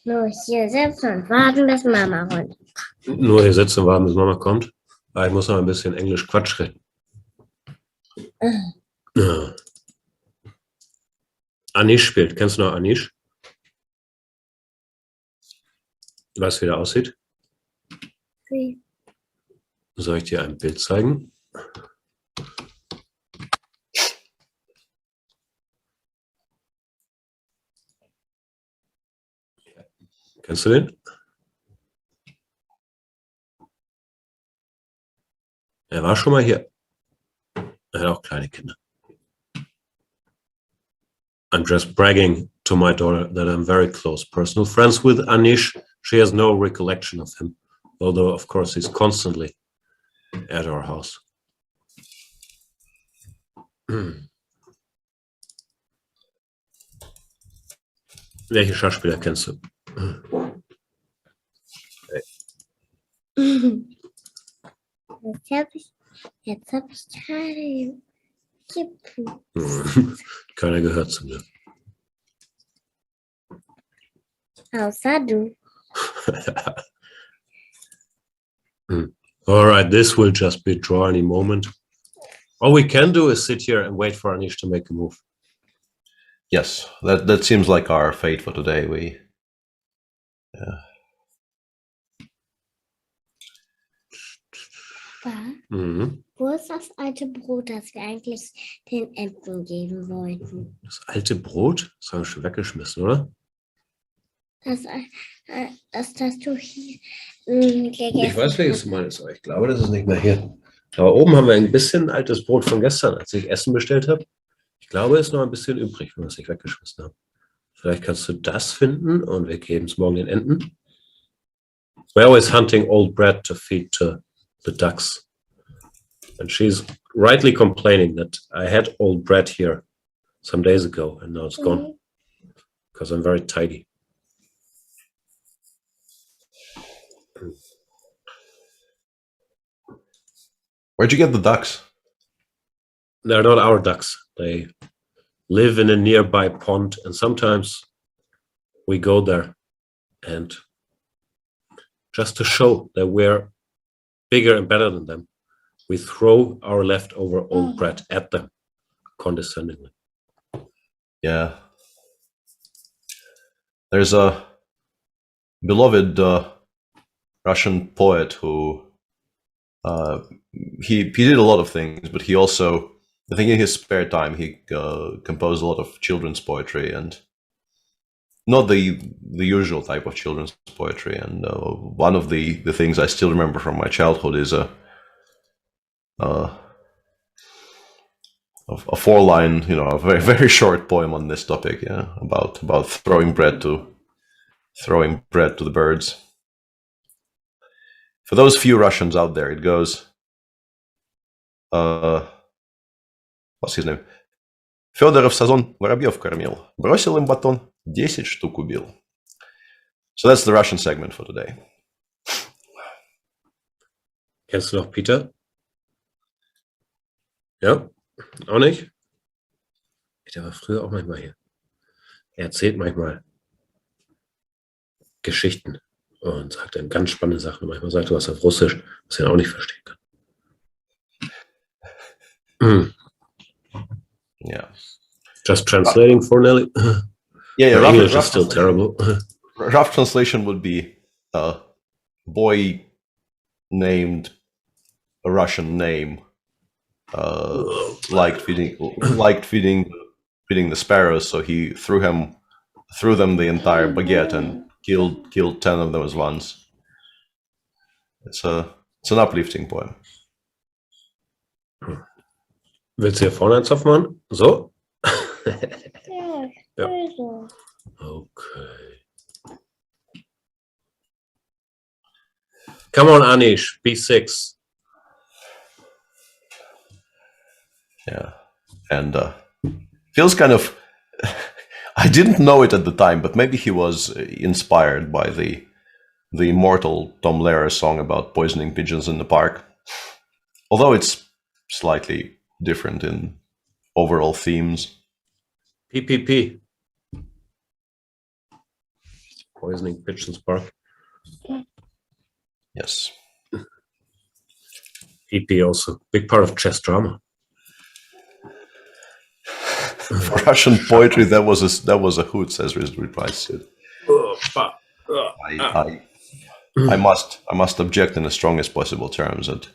nur hier sitzen und warten, bis Mama kommt. Nur hier sitzen und warten, bis Mama kommt. Aber ich muss noch ein bisschen Englisch Quatsch reden. Ja. Anish spielt. Kennst du noch Anish? Weißt du, wie der aussieht? Wie? Soll ich dir ein Bild zeigen? Kennst du den? Er war schon mal hier. Er hat auch kleine Kinder. I'm just bragging to my daughter that I'm very close personal friends with Anish. She has no recollection of him, although of course he's constantly at our house. Welche Schachspieler kennst du? Jetzt hab ich gerade Kippen. Keiner gehört zu mir. Außer du. All right, this will just be a draw any moment. All we can do is sit here and wait for Anish to make a move. Yes, that seems like our fate for today. Wo ist das alte Brot, das wir eigentlich den Enten geben wollten? Das alte Brot? Das haben wir schon weggeschmissen, oder? Das du hier gegessen Ich weiß, welches du meinst, aber ich glaube, das ist nicht mehr hier. Aber oben haben wir ein bisschen altes Brot von gestern, als ich Essen bestellt habe. Ich glaube, es ist noch ein bisschen übrig, wenn wir es nicht weggeschmissen haben. Vielleicht kannst du das finden und wir geben es morgen den Enten. We're always hunting old bread to feed to the ducks. And she's rightly complaining that I had old bread here some days ago and now it's gone. Because I'm very tidy. Where'd you get the ducks? They're not our ducks. They live in a nearby pond, and sometimes we go there and just to show that we're bigger and better than them, we throw our leftover old bread at them condescendingly. Yeah. There's a beloved Russian poet who he did a lot of things, but he also, I think in his spare time, he composed a lot of children's poetry, and not the usual type of children's poetry. And one of the things I still remember from my childhood is a 4-line, a very, very short poem on this topic, about throwing bread to the birds. For those few Russians out there, it goes, what's his name? Федоров сазон воробьев кормил, бросил им батон, 10 штук убил. So that's the Russian segment for today. Kennst du noch Peter? Ja, auch nicht? Der war früher auch manchmal hier. Er erzählt manchmal Geschichten und sagt dann ganz spannende Sachen. Manchmal sagt er was auf Russisch, was er auch nicht verstehen kann. Yeah. Just translating for Nelly. Yeah. My English is still terrible. Rough translation would be a boy named a Russian name liked feeding the sparrows, so he threw them the entire baguette and killed 10 of them at once. It's an uplifting poem. Willst du hier vorne einen Zopf machen? So? Ja. Okay. Come on, Anish, B6. Yeah, and feels kind of. I didn't know it at the time, but maybe he was inspired by the immortal Tom Lehrer song about poisoning pigeons in the park. Although it's slightly different in overall themes. PPP. Poisoning pigeons park. Yes. PP also big part of chess drama. For Russian poetry, that was a hoot, says Reply Sid. I must object in the strongest possible terms at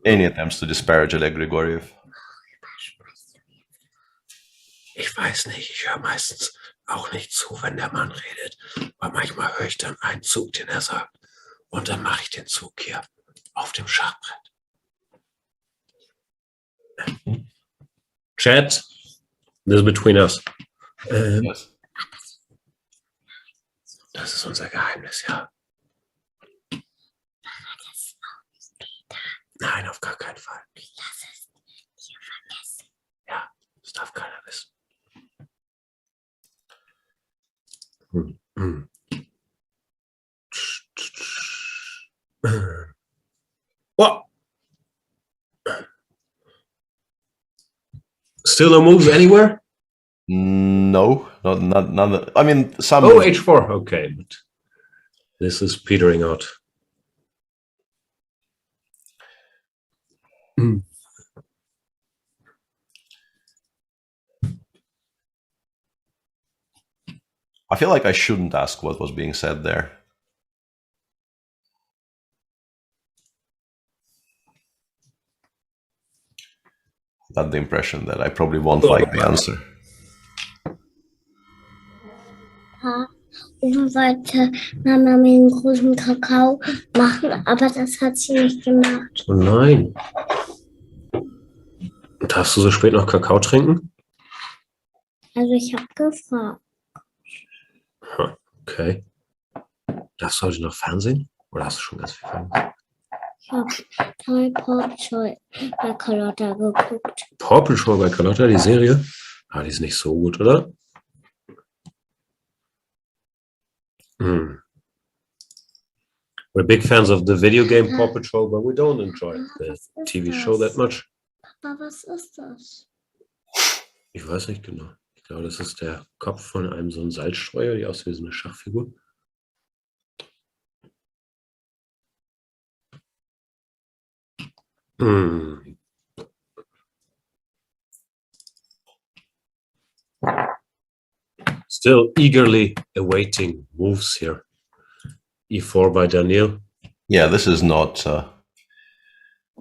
any attempts to disparage Oleg Grigoriev. Ich weiß nicht, ich höre meistens auch nicht zu, wenn der Mann redet, weil manchmal höre ich dann einen Zug, den er sagt, und dann mache ich den Zug hier auf dem Schachbrett. Chat, this is between us. Yes. Das ist unser Geheimnis, ja. Nein, auf gar keinen Fall. Ja, das darf keiner wissen. What? Still no moves anywhere? No, not. I mean, some. Oh, H4. Okay, but this is petering out. I feel like I shouldn't ask what was being said there. I got the impression that I probably won't like the answer. Oben wollte Mama mir einen großen Kakao machen, aber das hat sie nicht gemacht. Oh nein. Darfst du so spät noch Kakao trinken? Also ich habe gefragt. Okay. Darfst du heute noch Fernsehen? Oder hast du schon ganz viel Fernsehen? Ich habe Toy Paw Patrol bei Carlotta geguckt. Paw Patrol bei Carlotta, die Serie? Ah, die ist nicht so gut, oder? We're big fans of the video game Paw Patrol, but we don't enjoy the TV show that much. Papa, was ist das? Ich weiß nicht genau. Ich glaube, das ist der Kopf von einem so einem Salzstreuer, die aussieht wie so eine Schachfigur. Still eagerly awaiting moves here. E4 by Daniil. Yeah, this is not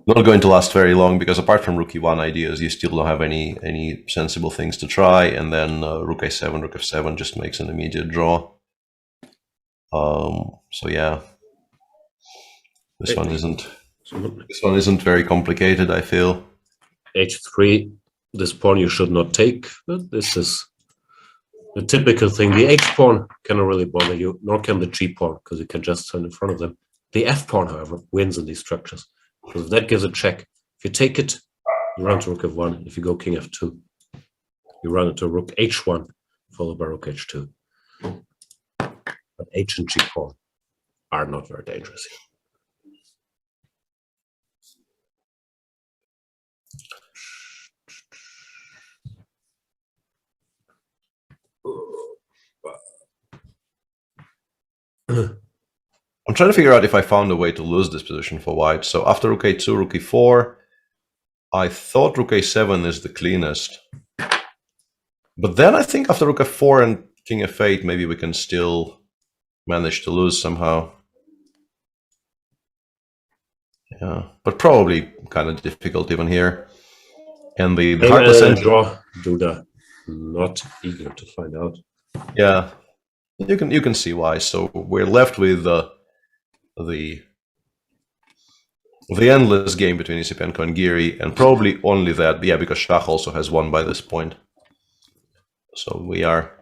going to last very long because apart from rook e1 ideas, you still don't have any sensible things to try, and then rook a7, rook f7 just makes an immediate draw. So yeah, this one isn't very complicated, I feel. H3, this pawn you should not take, but this is the typical thing. The H pawn cannot really bother you, nor can the G pawn, because you can just turn in front of them. The F pawn, however, wins in these structures, because that gives a check. If you take it, you run to rook f1. If you go king f2, you run into rook h1, followed by rook h2. But H and G pawn are not very dangerous here. trying to figure out if I found a way to lose this position for white. So after rook a2, rook e4, I thought rook a7 is the cleanest. But then I think after rook f4 and king f8, maybe we can still manage to lose somehow. Yeah, but probably kind of difficult even here. And the hard percent draw, Duda, not eager to find out. Yeah, you can see why. So we're left with the endless game between Isipenko and Giri, and probably only that. Yeah, because Shah also has won by this point. So we are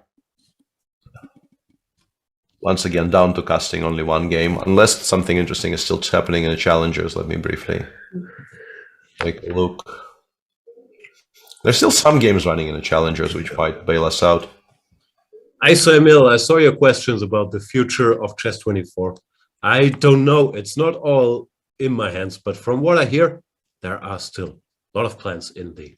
once again down to casting only one game, unless something interesting is still happening in the challengers. Let me briefly take a look. There's still some games running in the challengers which might bail us out. Isa Emil, I saw your questions about the future of Chess 24. I don't know. It's not all in my hands, but from what I hear, there are still a lot of plans in the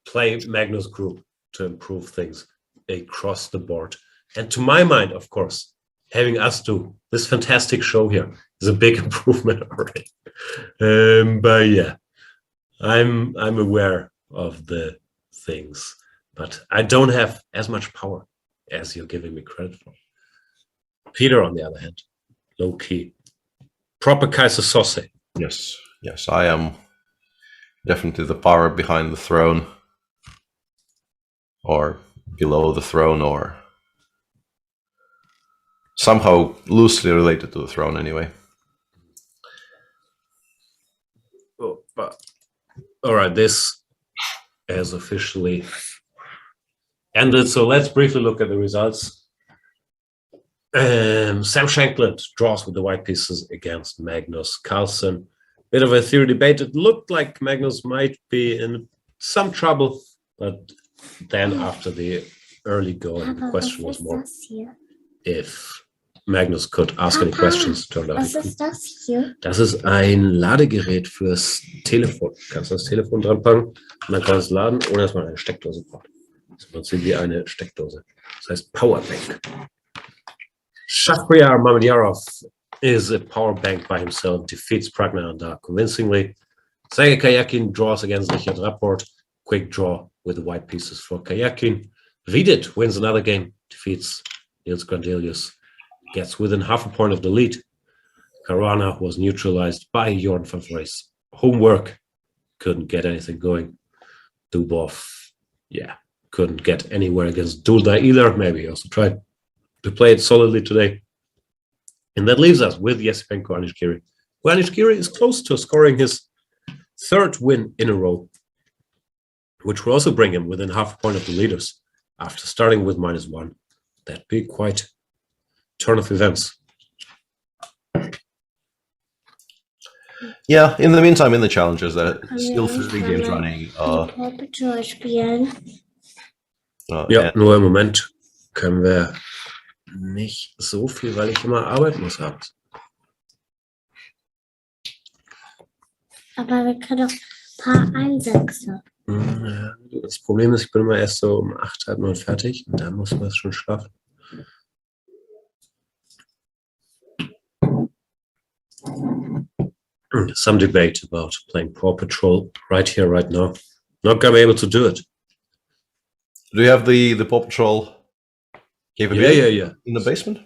Play Magnus group to improve things across the board. And to my mind, of course, having us do this fantastic show here is a big improvement already. But yeah, I'm aware of the things, but I don't have as much power as you're giving me credit for. Peter, on the other hand, low key, proper Kaiser Sose. Yes, yes, I am definitely the power behind the throne, or below the throne, or somehow loosely related to the throne anyway. Oh, but all right, this has officially ended. So let's briefly look at the results. Sam Shankland draws with the white pieces against Magnus Carlsen. Bit of a theory debate. It looked like Magnus might be in some trouble, but then after the early going, the question was more if Magnus could ask any questions. Turned out Was ist das hier? Das ist ein Ladegerät fürs Telefon. Du kannst das Telefon dran packen und dann kannst du es laden, ohne dass man eine Steckdose braucht. Das ist im Prinzip wie eine Steckdose. Das heißt Powerbank. Shahryar Mamedyarov is a powerbank by himself, defeats Praggnanandhaa convincingly. Sergei Karjakin draws against Richard Rapport. Quick draw with the white pieces for Karjakin. Vidit wins another game, defeats Niels Grandelius, gets within half a point of the lead. Caruana was neutralized by Jordan van Vries. Homework, couldn't get anything going. Dubov, yeah, couldn't get anywhere against Dulda either. Maybe he also tried to play it solidly today. And that leaves us with Yesipenko Anishkiri. Well, Anishkiri is close to scoring his third win in a row, which will also bring him within half a point of the leaders after starting with -1. That'd be quite a turn of events. Yeah, in the meantime, in the challenges, there are still 3 games running. Ja, nur im Moment können wir nicht so viel, weil ich immer arbeiten muss abends. Aber wir können doch ein paar Einsätze. Das Problem ist, ich bin immer erst so um 8, halb 9 fertig. Und dann muss man es schon schlafen. Some debate about playing Paw Patrol right here, right now. Not gonna be able to do it. Do you have the Paw Patrol capability Yeah. in the basement?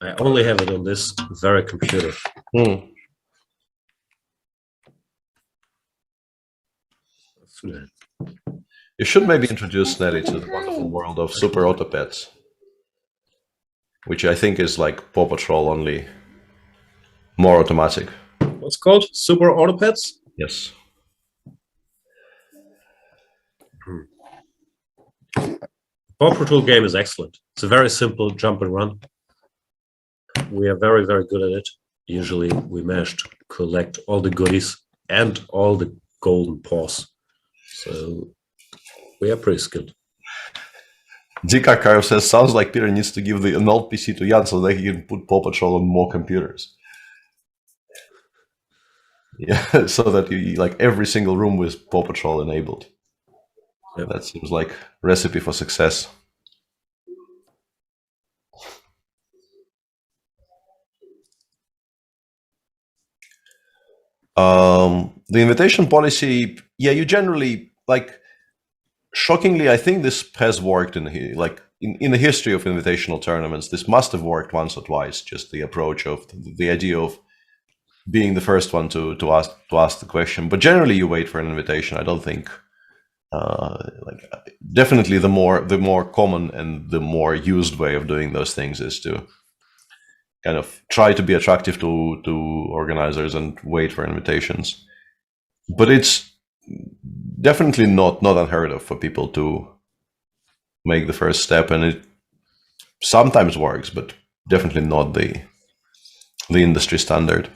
I only have it on this very computer. You should maybe introduce Nelly to the wonderful world of Super Auto Pets, which I think is like Paw Patrol, only more automatic. What's called? Super Auto Pets? Yes. Paw Patrol game is excellent. It's a very simple jump and run. We are very, very good at it. Usually we manage to collect all the goodies and all the golden paws. So we are pretty skilled. Dika Karo says, sounds like Peter needs to give an old PC to Jan so that he can put Paw Patrol on more computers. Yeah, so that like every single room with Paw Patrol enabled. Yep. That seems like recipe for success. The invitation policy, yeah, you generally, like, shockingly, I think this has worked in the history of invitational tournaments. This must have worked once or twice. Just the approach of the idea of being the first one to ask the question. But generally, you wait for an invitation. I don't think, definitely the more common and the more used way of doing those things is to kind of try to be attractive to organizers and wait for invitations. But it's definitely not unheard of for people to make the first step, and it sometimes works, but definitely not the industry standard.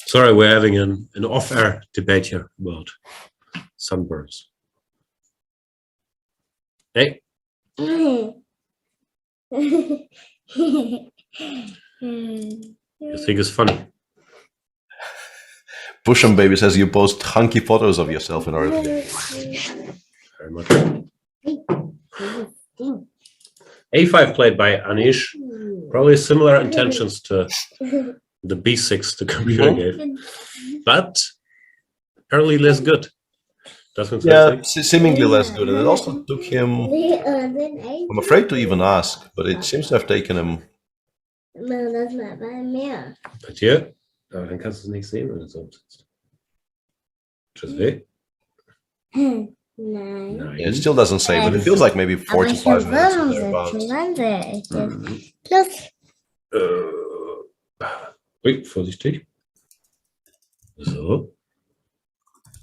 Sorry, we're having an off-air debate here about sunburns. Hey. You think it's funny? Push'em Baby says you post hunky photos of yourself in order to get very much. A5 played by Anish. Probably similar intentions to the B6 the computer gave, but apparently less good. Doesn't seemingly less good. And it also took him, I'm afraid to even ask, but it seems to have taken him. But hier, aber dann kannst du es nicht sehen, wenn du so umsetzt. Tschüss weh. Yeah, it still doesn't say, but it feels like maybe 45 minutes. Ui, vorsichtig. So.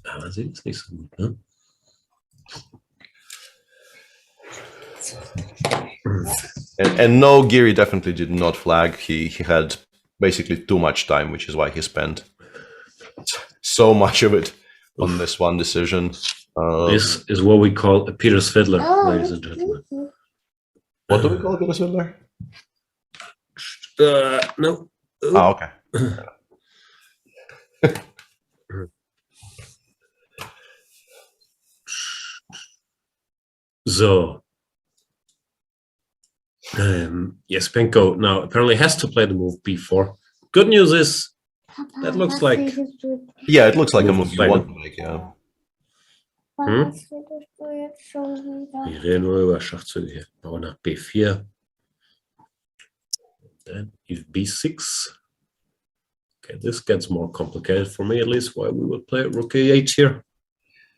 Aber sieht es nicht so gut, ne? And no, Geary definitely did not flag. He had basically too much time, which is why he spent so much of it on this one decision. This is what we call a Peter Svidler, ladies and gentlemen. What do we call Peter Svidler? No. Oh, okay. So, yes, Penko now apparently has to play the move b4. Good news is that looks like it looks like a move you want to make, yeah. Wir reden nur über Schachzüge hier. Bauer nach b4. Then if b6. Okay, this gets more complicated for me at least. Why we would play rook a8 here?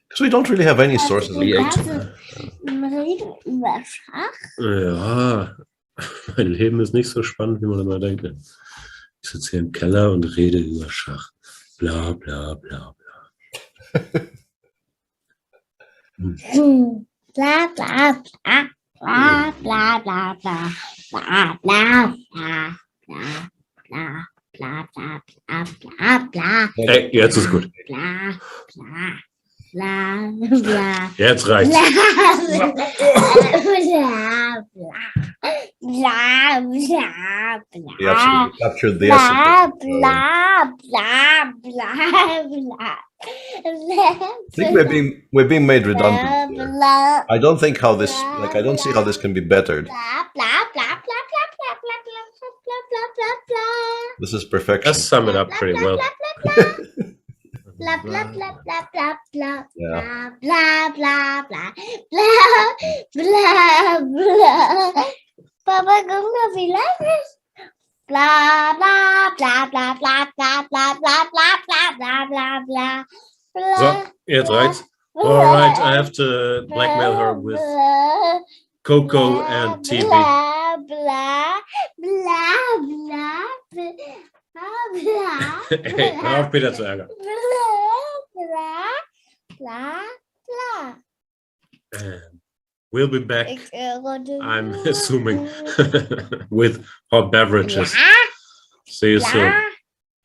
Because we don't really have any sources of e8. Ja, mein Leben ist nicht so spannend, wie man immer denkt. Ich sitze hier im Keller und rede über Schach. Bla bla bla bla. Bla bla bla bla bla bla bla bla bla bla bla bla bla bla bla. Hey, jetzt ist gut. Bla bla bla bla. Jetzt reicht's. Bla bla bla bla bla. You absolutely captured the Bla essence. bla bla bla bla. I think we're being made redundant here. I don't think how this, I don't see how this can be bettered. This is perfection. Let's sum it up pretty well. Blah blah blah blah blah blah Yeah. blah blah blah blah blah blah. Papa, guck mal, wie lang ist. Blah blah blah blah blah blah blah blah blah blah blah blah blah. So, jetzt reicht's. Alright, I have to blackmail her with Coco and TV. Blah blah blah blah blah blah. Hey, hör auf, Peter zu ärgern. Blah blah blah. And we'll be back, I'm assuming, with hot beverages. See you soon.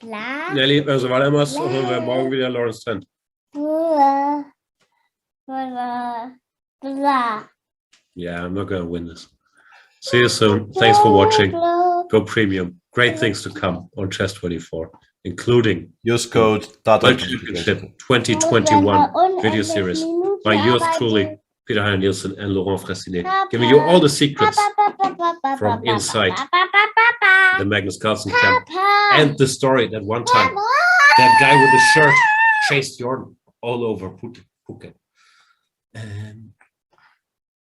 Nelly, wenn du so weitermachst, holen wir morgen wieder Lawrence Trent. Blah blah blah. Yeah, I'm not going to win this. See you soon. Thanks for watching. Go Premium. Great things to come on Chess 24, including use code Tata Championship 2021 video series by yours truly, Peter Heine Nielsen and Laurent Fressinet, giving you all the secrets from inside the Magnus Carlsen camp and the story that one time that guy with the shirt chased Jordan all over Phuket.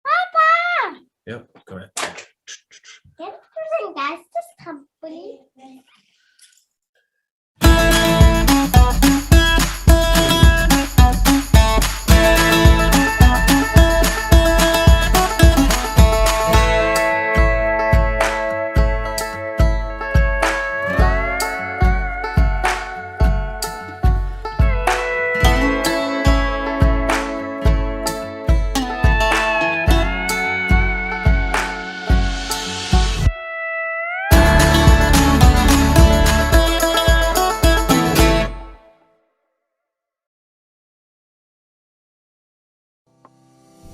Papa! Yeah, go ahead. Get the Gustus company.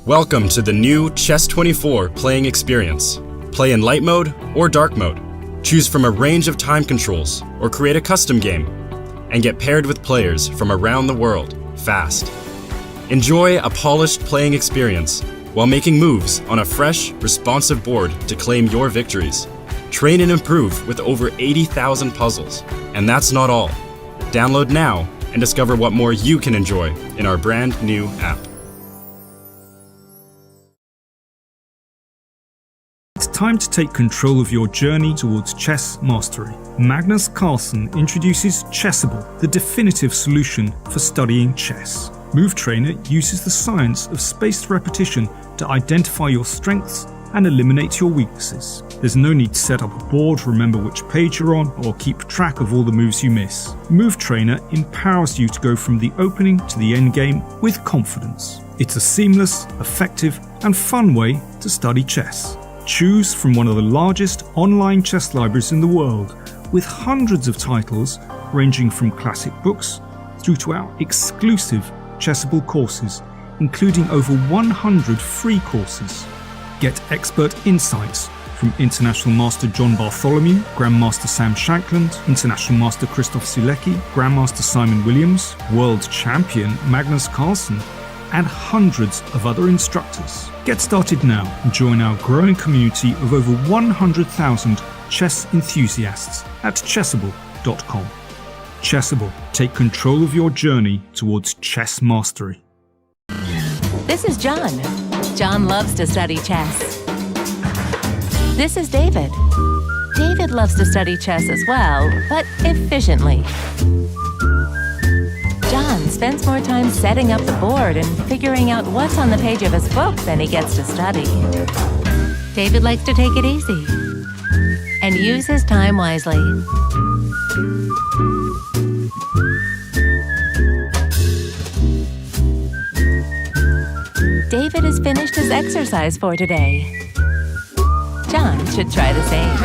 Welcome to the new Chess 24 playing experience. Play in light mode or dark mode. Choose from a range of time controls or create a custom game. And get paired with players from around the world, fast. Enjoy a polished playing experience while making moves on a fresh, responsive board to claim your victories. Train and improve with over 80,000 puzzles. And that's not all. Download now and discover what more you can enjoy in our brand new app. It's time to take control of your journey towards chess mastery. Magnus Carlsen introduces Chessable, the definitive solution for studying chess. Move Trainer uses the science of spaced repetition to identify your strengths and eliminate your weaknesses. There's no need to set up a board, remember which page you're on, or keep track of all the moves you miss. Move Trainer empowers you to go from the opening to the end game with confidence. It's a seamless, effective, and fun way to study chess. Choose from one of the largest online chess libraries in the world, with hundreds of titles ranging from classic books through to our exclusive Chessable courses, including over 100 free courses. Get expert insights from International Master John Bartholomew, Grandmaster Sam Shankland, International Master Christoph Sielecki, Grandmaster Simon Williams, World Champion Magnus Carlsen, and hundreds of other instructors. Get started now and join our growing community of over 100,000 chess enthusiasts at chessable.com. Chessable, take control of your journey towards chess mastery. This is John. John loves to study chess. This is David. David loves to study chess as well, but efficiently. John spends more time setting up the board and figuring out what's on the page of his book than he gets to study. David likes to take it easy and use his time wisely. David has finished his exercise for today. John should try the same.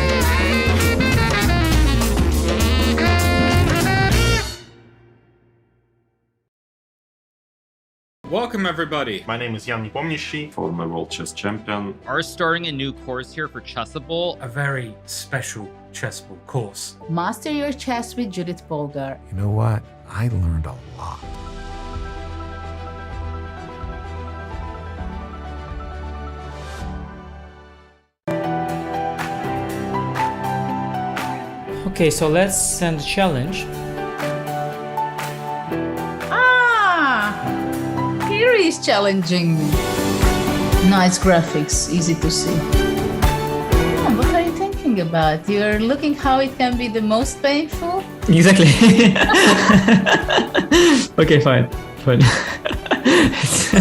Welcome everybody! My name is Jan Nepomniachtchi, former World Chess Champion. Are starting a new course here for Chessable. A very special Chessable course. Master your chess with Judith Polgar. You know what? I learned a lot. Okay, so let's send a challenge. Here is challenging me. Nice graphics, easy to see. Oh, what are you thinking about? You're looking how it can be the most painful? Exactly. Okay, fine.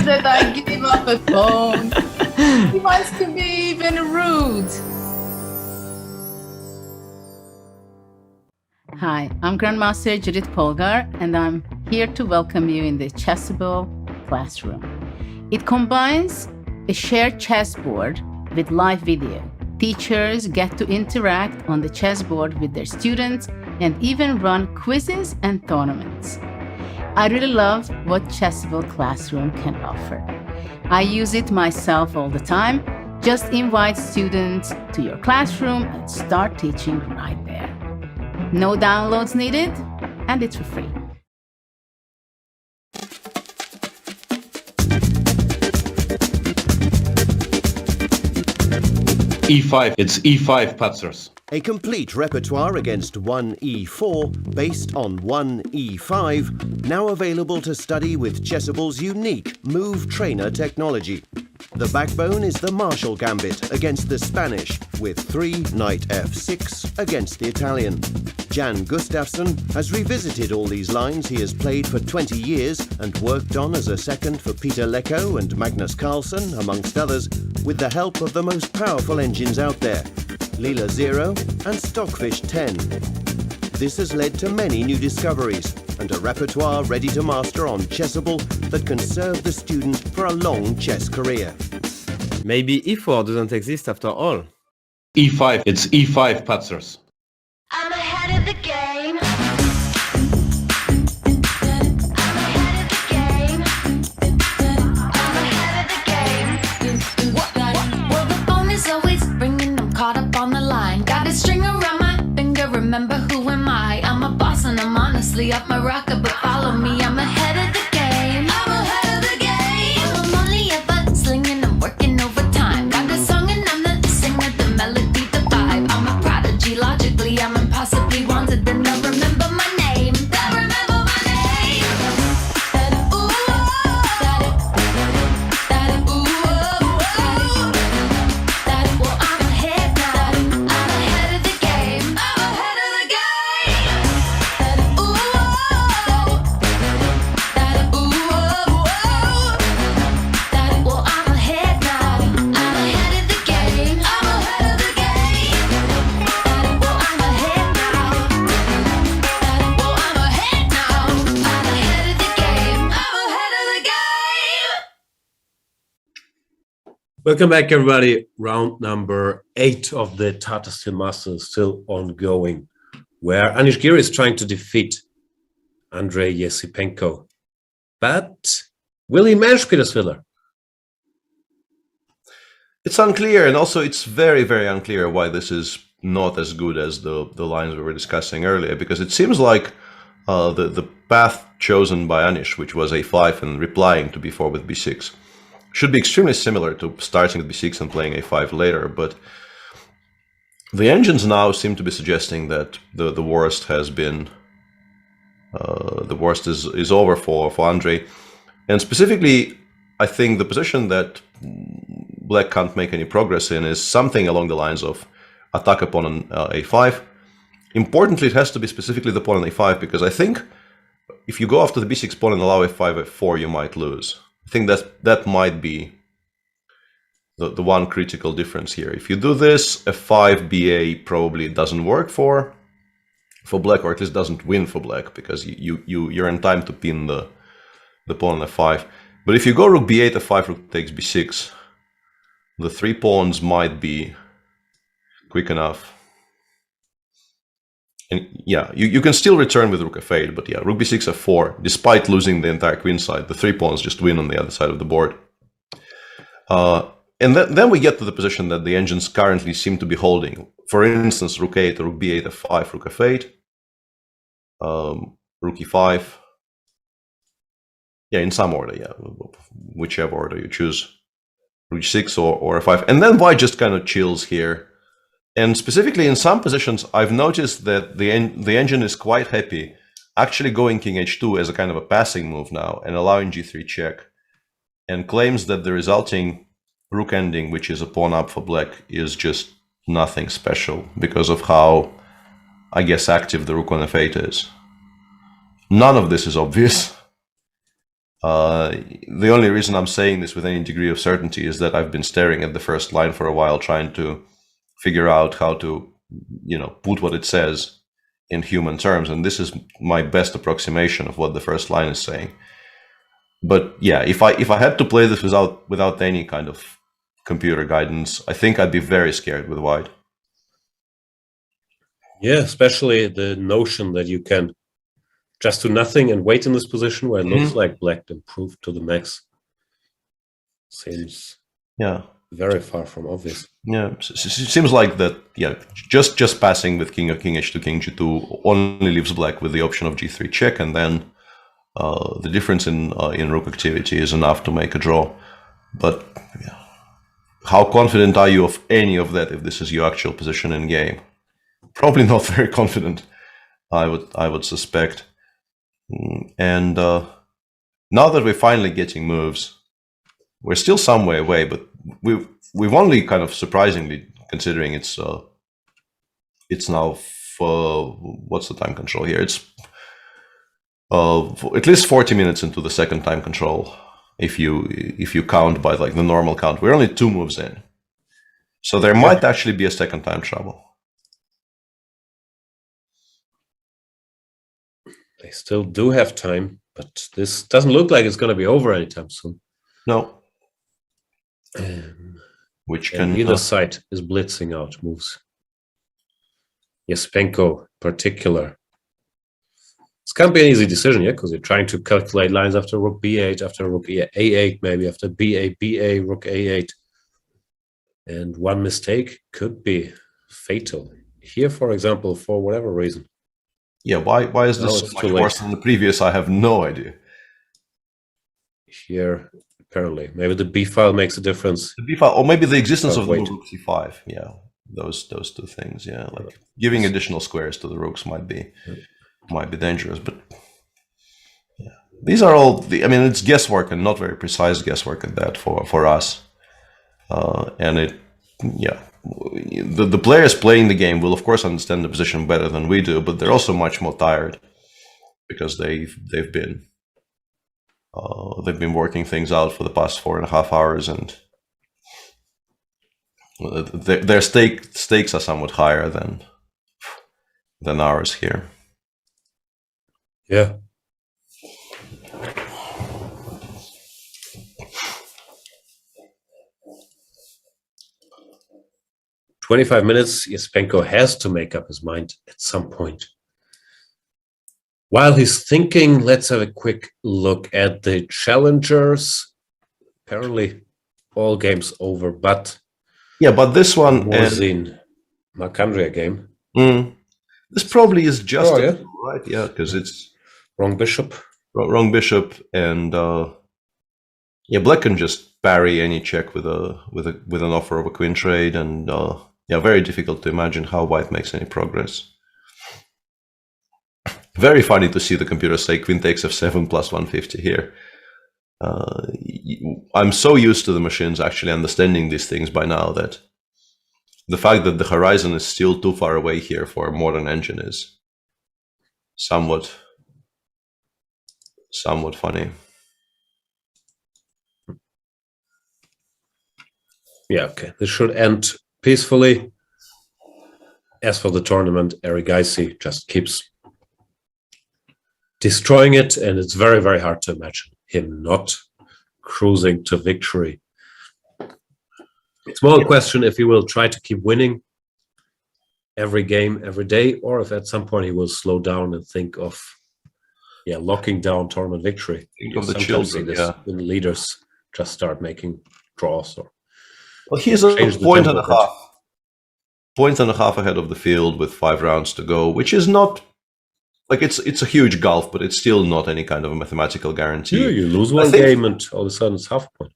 That I give him up a phone. He wants to be even rude. Hi, I'm Grandmaster Judith Polgar, and I'm here to welcome you in the Chessable classroom. It combines a shared chessboard with live video. Teachers get to interact on the chessboard with their students and even run quizzes and tournaments. I really love what Chessable Classroom can offer. I use it myself all the time. Just invite students to your classroom and start teaching right there. No downloads needed, and it's for free. e5. It's e5, Patzers. A complete repertoire against 1e4 based on 1e5, now available to study with Chessable's unique Move Trainer technology. The backbone is the Marshall Gambit against the Spanish, with 3 knight f6 against the Italian. Jan Gustafsson has revisited all these lines he has played for 20 years and worked on as a second for Peter Lecco and Magnus Carlsen, amongst others, with the help of the most powerful engines out there, Leela 0 and Stockfish 10. This has led to many new discoveries and a repertoire ready to master on Chessable that can serve the student for a long chess career. Maybe e4 doesn't exist after all. e5. It's e5, Patzers. I'm ahead of the game. Well, the phone is always ringing. I'm caught up on the line. Got a string around my finger. Remember who am I? I'm a boss and I'm honestly off my rocker. But follow me. I'm ahead of the game. I'm ahead of the game. Well, I'm only a butt slinging. I'm working overtime. Got a song and I'm the singer. The melody, the vibe. I'm a prodigy. Logically, I'm impossibly wanted. Then they'll remember my name. They'll remember my name. Well, I'm ahead now. I'm ahead of the game. I'm ahead of the game. Well, I'm ahead now. I'm ahead of the game. I'm ahead of the game. Well, I'm ahead now. Well, I'm ahead now. I'm ahead of the game. I'm ahead of the game. Welcome back, everybody. Round number 8 of the Tata Steel Masters still ongoing, where Anish Giri is trying to defeat Andrei Yesipenko. But will he manage Peter Svidler? It's unclear, and also it's very, very unclear why this is not as good as the lines we were discussing earlier, because it seems like the path chosen by Anish, which was a5 and replying to b4 with b6, should be extremely similar to starting with b6 and playing a5 later, but the engines now seem to be suggesting that the worst has been the worst is over for Andrei, and specifically I think the position that Black can't make any progress in is something along the lines of attack upon an a5. Importantly, it has to be specifically the pawn on a5, because I think if you go after the b6 pawn and allow f5, f4, you might lose. I think that might be the one critical difference here. If you do this, f5 ba probably doesn't work for Black, or at least doesn't win for Black, because you're in time to pin the pawn on f5. But if you go rook b8, f5, rook takes b6, the 3 pawns might be quick enough. And yeah, you can still return with rook f8, but yeah, rook b6, f4, despite losing the entire queen side, the 3 pawns just win on the other side of the board. And then we get to the position that the engines currently seem to be holding. For instance, rook 8, rook b8, f5, rook f8, rook e5. Yeah, in some order, yeah, whichever order you choose, rook g6 or f5. And then White just kind of chills here. And specifically in some positions, I've noticed that the engine is quite happy actually going king h2 as a kind of a passing move now and allowing g3 check, and claims that the resulting rook ending, which is a pawn up for Black, is just nothing special because of how, I guess, active the rook on f8 is. None of this is obvious. The only reason I'm saying this with any degree of certainty is that I've been staring at the first line for a while, trying to figure out how to, put what it says in human terms, and this is my best approximation of what the first line is saying. But yeah, if I had to play this without any kind of computer guidance, I think I'd be very scared with White. Yeah, especially the notion that you can just do nothing and wait in this position where it looks like Black improved to the max seems very far from obvious. Yeah, it seems like that. Yeah, just passing with king h2, king g2 only leaves Black with the option of g3 check, and then the difference in rook activity is enough to make a draw. But yeah, how confident are you of any of that if this is your actual position in game? Probably not very confident, I would suspect. And now that we're finally getting moves, we're still some way away, but we've only kind of surprisingly, considering it's now for what's the time control here? It's at least 40 minutes into the second time control, if you count by like the normal count. We're only 2 moves in, so there might actually be a second time trouble. They still do have time, but this doesn't look like it's going to be over anytime soon. No. Which can either side is blitzing out moves. Yespenko in particular. This can't be an easy decision, yeah, because you're trying to calculate lines after rook b8, after rook a8, maybe after ba, rook a8. And one mistake could be fatal. Here, for example, for whatever reason. Yeah, why is this so much worse than the previous? I have no idea. Here, apparently. Maybe the b file makes a difference. The b file, or maybe the existence of the rook c5. Yeah, those 2 things. Yeah, like giving additional squares to the rooks might be dangerous. But yeah, these are all. I mean, it's guesswork and not very precise guesswork at that for us. And it, yeah. The players playing the game will of course understand the position better than we do, but they're also much more tired because they've been working things out for the past 4.5 hours, and their stakes are somewhat higher than ours here. Yeah. "25 minutes, Yespenko has to make up his mind at some point. While he's thinking, let's have a quick look at the challengers. Apparently, all games over, but this one was in Markandria game. This probably is just right, yeah, because it's wrong bishop, and Black can just parry any check with an offer of a queen trade, and very difficult to imagine how White makes any progress. Very funny to see the computer say queen takes f7 plus 150 here. I'm so used to the machines actually understanding these things by now that the fact that the horizon is still too far away here for a modern engine is somewhat funny. Yeah, okay. This should end peacefully. As for the tournament, Erigaisi just keeps destroying it, and it's very, very hard to imagine him not cruising to victory. It's more a question if he will try to keep winning every game, every day, or if at some point he will slow down and think of locking down tournament victory. Think of the children, when leaders just start making draws. Well, he's a point and a half ahead of the field with 5 rounds to go, which is not like it's a huge gulf, but it's still not any kind of a mathematical guarantee. Yeah, you lose one game and all of a sudden it's half a point.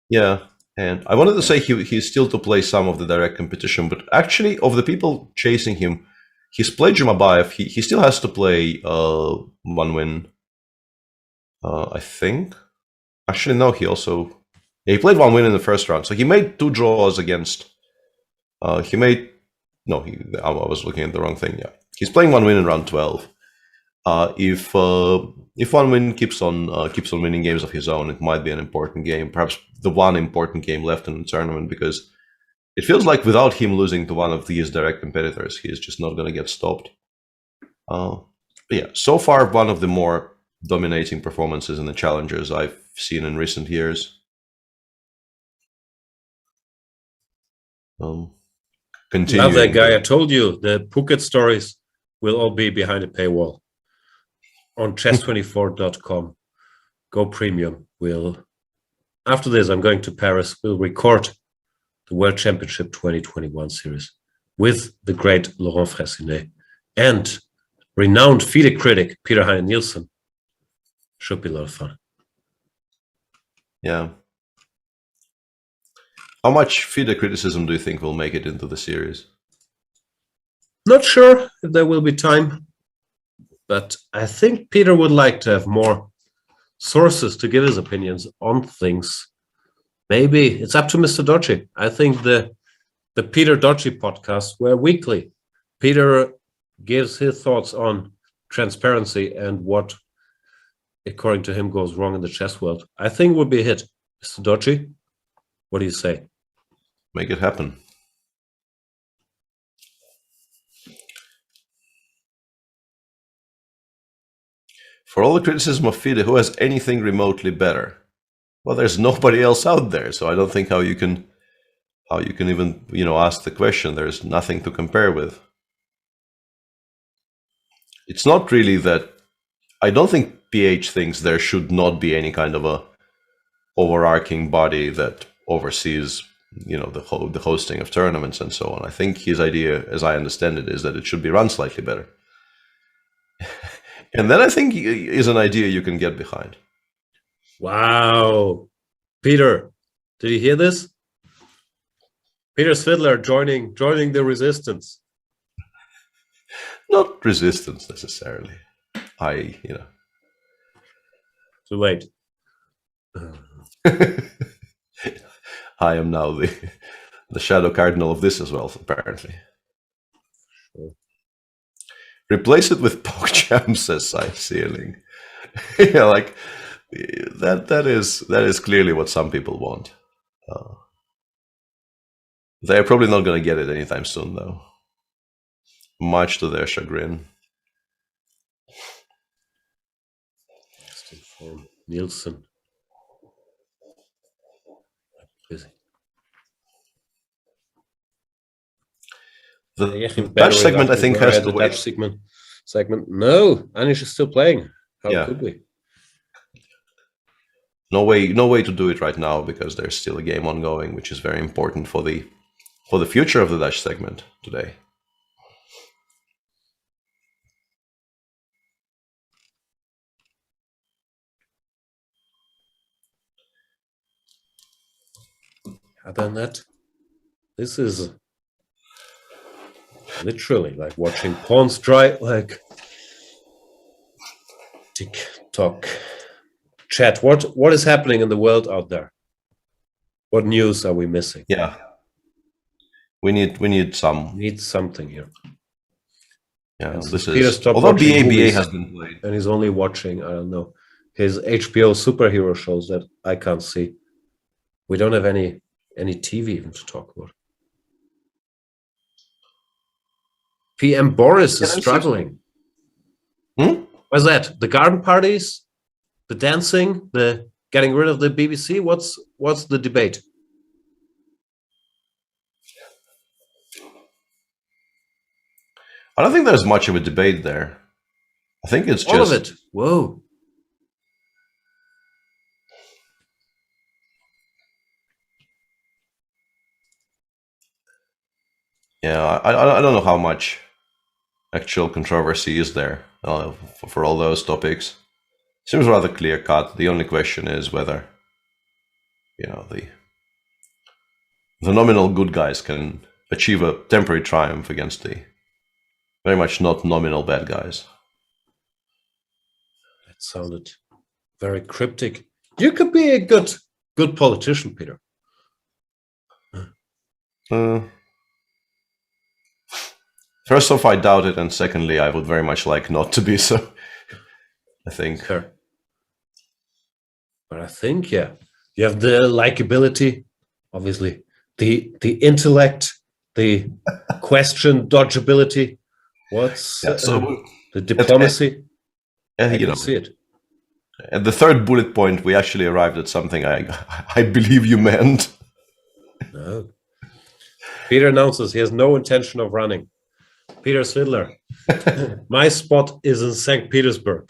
Yeah, and I wanted to say he's still to play some of the direct competition, but actually of the people chasing him, he's played Jumabayev. He still has to play 1 win, I think. Actually, no, he played 1 win in the first round, so he made 2 draws against. I was looking at the wrong thing. Yeah, he's playing 1 win in round 12. If 1 win keeps on winning games of his own, it might be an important game, perhaps the one important game left in the tournament, because it feels like without him losing to one of these direct competitors, he is just not going to get stopped. But yeah, so far one of the more dominating performances in the challengers I've seen in recent years. Love that guy. I told you the Phuket stories will all be behind a paywall on chess24.com. Go premium. After this, I'm going to Paris. We'll record the World Championship 2021 series with the great Laurent Fressinet and renowned FIDE critic Peter Heine Nielsen. Should be a lot of fun. Yeah. How much FIDE criticism do you think will make it into the series? Not sure if there will be time, but I think Peter would like to have more sources to give his opinions on things. Maybe it's up to Mr. Dodgy. I think the Peter Dodgy podcasts were weekly. Peter gives his thoughts on transparency and what, according to him, goes wrong in the chess world. I think it would be a hit. Mr. Dodgy, what do you say? Make it happen. For all the criticism of FIDE, who has anything remotely better? Well, there's nobody else out there, so I don't think how you can even, ask the question. There's nothing to compare with. It's not really that. I don't think PH thinks there should not be any kind of a overarching body that oversees, the hosting of tournaments and so on. I think his idea, as I understand it, is that it should be run slightly better. And that, I think, is an idea you can get behind. Wow. Peter, did you hear this? Peter Svidler joining the resistance. Not resistance necessarily. Too late. I am now the shadow cardinal of this as well, apparently. Sure. Replace it with PogChamp, says Side Ceiling. Yeah, like that is clearly what some people want. They're probably not going to get it anytime soon, though. Much to their chagrin. Nielsen. The Dutch segment, I think, has to wait. Dutch segment. No, Anish is still playing. How could we? No way to do it right now, because there's still a game ongoing, which is very important for the future of the Dutch segment today. Other than that, this is literally like watching pawns dry, like tick-tock. Chat, what is happening in the world out there? What news are we missing? Yeah. We need some. Need something here. Yeah, and this is. Although BABA has been played, and he's only watching, I don't know, his HBO superhero shows that I can't see. We don't have any TV even to talk about. PM Boris is struggling. What's that? The garden parties, the dancing, the getting rid of the BBC. What's the debate? I don't think there's much of a debate there. I think it's all just of it. Whoa. Yeah, I don't know how much actual controversy is there for all those topics. Seems rather clear cut. The only question is whether, the nominal good guys can achieve a temporary triumph against the very much not nominal bad guys. That sounded very cryptic. You could be a good politician, Peter. First off, I doubt it, and secondly, I would very much like not to be so. I think. Sure. But I think, you have the likability, obviously, the intellect, the question dodgeability. What's the diplomacy? I can see it. At the third bullet point, we actually arrived at something I believe you meant. No. Peter announces he has no intention of running. Peter Svidler, my spot is in St. Petersburg.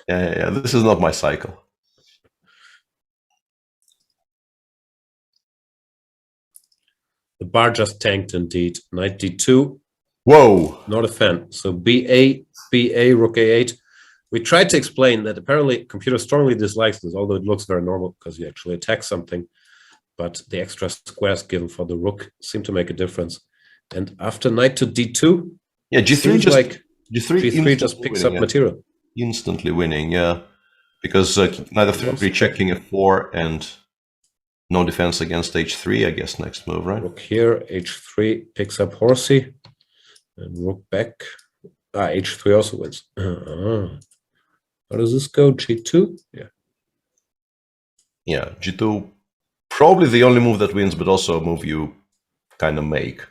Yeah, this is not my cycle. The bar just tanked indeed. 92. Whoa. Not a fan. So BA, Rook A8. We tried to explain that apparently computer strongly dislikes this, although it looks very normal because you actually attack something. but the extra squares given for the rook seem to make a difference. And after knight to d2, yeah, G3 just like G3 just picks up winning, material. Instantly winning, yeah, because knight f3 checking f4 and no defense against h3. I guess next move, right? Rook here, h3 picks up horsey, and rook back. H3 also wins. How does this go? G2? Yeah. Yeah, G2 probably the only move that wins, but also a move you kind of make.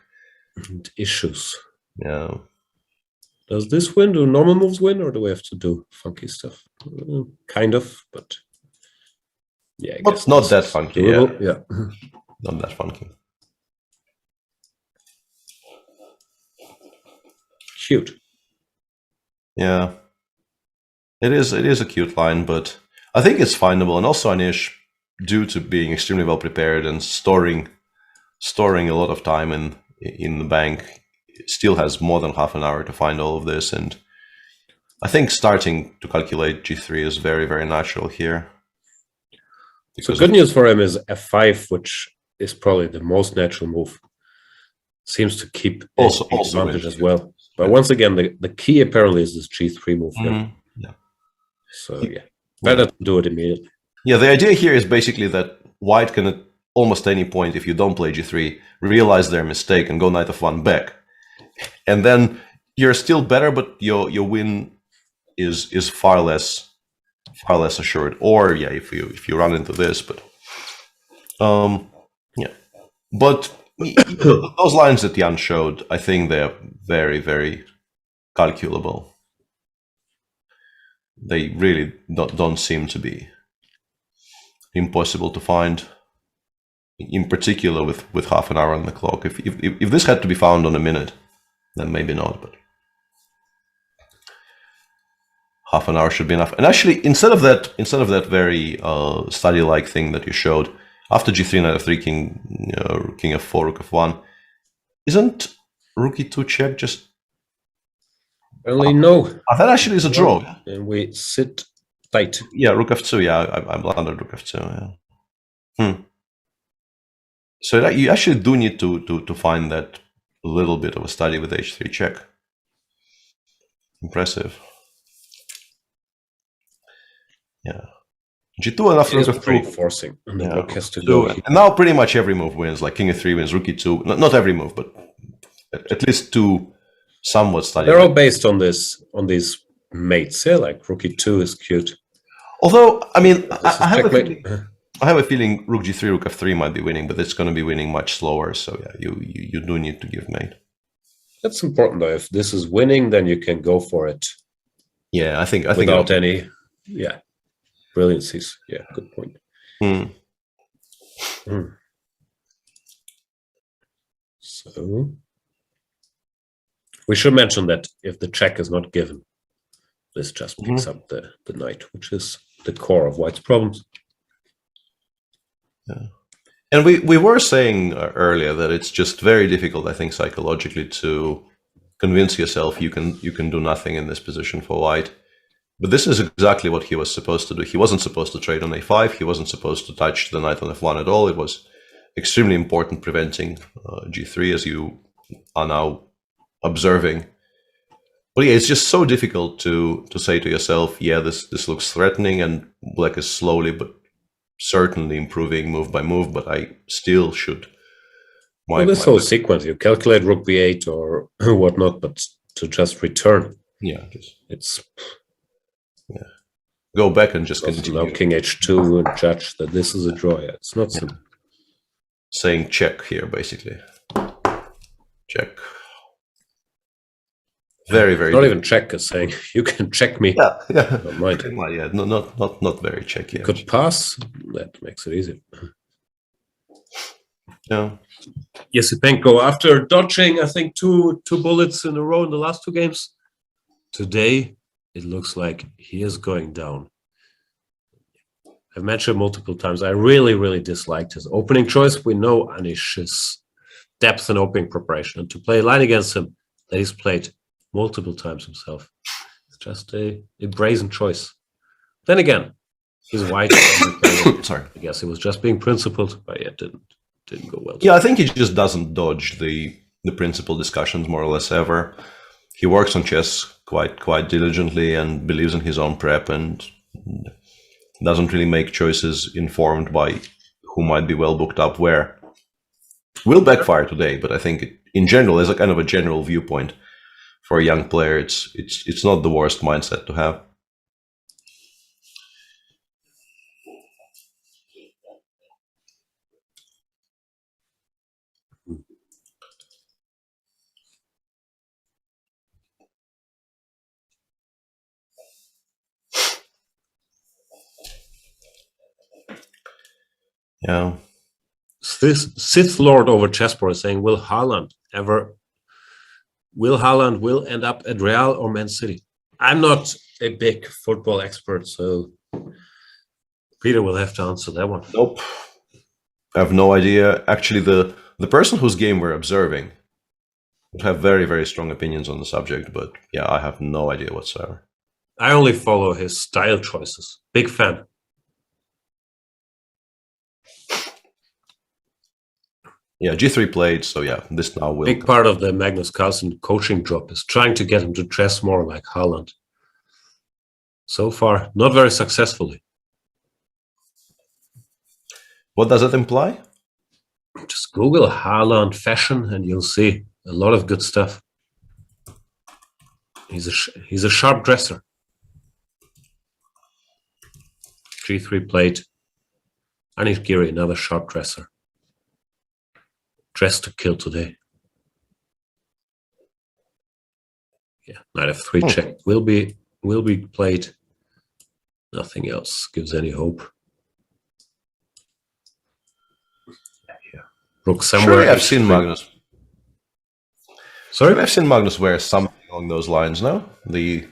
And issues. Yeah. Does this win? Do normal moves win, or do we have to do funky stuff? Kind of, but yeah, I guess not that funky. Yeah. Not that funky. Cute. Yeah. It is a cute line, but I think it's findable. And also Anish, due to being extremely well prepared and storing a lot of time in the bank, still has more than half an hour to find all of this. And I think starting to calculate G3 is very, very natural here. So good news for him is F5, which is probably the most natural move. Seems to keep also advantage as well. But once again, the key apparently is this G3 move here. Yeah. So yeah, better to do it immediately. Yeah, the idea here is basically that White can at almost any point, if you don't play G3, realize their mistake and go knight f1 back. And then you're still better, but your win is far less assured. Or yeah, if you run into this, but yeah. But those lines that Jan showed, I think they're very, very calculable. They really don't seem to be impossible to find. In particular, with half an hour on the clock. If this had to be found on a minute, then maybe not. But half an hour should be enough. And actually, instead of that very study-like thing that you showed, after G3, knight f3, king f4, rook f1, isn't rook e2 check just? Only no. That actually is a draw. And we sit tight. Yeah, rook f2. Yeah, I blundered rook f2. Yeah. So that you actually do need to find that little bit of a study with h3 check. Impressive. Yeah. G2 and after rook f2. Pretty forcing. And the rook has to go. go. And now pretty much every move wins. Like king f3 wins, rook e2. Not every move, but at least two somewhat studied. They're all based on these mates. Yeah, like rook e2 is cute. Although, I mean, I have a feeling rook g3, rook f3 might be winning, but it's going to be winning much slower. So yeah, you do need to give mate. That's important though. If this is winning, then you can go for it. Yeah, I think without any brilliancies. Yeah, good point. So we should mention that if the check is not given, this just picks up the knight, which is the core of White's problems. Yeah. And we were saying earlier that it's just very difficult, I think, psychologically to convince yourself you can do nothing in this position for White. But this is exactly what he was supposed to do. He wasn't supposed to trade on a5. He wasn't supposed to touch the knight on f1 at all. It was extremely important preventing g3, as you are now observing. But yeah, it's just so difficult to say to yourself, yeah, this looks threatening, and black is slowly but certainly improving move by move, but I still should. Well, this whole sequence, you calculate rook b8 or whatnot, but to just return. Yeah, it's go back and just continue. Now king h2 and judge that this is a draw. Yeah, it's not simple. Saying check here, basically. Check. Very, very. Not even check is saying you can check me. Yeah. Not mind. Yeah, not very checky. You could pass. That makes it easy. Yeah. Yesipenko, after dodging, I think two bullets in a row in the last two games, today it looks like he is going down. I've mentioned multiple times, I really, really disliked his opening choice. We know Anish's depth in opening preparation, and to play a line against him that he's played multiple times himself, it's just a brazen choice. Then again, His Wijk. Sorry. I guess he was just being principled, but it didn't go well. Yeah, I think he just doesn't dodge the principal discussions more or less ever. He works on chess quite diligently and believes in his own prep and doesn't really make choices informed by who might be well booked up where. Will backfire today, but I think in general, as a kind of a general viewpoint for a young player, it's not the worst mindset to have. Yeah. Sith Lord over chessboard is saying, will Haaland end up at Real or Man City? I'm not a big football expert, so Peter will have to answer that one. Nope. I have no idea. Actually, the person whose game we're observing would have very, very strong opinions on the subject, but yeah, I have no idea whatsoever. I only follow his style choices. Big fan. Yeah, G3 played, so yeah, this now will... Big part of the Magnus Carlsen coaching job is trying to get him to dress more like Haaland. So far, not very successfully. What does it imply? Just Google Haaland fashion and you'll see a lot of good stuff. He's a sharp dresser. G3 played. Anish Giri, another sharp dresser. Dress to kill today. Yeah, knight f3 check will be played. Nothing else gives any hope. Yeah. Rook somewhere. Surely I've seen Magnus. Sorry, I've seen Magnus wear something along those lines. No, the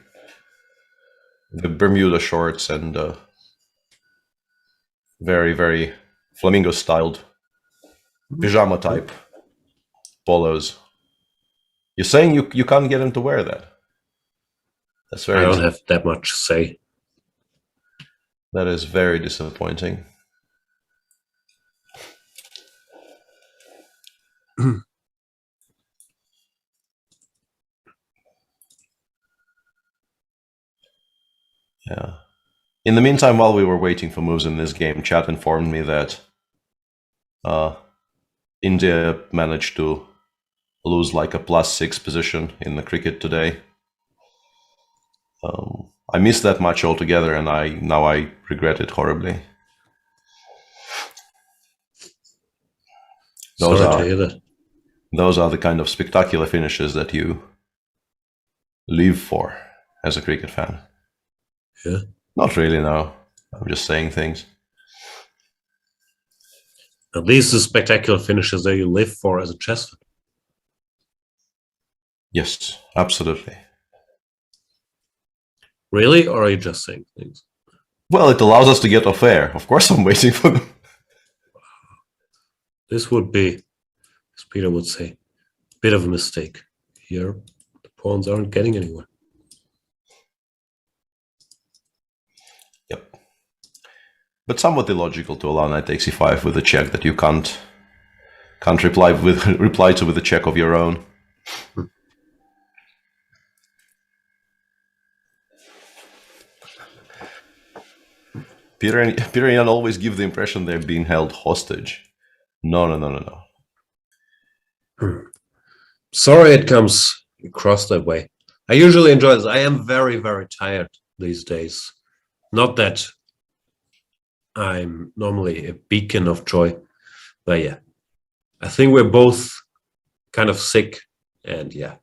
Bermuda shorts and very, very flamingo styled pajama type polos. You're saying you can't get him to wear that? That's very. I don't have that much to say. That is very disappointing. Yeah. In the meantime, while we were waiting for moves in this game, chat informed me that India managed to lose like a +6 position in the cricket today. I missed that match altogether, and now I regret it horribly. Those are the kind of spectacular finishes that you live for as a cricket fan. Yeah. Not really, no. I'm just saying things. Are these the spectacular finishes that you live for as a chess fan? Yes, absolutely. Really? Or are you just saying things? Well, it allows us to get off air. Of course I'm waiting for them. This would be, as Peter would say, a bit of a mistake. Here, the pawns aren't getting anywhere. Yep. But somewhat illogical to allow knight takes e5 with a check that you can't reply to with a check of your own. Peter and Jan always give the impression they're being held hostage. No. Sorry it comes across that way. I usually enjoy this. I am very, very tired these days. Not that I'm normally a beacon of joy, but yeah. I think we're both kind of sick, and yeah.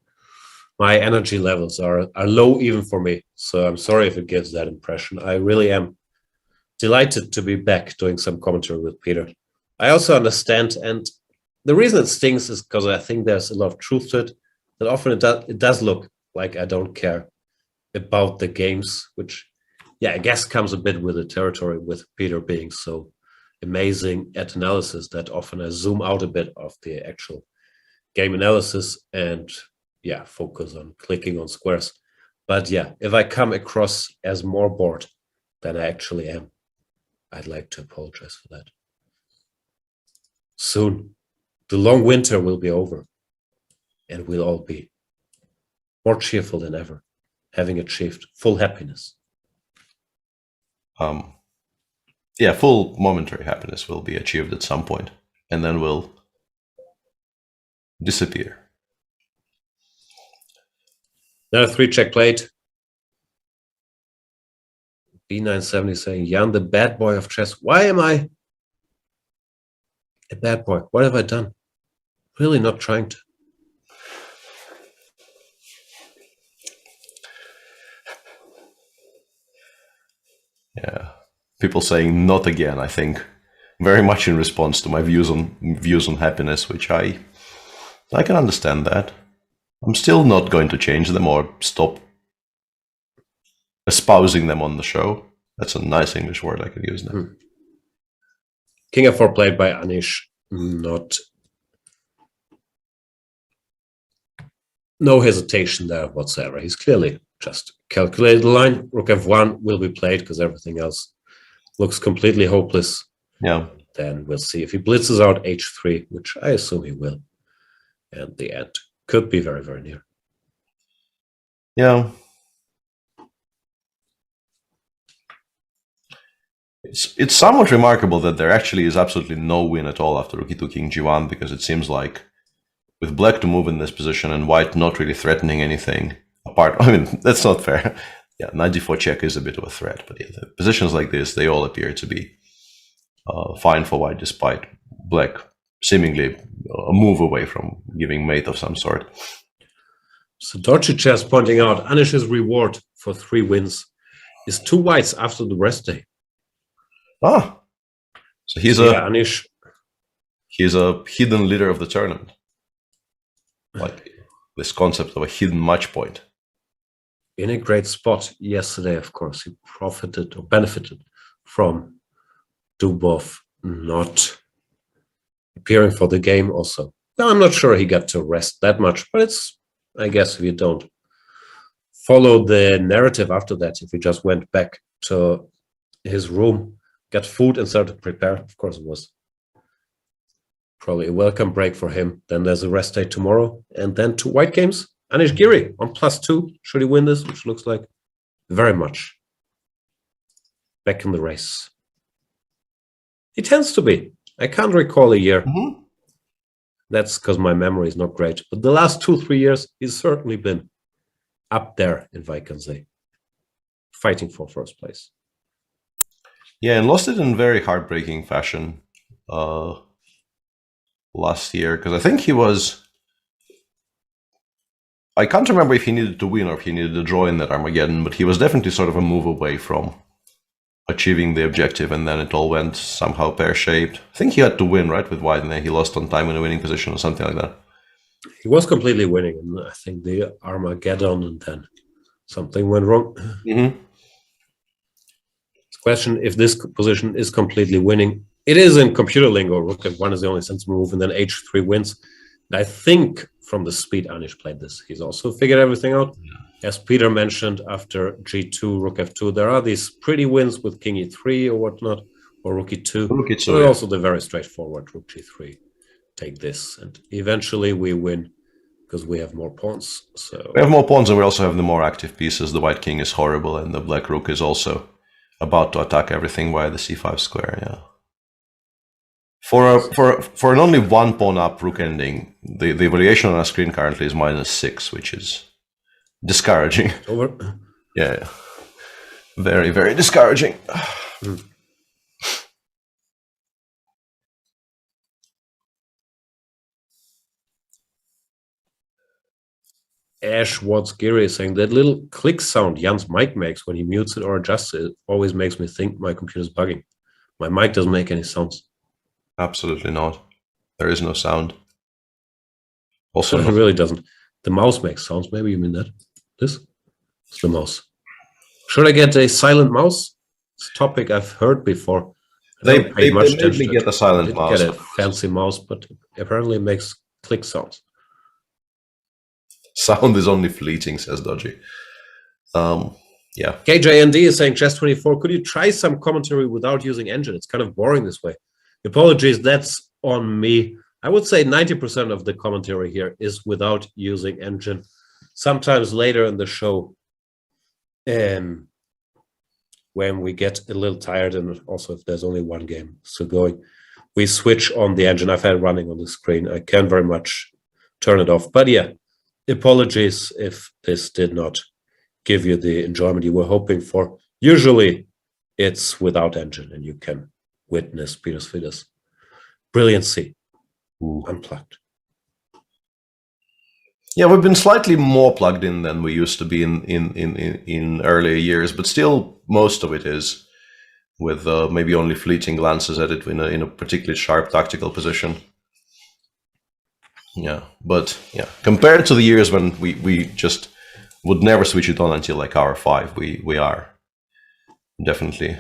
My energy levels are low even for me. So I'm sorry if it gives that impression. I really am delighted to be back doing some commentary with Peter. I also understand, and the reason it stings is because I think there's a lot of truth to it, that often it does look like I don't care about the games, which, yeah, I guess comes a bit with the territory with Peter being so amazing at analysis that often I zoom out a bit of the actual game analysis and, yeah, focus on clicking on squares. But yeah, if I come across as more bored than I actually am, I'd like to apologize for that. Soon, the long winter will be over, and we'll all be more cheerful than ever, having achieved full happiness. Yeah, full momentary happiness will be achieved at some point, and then will disappear. Another 3-check played. B970 saying, Jan, the bad boy of chess. Why am I a bad boy? What have I done? Really not trying to. Yeah, people saying not again, I think, very much in response to my views on happiness, which I can understand that. I'm still not going to change them or stop espousing them on the show. That's a nice English word I could use now. King f4 played by Anish. No hesitation there whatsoever. He's clearly just calculated the line. Rook f1 will be played because everything else looks completely hopeless. Yeah. Then we'll see if he blitzes out h3, which I assume he will. And the end could be very, very near. Yeah. It's somewhat remarkable that there actually is absolutely no win at all after Rook e2 King g1, because it seems like with black to move in this position and white not really threatening anything apart. I mean, that's not fair. Yeah, knight d4 check is a bit of a threat, but yeah, the positions like this, they all appear to be fine for white, despite black seemingly a move away from giving mate of some sort. So Dodgy Chess pointing out Anish's reward for 3 wins is 2 whites after the rest day. Ah, so he's Anish. He's a hidden leader of the tournament. Like this concept of a hidden match point. In a great spot yesterday, of course, he profited or benefited from Dubov not appearing for the game also. Now, I'm not sure he got to rest that much, but it's, I guess, if you don't follow the narrative after that, if he just went back to his room, got food and started to prepare, of course it was probably a welcome break for him. Then there's a rest day tomorrow, and then 2 white games. Anish Giri on +2. Should he win this, which looks like very much back in the race. He tends to be. I can't recall a year. That's because my memory is not great. But the last 2-3 years, he's certainly been up there in Wijk, fighting for first place. Yeah, and lost it in very heartbreaking fashion last year, because I think he was... I can't remember if he needed to win or if he needed to draw in that Armageddon, but he was definitely sort of a move away from achieving the objective, and then it all went somehow pear-shaped. I think he had to win, right, with white, and then he lost on time in a winning position or something like that. He was completely winning, and I think the Armageddon, and then something went wrong. Mm-hmm. Question if this position is completely winning. It is in computer lingo. Rook f1 is the only sensible move, and then h3 wins. And I think from the speed Anish played this, he's also figured everything out. Yeah. As Peter mentioned, after g2, rook f2, there are these pretty wins with king e3 or whatnot, or rook e2. Rook e2, but yeah. Also the very straightforward rook g3. Take this, and eventually we win because we have more pawns. So we have more pawns, and we also have the more active pieces. The white king is horrible, and the black rook is also about to attack everything via the c5 square. Yeah. For an only 1 pawn up rook ending, the variation on our screen currently is -6, which is discouraging. Over. Yeah. Very, very discouraging. Ash Watts Gary is saying that little click sound Jan's mic makes when he mutes it or adjusts it always makes me think my computer's bugging. My mic doesn't make any sounds. Absolutely not. There is no sound. Also, it really doesn't. The mouse makes sounds. Maybe you mean that. This is the mouse. Should I get a silent mouse? It's a topic I've heard before. They made me get a silent mouse. Get a fancy mouse, but apparently it makes click sounds. Sound is only fleeting, says Dodgy. Yeah. KJND is saying, Chess24, could you try some commentary without using engine? It's kind of boring this way. Apologies, that's on me. I would say 90% of the commentary here is without using engine. Sometimes later in the show, when we get a little tired, and also if there's only one game still going, we switch on the engine. I've had it running on the screen. I can very much turn it off. But yeah, apologies if this did not give you the enjoyment you were hoping for. Usually it's without engine, and you can witness Peter Svidler's brilliancy unplugged. Yeah, we've been slightly more plugged in than we used to be in earlier years, but still most of it is with maybe only fleeting glances at it in a particularly sharp tactical position. Yeah, but yeah, compared to the years when we just would never switch it on until like hour 5, we are definitely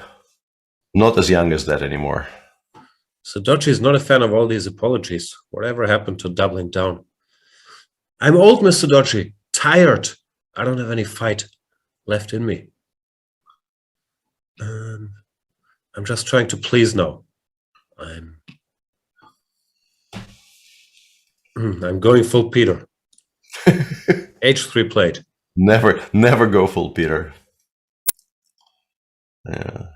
not as young as that anymore. So Dodgy is not a fan of all these apologies. Whatever happened to doubling down? I'm old, Mr. Dodgy, tired. I don't have any fight left in me. I'm just trying to please now. I'm going full Peter. H3 played. Never go full Peter. Yeah.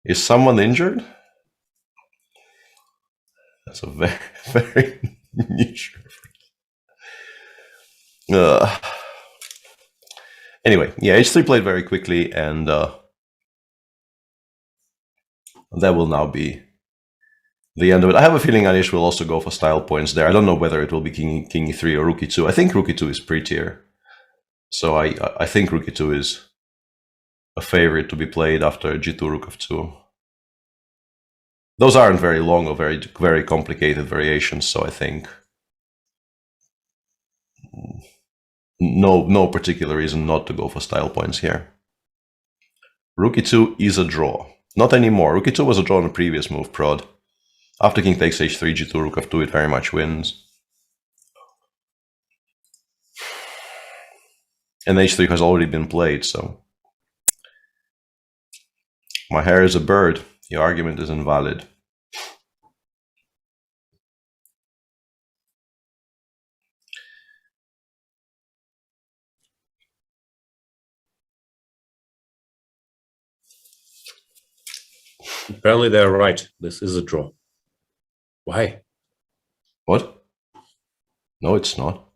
Is someone injured? That's a very, very niche reference. Anyway, yeah, H3 played very quickly, and that will now be the end of it. I have a feeling Anish will also go for style points there. I don't know whether it will be King E3 or Rook E2. I think Rook E2 is prettier. So I think Rook E2 is a favorite to be played after G2 Rook f2. Those aren't very long or very complicated variations, so I think no particular reason not to go for style points here. Rook E2 is a draw. Not anymore. Rook E2 was a draw on a previous move prod. After king takes h3, g2, rook f2, it very much wins. And h3 has already been played, so... My hair is a bird. The argument is invalid. Apparently they're right. This is a draw. Why? What? No, it's not.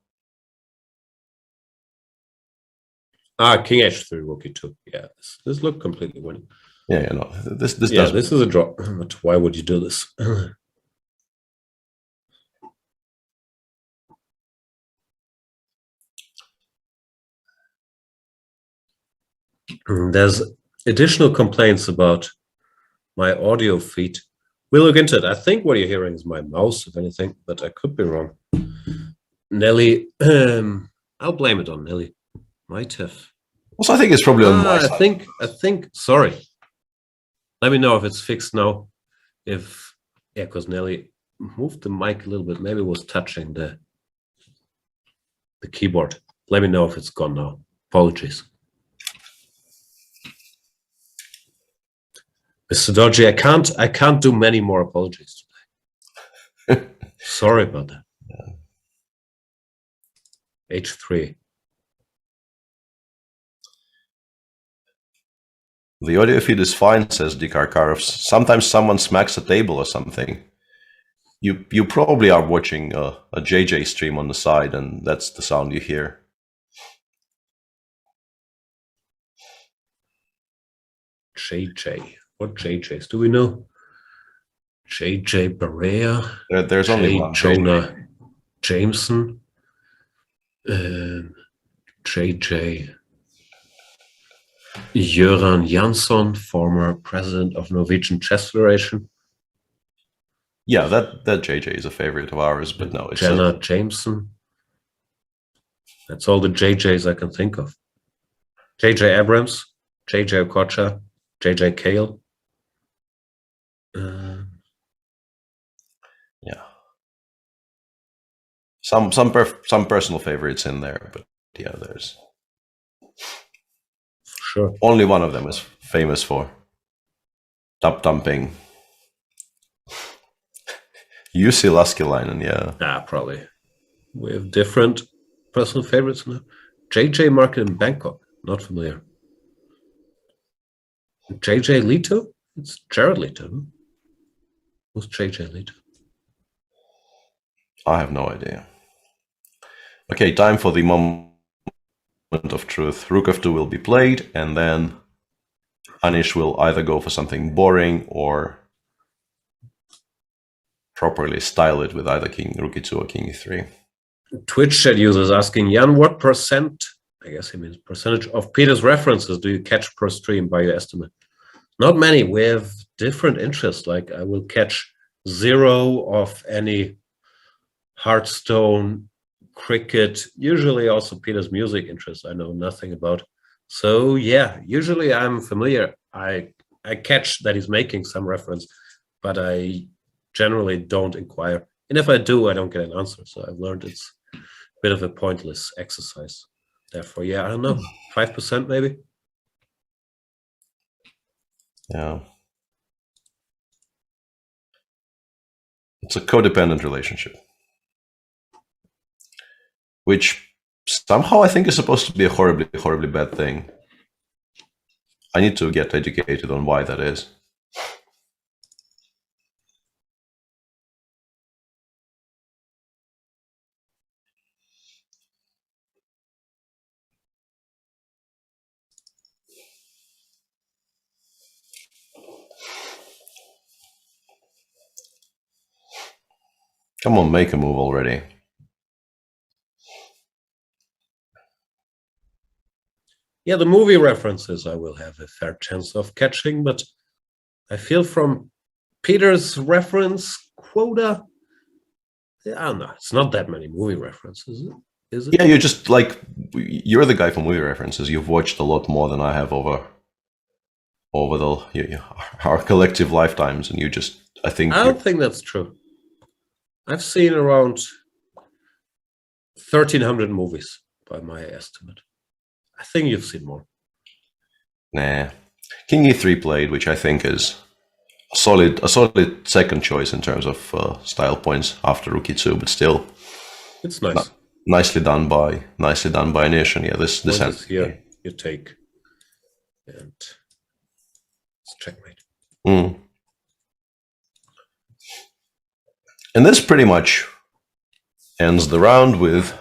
King h3, rook e2. Yeah, this looked completely winning. Yeah, no. This yeah, does. This is a draw. But why would you do this? There's additional complaints about my audio feed. We'll look into it. I think what you're hearing is my mouse, if anything, but I could be wrong. Nelly, I'll blame it on Nelly. Might have. Also, I think it's probably on my side. I think, sorry. Let me know if it's fixed now. Yeah, because Nelly moved the mic a little bit. Maybe it was touching the keyboard. Let me know if it's gone now. Apologies. Mr. Dodgy, I can't do many more apologies today. Sorry about that. Yeah. H3. The audio feed is fine, says Dikarkarov. Sometimes someone smacks a table or something. You probably are watching a JJ stream on the side, and that's the sound you hear. JJ. What JJs do we know? JJ Barea. There's only one. Jonah Jameson. JJ Göran Jansson, former president of Norwegian Chess Federation. Yeah, that JJ is a favorite of ours, but no, it's Jenna Jameson. That's all the JJs I can think of. JJ Abrams, JJ Okocha, JJ Kale. Yeah. some personal favorites in there, but yeah, there's sure only one of them is famous for top dumping. Jussi Laskilainen, yeah. Probably. We have different personal favorites now. JJ Market in Bangkok, not familiar. JJ Leto? It's Jared Leto. Huh? Who's JJ Leto? I have no idea. Okay, time for the moment of truth. Rook f2 will be played, and then Anish will either go for something boring or properly style it with either king rook e2 or king e3. Twitch chat users asking, Jan, what percent, I guess he means percentage of Peter's references do you catch per stream by your estimate? Not many. We have different interests. Like I will catch 0 of any Hearthstone, cricket, usually also Peter's music interests I know nothing about. So yeah, usually I'm familiar. I catch that he's making some reference, but I generally don't inquire. And if I do, I don't get an answer. So I've learned it's a bit of a pointless exercise. Therefore, yeah, I don't know, 5% maybe? Yeah. It's a codependent relationship, which somehow I think is supposed to be a horribly, horribly bad thing. I need to get educated on why that is. Come on, make a move already. Yeah, the movie references I will have a fair chance of catching, but I feel from Peter's reference quota, I don't know, it's not that many movie references, is it? Yeah, you're just like, you're the guy for movie references. You've watched a lot more than I have over our collective lifetimes, and you just, I don't think that's true. I've seen around 1,300 movies by my estimate. I think you've seen more. Nah. King e3 played, which I think is a solid second choice in terms of style points after rook e2, but still, it's nice. Nicely done by Anish, and yeah, this is here you take, and it's checkmate. And this pretty much ends the round with,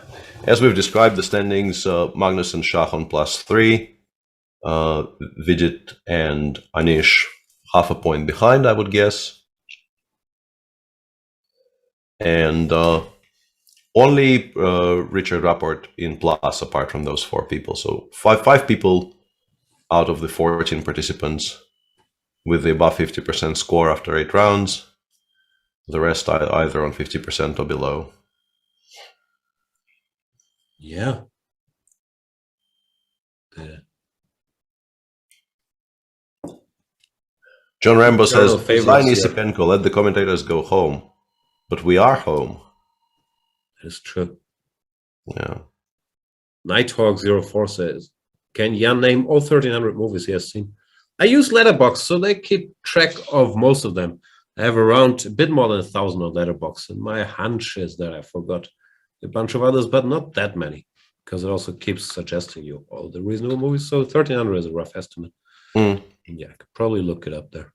as we've described the standings, Magnus and Shah on +3, Vidit and Anish half a point behind, I would guess. And only Richard Rapport in plus apart from those 4 people. So five people out of the 14 participants with the above 50% score after 8 rounds. The rest either on 50% or below. Yeah. John Rambo says, Zayni Sipenko, let the commentators go home. But we are home. That is true. Yeah. Nighthawk04 says, can Jan name all 1,300 movies he has seen? I use Letterboxd, so they keep track of most of them. I have around a bit more than 1,000 on Letterboxd, and my hunch is that I forgot a bunch of others, but not that many, because it also keeps suggesting you all the reasonable movies. So 1,300 is a rough estimate. Yeah, I could probably look it up there.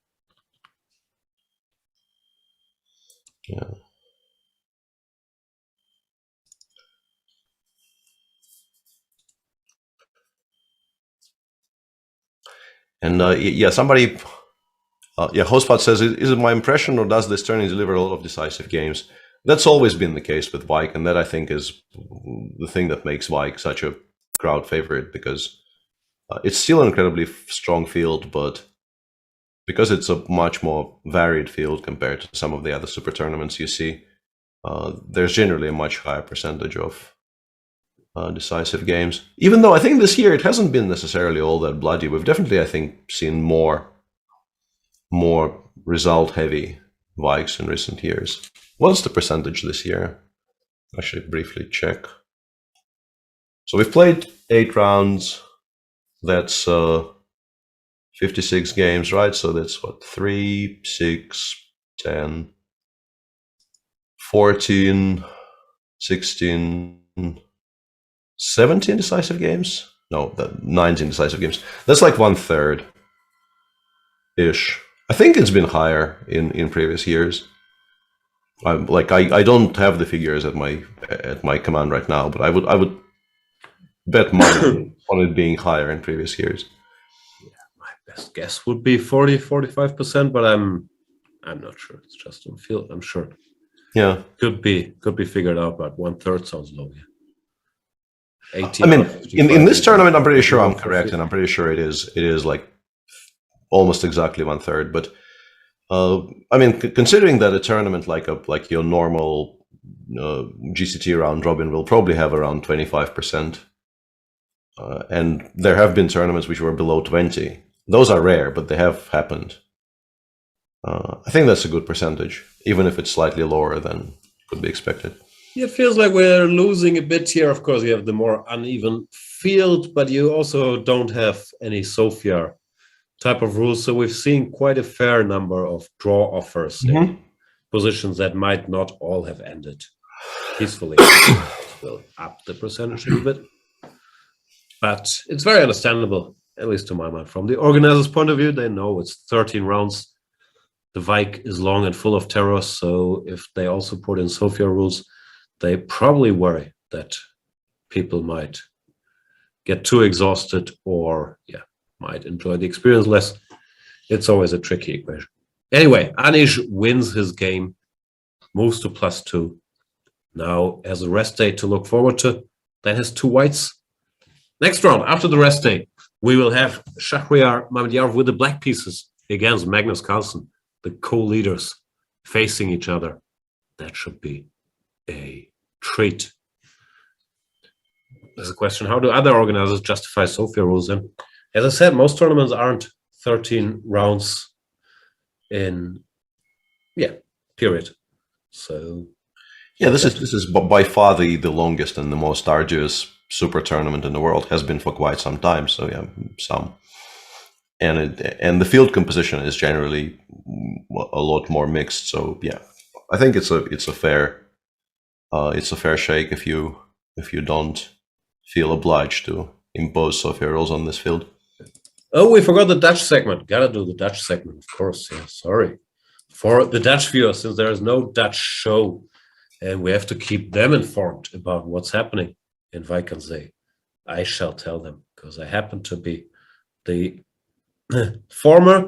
Yeah. And yeah, somebody, Hostpot says, is it my impression or does this tourney deliver a lot of decisive games? That's always been the case with Wijk, and that I think is the thing that makes Wijk such a crowd favorite, because it's still an incredibly strong field, but because it's a much more varied field compared to some of the other super tournaments you see, there's generally a much higher percentage of decisive games. Even though I think this year it hasn't been necessarily all that bloody. We've definitely, I think, seen more result-heavy Wijks in recent years. What's the percentage this year? I should briefly check. So we've played 8 rounds. That's 56 games, right? So that's what, 3, 6, 10, 14, 16, 17 decisive games? No, 19 decisive games. That's like 1/3-ish. I think it's been higher in previous years. I don't have the figures at my command right now, but I would bet money on it being higher in previous years. Yeah, my best guess would be 40-45%, but I'm not sure. It's just on field. I'm sure. Yeah, could be figured out, but 1/3 sounds low. Yeah. 80. I mean, in this tournament, I'm pretty sure I'm correct, and I'm pretty sure it is like almost exactly 1/3. But I mean, considering that a tournament like your normal GCT round robin will probably have around 25%, and there have been tournaments which were below 20. Those are rare, but they have happened. I think that's a good percentage, even if it's slightly lower than could be expected. Yeah, it feels like we're losing a bit here. Of course, you have the more uneven field, but you also don't have any Sofia type of rules. So we've seen quite a fair number of draw offers in positions that might not all have ended peacefully. Will up the percentage a little bit. But it's very understandable, at least to my mind. From the organizer's point of view, they know it's 13 rounds. The Wijk is long and full of terror, so if they also put in Sofia rules, they probably worry that people might get too exhausted or might enjoy the experience less. It's always a tricky equation. Anyway, Anish wins his game, moves to +2. Now has a rest day to look forward to. Then has 2 whites. Next round, after the rest day, we will have Shahriar Mamediyarov with the black pieces against Magnus Carlsen, the co-leaders facing each other. That should be a treat. There's a question, how do other organizers justify Sofia rules? And as I said, most tournaments aren't 13 rounds in period. So yeah, this is by far the longest and the most arduous super tournament in the world, has been for quite some time. So yeah, and the field composition is generally a lot more mixed. So yeah, I think it's a fair shake if you don't feel obliged to impose Sofia rules on this field. Oh, we forgot the Dutch segment. Gotta do the Dutch segment, of course. Yeah, sorry. For the Dutch viewers, since there is no Dutch show, and we have to keep them informed about what's happening in Wijk aan Zee, I shall tell them, because I happen to be the former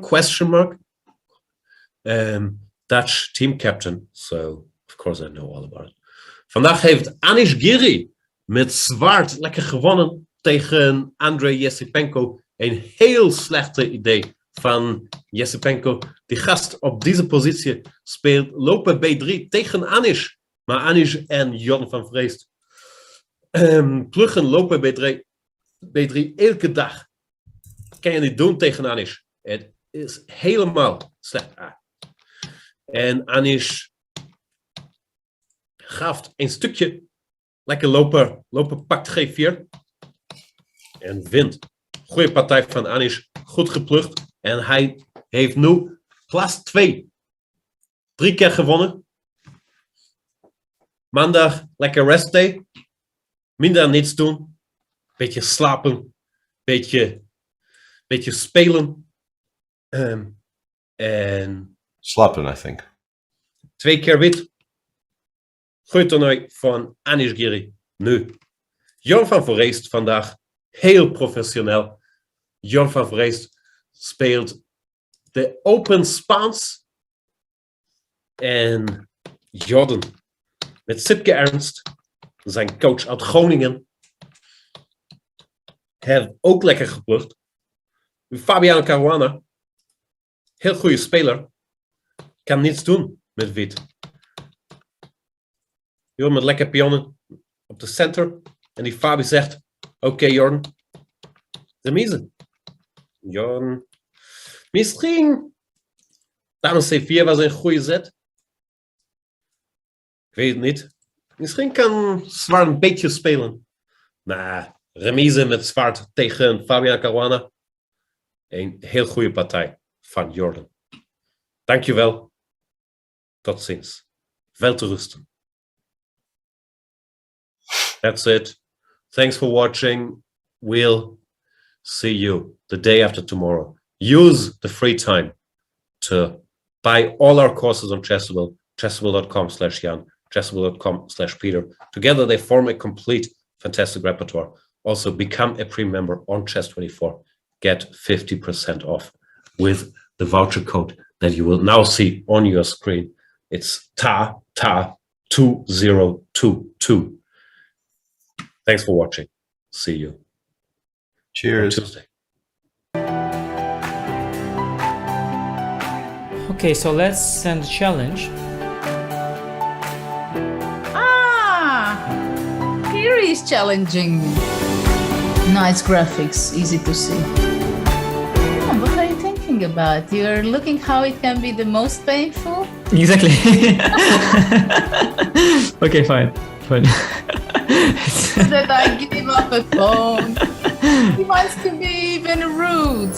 Dutch team captain. So, of course, I know all about it. Vandaag heeft Anish Giri met zwaard lekker gewonnen tegen Andrei Jesipenko. Een heel slechte idee van Jesipenko. Die gast op deze positie speelt lopen B3 tegen Anish. Maar Anish en Jon van Vreest pluggen lopen B3 elke dag. Kan je niet doen tegen Anish. Het is helemaal slecht. En Anish gaf een stukje. Lekker lopen pakt G4. En wint. Goeie partij van Anish. Goed geplukt. En hij heeft nu +2. 3 keer gewonnen. Maandag lekker rest day. Minder niets doen. Beetje slapen. Beetje spelen. En slapen, I think. 2 keer wit. Goeie toernooi van Anish Giri. Nu. Jon van Vreest vandaag. Heel professioneel. Jon van Vreest speelt de Open Spaans. En Jordan met Sipke Ernst, zijn coach uit Groningen, heeft ook lekker geplukt. Fabian Caruana, heel goede speler, kan niets doen met wit. Jordan met lekker pionnen op de center. En die Fabi zegt, oké, Jordan, de miezen. Jordan, misschien. Dame C4 was een goede zet. Ik weet het niet. Misschien kan Zwart een beetje spelen. Maar remise met Zwart tegen Fabian Caruana. Een heel goede partij van Jordan. Dankjewel. Tot ziens. Wel te rusten. That's it. Thanks for watching. We'll see you the day after tomorrow. Use the free time to buy all our courses on Chessable, chessable.com/Jan, chessable.com/Peter. Together they form a complete, fantastic repertoire. Also, become a premium member on Chess24. Get 50% off with the voucher code that you will now see on your screen. It's TATA2022. Thanks for watching. See you. Cheers. On Tuesday. Okay, so let's send a challenge. Here is challenging. Nice graphics, easy to see. What are you thinking about? You're looking how it can be the most painful? Exactly. Okay, fine. So that I give him up a phone. He wants to be even rude.